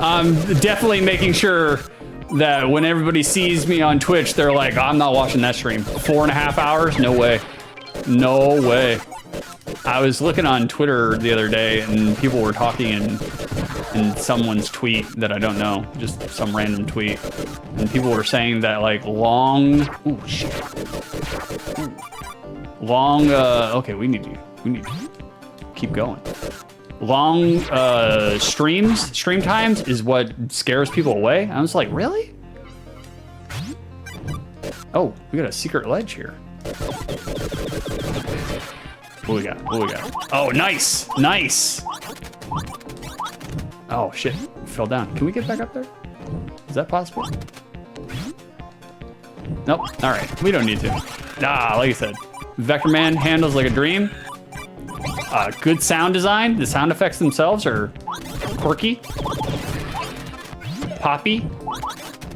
I'm definitely making sure that when everybody sees me on Twitch, they're like, I'm not watching that stream. 4.5 hours? No way. No way. I was looking on Twitter the other day and people were talking in someone's tweet that I don't know, just some random tweet. And people were saying that like long, ooh, shit. Ooh. Long, okay, we need to keep going. Long stream times is what scares people away. I was like, really? Oh, we got a secret ledge here. What we got? What we got? Oh, nice, nice. Oh shit, fell down. Can we get back up there? Is that possible? Nope. All right, we don't need to. Ah, like I said, Vectorman handles like a dream. Good sound design. The sound effects themselves are quirky, poppy.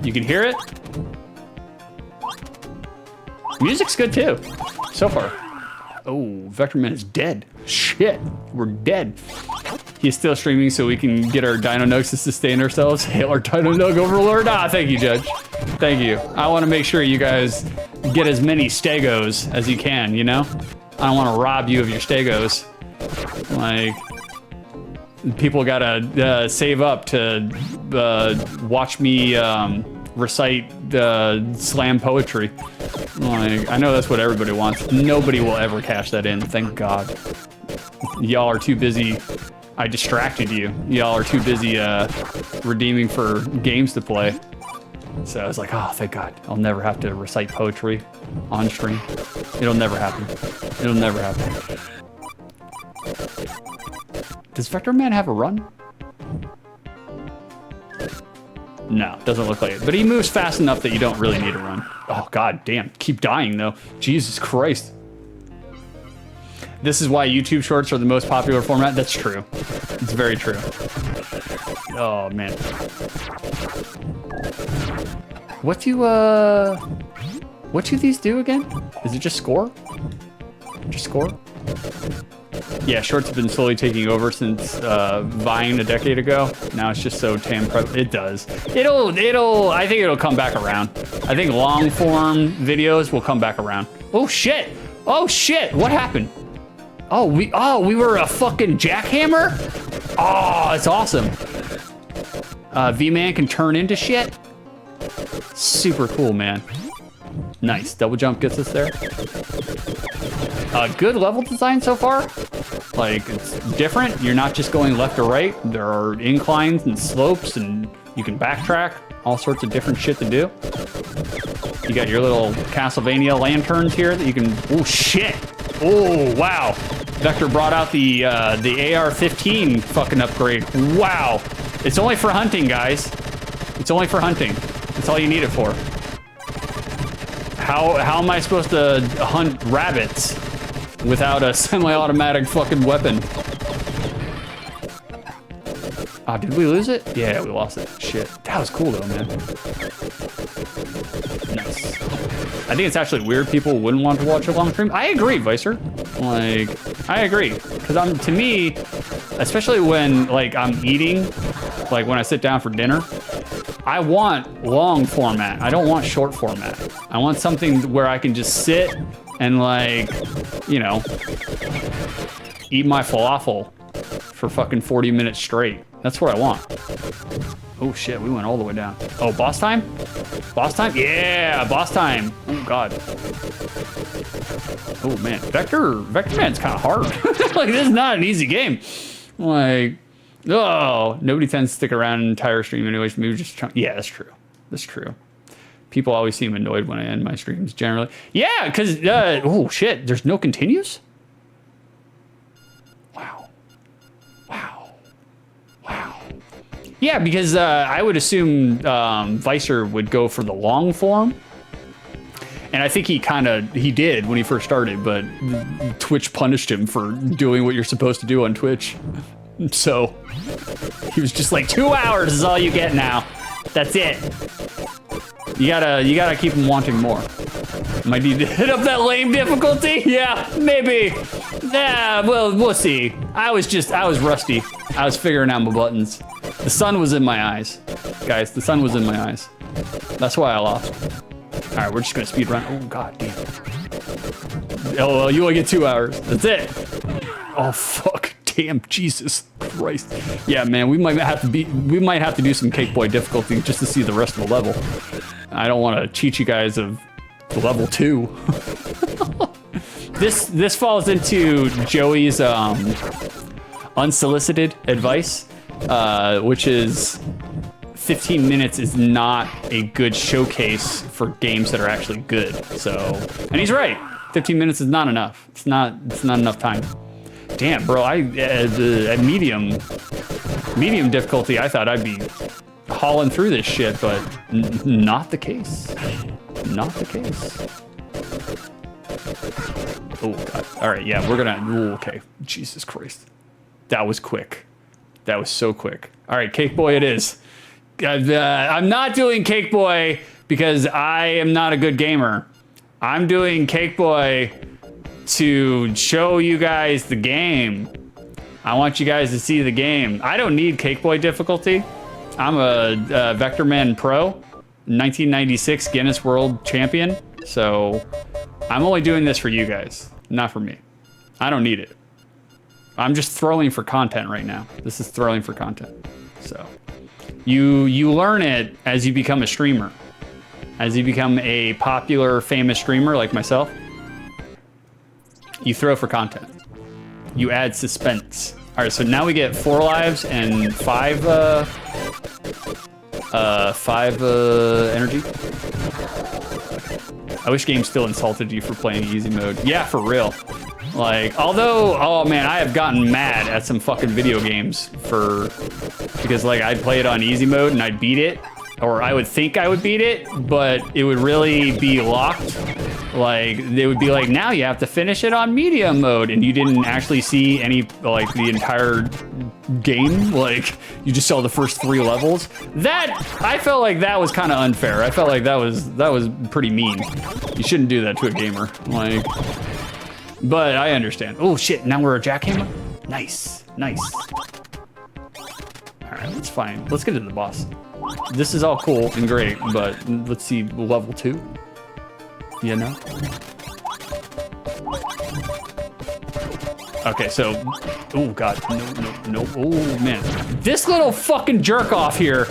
You can hear it. Music's good too, so far. Oh, Vectorman is dead. Shit, we're dead. He's still streaming so we can get our Dino Nugs to sustain ourselves. Hail our Dino Nug Overlord. Ah, thank you, Judge. Thank you. I want to make sure you guys get as many stegos as you can, you know? I don't want to rob you of your stegos. Like, people gotta save up to watch me recite slam poetry. Like, I know that's what everybody wants. Nobody will ever cash that in, thank God. Y'all are too busy. I distracted you. Y'all are too busy redeeming for games to play. So I was like, oh, thank God. I'll never have to recite poetry on stream. It'll never happen. It'll never happen. Does Vectorman have a run? No, doesn't look like it. But he moves fast enough that you don't really need a run. Oh, God damn. Keep dying, though. Jesus Christ. This is why YouTube Shorts are the most popular format? That's true. It's very true. Oh, man. What do these do again? Is it just score? Just score? Yeah, Shorts have been slowly taking over since Vine a decade ago. Now it's just so it does. I think it'll come back around. I think long form videos will come back around. Oh shit! Oh shit! What happened? Oh, we were a fucking jackhammer? Oh, it's awesome. V-Man can turn into shit. Super cool, man. Nice, double jump gets us there. Good level design so far. Like, it's different. You're not just going left or right. There are inclines and slopes, and you can backtrack. All sorts of different shit to do. You got your little Castlevania lanterns here that you can... Oh, shit. Oh, wow. Vector brought out the AR-15 fucking upgrade. Wow. It's only for hunting, guys. It's only for hunting. That's all you need it for. How am I supposed to hunt rabbits without a semi-automatic fucking weapon? Ah, did we lose it? Yeah, we lost it. Shit. That was cool though, man. Nice. I think it's actually weird people wouldn't want to watch a long stream. I agree, Vicer. Like, I agree. Because to me, especially when like I'm eating, like when I sit down for dinner, I want long format. I don't want short format. I want something where I can just sit and like, you know, eat my falafel for fucking 40 minutes straight. That's what I want. Oh shit, we went all the way down. Oh, boss time? Boss time? Yeah, boss time. Oh god. Oh man, Vectorman's kind of hard. Like, this is not an easy game. Like, oh, nobody tends to stick around an entire stream anyways. Maybe just try. Yeah, that's true. That's true. People always seem annoyed when I end my streams generally. Yeah, because, oh shit, there's no continues? Wow. Wow. Wow. Yeah, because I would assume Vicer would go for the long form. And I think he did when he first started, but Twitch punished him for doing what you're supposed to do on Twitch. So he was just like, 2 hours is all you get now. That's it. You gotta keep him wanting more. Might need to hit up that lame difficulty. Yeah, maybe. Yeah, well, we'll see. I was rusty. I was figuring out my buttons. The sun was in my eyes, guys. The sun was in my eyes. That's why I lost. All right, we're just gonna speed run. Oh god damn. Oh well, you only get 2 hours. That's it. Oh fuck. Damn, Jesus Christ. Yeah, man, we might have to do some Cake Boy difficulty just to see the rest of the level. I don't want to cheat you guys of level 2. This falls into Joey's unsolicited advice, which is 15 minutes is not a good showcase for games that are actually good. So, and he's right. 15 minutes is not enough. It's not enough time. Damn, bro, at medium difficulty, I thought I'd be hauling through this shit, but not the case. Not the case. Oh, God. All right, yeah, we're gonna, ooh, okay. Jesus Christ. That was quick. That was so quick. All right, Cake Boy it is. I'm not doing Cake Boy because I am not a good gamer. I'm doing Cake Boy to show you guys the game. I want you guys to see the game. I don't need Cake Boy difficulty. I'm a Vectorman Pro, 1996 Guinness World Champion. So I'm only doing this for you guys, not for me. I don't need it. I'm just throwing for content right now. This is throwing for content. So you learn it as you become a streamer. As you become a popular, famous streamer like myself, you throw for content. You add suspense. All right, so now we get 4 lives and 5 5 energy. I wish games still insulted you for playing easy mode. Yeah, for real. Like, although, oh man, I have gotten mad at some fucking video games because like I'd play it on easy mode and I'd beat it, or I would think I would beat it, but it would really be locked. Like, they would be like, now you have to finish it on medium mode, and you didn't actually see any, like, the entire game. Like, you just saw the first 3 levels. I felt like that was kind of unfair. I felt like that was pretty mean. You shouldn't do that to a gamer. Like, but I understand. Oh shit, now we're a jackhammer? Nice, nice. All right, that's fine. Let's get to the boss. This is all cool and great, but let's see level 2. You know? Okay, so, oh god, no, oh man. This little fucking jerk off here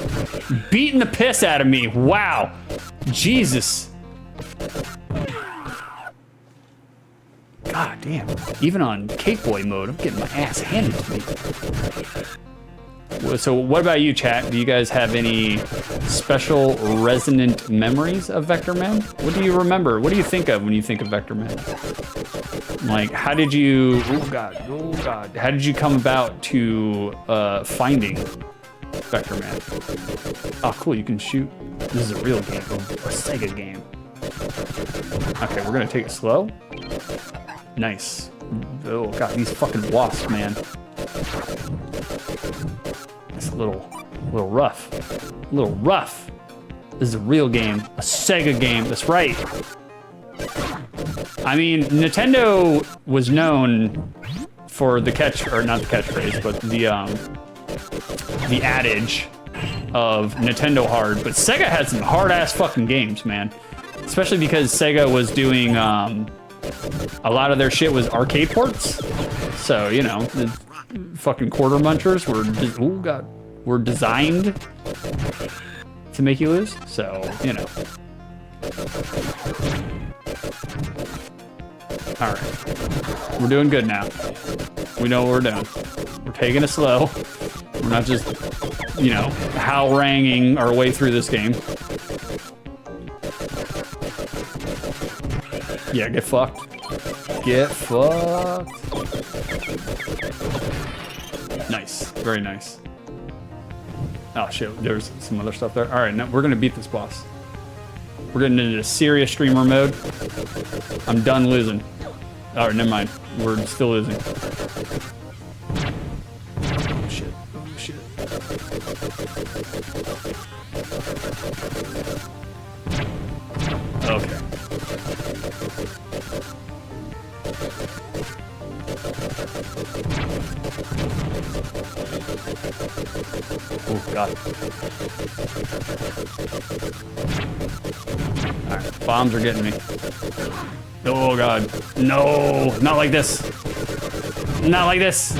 beating the piss out of me. Wow, Jesus. God damn, even on Cake Boy mode, I'm getting my ass handed to me. So what about you, chat? Do you guys have any special resonant memories of Vectorman? What do you remember? What do you think of when you think of Vectorman? Like, how did you, oh God, how did you come about to finding Vectorman? Oh, cool, you can shoot. This is a real game, a Sega game. Okay, we're gonna take it slow. Nice. Oh God, these fucking wasps, man. It's a little rough. A little rough. This is a real game, a Sega game. That's right. I mean, Nintendo was known for the not the catchphrase, but the adage of Nintendo hard. But Sega had some hard ass fucking games, man. Especially because Sega was doing a lot of their shit was arcade ports. So you know. Fucking quarter munchers were designed to make you lose. So, you know. All right. We're doing good now. We know what we're doing. We're taking it slow. We're not just, you know, haranguing our way through this game. Yeah, get fucked. Get fucked. Nice, very nice. Oh shit, there's some other stuff there. All right, now we're gonna beat this boss. We're getting into serious streamer mode. I'm done losing. All right, never mind. We're still losing. Oh shit, oh shit. Okay. Oh god. Alright, bombs are getting me. Oh god. No, not like this. Not like this.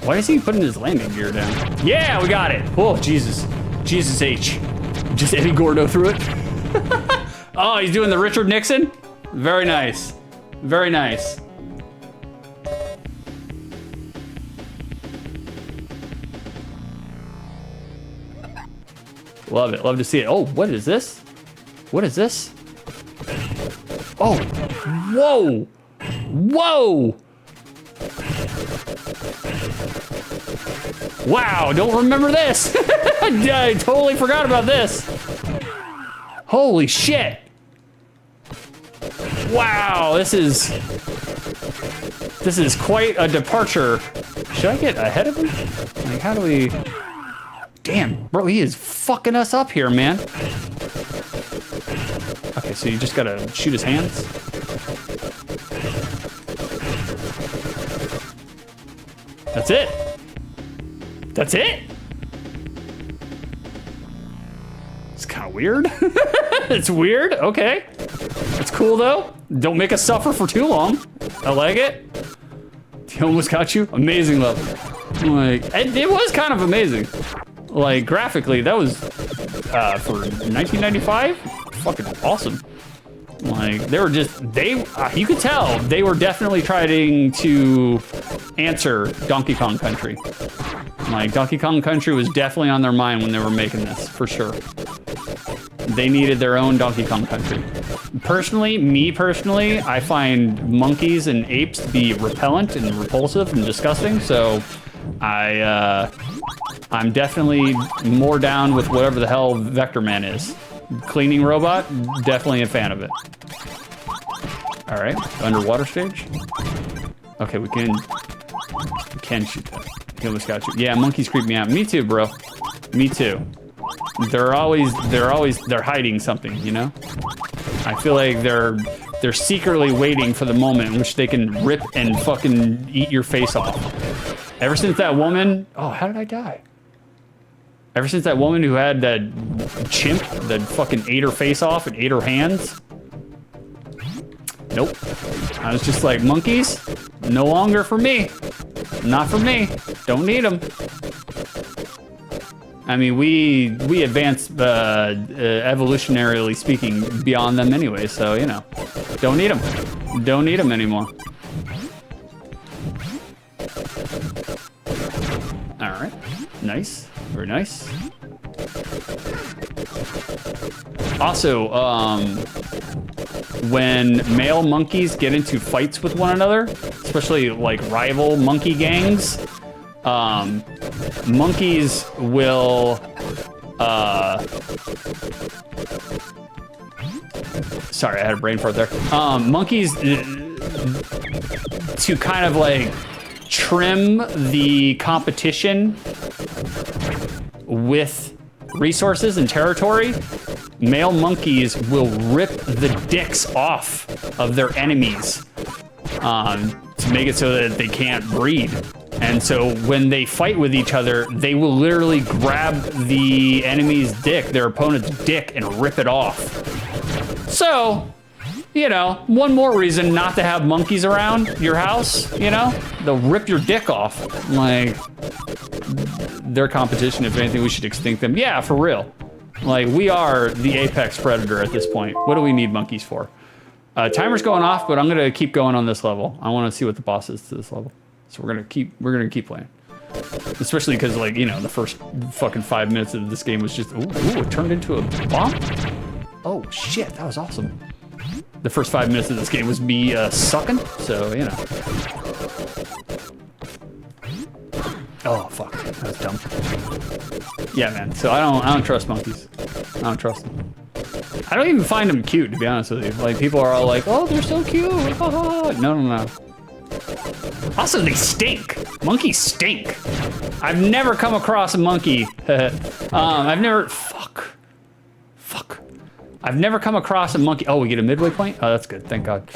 Why is he putting his landing gear down? Yeah, we got it. Oh, Jesus. Jesus H. Just Eddie Gordo through it. Oh, he's doing the Richard Nixon? Very nice. Very nice. Love it. Love to see it. Oh, what is this? What is this? Oh, whoa. Whoa. Wow, don't remember this. I totally forgot about this. Holy shit. Wow, this is quite a departure. Should I get ahead of him? Like, how do we... Damn, bro, he is fucking us up here, man. Okay, so you just gotta shoot his hands. That's it. That's it? It's kind of weird. It's weird, okay. It's cool though. Don't make us suffer for too long. I like it. He almost got you. Amazing level. Like, it was kind of amazing. Like, graphically, that was, for 1995, fucking awesome. Like, they were just, you could tell they were definitely trying to answer Donkey Kong Country. Like, Donkey Kong Country was definitely on their mind when they were making this, for sure. They needed their own Donkey Kong Country. Me personally, I find monkeys and apes to be repellent and repulsive and disgusting, so I'm definitely more down with whatever the hell Vectorman is. Cleaning robot, definitely a fan of it. All right, underwater stage. Okay, we can shoot that. He almost got you. Yeah, monkeys creep me out. Me too, bro. Me too. They're hiding something, you know? I feel like they're secretly waiting for the moment in which they can rip and fucking eat your face off. Ever since that woman, oh, how did I die? Ever since that woman who had that chimp that fucking ate her face off and ate her hands. Nope. I was just like, monkeys, no longer for me. Not for me. Don't need them. I mean, we advanced, evolutionarily speaking, beyond them anyway, so, you know. Don't need them. Don't need them anymore. All right. Nice. Very nice. Also, when male monkeys get into fights with one another, especially like rival monkey gangs, monkeys will, sorry, I had a brain fart there. Monkeys, to kind of like trim the competition with resources and territory, male monkeys will rip the dicks off of their enemies to make it so that they can't breed. And so when they fight with each other, they will literally grab the enemy's dick, their opponent's dick, and rip it off. So, you know, one more reason not to have monkeys around your house, you know? They'll rip your dick off. Like, their competition, if anything, we should extinct them. Yeah, for real. Like, we are the apex predator at this point. What do we need monkeys for? Timer's going off, but I'm gonna keep going on this level. I wanna see what the boss is to this level. So we're gonna keep playing. Especially because, like, you know, the first fucking 5 minutes of this game was just, ooh, it turned into a bomb? Oh shit, that was awesome. The first 5 minutes of this game was me sucking, so, you know. Oh fuck, that's dumb. Yeah, man. So I don't trust monkeys. I don't trust them. I don't even find them cute, to be honest with you. Like, people are all like, "Oh, they're so cute." No. Also, they stink. Monkeys stink. I've never come across a monkey. I've never come across a monkey. Oh, we get a midway point? Oh, that's good. Thank God.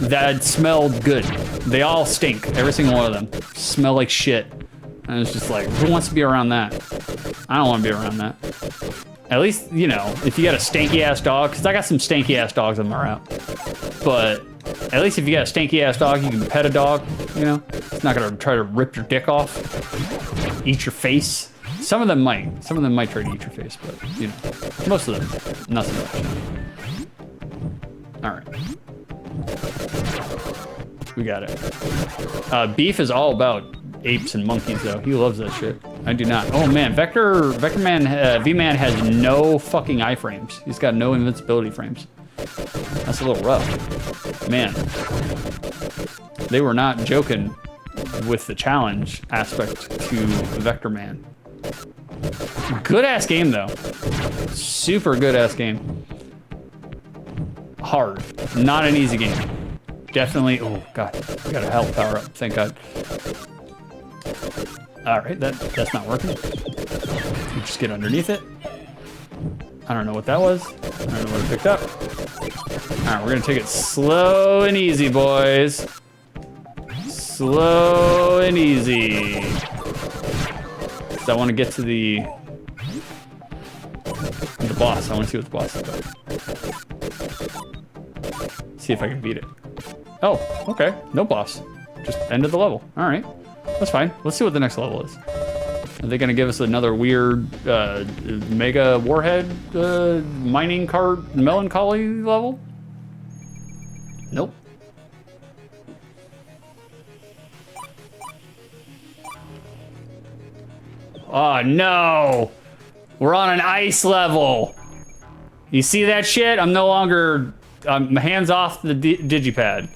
That smelled good. They all stink. Every single one of them smell like shit. And it's just like, who wants to be around that? I don't want to be around that. At least, you know, if you got a stanky ass dog, because I got some stanky ass dogs on my route. But at least if you got a stanky ass dog, you can pet a dog, you know? It's not going to try to rip your dick off, eat your face. Some of them might. Some of them might try to eat your face, but, you know, most of them, not so much. All right. We got it. Beef is all about apes and monkeys, though. He loves that shit. I do not. Oh, man. Vectorman, V-Man has no fucking iframes. He's got no invincibility frames. That's a little rough. Man. They were not joking with the challenge aspect to Vectorman. Good-ass game, though. Super good-ass game. Hard. Not an easy game. Definitely. Oh, God. I got a health power up. Thank God. All right, that's not working. You just get underneath it. I don't know what that was. I don't know what it picked up. All right, we're gonna take it slow and easy, boys. Slow and easy. So I want to get to the boss. I want to see what the boss is about. See if I can beat it. Oh, okay. No boss. Just ended the level. All right. That's fine. Let's see what the next level is. Are they going to give us another weird mega warhead mining cart melancholy level? Nope. Oh no! We're on an ice level. You see that shit? I'm no longer. I'm hands off the digipad.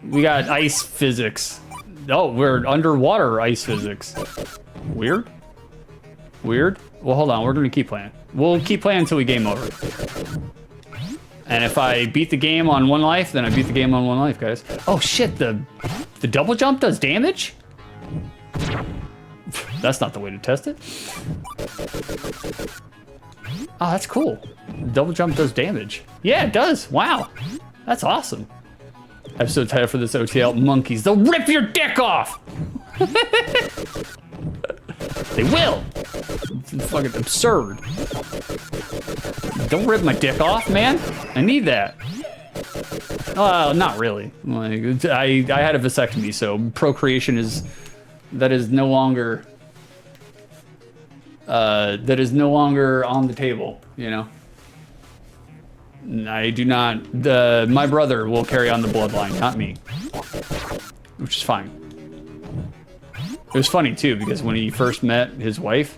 We got ice physics. Oh, we're underwater ice physics. Weird. Weird. Well, hold on. We're gonna keep playing. We'll keep playing until we game over. And if I beat the game on 1 life, then I beat the game on 1 life, guys. Oh shit! The double jump does damage? That's not the way to test it. Oh, that's cool. Double jump does damage. Yeah, it does. Wow. That's awesome. Episode title for this OTL, Monkeys. They'll rip your dick off! They will! It's fucking absurd. Don't rip my dick off, man. I need that. Not really. Like, I had a vasectomy, so procreation is no longer on the table, you know. I do not. My brother will carry on the bloodline, not me, which is fine. It was funny too because when he first met his wife,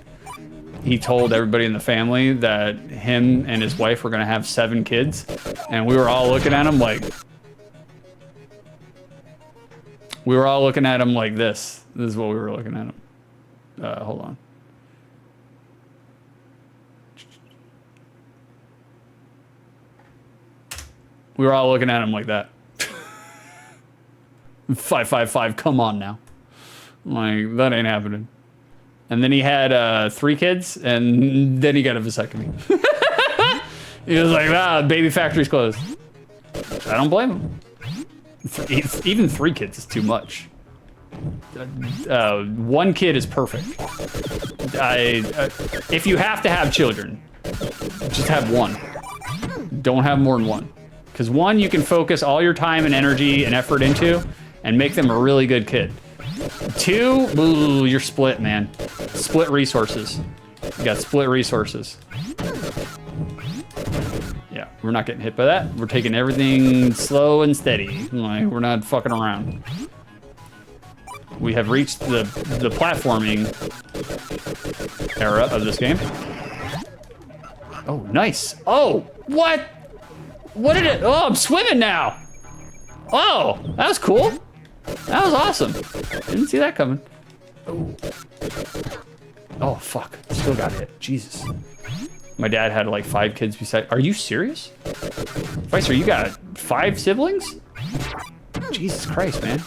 he told everybody in the family that him and his wife were gonna have 7 kids, and we were all looking at him like. We were all looking at him like this. This is what we were looking at him. Hold on. We were all looking at him like that. 555, come on now. Like, that ain't happening. And then he had 3 kids, and then he got a vasectomy. He was like, baby factory's closed. I don't blame him. Even 3 kids is too much. 1 kid is perfect. If you have to have children, just have 1. Don't have more than 1. Because 1, you can focus all your time and energy and effort into and make them a really good kid. 2, ooh, you're split, man. Split resources. You got split resources. Yeah, we're not getting hit by that. We're taking everything slow and steady. Like, we're not fucking around. We have reached the platforming era of this game. Oh, nice. Oh, what? What did it? Oh, I'm swimming now. Oh, that was cool. That was awesome. Didn't see that coming. Oh, fuck. Still got hit. Jesus. My dad had like 5 kids beside. Are you serious? Vicer, you got 5 siblings? Jesus Christ, man.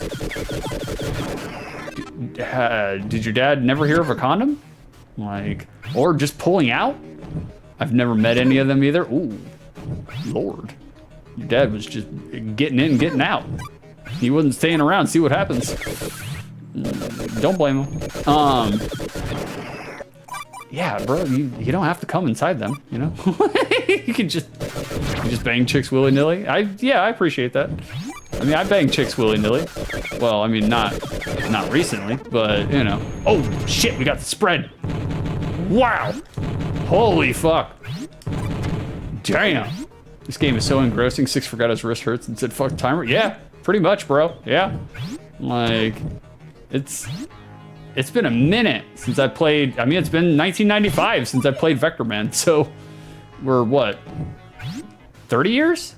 Did your dad never hear of a condom? Like, or just pulling out? I've never met any of them either. Ooh. Lord, your dad was just getting in, getting out. He wasn't staying around. See what happens. Don't blame him. Yeah, bro, you don't have to come inside them. You know, you can just bang chicks willy nilly. I appreciate that. I mean, I bang chicks willy nilly. Well, I mean, not recently, but you know. Oh shit, we got the spread. Wow. Holy fuck. Damn. This game is so engrossing. 6 forgot his wrist hurts and said fuck timer. Yeah, pretty much, bro. Yeah. Like, it's been a minute since I played. I mean, it's been 1995 since I played Vectorman. So we're what? 30 years?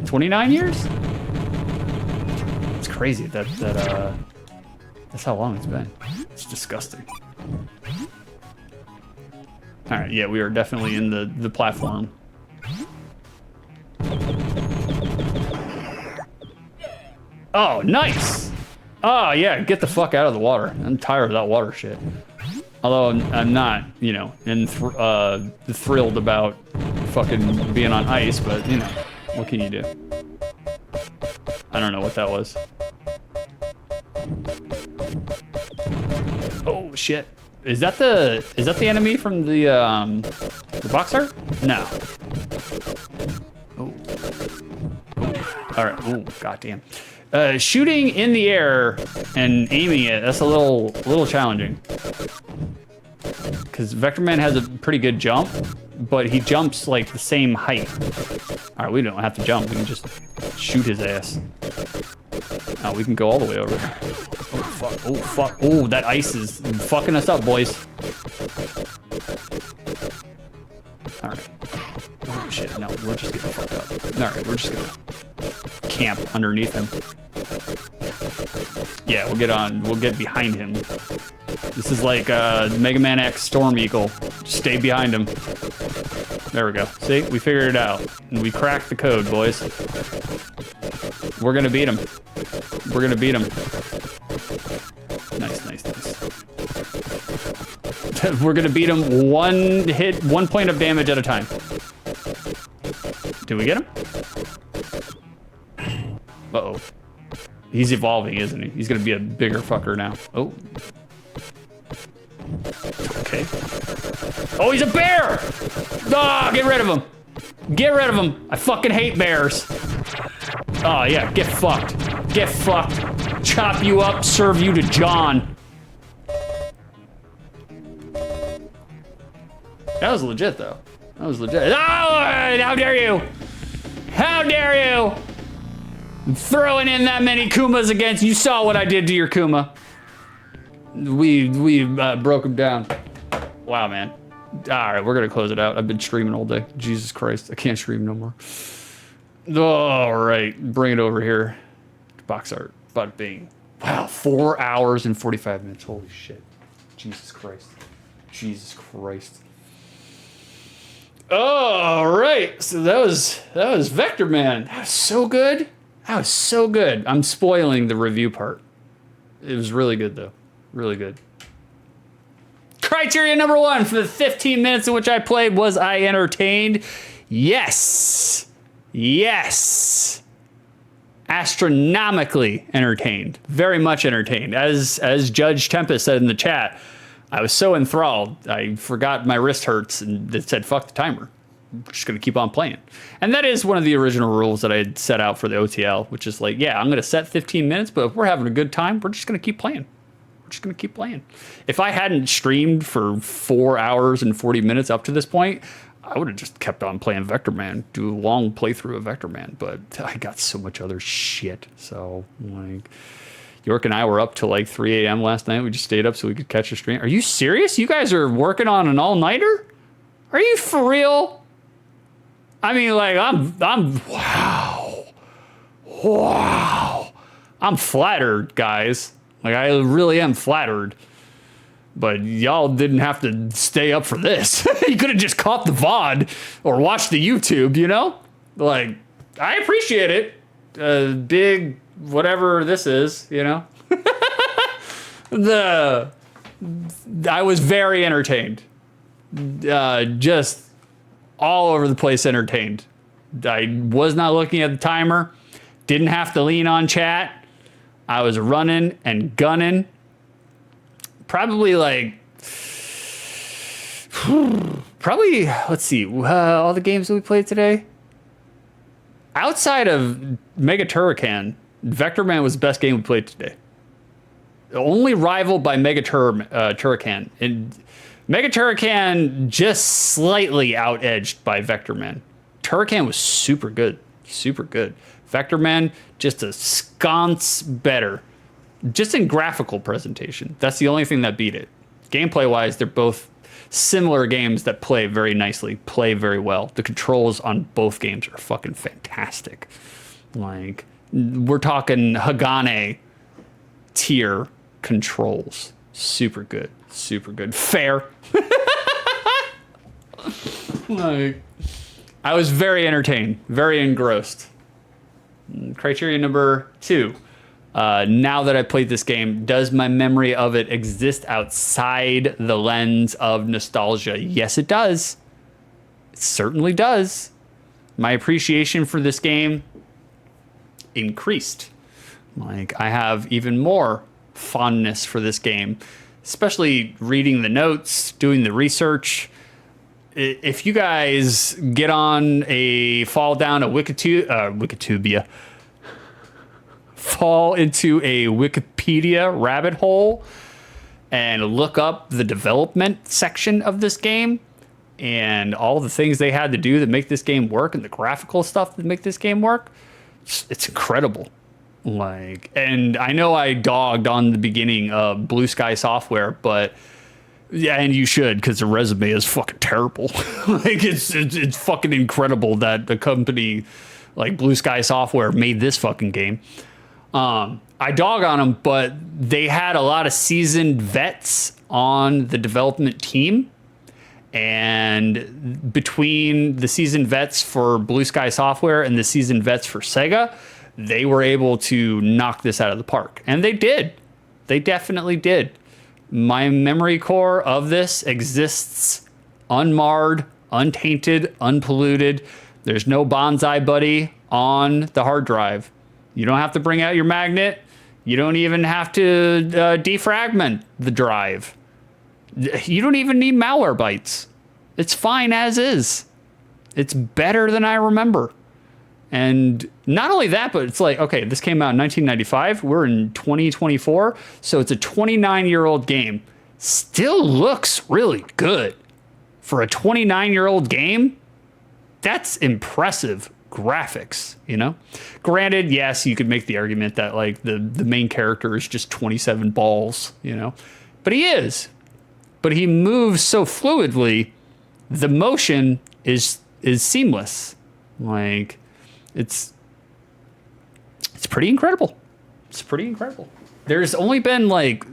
29 years? It's crazy that's how long it's been. It's disgusting. All right, yeah, we are definitely in the platform. Oh, nice. Oh, yeah, get the fuck out of the water. I'm tired of that water shit. Although I'm not, you know, thrilled about fucking being on ice, but, you know, what can you do? I don't know what that was. Oh, shit. Is that the enemy from the box art? No. Oh. All right. Oh, goddamn. Shooting in the air and aiming it, that's a little challenging. Because Vectorman has a pretty good jump, but he jumps like the same height. All right, we don't have to jump. We can just shoot his ass. Oh, we can go all the way over there. Oh, fuck. Oh, fuck. Oh, that ice is fucking us up, boys. All right. Oh, shit. No, we're just getting fucked up. All right, we're just going to camp underneath him. Yeah, we'll get behind him. This is like Mega Man X Storm Eagle. Just stay behind him. There we go. See, we figured it out. And we cracked the code, boys. We're gonna beat him. We're gonna beat him. Nice, nice, nice. We're gonna beat him one hit, 1 point of damage at a time. Did we get him? Uh-oh. He's evolving, isn't he? He's gonna be a bigger fucker now. Oh. Okay. Oh, he's a bear! Ah, get rid of him. Get rid of him. I fucking hate bears. Oh, yeah, get fucked. Get fucked. Chop you up, serve you to John. That was legit, though. That was legit. Oh, how dare you! How dare you! I'm throwing in that many Kumas against you. Saw what I did to your Kuma. We broke him down. Wow, man. All right, we're gonna close it out. I've been streaming all day. Jesus Christ, I can't stream no more. All right, bring it over here. Box art, bada bing. Wow, 4 hours and 45 minutes. Holy shit. Jesus Christ. Jesus Christ. All right, so that was Vectorman. That was so good. That was so good. I'm spoiling the review part. It was really good though. Really good. Criteria number 1 for the 15 minutes in which I played: was I entertained? Yes. Yes. Astronomically entertained. Very much entertained. As Judge Tempest said in the chat, I was so enthralled, I forgot my wrist hurts and it said, fuck the timer. We're just gonna keep on playing. And that is one of the original rules that I had set out for the OTL, which is like, yeah, I'm gonna set 15 minutes, but if we're having a good time, we're just gonna keep playing. We're just gonna keep playing. If I hadn't streamed for 4 hours and 40 minutes up to this point, I would have just kept on playing Vectorman, do a long playthrough of Vectorman, but I got so much other shit. So, like, York and I were up till like 3 a.m. last night. We just stayed up so we could catch a stream. Are you serious? You guys are working on an all-nighter? Are you for real? I mean, like, I'm wow. I'm flattered, guys. Like, I really am flattered. But y'all didn't have to stay up for this. You could have just caught the VOD or watched the YouTube, you know? Like, I appreciate it. Big whatever this is, you know? I was very entertained. Just all over the place entertained. I was not looking at the timer. Didn't have to lean on chat. I was running and gunning. Probably like, let's see, all the games that we played today. Outside of Mega Turrican, Vectorman was the best game we played today. Only rivaled by Mega Turrican. And Mega Turrican just slightly out-edged by Vectorman. Turrican was super good, super good. Vectorman, just a sconce better. Just in graphical presentation. That's the only thing that beat it. Gameplay-wise, they're both similar games that play very nicely, play very well. The controls on both games are fucking fantastic. Like, we're talking Hagane tier controls. Super good. Super good. Fair. Like, I was very entertained, very engrossed. Criteria number 2. Now that I played this game, does my memory of it exist outside the lens of nostalgia? Yes, it does. It certainly does. My appreciation for this game increased. Like, I have even more fondness for this game, especially reading the notes, doing the research. If you guys get on fall down a Wikitubia, fall into a Wikipedia rabbit hole and look up the development section of this game, and all the things they had to do to make this game work, and the graphical stuff that make this game work, it's incredible. Like, and I know I dogged on the beginning of Blue Sky Software, but yeah, and you should, because the resume is fucking terrible. Like, it's fucking incredible that the company like Blue Sky Software made this fucking game. I dog on them, but they had a lot of seasoned vets on the development team. And between the seasoned vets for Blue Sky Software and the seasoned vets for Sega, they were able to knock this out of the park. And they did. They definitely did. My memory core of this exists unmarred, untainted, unpolluted. There's no bonsai buddy on the hard drive. You don't have to bring out your magnet. You don't even have to defragment the drive. You don't even need malware bytes. It's fine as is. It's better than I remember. And not only that, but it's like, okay, this came out in 1995. We're in 2024. So it's a 29-year-old game. Still looks really good. For a 29-year-old game, that's impressive graphics, you know? Granted, yes, you could make the argument that like the main character is just 27 balls, you know? But he is. But he moves so fluidly, the motion is seamless. Like, it's pretty incredible. It's pretty incredible. There's only been like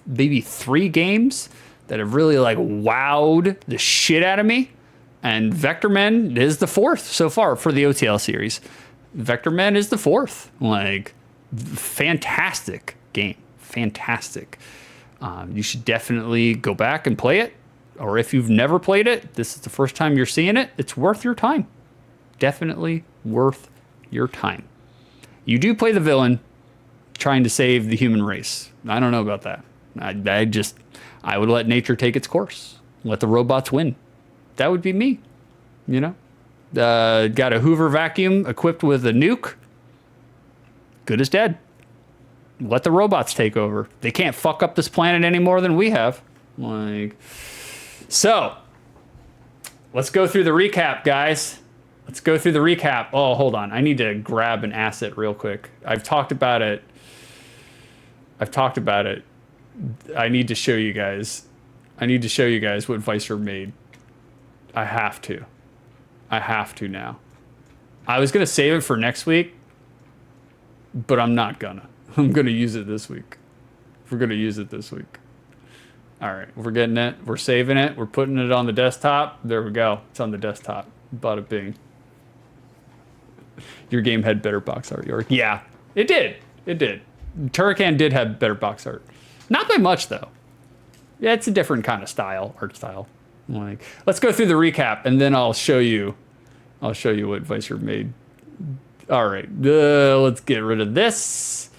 maybe 3 games that have really like wowed the shit out of me. And Vectorman is the 4th so far for the OTL series. Vectorman is the 4th. Like, fantastic game. Fantastic. You should definitely go back and play it. Or if you've never played it, this is the first time you're seeing it, it's worth your time. Definitely worth your time. You do play the villain trying to save the human race. I don't know about that. I would let nature take its course. Let the robots win. That would be me, you know? Got a Hoover vacuum equipped with a nuke. Good as dead. Let the robots take over. They can't fuck up this planet any more than we have. Like, so let's go through the recap, guys. Let's go through the recap. Oh, hold on. I need to grab an asset real quick. I've talked about it. I need to show you guys. What Vicer made. I have to now. I was going to save it for next week, but I'm not gonna. I'm going to use it this week. We're going to use it this week. All right, we're getting it. We're saving it. We're putting it on the desktop. There we go. It's on the desktop. Bada bing. Your game had better box art, York. Yeah, it did. Turrican did have better box art. Not by much, though. Yeah, it's a different kind of art style. Like, let's go through the recap, and then I'll show you what Vicer made. All right, let's get rid of this,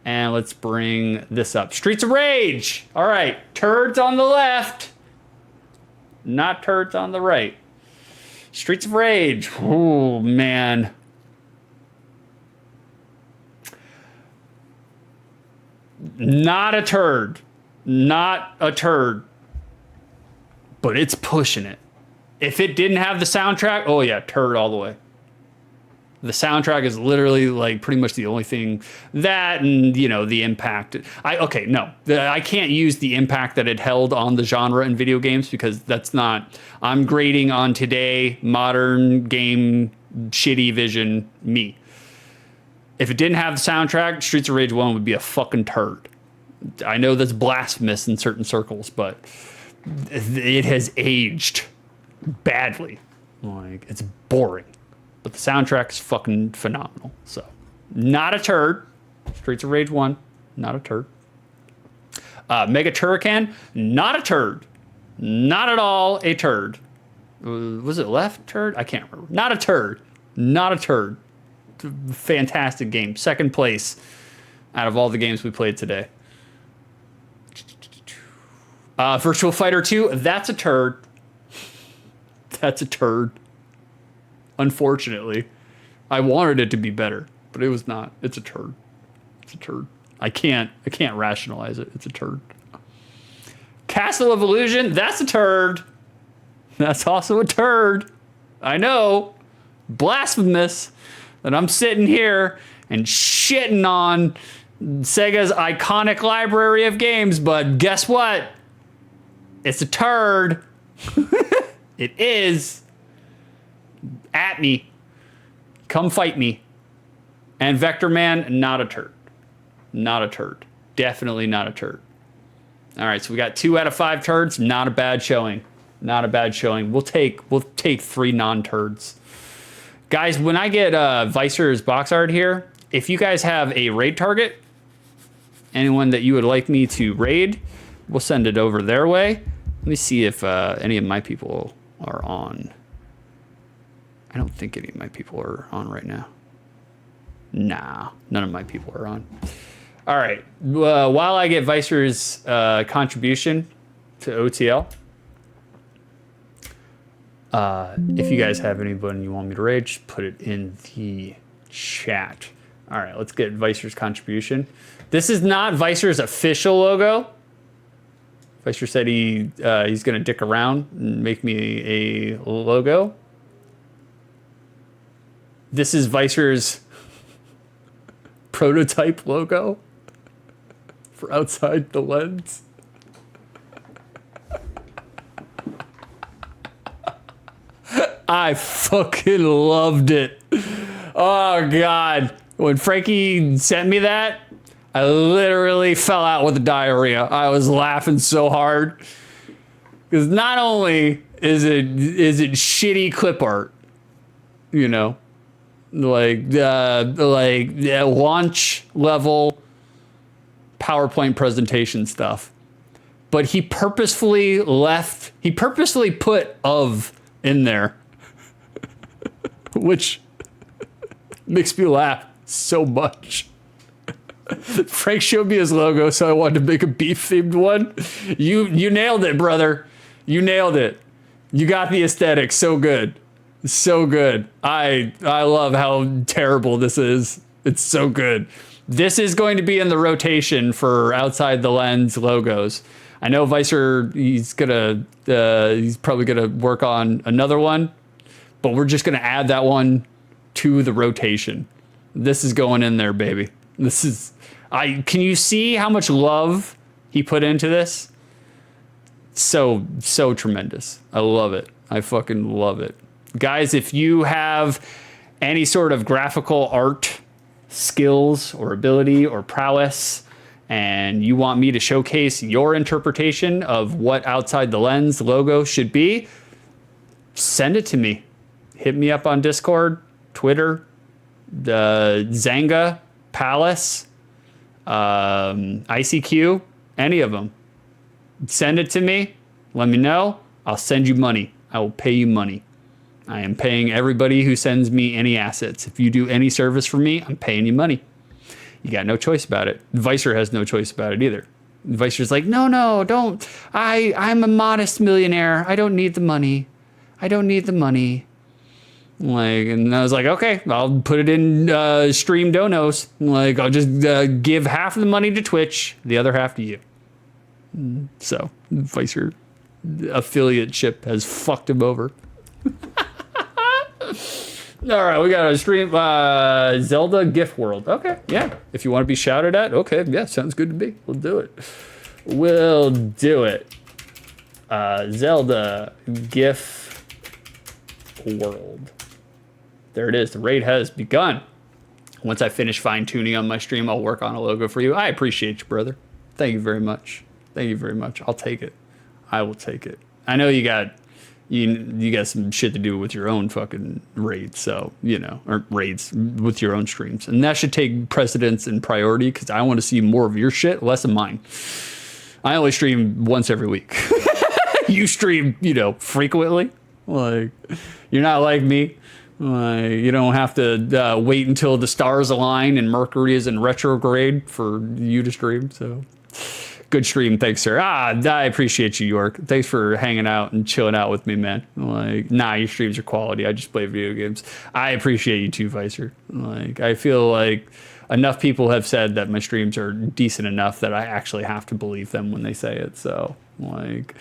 and let's bring this up. Streets of Rage. All right, turds on the left, not turds on the right. Streets of Rage. Oh, man. Not a turd. But it's pushing it. If it didn't have the soundtrack, oh yeah, turd all the way. The soundtrack is literally like pretty much the only thing that, and you know, the impact. I can't use the impact that it held on the genre in video games because that's not, I'm grading on today, modern game, shitty vision, me. If it didn't have the soundtrack, Streets of Rage 1 would be a fucking turd. I know that's blasphemous in certain circles, but it has aged badly. Like, it's boring. But the soundtrack is fucking phenomenal. So, not a turd. Streets of Rage 1, not a turd. Mega Turrican, not a turd. Not at all a turd. Was it left turd? I can't remember. Not a turd. Not a turd. Fantastic game. Second place out of all the games we played today. Virtua Fighter 2, that's a turd. That's a turd. Unfortunately. I wanted it to be better, but it was not. It's a turd. It's a turd. I can't rationalize it. It's a turd. Castle of Illusion, that's a turd. That's also a turd. I know. Blasphemous that I'm sitting here and shitting on Sega's iconic library of games, but guess what? It's a turd. It is. At me. Come fight me. And Vectorman, not a turd. Not a turd. Definitely not a turd. All right, so we got 2 out of 5 turds. Not a bad showing. Not a bad showing. We'll take 3 non-turds. Guys, when I get Vicer's box art here, if you guys have a raid target, anyone that you would like me to raid, we'll send it over their way. Let me see if any of my people are on. I don't think any of my people are on right now. Nah, none of my people are on. All right, while I get Vicer's contribution to OTL, if you guys have anybody you want me to raid, just put it in the chat. All right, let's get Vicer's contribution. This is not Vicer's official logo. Vicer said he's gonna dick around and make me a logo. This is Vicer's prototype logo for outside the lens. I fucking loved it. Oh God. When Frankie sent me that, I literally fell out with diarrhea. I was laughing so hard. Because not only is it shitty clip art, you know, like launch level PowerPoint presentation stuff, but he purposefully put of in there, which makes me laugh so much. Frank showed me his logo, so I wanted to make a beef themed one. You nailed it, brother. You nailed it. You got the aesthetic so good. So good. I love how terrible this is. It's so good. This is going to be in the rotation for outside the lens logos. I know Vicer, he's probably gonna work on another one, but we're just gonna add that one to the rotation. This is going in there, baby. Can you see how much love he put into this? So tremendous. I love it. I fucking love it. Guys, if you have any sort of graphical art skills or ability or prowess, and you want me to showcase your interpretation of what outside the lens logo should be, send it to me. Hit me up on Discord, Twitter, the Zanga, Palace, ICQ, any of them. Send it to me. Let me know. I'll send you money. I will pay you money. I am paying everybody who sends me any assets. If you do any service for me, I'm paying you money. You got no choice about it. Vicer has no choice about it either. Vicer's like, no, don't. I'm a modest millionaire. I don't need the money. I don't need the money. Like, and I was like, okay, I'll put it in stream donos. Like, I'll just give half of the money to Twitch, the other half to you. So, Vicer affiliateship has fucked him over. All right, we got a stream, Zelda Gift World. Okay, yeah. If you want to be shouted at, okay, yeah, sounds good to me. We'll do it. We'll do it. Zelda Gift World. There it is. The raid has begun. Once I finish fine-tuning on my stream, I'll work on a logo for you. I appreciate you, brother. Thank you very much. Thank you very much. I'll take it. I will take it. I know you got some shit to do with your own fucking raids, so, you know, or raids with your own streams. And that should take precedence and priority because I want to see more of your shit, less of mine. I only stream once every week. You stream, you know, frequently. Like, you're not like me. You don't have to wait until the stars align and Mercury is in retrograde for you to stream, so... Good stream, thanks, sir. I appreciate you, York. Thanks for hanging out and chilling out with me, man. Like, nah, your streams are quality. I just play video games. I appreciate you too, Vicer. Like, I feel like enough people have said that my streams are decent enough that I actually have to believe them when they say it. So, like,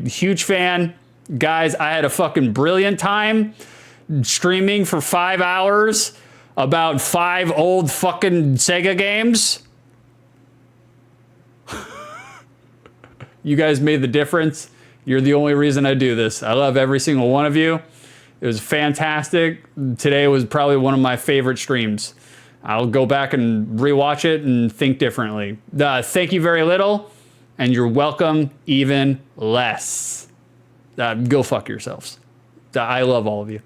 huge fan. Guys, I had a fucking brilliant time streaming for 5 hours about 5 old fucking Sega games. You guys made the difference. You're the only reason I do this. I love every single one of you. It was fantastic. Today was probably one of my favorite streams. I'll go back and rewatch it and think differently. Thank you very little, and you're welcome even less. Go fuck yourselves. I love all of you.